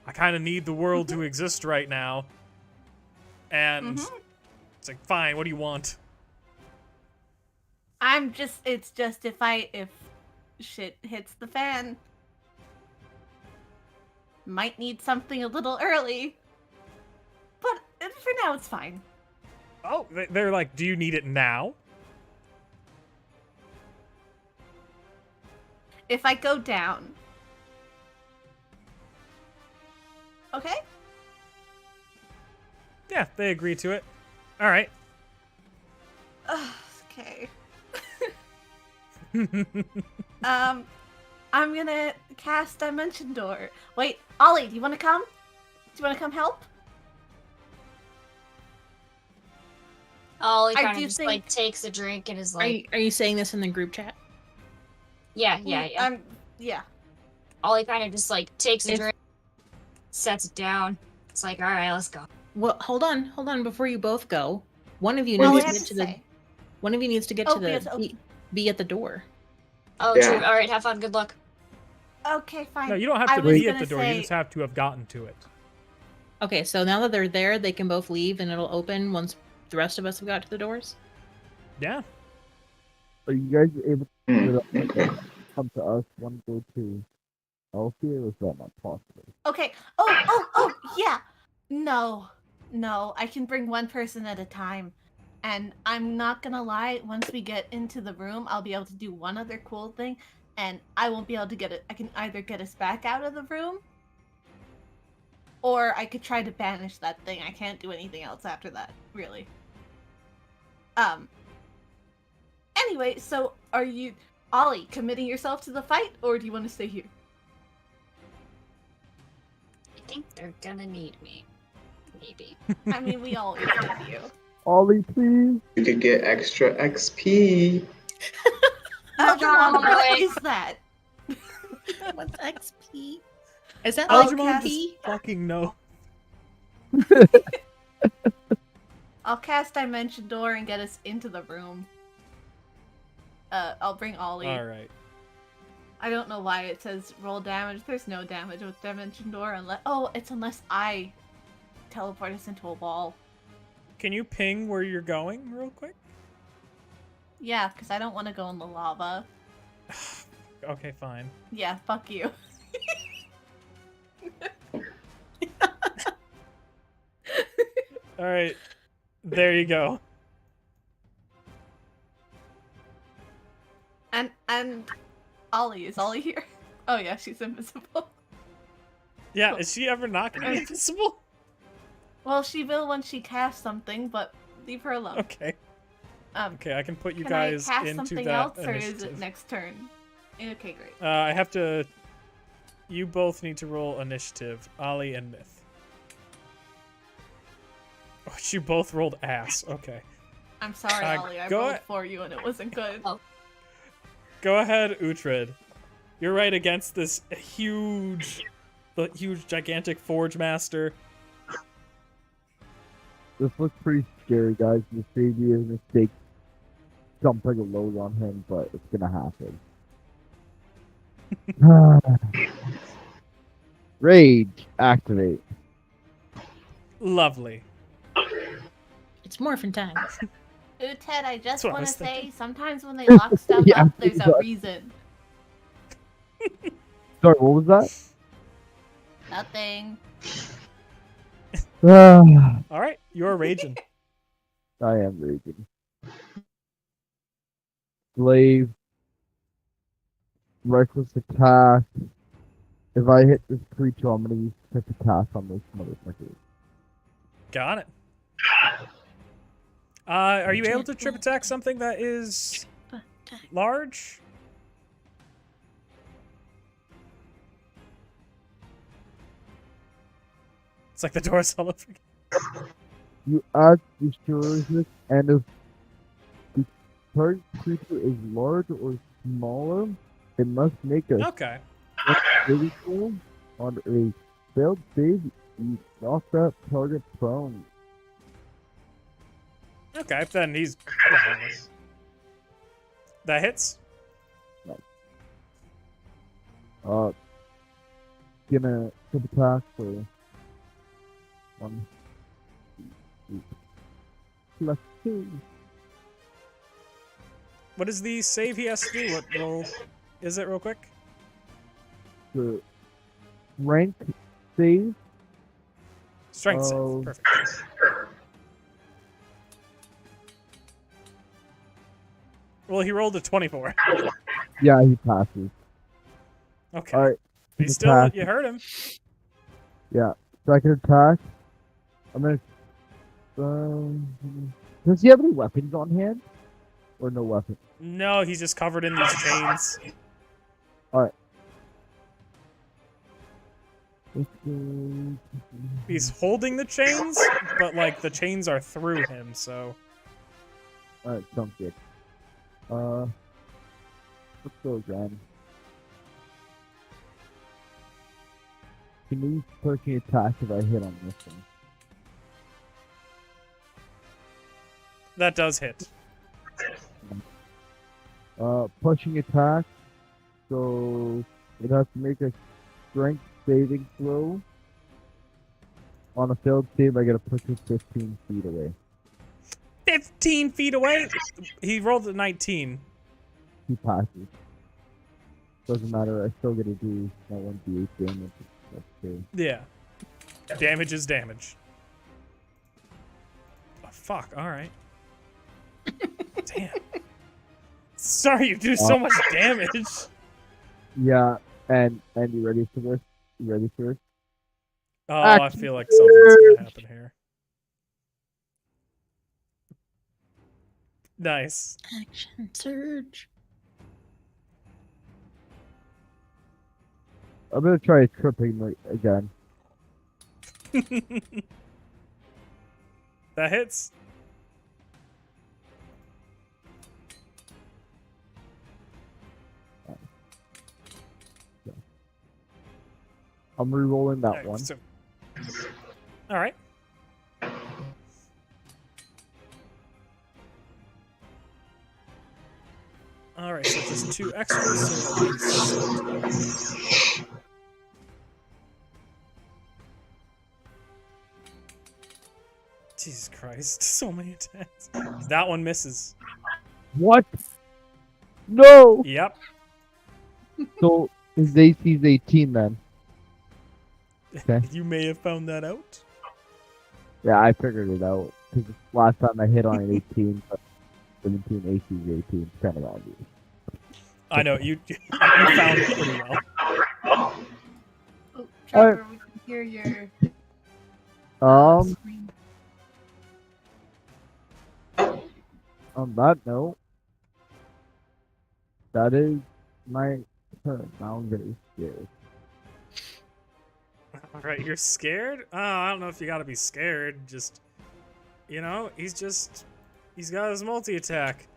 I kind of need the world to exist right now. And it's like, fine, what do you want? It's just if shit hits the fan, might need something a little early. But for now, it's fine. Oh, they're like, do you need it now? If I go down. Okay? Yeah, they agree to it. Alright. Okay. I'm gonna cast Dimension Door. Wait, Ollie, do you want to come? Do you want to come help? Ollie I kind of do just think- like takes a drink and is like, Are you saying this in the group chat? yeah. Yeah. Ollie kind of just like takes a If- drink, sets it down. It's like, all right, let's go. Well, hold on before you both go. One of you What do needs I to have get to to the say? one of you needs to get Oh, to the yes, oh. be at the door. Oh, Yeah. true. All right, have fun. Good luck. Okay, fine. No, you don't have I to was be at gonna the door. say- You just have to have gotten to it. Okay, so now that they're there, they can both leave and it'll open once the rest of us have got to the doors. Yeah. Are you guys able to Okay. come to us? One go to Elsie, or is that not possible? Okay. Oh, yeah. No, I can bring one person at a time. And I'm not gonna lie, once we get into the room, I'll be able to do one other cool thing, and I won't be able to get it. I can either get us back out of the room, or I could try to banish that thing. I can't do anything else after that, really. Anyway, so are you, Ollie, committing yourself to the fight, or do you want to stay here? I think they're gonna need me. Maybe. I mean, we always need you. Ollie, please. You could get extra XP. Algernon, no, what wait. is that? What's XP? Is that I'll like cast- P? Fucking no. I'll cast Dimension Door and get us into the room. I'll bring Ollie. Alright. I don't know why it says roll damage. There's no damage with Dimension Door unless it's unless I teleport us into a wall. Can you ping where you're going real quick? Yeah, because I don't want to go in the lava. Okay, fine. Yeah, fuck you. Alright. There you go. And Ollie, is Ollie here? Oh yeah, she's invisible. Yeah, Cool. is she ever not gonna be invisible? Well, she will when she casts something, but leave her alone. Okay. Okay, I can put you Can guys I cast into something that else, or initiative. is it next turn? Okay, great. I have to... You both need to roll initiative. Ollie and Myth. Oh, you both rolled ass. Okay. I'm sorry, Ollie. I go rolled a- for you and it wasn't good. Oh. Go ahead, Uhtred. You're right against this huge The huge, gigantic Forge Master. This looks pretty scary, guys. This may be a mistake dumping a load on him, but it's gonna happen. Rage, activate. Lovely. It's morphin' time. Ooh, Ted, I just what I want to was say, thinking. sometimes when they lock stuff Yeah, up, there's a exactly. reason. Sorry, what was that? Nothing. All right, you're raging. I am raging. Slave. Reckless attack. If I hit this creature, I'm gonna use quick attack on this motherfucker. Got it. Are you able to trip attack something that is large? It's like the door's all over again. You add destroys it, and if the target creature is large or smaller, it must make a Okay. saving throw on a failed save. You knock that target prone. Okay, then he's... That hits? Gonna tip attack for 1, 2, 3, +2. What is the save he has to do? What roll is it real quick? The rank save. Strength Oh. save. Perfect. Well, he rolled a 24. Yeah, he passes. Okay. Alright. But he's still... attack. You heard him. Yeah. Second attack. I'm gonna. Does he have any weapons on hand? Or no weapons? No, he's just covered in these chains. Alright. He's holding the chains, but, like, the chains are through him, so... Alright, sounds good. Let's go again. Can you pushing attack if I hit on this That does hit. one? Pushing attack. So it has to make a strength saving throw. On a failed save, I gotta push it 15 feet away. 15 feet away? He rolled a 19. He passes. Doesn't matter, I still gotta do that 1d8 damage. That's okay. Yeah. Damage is damage. Oh, fuck, alright. Damn. Sorry, you do so much damage. Yeah, and you ready for this? You ready for this? Oh, I feel like something's gonna happen here. Nice. Action surge. I'm gonna try tripping again. That hits. I'm re-rolling that Alright, one. so- Alright. Alright, so just 2 extras. So that means- Jesus Christ, so many attacks. That one misses. What? No! Yep. So his AC is 18 then. Okay. You may have found that out. Yeah, I figured it out. Because last time I hit on an 18, but 17 AC is 18. It's kind of obvious. I know, you found it pretty well. Oh, Trevor, we can hear your scream. On that note, that is my turn. Now I'm very scared. Alright, you're scared? I don't know if you gotta be scared. Just, you know, he's got his multi-attack.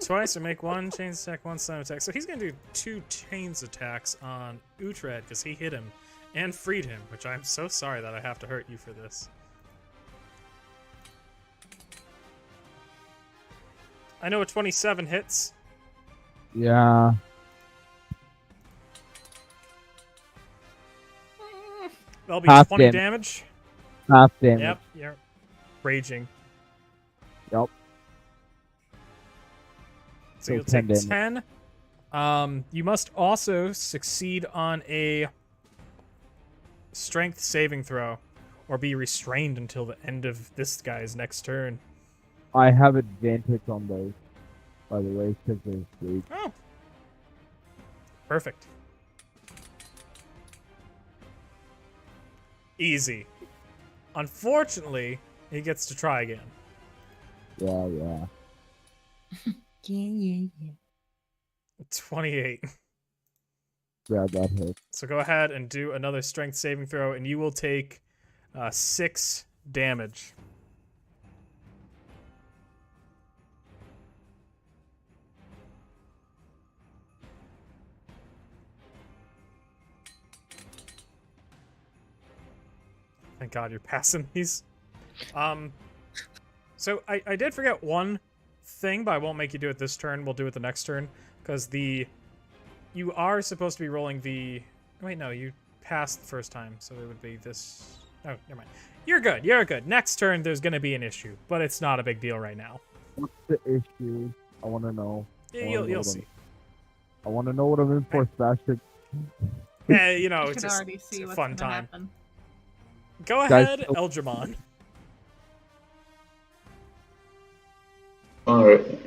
twice or make one chains attack, one slam attack. So he's gonna do 2 chains attacks on Uhtred because he hit him and freed him, which I'm so sorry that I have to hurt you for this. I know a 27 hits. Yeah. That'll be Half 20 damage. damage. Half damage. Yep, you're raging. Yep. So you'll 10 take damage. 10. You must also succeed on a strength saving throw or be restrained until the end of this guy's next turn. I have advantage on those, by the way, because there's rage. Oh. Perfect. Easy. Unfortunately, he gets to try again. Yeah, yeah. Yeah. 28. Yeah, that hurts. So go ahead and do another strength saving throw, and you will take 6 damage. Thank God you're passing these. So I did forget one thing, but I won't make you do it this turn. We'll do it the next turn, because you are supposed to be rolling the... Wait, no, you passed the first time, so it would be this... Oh, never mind. You're good, you're good. Next turn, there's going to be an issue, but it's not a big deal right now. What's the issue? I want to know. Yeah, you'll see. I want to know what I'm in for, Sebastian. Yeah, you know, I it's can just already see a what's fun gonna time. happen. Go Guys, ahead, Eldramon. Alright.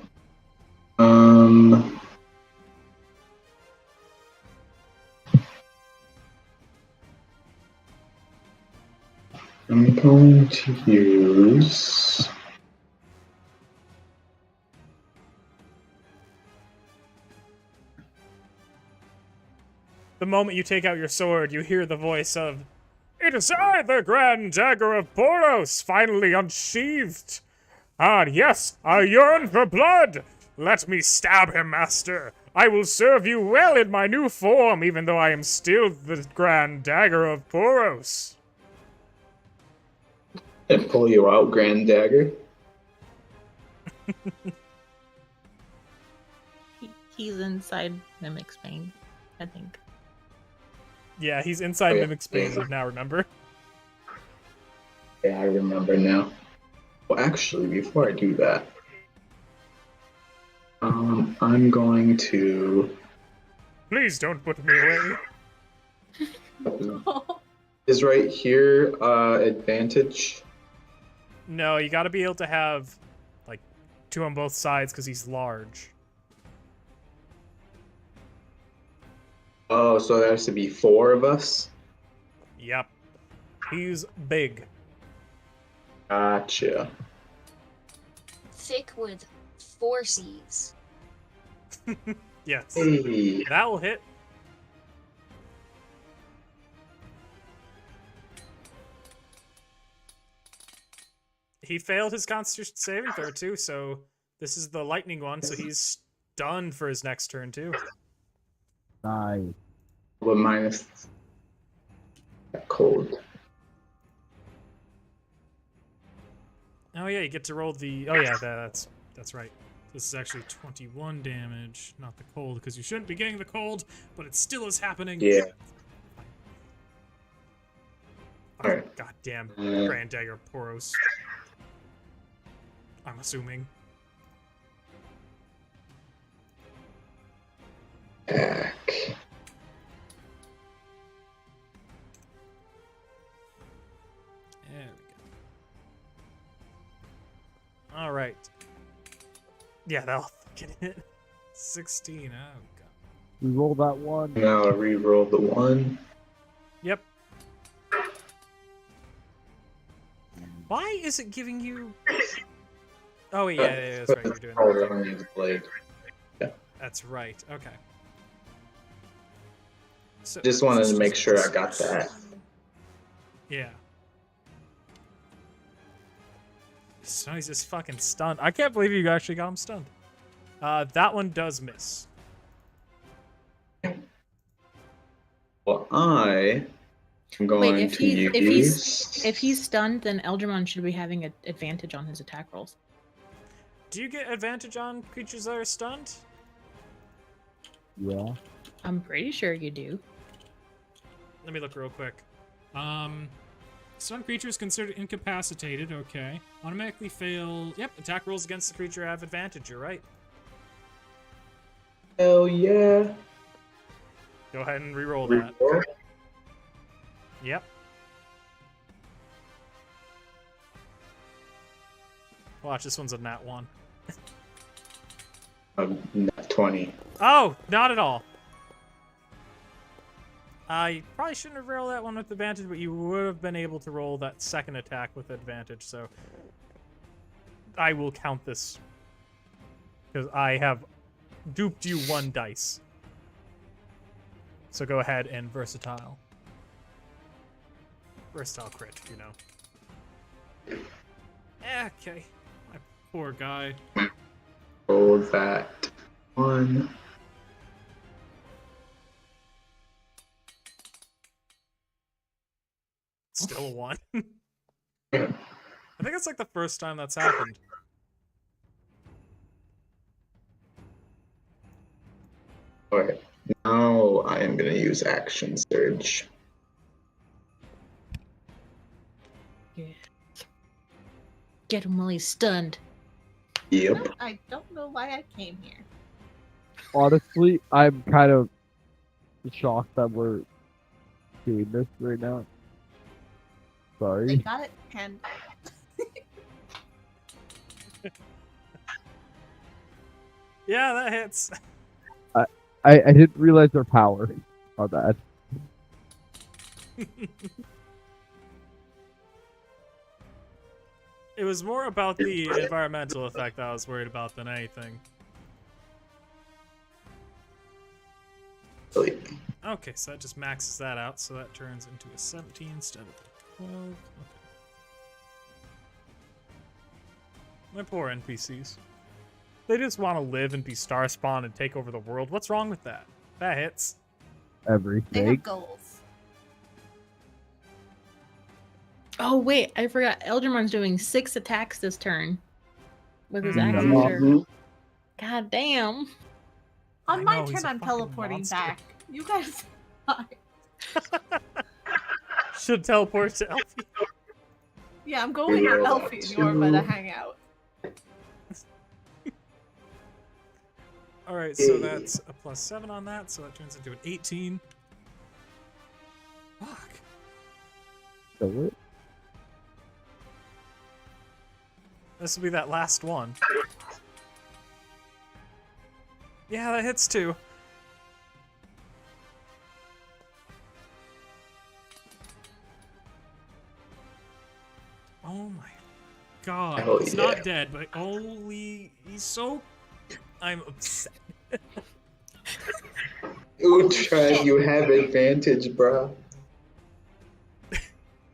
I'm going to use... The moment you take out your sword, you hear the voice of, "It is I, the Grand Dagger of Boros, finally unsheathed. Ah, yes, I yearn for blood. Let me stab him, master. I will serve you well in my new form, even though I am still the Grand Dagger of Boros." And pull you out, Grand Dagger. He's inside Mimic's Bane, I think. Yeah, he's inside Oh, yeah. Mimic's Bane, now remember? Yeah, I remember now. Well, actually, before I do that, I'm going to... Please don't put me away. Is right here advantage? No, you gotta be able to have, like, 2 on both sides, because he's large. Oh, so there has to be 4 of us? Yep. He's big. Gotcha. Thick with 4 C's. Yes. Hey. That will hit. He failed his Constitution saving throw too, so this is the lightning one, so he's stunned for his next turn too. Nice. But minus cold. Oh yeah, you get to roll the... Oh yeah, that's right. This is actually 21 damage, not the cold, because you shouldn't be getting the cold, but it still is happening. Yeah. Oh, Alright. goddamn Grand Dagger Poros. I'm assuming. Back. There we go. All right. Yeah, that'll fucking hit. 16. Oh god. We roll that one. Now I re-roll the 1. Yep. Why is it giving you? Oh yeah, that's right. You're doing Oh, that. I only need the blade. That's right. Okay. So, Just wanted to make sure I got that. Yeah. So he's just fucking stunned. I can't believe you actually got him stunned. That one does miss. Well, I am going Wait, to use. if he's stunned, then Eldramon should be having an advantage on his attack rolls. Do you get advantage on creatures that are stunned? Yeah. I'm pretty sure you do. Let me look real quick. Stunned creatures considered incapacitated. Okay. Automatically fail. Yep. Attack rolls against the creature have advantage. You're right. Hell yeah. Go ahead and re-roll that. Reroll. Yep. Watch, this one's a nat 1. Nat 20. Oh, not at all. You probably shouldn't have rolled that one with advantage, but you would have been able to roll that second attack with advantage, so I will count this. Because I have duped you 1 dice. So go ahead and versatile. Versatile crit, you know. Okay. My poor guy. Roll that 1. Still a 1. I think it's like the first time that's happened. Alright. Now I am going to use Action Surge. Yeah. Get him while he's stunned. Yep. I don't know why I came here. Honestly, I'm kind of shocked that we're doing this right now. They Sorry. got it hand. Yeah, that hits. I didn't realize their power on that. It was more about the environmental effect that I was worried about than anything. Okay, so that just maxes that out, so that turns into a 17 instead of a 12. Okay. My poor NPCs. They just want to live and be star spawn and take over the world. What's wrong with that? That hits. They Everything. have goals. Oh wait, I forgot. Eldramon's doing 6 attacks this turn with his Mhm. axe Mhm. laser. God damn. On I my know, he's turn, a I'm fucking teleporting monster. back. You guys. Should teleport to Elfie. Yeah, I'm going to Elfie and Yorba to hang out. Alright, so that's a +7 on that, so that turns into an 18. Fuck. So it- This will be that last one. Yeah, that hits too. Oh my god. Hell He's yeah. not dead, but holy, he's so... I'm upset. Ooh, try. You have advantage, bro.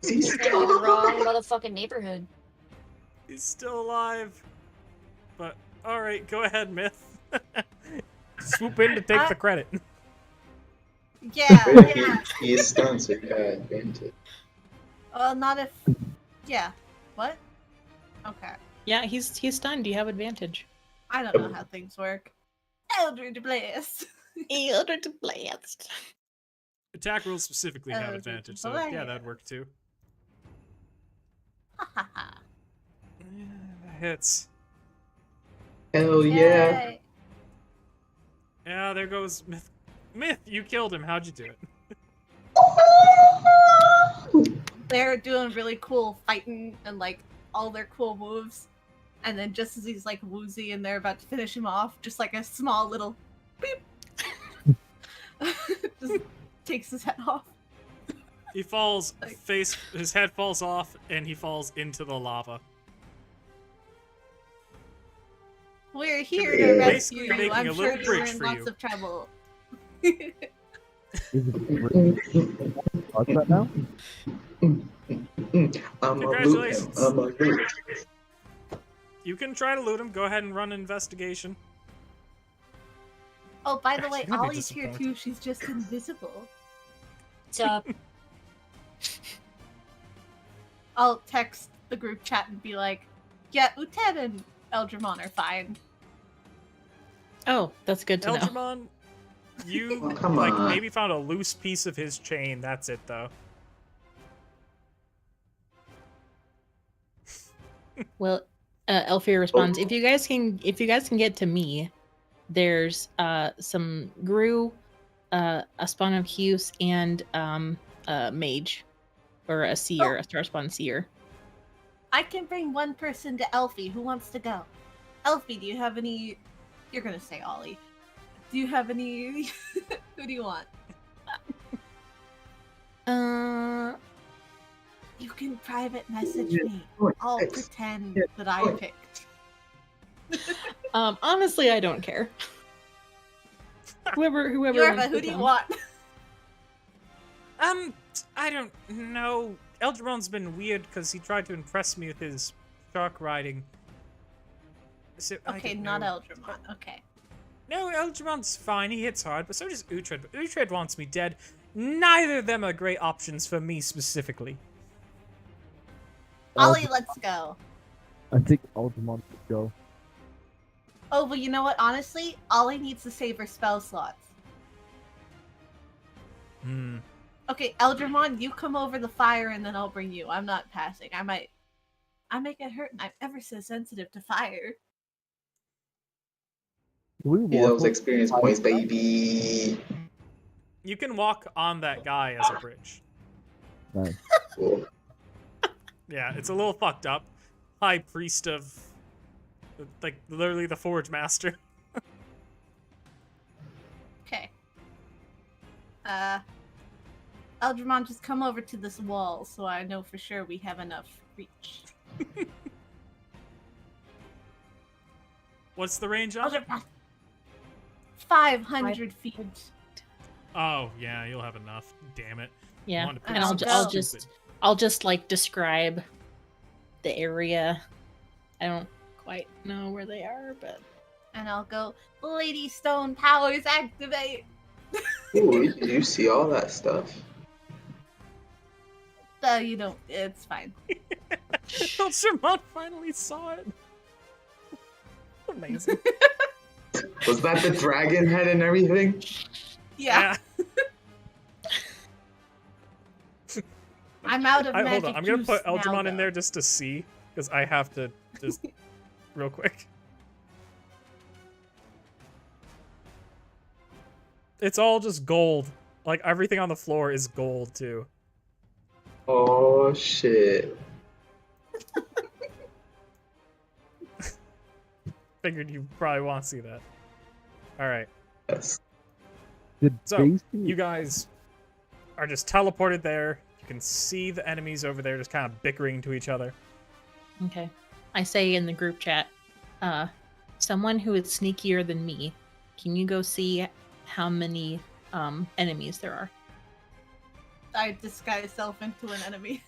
He's in the wrong motherfucking neighborhood. He's still alive. But, alright, go ahead, Myth. Swoop in to take the credit. Yeah. He is stunned, so you got advantage. Not if. Yeah. What? Okay. Yeah, he's stunned. You have advantage. I don't know how things work. Eldritch Blast. Eldritch Blast. Attack rolls specifically have Eldritch advantage, so yeah, Blast. that'd work too. Ha ha ha. Yeah, that hits. Hell yeah. Yay. Yeah, there goes Myth. Myth, you killed him. How'd you do it? They're doing really cool fighting and like all their cool moves. And then just as he's like woozy and they're about to finish him off, just like a small little beep. Just takes his head off. He falls his head falls off and he falls into the lava. We're here Yeah. to rescue Basically you. making I'm a sure little you're bridge in for lots you. of trouble. Is it What's that now? I'm a loot him. Congratulations. I'm a loot. You can try to loot him. Go ahead and run an investigation. Oh, by the Gosh, way, I'm gonna be Ollie's here disappointed. too. She's just invisible. What's up? I'll text the group chat and be like, yeah, Uted and Eldramon are fine. Oh, that's good to know. Eldramon, you Oh, come like on. maybe found a loose piece of his chain. That's it, though. Well, Elfir responds, Oh. if you guys can get to me, there's some Gru, a spawn of Hughes, and a mage. Or a seer, a star spawn seer. I can bring one person to Elfie. Who wants to go? Elfie, do you have any... You're gonna say Ollie. Do you have any... Who do you want? You can private message me. I'll pretend that I picked. Honestly, I don't care. whoever Yorva, wants who to do you come. want? I don't know. Eldramon's been weird because he tried to impress me with his shark riding. So, I Okay, don't not know. Eldramon. Okay. No, Eldramon's fine. He hits hard, but so does Uhtred. But Uhtred wants me dead. Neither of them are great options for me specifically. Ollie, let's go. I think Altamont should go. Oh, but you know what? Honestly, Ollie needs to save her spell slots. Hmm. Okay, Eldramon, you come over the fire and then I'll bring you. I'm not passing. I might get hurt and I'm ever so sensitive to fire. Can we Need walk those over experience the points, fire? baby. You can walk on that guy as a bridge. Nice. Cool. Yeah, it's a little fucked up. High priest of, like, literally the Forge Master. Okay. Eldramon, just come over to this wall so I know for sure we have enough reach. What's the range on it? Eldramon, 500 feet. Oh, yeah, you'll have enough. Damn it. Yeah, Wanted to and pick I'll, something I'll stupid. just like describe the area. I don't quite know where they are, but And I'll go, Lady Stone powers activate! Ooh, you see all that stuff. You don't, it's fine. Eldramon finally saw it. Amazing. Was that the dragon head and everything? Yeah, I'm out of magic Hold on, I'm gonna juice put now, Eldramon in though. there just to see, because I have to just real quick. It's all just gold. Like everything on the floor is gold too. Oh shit. Figured you probably want to see that. All right, Yes. Did So, Daisy- you guys are just teleported there. You can see the enemies over there just kind of bickering to each other. okay. I say in the group chat, someone who is sneakier than me, can you go see how many enemies there are? I disguise self into an enemy.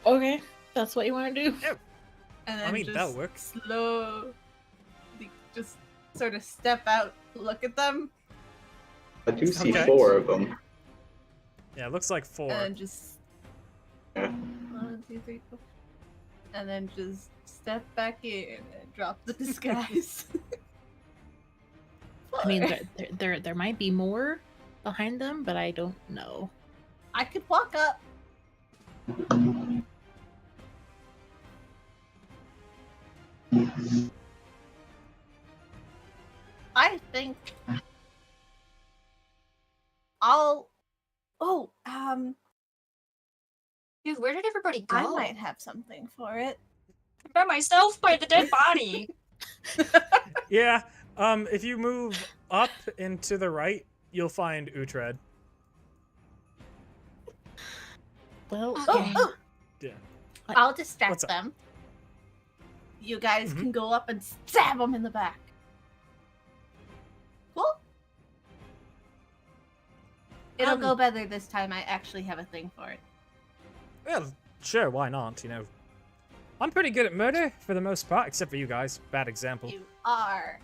Okay, that's what you want to do. And then I mean, just that'll work. slow, just sort of step out, look at them, I do see Okay. 4 of them. Yeah, it looks like 4. and then just 1, 2, 3, 4, and then just step back in and drop the disguise. I mean, there might be more behind them, but I don't know. I could walk up. I think I'll. Oh, Dude, where did everybody go? I might have something for it. By myself by the dead body. Yeah, if you move up and to the right, you'll find Uhtred. Well, Okay. Oh, Yeah. I'll distract What's up? them. You guys Mhm. can go up and stab them in the back. Cool. It'll Um, go better this time. I actually have a thing for it. Well, sure, why not? You know, I'm pretty good at murder for the most part, except for you guys. Bad example. You are.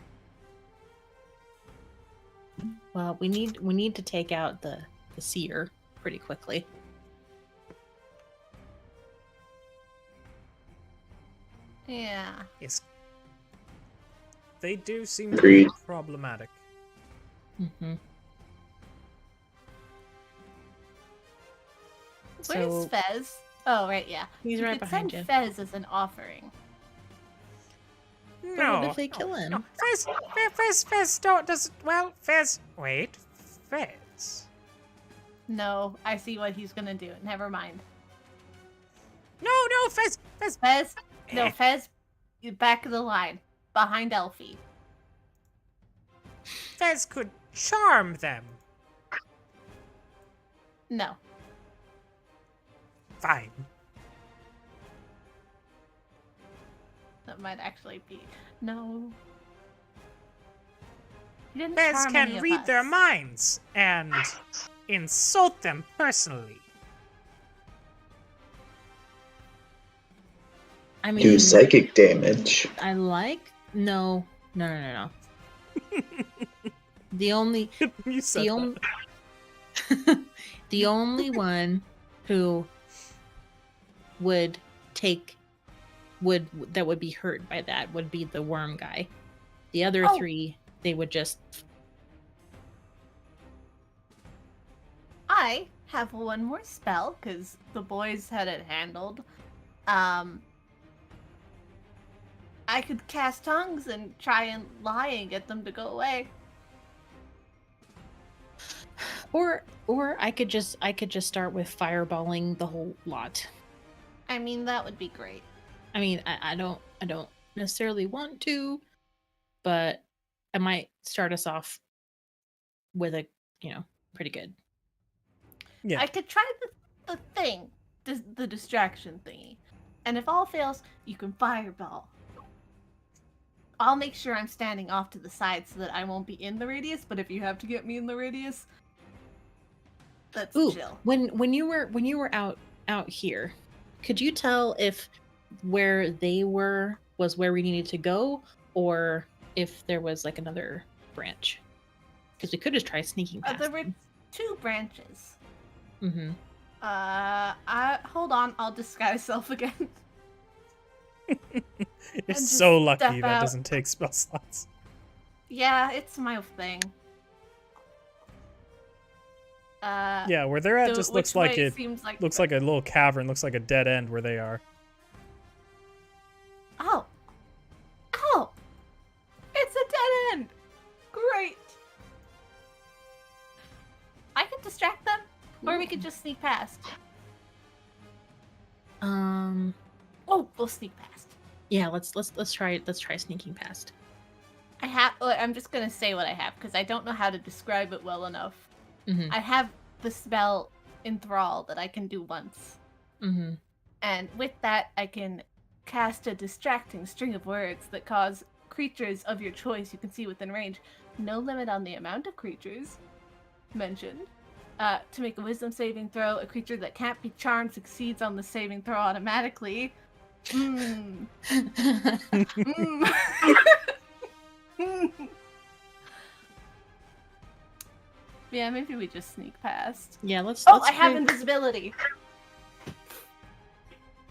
Well, we need to take out the seer pretty quickly. Yeah. Yes. They do seem to Agreed. be problematic. Mm-hmm. Where's So Fez? Oh, right, yeah. he's You right could behind send you. Fez as an offering. But No. what if they kill him? No, Fez, don't, well, Fez, wait, Fez. No, I see what he's gonna do. Never mind. No, Fez, Fez? No, Eh. Fez, you back of the line. Behind Elfie. Fez could charm them. No. Fine. That might actually be. No. He didn't Fez charm can any of read their us. minds and insult them personally. I mean, Do psychic damage. I like no. The only You said the that. only the only one who would that would be hurt by that would be the worm guy. The other Oh. three, they would just I have one more spell because the boys had it handled. I could cast tongues and try and lie and get them to go away. or I could just start with fireballing the whole lot. I mean, that would be great. I mean, I don't necessarily want to, but I might start us off with a, pretty good. Yeah. I could try the thing, the distraction thingy. And if all fails, you can fireball. I'll make sure I'm standing off to the side so that I won't be in the radius, but if you have to get me in the radius, that's Ooh, chill. when you were out here, could you tell if where they were was where we needed to go, or if there was like another branch? Because we could just try sneaking past. There were 2 branches. Mm-hmm. Hold on, I'll disguise self again. You're just so lucky step that out. doesn't take spell slots. Yeah, it's my thing. Yeah, where they're at just which looks like way it seems like looks like a little cavern, looks like a dead end where they are. Oh! It's a dead end! Great! I can distract them, or we could just sneak past. Oh, we'll sneak past. Yeah, let's try sneaking past. I'm just gonna say what I have, because I don't know how to describe it well enough. Mm-hmm. I have the spell Enthrall that I can do once. Mm-hmm. And with that, I can cast a distracting string of words that cause creatures of your choice you can see within range. No limit on the amount of creatures mentioned. To make a wisdom saving throw, a creature that can't be charmed succeeds on the saving throw automatically. Yeah, maybe we just sneak past. Yeah, let's. Oh, let's I have try- invisibility.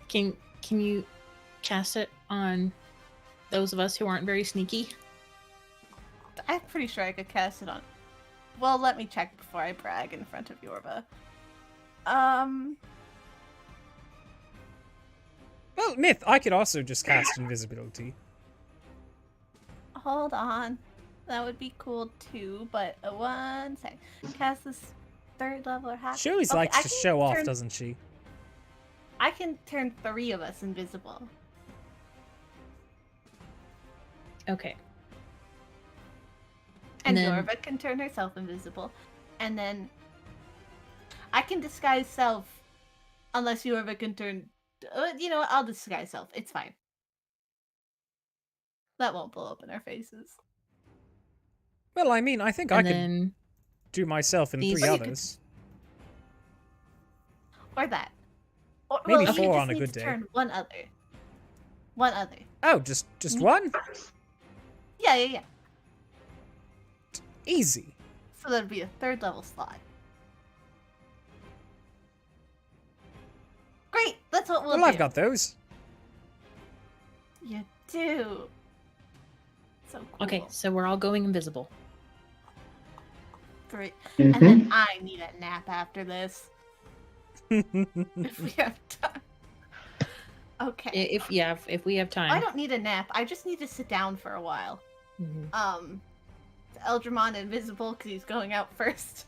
Can you cast it on those of us who aren't very sneaky? I'm pretty sure I could cast it on. Well, let me check before I brag in front of Yorba. Well, Myth, I could also just cast invisibility. Hold on. That would be cool too, but one sec. Cast this 3rd level or half. She always Okay, likes I to can show off, turn- doesn't she? I can turn 3 of us invisible. Okay. And then- Yorba can turn herself invisible. And then I can disguise self unless Yorba can turn. You know what? I'll disguise self. It's fine. That won't blow up in our faces. Well, I mean, I think I And could then do myself and these- 3 Well, you could- others. Or that. Or, Maybe you 4 just on a need good to day. Turn one other. One other. Oh, just one? Yeah. Easy. So that'd be a 3rd level slot. Great, that's what we'll Well, do. I've got those. You do. So cool. Okay, so we're all going invisible. Great. Mhm. And then I need a nap after this. If we have time. Okay. If we have time. I don't need a nap. I just need to sit down for a while. Mhm. Eldramon invisible because he's going out first.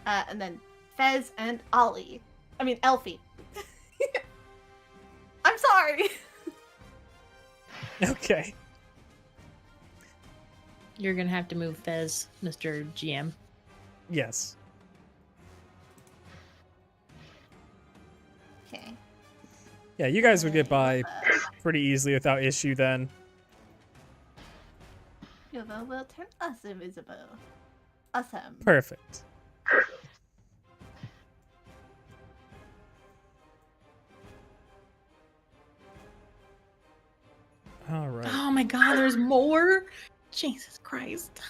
And then Fez and Ollie. I mean, Elfie. I'm sorry. Okay. You're gonna have to move Fez, Mr. GM. Yes. Okay. Yeah, you guys would get by pretty easily without issue then. Yovo will turn us invisible. Awesome. Perfect. All right. Oh my god, there's more? Jesus Christ.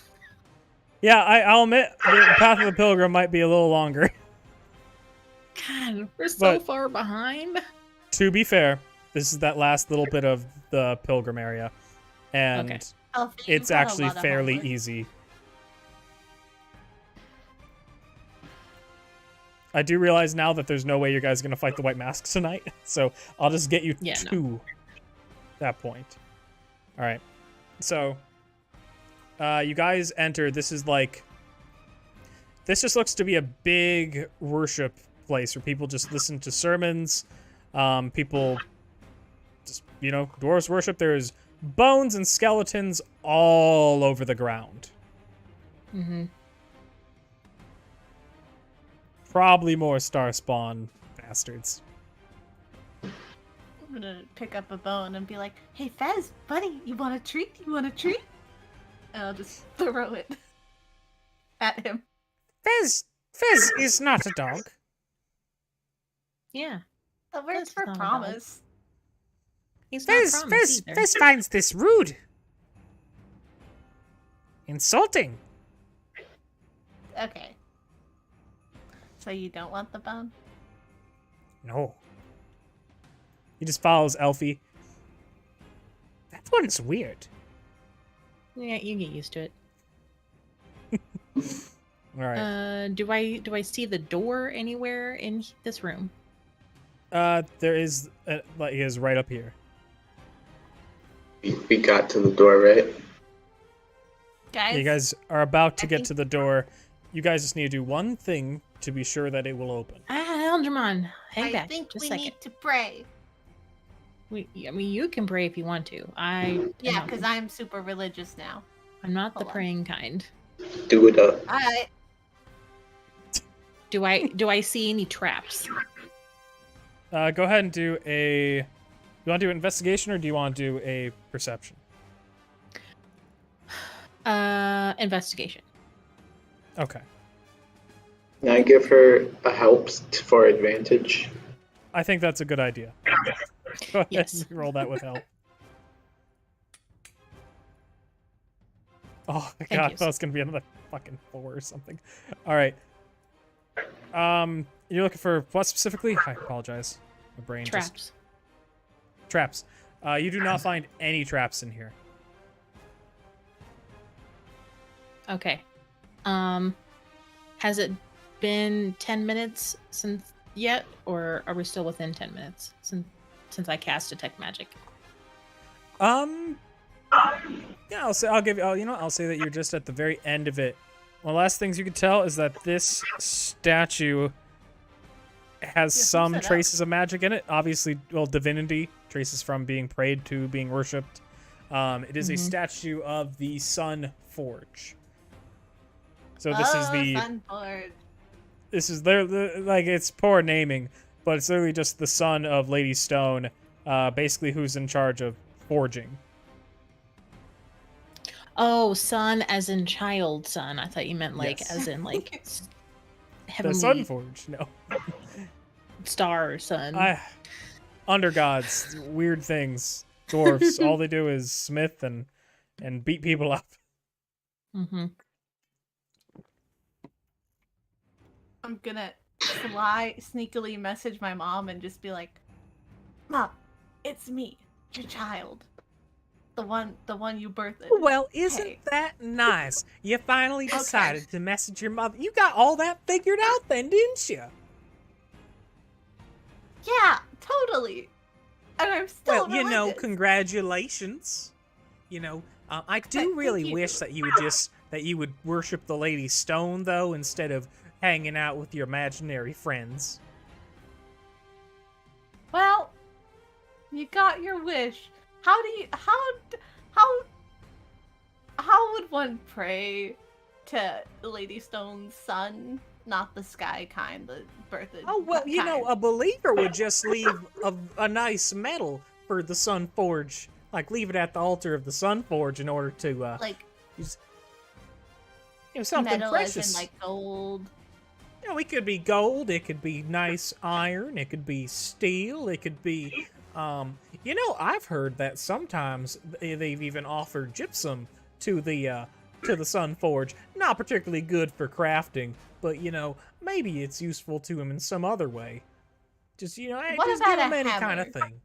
Yeah, I'll admit the Path of the Pilgrim might be a little longer. God, we're so But- far behind. To be fair, this is that last little bit of the Pilgrim area, and Okay. Elfie, you've it's got a actually lot of fairly homework. easy. I do realize now that there's no way you guys are gonna fight the White Mask tonight, so I'll just get you Yeah, to that point. All right, so you guys enter. This just looks to be a big worship place where people just listen to sermons. People just, dwarves worship. There's bones and skeletons all over the ground. Mm-hmm. Probably more Starspawn bastards. I'm gonna pick up a bone and be like, "Hey, Fez, buddy, you want a treat? You want a treat?" And I'll just throw it at him. Fez is not a dog. Yeah. That works Fez for is not a dog. promise. He's not promised either. Fez finds this rude. Insulting. Okay. So you don't want the bone? No. He just follows Elfie. That one's weird. Yeah, you get used to it. All right. Do I see the door anywhere in this room? There is, he is right up here. We got to the door, right? Guys, You guys are about to I get think- to the door. You guys just need to do one thing to be sure that it will open. Eldramon, hang I back think just we a second. need to pray. I mean, you can pray if you want to. Yeah, because I'm super religious now. I'm not the Hold on. praying kind. Do it up. Alright. Do I see any traps? Go ahead and do a. You want to do an investigation or do you want to do a perception? Investigation. Okay. Can I give her a help for advantage? I think that's a good idea. Go ahead Yes. and roll that with help. Oh my Thank god, I you. thought it was gonna be another fucking 4 or something. Alright. You're looking for what specifically? I apologize. My brain just... Traps. Traps. You do not find any traps in here. Okay. Has it been 10 minutes since yet, or are we still within 10 minutes since I cast detect magic? Yeah, I'll say I'll say that you're just at the very end of it. One of the last things you can tell is that this statue has Yeah, some who's that traces of magic in it. Obviously, well, divinity, traces from being prayed to, being worshipped. It is a Mhm. statue of the Sun Forge. So this is the Sunboard. this is like it's poor naming, but it's literally just the son of Lady Stone, basically who's in charge of forging. Oh, son as in child son. I thought you meant like Yes. as in like The heavenly Sun Forge, no. star son. Undergods, weird things. Dwarves, all they do is smith and beat people up. Mm-hmm. I'm gonna sneakily message my mom and just be like, Mom, it's me, your child. The one you birthed. Well, isn't Hey. that nice? You finally Okay. decided to message your mother. You got all that figured out then, didn't you? Yeah, totally. And I'm still Well, you know, religious. congratulations. You know, I do Thank really you. wish that you would worship the Lady Stone though, instead of hanging out with your imaginary friends. Well, you got your wish. How would one pray to Lady Stone's son? Not the sky kind, the birth. Oh well, you know, kind. a believer would just leave a nice medal for the Sun Forge, like leave it at the altar of the Sun Forge in order to like use, something metal precious. as in like gold. You know, it could be gold, it could be nice iron, it could be steel, it could be, you know, I've heard that sometimes they've even offered gypsum to the Sun Forge. Not particularly good for crafting, but, you know, maybe it's useful to him in some other way. Just, you know, What just about give him a any kind hammer? of thing.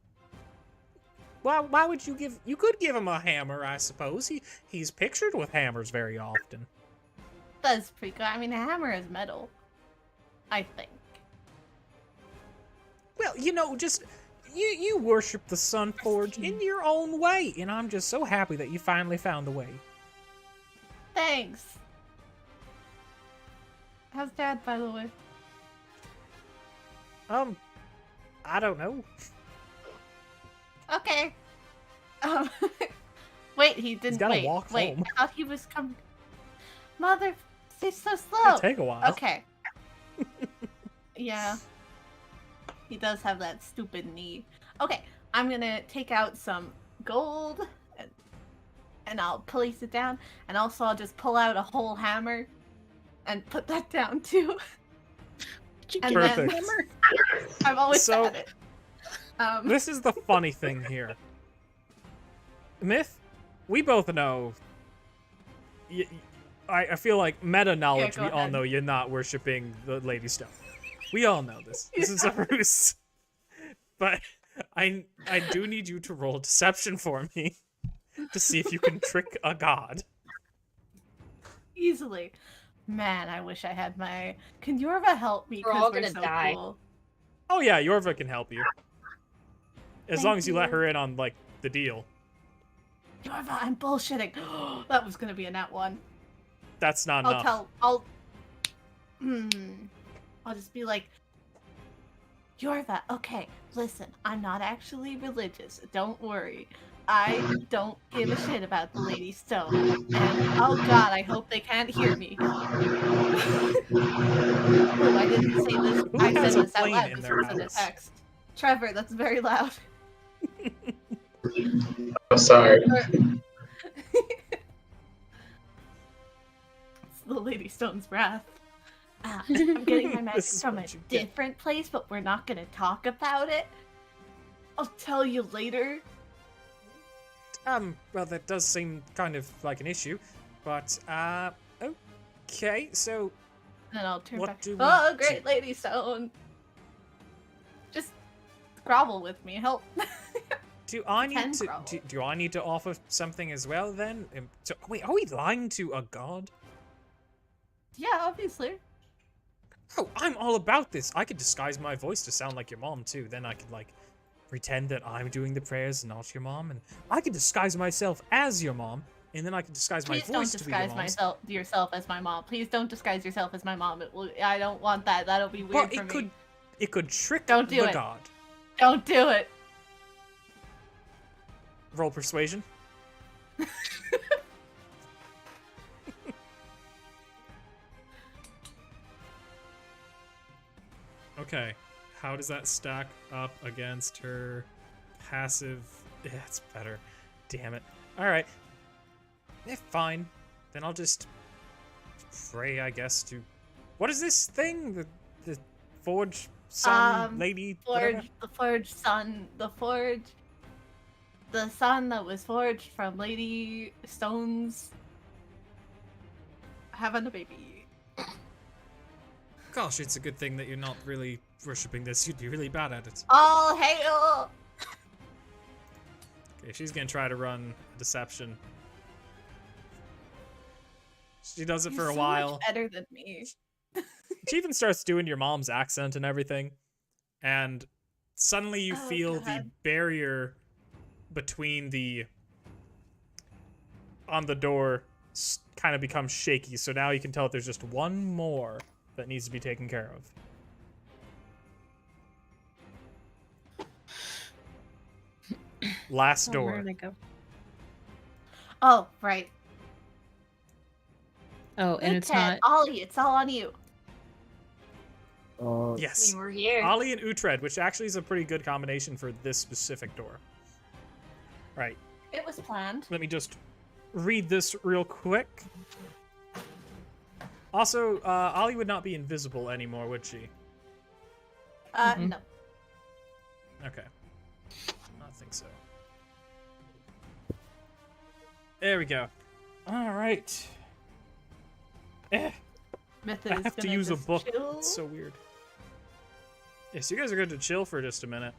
Why would you give... You could give him a hammer, I suppose. He's pictured with hammers very often. That's pretty good. I mean, a hammer is metal. I think. Well, you know, just you worship the Sun Forge in your own way, and I'm just so happy that you finally found the way. Thanks. How's Dad, by the way? I don't know. Okay. Wait, he didn't gotta wait. walk wait, home. I thought he was coming. Mother, he's so slow. It'll take a while. Okay. Yeah. He does have that stupid knee. Okay, I'm gonna take out some gold and I'll place it down, and also I'll just pull out a whole hammer and put that down too. Did you And get Perfect. that hammer? I've always So- had it. This is the funny thing here. Myth, we both know. I feel like meta knowledge. go We all ahead. know you're not worshiping the Lady Stone. We all know this. This is a ruse. But I do need you to roll deception for me to see if you can trick a god. Easily. Man, I wish I had my. Can Yorva help me? We're 'Cause all we're gonna so die. cool. Oh yeah, Yorva can help you. As long Thank as you let you. her in on like the deal. Yorva, I'm bullshitting. That was gonna be a nat one. That's not I'll enough. tell. I'll just be like, Yorva. Okay, listen. I'm not actually religious. Don't worry. I don't give a shit about the Lady Stone. And oh god, I hope they can't hear me. Oh, I didn't say this. Who I has said a this out plane loud. in This their was in a house? text. Trevor, that's very loud. Oh, sorry. It's the Lady Stone's wrath. I'm getting my magic This is from a what you get. different place, but we're not gonna talk about it. I'll tell you later. Well, that does seem kind of like an issue, but, okay, so, And then I'll turn What back. do we Oh, do? great Lady Stone. Just grovel with me. Help. do I need Ten to, growl. do I need to offer something as well, then? Wait, are we lying to a god? Yeah, obviously. Oh, I'm all about this. I could disguise my voice to sound like your mom, too. Then I could, like, pretend that I'm doing the prayers, not your mom, and I could disguise myself as your mom, and then I could disguise my Please don't voice to be your disguise mom's. yourself as my mom. Please don't disguise yourself as my mom. I don't want that. That'll be weird But for me. it could trick Don't do the it. god. Don't do it. Roll persuasion. Okay, how does that stack up against her passive? Yeah, it's better. Damn it. Alright. Yeah, fine. Then I'll just pray, I guess, to... What is this thing? The Forge Sun Lady... whatever? The sun that was forged from Lady Stone's having a baby. gosh, it's a good thing that you're not really worshipping this. You'd be really bad at it. All hail! Okay, she's gonna try to run a deception. She does it You're for a so while. much better than me. She even starts doing your mom's accent and everything. And suddenly you Oh, feel the God. barrier between on the door kind of becomes shaky. So now you can tell that there's just one more that needs to be taken care of. Last Oh, where door. did I go? Oh, right. Oh, and Good it's Ted, not. Ollie, it's all on you. Yes. We were here. Ollie and Uhtred, which actually is a pretty good combination for this specific door. Right. It was planned. Let me just read this real quick. Also, Ollie would not be invisible anymore, would she? Mhm. No. Okay. I don't think so. There we go. All right. Method I is have to gonna use a just book. chill. It's so weird. Yes, you guys are going to chill for just a minute.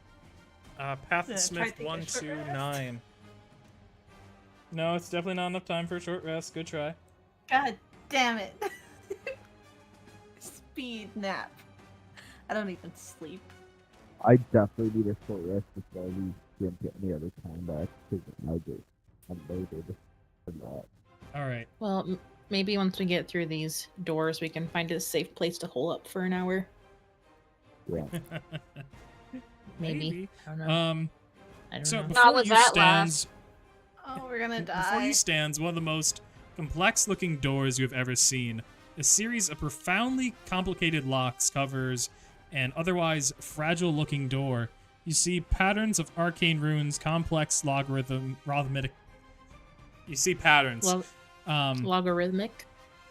Path Yeah, of try Smith to take a short 129. No, it's definitely not enough time for a short rest. Good try. God damn it. Speed nap. I don't even sleep. I definitely need a short rest before we get into any other combat because I get unloaded a lot. All right. Well, maybe once we get through these doors, we can find a safe place to hole up for an hour. Yeah. Maybe. I don't know. I don't So know. before would you that stands, Oh, we're gonna before die. you stands one of the most complex-looking doors you have ever seen. A series of profoundly complicated locks, covers, and otherwise fragile-looking door. You see patterns of arcane runes, complex logarithmic. You see patterns. Logarithmic.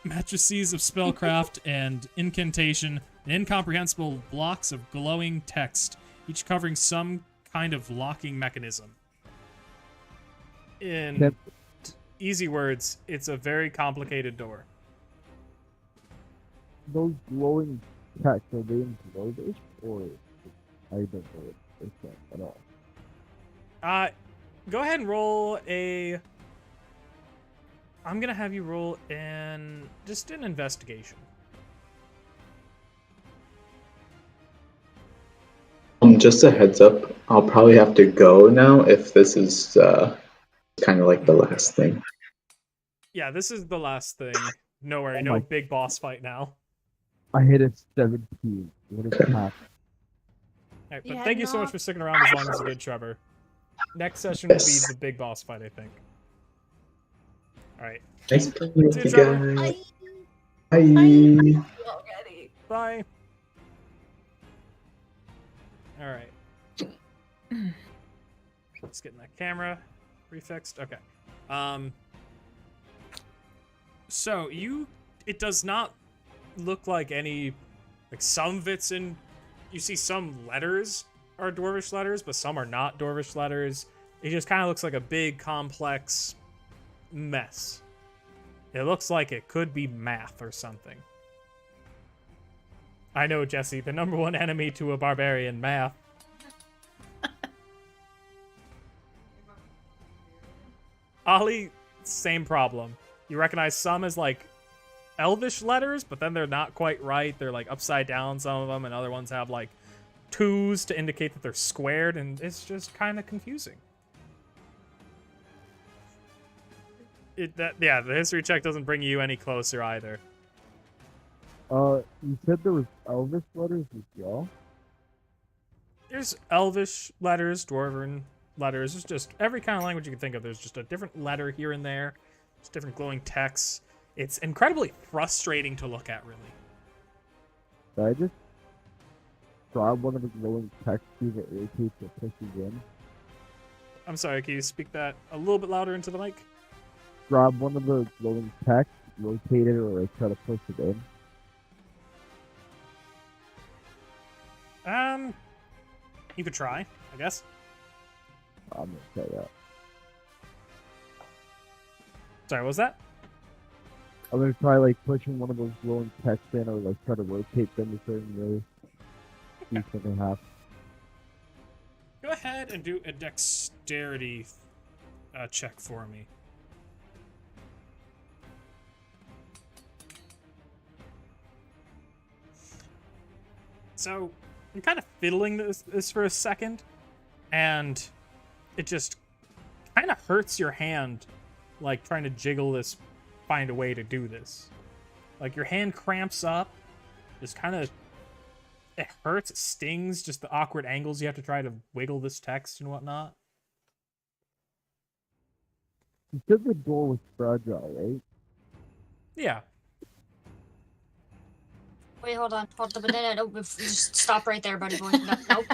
Matrices of spellcraft and incantation, and incomprehensible blocks of glowing text, each covering some kind of locking mechanism. In Yep. easy words, it's a very complicated door. Those glowing text, are they in Glowdish or I don't know what it's at all. Go ahead and roll a. I'm gonna have you roll just an investigation. Just a heads up, I'll probably have to go now if this is kind of like the last thing. Yeah, this is the last thing. No worry, Oh no my- big boss fight now. I hit a 17. What is that? All right, but Yeah, thank you so much no. for sticking around as long as you did, Trevor. Next session will be Yes. the big boss fight, I think. All right, Nice playing with See you you, Trevor. guys. Bye. Bye. Already. bye. All right. Let's get in that camera refixed. Okay. So it does not look like any, like some of it's in. You see some letters are Dwarvish letters, but some are not Dwarvish letters. It just kind of looks like a big, complex mess. It looks like it could be math or something. I know, Jesse, the number one enemy to a barbarian, math. Ollie, same problem. You recognize some as like Elvish letters, but then they're not quite right. They're like upside down, some of them, and other ones have like twos to indicate that they're squared, and it's just kind of confusing. The history check doesn't bring you any closer either. You said there was Elvis letters as well? There's Elvish letters, Dwarven letters. There's just every kind of language you can think of. There's just a different letter here and there. Just different glowing texts. It's incredibly frustrating to look at, really. Did I just grab one of the glowing text keys that rotates or pushes in? I'm sorry, can you speak that a little bit louder into the mic? Grab one of the glowing text, rotate it, or I try to push it in? You could try, I guess. I'm gonna say that. Sorry, what was that? I'm gonna try like pushing one of those glowing texts in, or like try to rotate them a certain way. See something happen. Go ahead and do a dexterity check for me. So, I'm kind of fiddling this for a second, and it just kind of hurts your hand, like trying to jiggle this, find a way to do this. Like your hand cramps up, just kind of, it hurts, it stings, just the awkward angles you have to try to wiggle this text and whatnot. You said the door was fragile, right? Yeah. Wait, hold on. Hold the banana. Nope. Just stop right there, buddy boy. No, nope.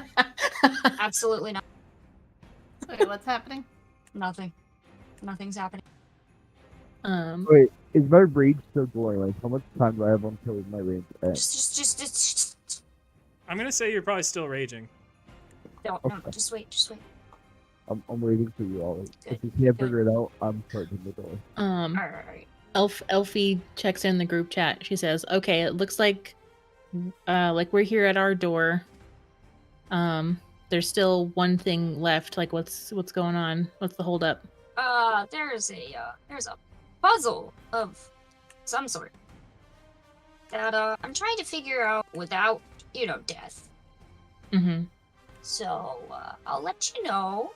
Absolutely not. Wait, what's happening? Nothing. Nothing's happening. Wait, is my rage still going? Like, how much time do I have until my rage ends? Just. I'm gonna say you're probably still raging. No, Okay. just wait. Just wait. I'm waiting for you all. If you Good, can't figure it out, I'm starting the door. Alright. Elfie checks in the group chat. She says, "Okay, it looks like we're here at our door. There's still one thing left. Like, what's going on? What's the holdup?" There's a puzzle of some sort that I'm trying to figure out without, death. Mm-hmm. So I'll let you know.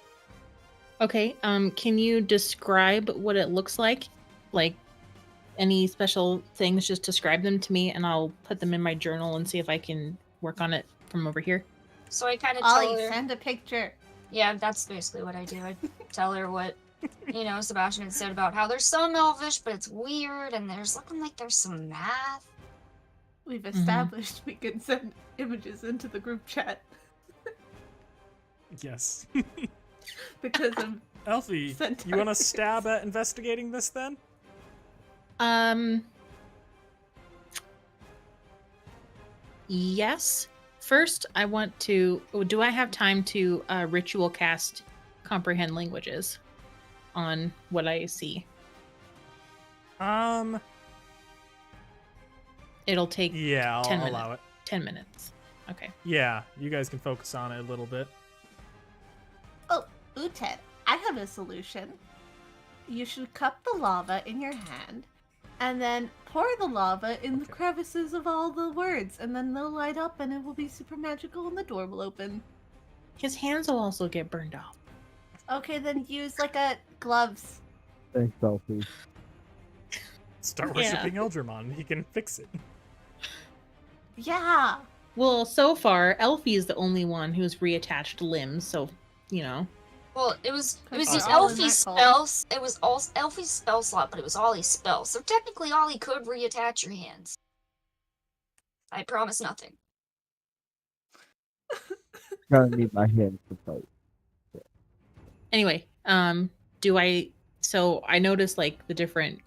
Okay. Can you describe what it looks like? Like, any special things? Just describe them to me, and I'll put them in my journal and see if I can work on it from over here. So I kind of tell Ollie, her. send a picture. Yeah, that's basically what I do. I tell her what, Sebastian had said about how there's some Elvish, but it's weird, and there's looking like there's some math. We've established we can send images into the group chat Yes. because of Elfie, you want to stab at investigating this then? Yes. First, I want to. Do I have time to ritual cast comprehend languages on what I see? It'll take Yeah, I'll 10 allow it. 10 minutes. Okay. Yeah, you guys can focus on it a little bit. Oh, Uted, I have a solution. You should cup the lava in your hand, and then pour the lava in the crevices of all the words, and then they'll light up, and it will be super magical, and the door will open. His hands will also get burned off. Okay, then use like a gloves. Thanks, Elfie. Start Yeah. worshiping Eldramon. He can fix it. Yeah. Well, so far, Elfie is the only one who's reattached limbs, so, Well, it was Because just they're all in Elfie's that cult. spells. It was all Elfie's spell slot, but it was Ollie's spells. So technically, Ollie could reattach your hands. I promise nothing. Gotta need my hands to fight. Anyway, so I noticed like the different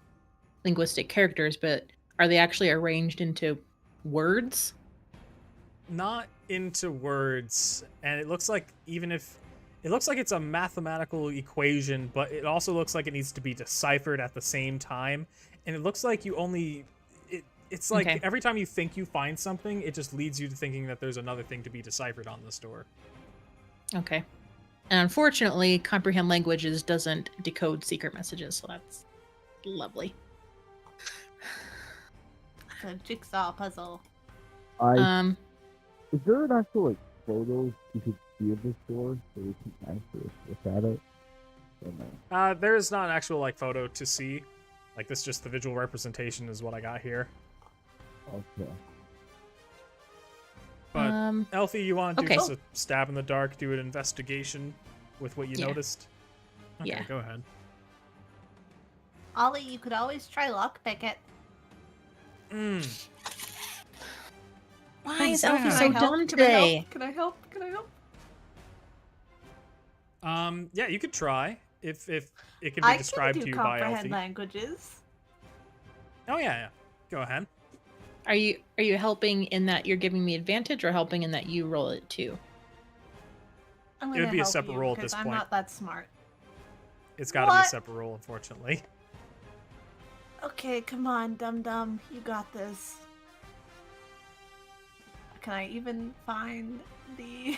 linguistic characters, but are they actually arranged into words? Not into words, and it looks like it looks like it's a mathematical equation, but it also looks like it needs to be deciphered at the same time. And it looks like it's like Okay. every time you think you find something, it just leads you to thinking that there's another thing to be deciphered on this door. Okay. And unfortunately, comprehend languages doesn't decode secret messages, so that's lovely. It's a jigsaw puzzle. Is there an actual like photo you could see of this door so we can actually look at it? Or no? There is not an actual photo to see. Like this, just the visual representation is what I got here. Okay. But Elfie, you want to do okay. just a stab in the dark, do an investigation with what you Yeah. noticed? Okay, Yeah. go ahead. Ollie, you could always try lockpick it. Why is that? Elfie Can so I dumb today? Can I help? Can I help? Yeah, you could try if it can be I described can to do you by comprehend Elfie. languages. Oh yeah. Go ahead. Are you helping in that you're giving me advantage, or helping in that you roll it too? I'm It would gonna be a help separate you roll at because this I'm point. not that smart. It's got to be a What? separate roll, unfortunately. Okay, come on, Dum Dum. You got this. Can I even find the...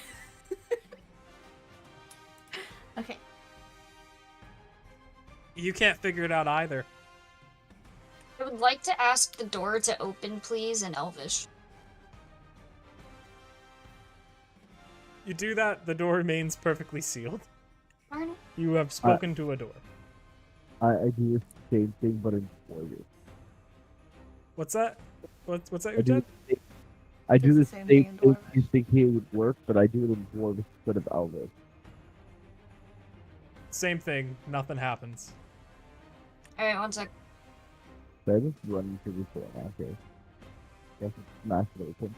Okay. You can't figure it out either. I would like to ask the door to open, please, in Elvish. You do that, the door remains perfectly sealed. Darn it. You have spoken to a door. I do the same thing, but in Warrior. What's that? What's that I you do did? I do the It's the same same thing thing in Dwarvish. you think it would work, but I do it in Dwarvish instead of Elvish. Same thing, nothing happens. Alright, one sec. So I just run into this door now, okay? Guess it's smash it open.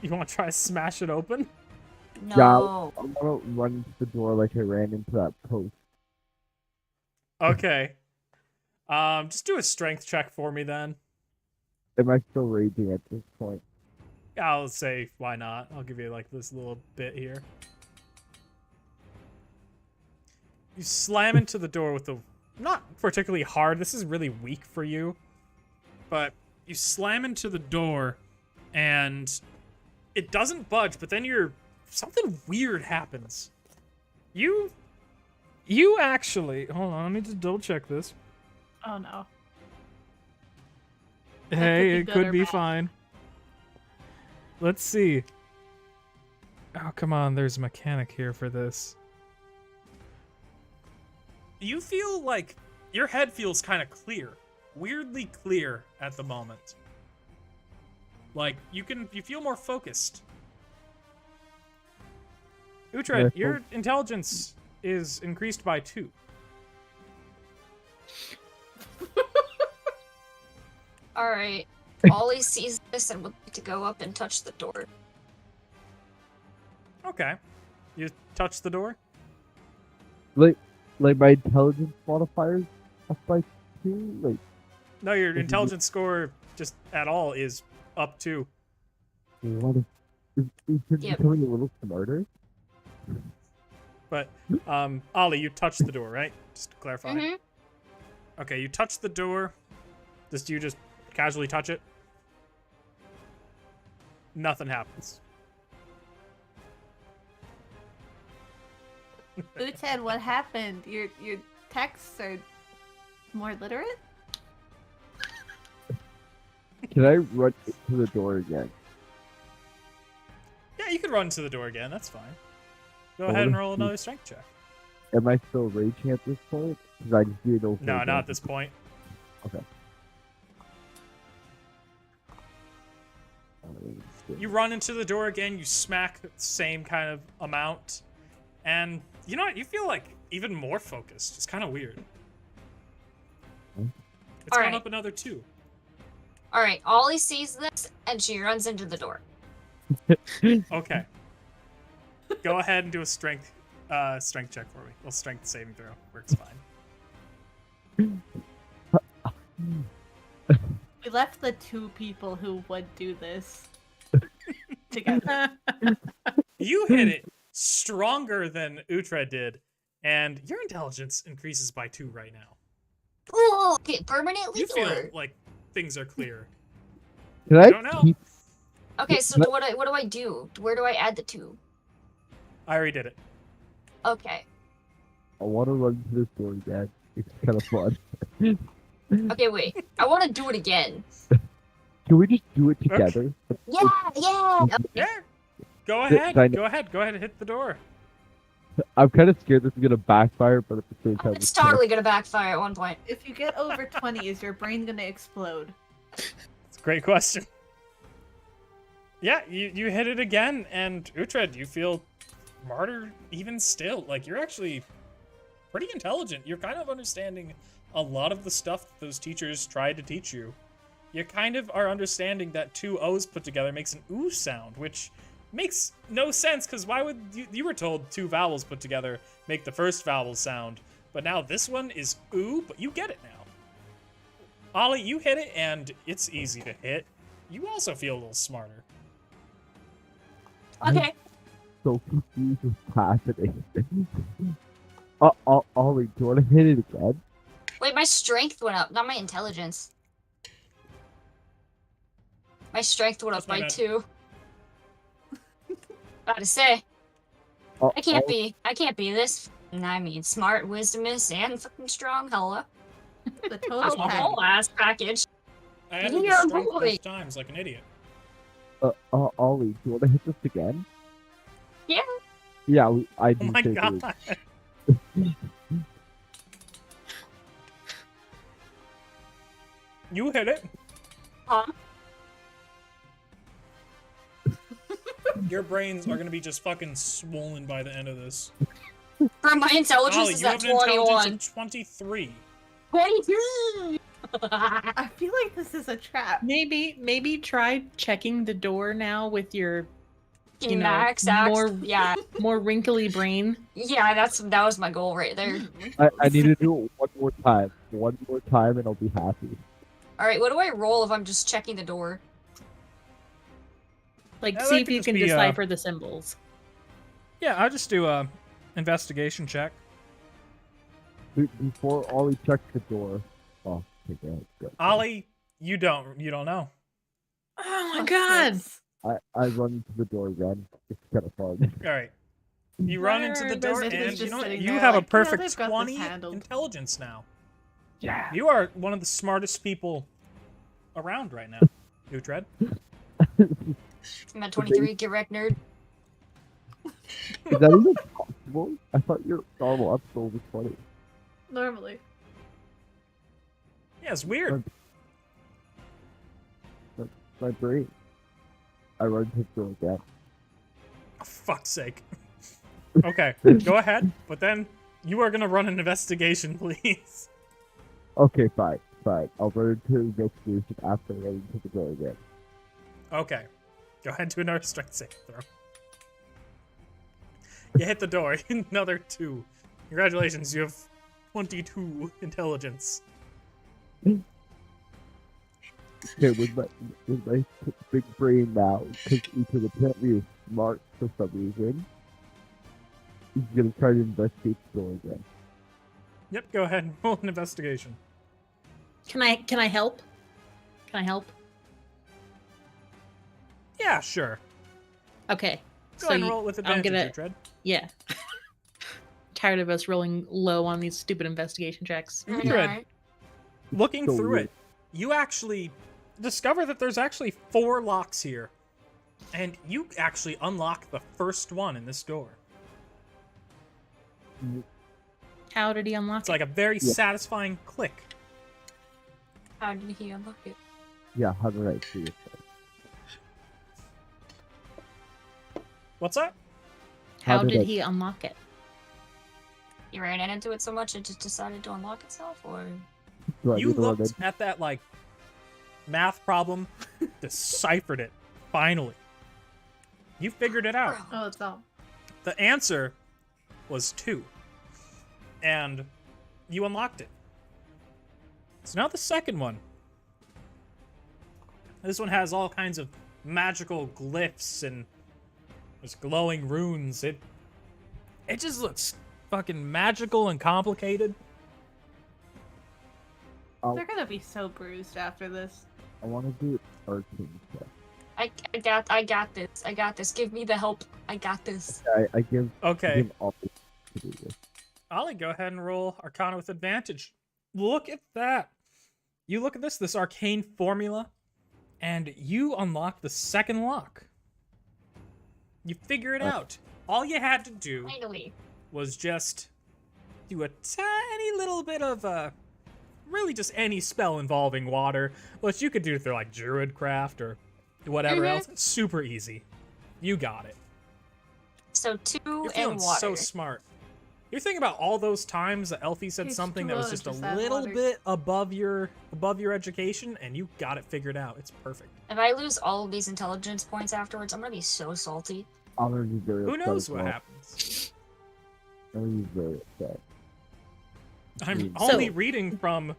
You want to try to smash it open? No. I'm gonna run into the door like I ran into that post. Okay. Just do a strength check for me then. Am I still raging at this point? I'll say, why not? I'll give you like this little bit here. You slam into the door with not particularly hard. This is really weak for you. But you slam into the door and it doesn't budge, but then something weird happens. You actually, hold on, let me just double check this. Oh no. Hey, be it good could or be bad. fine. Let's see. Oh, come on, there's a mechanic here for this. You feel like your head feels kind of clear. Weirdly clear at the moment. Like, you feel more focused. Uhtred, Yeah, your intelligence is increased by 2. Alright. Ollie sees this and would like to go up and touch the door. Okay. You touch the door? Like my intelligence modifiers up by 2? Like, No, your Mhm. intelligence score just at all is up 2. what is Yep. becoming a little smarter? But, Ollie, you touched the door, right? Just to clarify. Mm-hmm. Okay, you touch the door. You just casually touch it? Nothing happens. Uhtred, what happened? Your texts are more literate? Can I run to the door again? Yeah, you can run to the door again. That's fine. Go I ahead and wanna roll see- another strength check. Am I still raging at this point? Because I just do it over No, again. not at this point. Okay. You run into the door again. You smack the same kind of amount. And you know what? You feel like even more focused. It's kind of weird. Hmm? It's gone Alright. up another 2. Alright, Ollie sees this and she runs into the door. Okay. Go ahead and do a strength check for me. Well, strength saving throw works fine. We left the 2 people who would do this together. You hit it stronger than Uhtred did, and your intelligence increases by 2 right now. Ooh, okay, permanently You feel or... like things are clear. Can I don't know. keep? Okay, so Let- what do I do? Where do I add the 2? I already did it. Okay. I want to run to this door again. It's kind of fun. Okay, wait. I want to do it again. Can we just do it together? Yeah, yeah. Yeah. Go Th- ahead. I- Go ahead. Go ahead and hit the door. I'm kind of scared this is gonna backfire, but at the same time, It's totally gonna backfire at one point. If you get over 20, is your brain gonna explode? It's a great question. Yeah, you hit it again, and Uhtred, you feel smarter even still. Like, you're actually pretty intelligent. You're kind of understanding a lot of the stuff that those teachers tried to teach you. You kind of are understanding that 2 O's put together makes an ooh sound, which makes no sense, because why would you were told 2 vowels put together make the first vowel sound, but now this one is ooh, but you get it now. Ollie, you hit it, and it's easy to hit. You also feel a little smarter. Okay. so confused what's happening. Ollie, do you want to hit it again? Wait, My strength went up, not my intelligence. My strength went up That's my by bad. 2. About to say, Oh, I can't oh, be this. I mean, smart, wisdomous, and fucking strong. Hello. The That's total my package. whole ass package. I added Yeah, the strength boy. both times like an idiot. Ollie, do you want to hit this again? Yeah. Yeah, I Oh do my think god. You hit it. Huh? Your brains are gonna be just fucking swollen by the end of this. For my intelligence Ollie, is you at have an intelligence 21. of 23. 23! I feel like this is a trap. Maybe try checking the door now with your you know, Max axe. more Yeah, more wrinkly brain. yeah, that was my goal right there. I need to do it one more time. One more time and I'll be happy. Alright, what do I roll if I'm just checking the door? Like, Yeah, see that if could you just can be, decipher the symbols. Yeah, I'll just do a investigation check. Before Ollie checks the door. Oh, okay, good. Ollie, you don't know. Oh my Plus god! 6. I run into the door again. It's kind of fun. All right. You run into the door, Smith is and just you know what? sitting You there have a like, yeah, perfect they've got this 20 handled. intelligence now. Yeah. You are one of the smartest people around right now, Utread. I'm at 23, get wrecked, nerd. Is that even possible? I thought your normal episode was 20. Normally. Yeah, it's weird. My brain. I run into the door again. Oh, fuck's sake. Okay, go ahead, but then you are gonna run an investigation, please. Okay, fine. I'll run into the investigation after running into the door again. Okay. Go ahead and do another strength save throw. You hit the door. Another 2. Congratulations, you have 22 intelligence. Okay, with my big brain now, because each of the apparently is smart for some reason, he's gonna try to investigate the door again. Yep, go ahead and roll an investigation. Can I help? Can I help? Yeah, sure. Okay. Go ahead and roll it with I'm advantage, gonna- Utread. Yeah. Tired of us rolling low on these stupid investigation checks. Utread, Alright. looking So through weird. it, you actually discover that there's actually 4 locks here. And you actually unlock the first one in this door. How did he unlock It's like a very Yeah. satisfying click. How did he unlock it? Yeah, how did I see it? What's that? How how did did I- he unlock it? You ran into it so much it just decided to unlock itself, or Do I You need to run looked in? at that, like, math problem, deciphered it, finally. You figured it out. Oh, it's all. The answer was 2. And you unlocked it. So now the second one. This one has all kinds of magical glyphs and there's glowing runes. It just looks fucking magical and complicated. They're gonna be so bruised after this. I want to do arcane check. I got this. Give me the help. I got this. I give Okay. him all to do this. Ollie, go ahead and roll Arcana with advantage. Look at that. You look at this arcane formula, and you unlock the second lock. You figure it out. All you had to do Finally. was just do a tiny little bit of, really just any spell involving water, which you could do through, like, Druidcraft or whatever else. It's super easy. You got it. So 2 You're and feeling water. so smart. You're thinking about all those times that Elfie said It's something too that was low, just a just add little water. bit above your education, and you got it figured out. It's perfect. If I lose all of these intelligence points afterwards, I'm gonna be so salty. I'm gonna be very Who upset knows as what well. happens? I'm gonna be very upset. I'm So- only reading from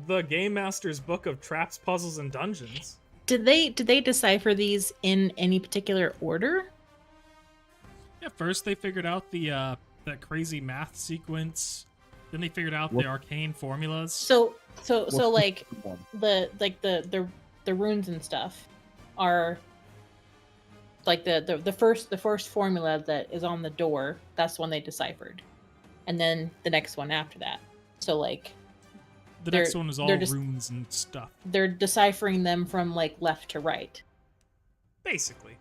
the Game Master's book of Traps, Puzzles, and Dungeons. Did they decipher these in any particular order? Yeah, first they figured out the that crazy math sequence, Then they figured out the arcane formulas. So What's like one? the runes and stuff are like the first formula that is on the door. That's the one they deciphered, and then the next one after that. So like The they're- next one is all they're just- runes and stuff, they're deciphering them from like left to right. basically.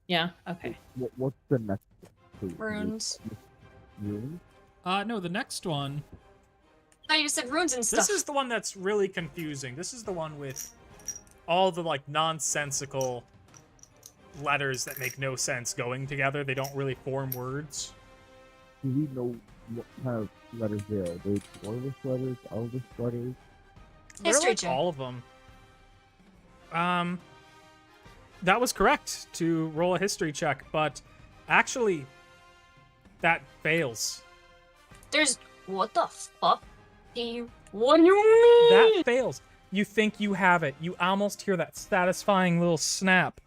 Yeah. Okay. What's the next? Two? Runes. Runes? No, the next one. No, you said runes and stuff. This is the one that's really confusing. This is the one with all the like nonsensical letters that make no sense going together. They don't really form words. Do we know what kind of letters they are? They Dwarvish letters, Elvish letters? They're History like check. all of them. That was correct to roll a history check, but actually, that fails. There's what the fuck? What do you mean? That fails. You think you have it. You almost hear that satisfying little snap.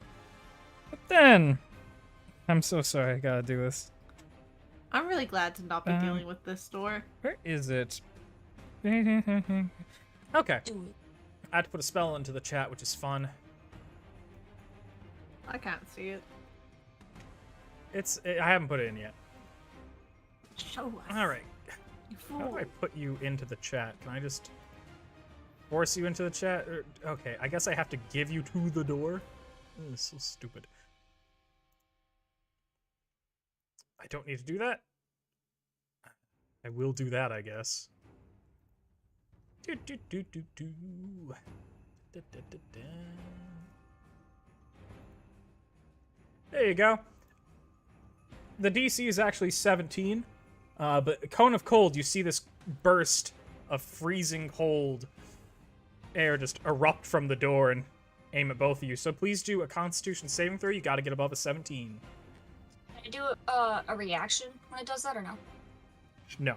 But then, I'm so sorry. I gotta do this. I'm really glad to not be dealing with this door. Where is it? Okay. Do it. I had to put a spell into the chat, which is fun. I can't see it. I haven't put it in yet. Show us. All right. You How do fool. I put you into the chat? Can I just force you into the chat? Okay, I guess I have to give you to the door. This is so stupid. I don't need to do that. I will do that, I guess. Do, do, do, do, do. Da, da, da, da. There you go. The DC is actually 17. But Cone of Cold, you see this burst of freezing cold air just erupt from the door and aim at both of you. So please do a Constitution saving throw. You got to get above a 17. Can I do a reaction when it does that or no? No.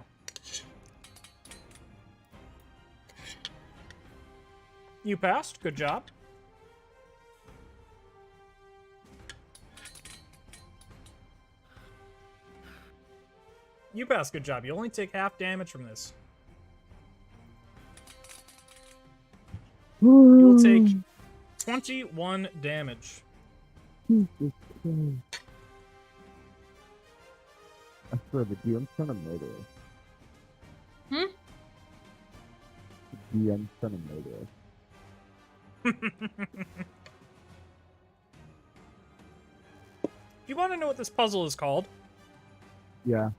You passed. Good job. You passed. Good job. You only take half damage from this. You will take 21 damage. Jesus Christ. I swear, the DM's trying to murder us. Hmm? The DM's trying to murder us. You want to know what this puzzle is called? Yeah.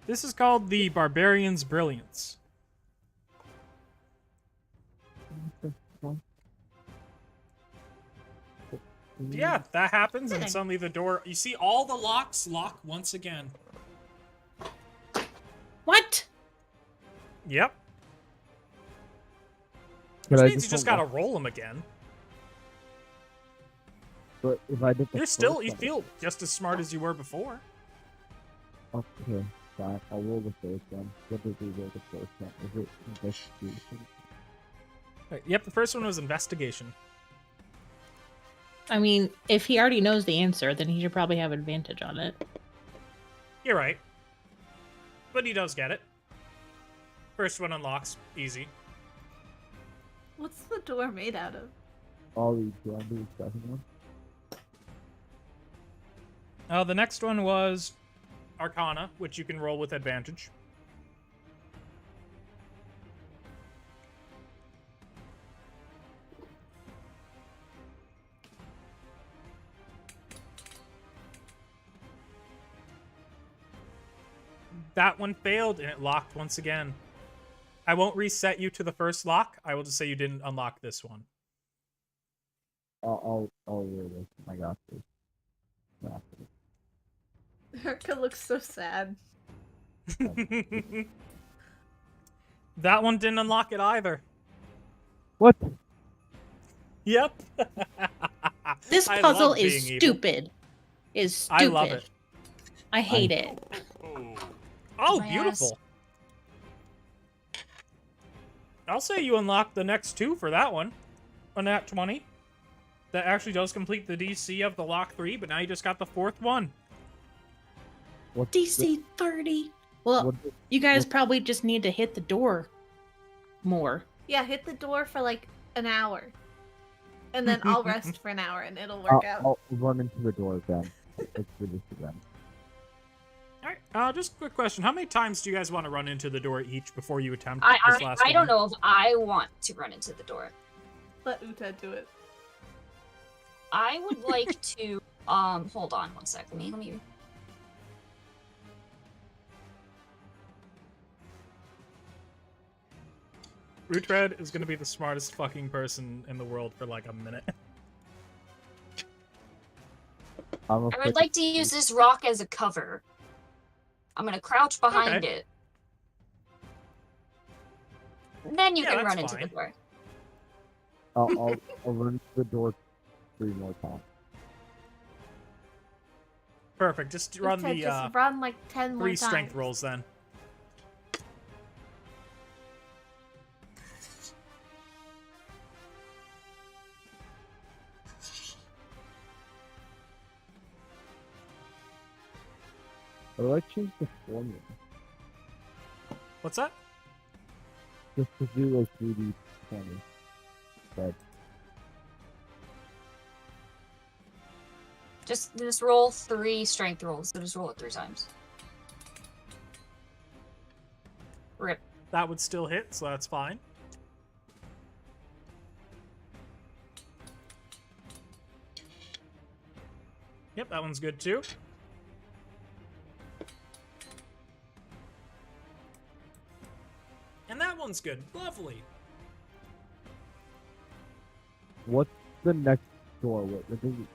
This is called the Barbarian's Brilliance. Yeah, that happens, and suddenly the door... You see all the locks lock once again. What? Yep. Could Which I means you just gotta unlock- roll them again. But if I did the You're still... first You one- feel just as smart as you were before. Okay, fine. I'll roll the first one. What did we roll the first one? Is it investigation? Yep, the first one was investigation. I mean, if he already knows the answer, then he should probably have advantage on it. You're right. But he does get it. First one unlocks. Easy. What's the door made out of? Ollie, do you want to do the second one? The next one was Arcana, which you can roll with advantage. That one failed, and it locked once again. I won't reset you to the first lock. I will just say you didn't unlock this one. I'll roll this. I got this. Yeah. Herka looks so sad. That one didn't unlock it either. What? Yep. This I puzzle love is being evil. stupid. Is I stupid. love it. I hate it. Oh, My beautiful. I'll say you unlock the next two for that one. A nat 20. That actually does complete the DC of the lock 3, but now you just got the fourth one. What's DC 30. Well, What, you guys what- probably just need to hit the door more. Yeah, hit the door for like an hour. And then I'll rest for an hour and it'll I'll, work out. I'll run into the door again. Let's do this again. Alright, just a quick question. How many times do you guys want to run into the door each before you attempt I this last I don't one? know if I want to run into the door. Let Uta do it. I would like to hold on one sec. Let me Rootred is gonna be the smartest fucking person in the world for like a minute. I would like to use this rock as a cover. I'm gonna crouch behind Okay. it. And then you Yeah, can that's run into the fine. door. I'll run into the door 3 more times. Perfect. Just run Uta, the just run like 10 more 3 strength times. rolls then. But I change the formula What's that? just to do like 3D 20. But Just roll 3 strength rolls. So just roll it 3 times. Rip. That would still hit, so that's fine. Yep, that one's good too. And that one's good. Lovely. what's the next door? What is it?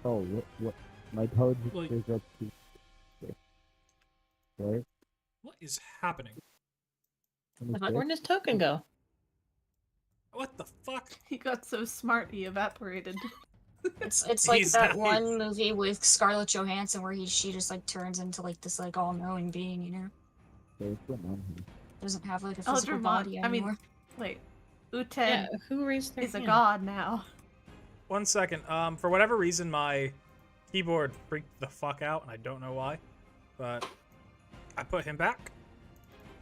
Oh, what? My intelligence Like- is up to 6. Right? What is happening? 26? Where'd his token go? What the fuck? He got so smart he evaporated. It's like He's that nice. one movie with Scarlett Johansson where she just like turns into like this like all-knowing being, you know? Okay, what's going on here? Doesn't have like a physical Eldramon, body I mean, anymore. wait. Uten Yeah, who raised their is a hand? god now. 1 second. For whatever reason, my keyboard freaked the fuck out, and I don't know why. But I put him back.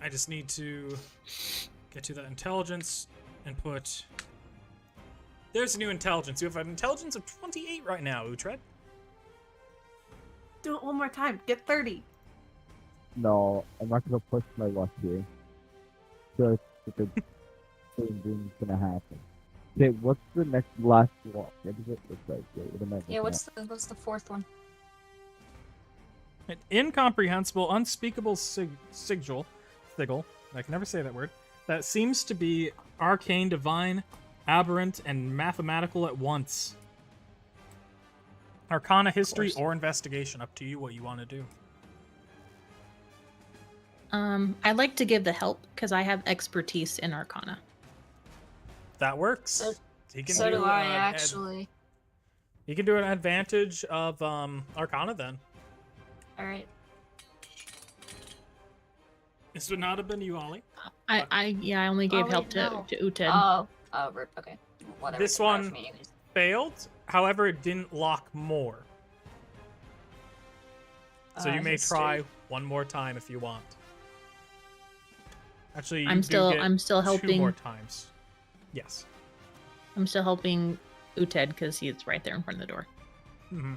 I just need to get to that intelligence and put... There's a new intelligence. You have an intelligence of 28 right now, Uhtred. Do it one more time. Get 30. No, I'm not gonna push my luck here. Just because same thing's gonna happen. Okay, what's the next last one? What does it look like? Wait, what am I Yeah, looking what's the 4th one? An incomprehensible, unspeakable sigil, I can never say that word, that seems to be arcane, divine, aberrant, and mathematical at once. Arcana, history, course. or investigation. Up to you what you want to do. I'd like to give the help because I have expertise in Arcana. That works. So- He can So do I, an actually. He can do an advantage of Arcana then. Alright. This would not have been you, Ollie. I only gave Oh, help wait, no. to Uted. Oh, rip. Okay. Whatever. This doesn't matter one- for me anyways. Failed. However, it didn't lock more. So you may History. try one more time if you want. Actually, you I'm do still get I'm still 2 more helping times. Yes. I'm still helping Uted because he's right there in front of the door. Mm-hmm.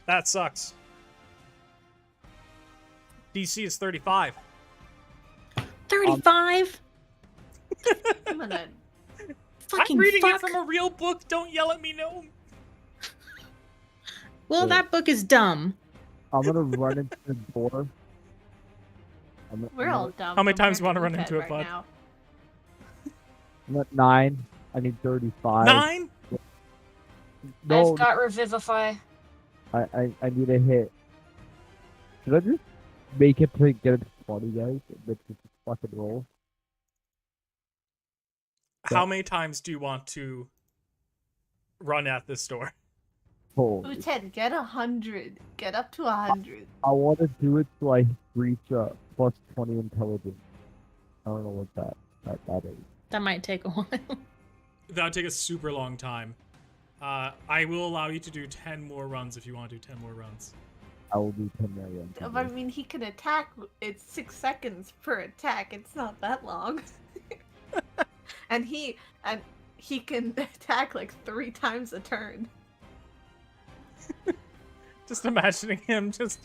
That sucks. DC is 35. 35? I'm gonna. Fucking I'm reading fuck. it from a real book. Don't yell at me, no. Well, that book is dumb. I'm gonna run into the door. We're all dumb. How many times compared you wanna run Uted into it, right bud? now. I'm at 9. I need 35. 9? No, I've got Revivify. I need a hit. Should I just make it to get it to 20, guys? Let's just fucking roll. How many times do you want to run at this door? Holy. Uten, get 100. Get up to 100. I want to do it so I reach plus 20 intelligence. I don't know what that is. That might take a while. That would take a super long time. I will allow you to do 10 more runs if you want to do 10 more runs. I will do 10 million. I mean, he can attack. It's 6 seconds per attack. It's not that long. and he can attack like 3 times a turn. Just imagining him just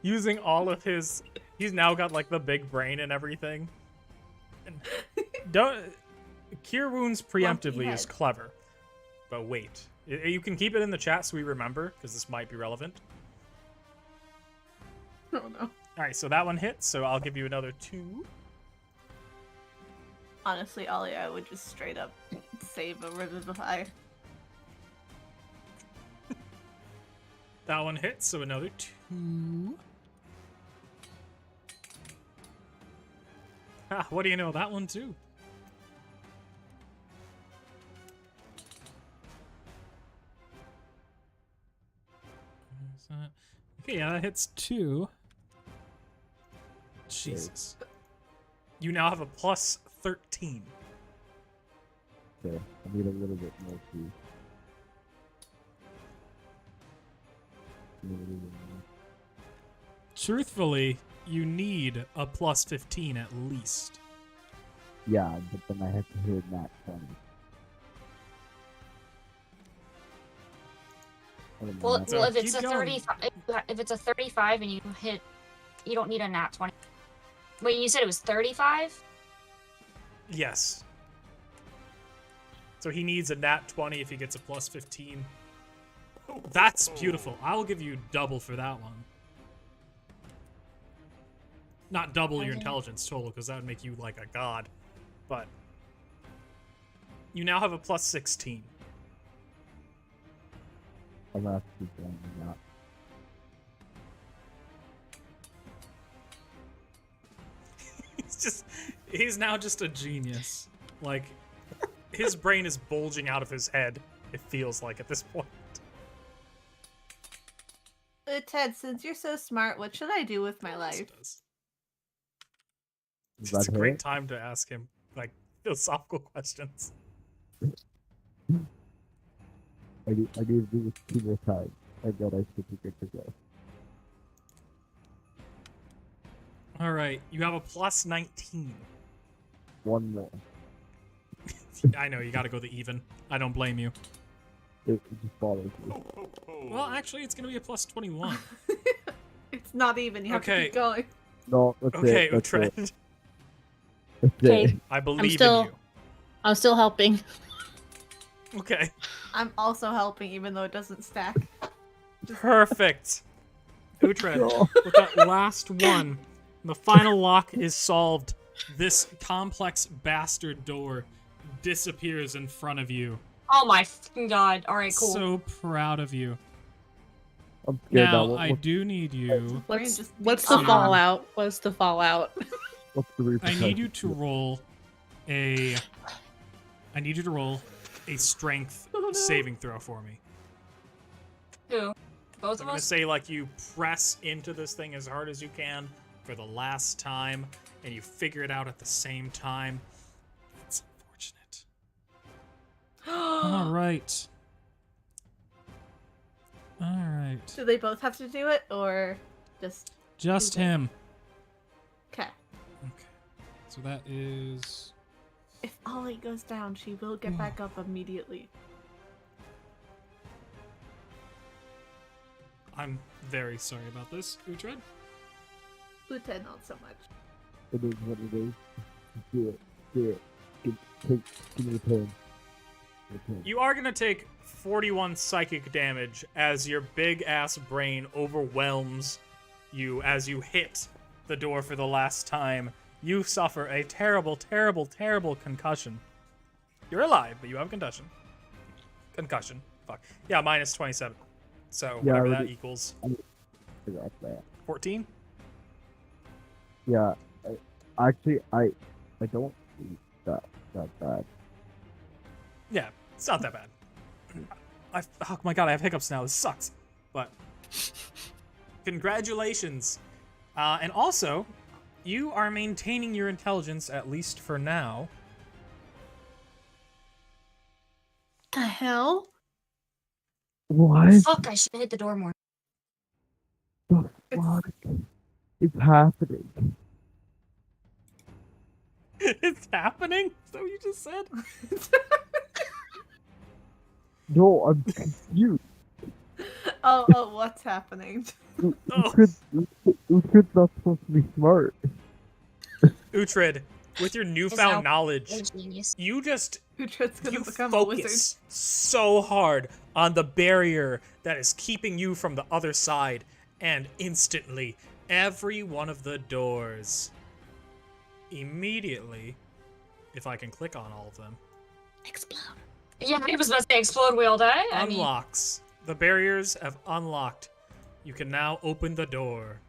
using all of his. He's now got like the big brain and everything. And don't cure wounds preemptively is clever, but wait, you can keep it in the chat so we remember because this might be relevant. Oh no. All right, so that one hits. So I'll give you another 2. Honestly, Ollie, I would just straight up save a Revivify. That one hits, so another 2. Ah, what do you know? That one too. Okay, yeah, that hits 2. Jesus. You now have a plus 13. Okay, I need a little bit more too. Truthfully, you need a plus 15 at least. Yeah, but then I have to hit that 20. Well, if it's keep a going. 35, if it's a 35 and you hit, you don't need a nat 20. Wait, you said it was 35? Yes. So he needs a nat 20 if he gets a plus 15. That's beautiful. I will give you double for that one. Not double your intelligence total, because that would make you like a god. But you now have a plus 16. I'm gonna have to keep going with that. He's now just a genius. Like, his brain is bulging out of his head, it feels like at this point. Ted, since you're so smart, what should I do with my life? It's a great time to ask him, like, philosophical questions. I need to do this 2 more times. I bet I should be good to go. Alright, you have a plus 19. 1 more. I know, you gotta go the even. I don't blame you. It just bothers me. Well, actually, it's gonna be a plus 21. It's not even. You have to keep going. No, that's Okay, it. That's Uhtred. it. That's Okay. it. I believe still- in you. I'm still helping. Okay. I'm also helping, even though it doesn't stack. Perfect. Uhtred, with that last one, the final lock is solved. This complex bastard door disappears in front of you. Oh my fucking god. Alright, cool. So proud of you. I'm scared Now, What- I do need you. What's What's the fallout? What's the fallout? What's the I repercussions? need you to roll a. I need you to roll a strength saving throw for me. Who? Both I'm of gonna us? say like you press into this thing as hard as you can for the last time, and you figure it out at the same time. It's unfortunate. All right. All right. Do they both have to do it, or just? Just him. Okay. Okay. So that is. If Ollie goes down, she will get back up immediately. I'm very sorry about this, Uhtred. Ted, not so much. It is what it is. Do it. Do it. Give me the pen. You are gonna take 41 psychic damage as your big ass brain overwhelms you as you hit the door for the last time. You suffer a terrible, terrible, terrible concussion. You're alive, but you have a concussion. Concussion. Fuck. Yeah, minus 27. So Yeah, whatever that already- equals. I got that. 14? Yeah. Actually, I don't think that bad. Yeah, it's not that bad. Oh my god, I have hiccups now. This sucks. But congratulations. And also, you are maintaining your intelligence, at least for now. The hell? What Fuck, I should have hit the door more. the fuck is happening? It's happening? Is that what you just said? No, I'm confused. Oh, what's happening? Uhtred's not supposed to be smart. Uhtred, with your newfound now knowledge, a genius. you just Uhtred's gonna you become a wizard. focus so hard on the barrier that is keeping you from the other side, and instantly, every one of the doors immediately, if I can click on all of them, Explode. Yeah, I was about to say explode, we all die. I mean, unlocks. The barriers have unlocked. You can now open the door.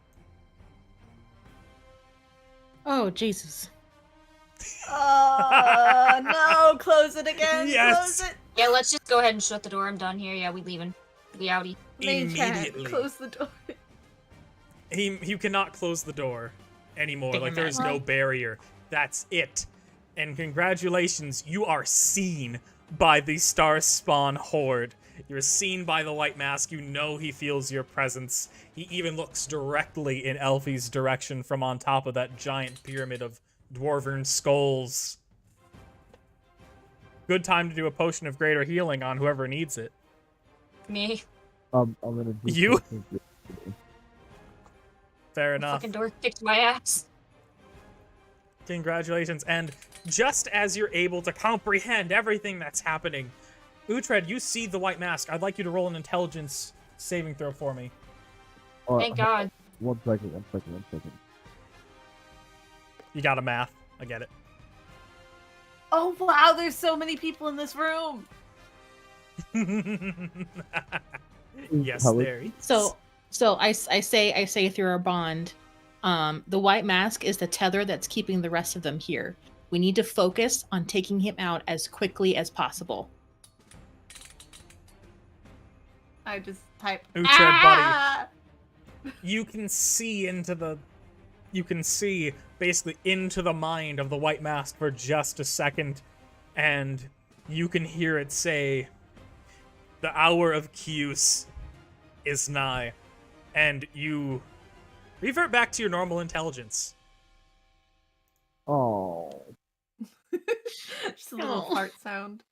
Oh, Jesus. No, close it again. Yes. Close it. yeah, let's just go ahead and shut the door. I'm done here. Yeah, we leaving. We outie. Main chat, Immediately. close the door. You cannot close the door anymore. Like, there is no barrier. That's it. And congratulations, you are seen by the Star Spawn Horde. You're seen by the White Mask. You know he feels your presence. He even looks directly in Elfie's direction from on top of that giant pyramid of dwarven skulls. Good time to do a potion of greater healing on whoever needs it. Me. I'm gonna do You? something good. Fair The enough. fucking door kicked my ass. Congratulations. And just as you're able to comprehend everything that's happening, Uhtred, you see the White Mask. I'd like you to roll an intelligence saving throw for me. Thank God. 1 second, 1 second, 1 second. You got a math. I get it. Oh wow, there's so many people in this room. Yes, Intelli- there. he is. So I say through our bond, the White Mask is the tether that's keeping the rest of them here. We need to focus on taking him out as quickly as possible. I just type. Uhtred, "Ah!" you can see basically into the mind of the White Mask for just a second, and you can hear it say, "The hour of Kyus is nigh," and you revert back to your normal intelligence. Oh. Just a little Oh. fart sound.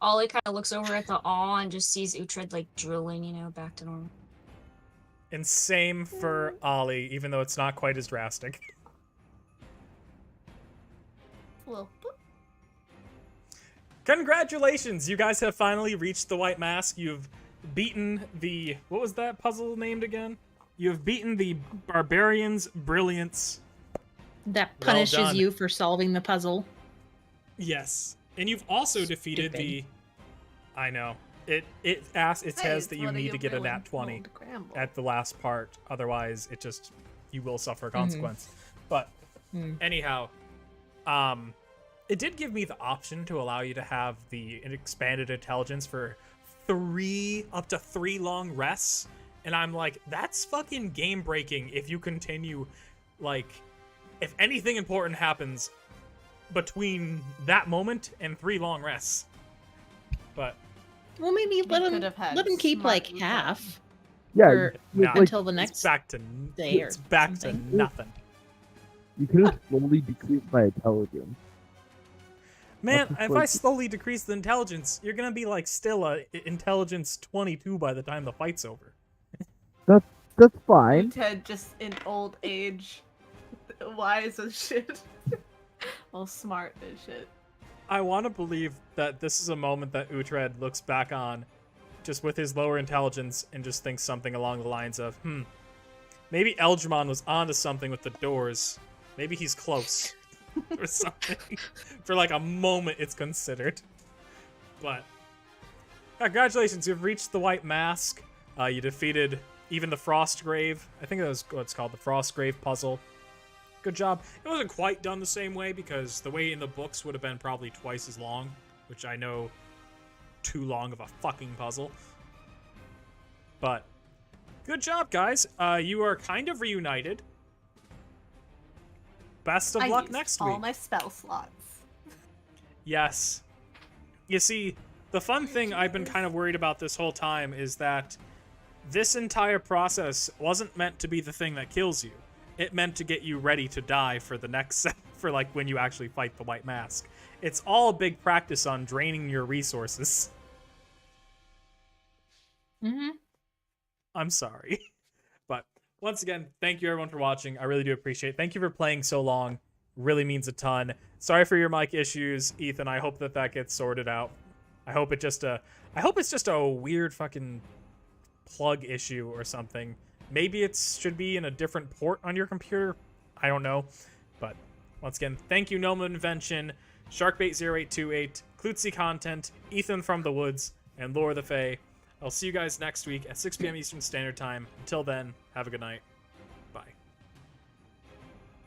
Ollie kind of looks over at the awe and just sees Uhtred like drilling, back to normal. And same for Ollie, even though it's not quite as drastic. A little boop. Congratulations! You guys have finally reached the White Mask. You've beaten the... What was that puzzle named again? You've beaten the Barbarian's Brilliance. That Well punishes done. you for solving the puzzle. Yes. And you've also defeated the... I know. It says Hey, that you what are need to get a willing nat 20 to scramble? at the last part. Otherwise, you will suffer a consequence. But anyhow, it did give me the option to allow you to have the expanded intelligence for up to 3 long rests. And I'm like, that's fucking game breaking if you continue, like, if anything important happens between that moment and 3 long rests. But Well, maybe let could have had him keep smart like people. half Yeah, or no, like, until the it's next back to day or it's back to something. nothing. you could have slowly decreased my intelligence. Man, That's if like- I slowly decrease the intelligence, you're gonna be like still a intelligence 22 by the time the fight's over. That's fine. Ted just in old age, wise as shit. Well, smart as shit. I want to believe that this is a moment that Uhtred looks back on just with his lower intelligence and just thinks something along the lines of, maybe Eldramon was onto something with the doors. Maybe he's close or something. For like a moment it's considered. But congratulations, you've reached the White Mask. You defeated even the Frostgrave. I think that was what it's called, the Frostgrave puzzle. Good job. It wasn't quite done the same way because the way in the books would have been probably twice as long, which I know too long of a fucking puzzle. But good job, guys. You are kind of reunited. Best of I luck used next all week. my spell slots. Yes. You see, the fun thing I've been kind of worried about this whole time is that this entire process wasn't meant to be the thing that kills you. It meant to get you ready to die for the next for like when you actually fight the White Mask. It's all a big practice on draining your resources. Mm-hmm. I'm sorry. But once again, thank you everyone for watching. I really do appreciate it. Thank you for playing so long. Really means a ton. Sorry for your mic issues, Ethan. I hope that gets sorted out. I hope it's just a weird fucking plug issue or something. Maybe it should be in a different port on your computer. I don't know. But once again, thank you, Noma Invention, Sharkbait0828, Klutzy Content, Ethan from the Woods, and Laura the Fae. I'll see you guys next week at 6 p.m. Eastern Standard Time. Until then, have a good night. Bye.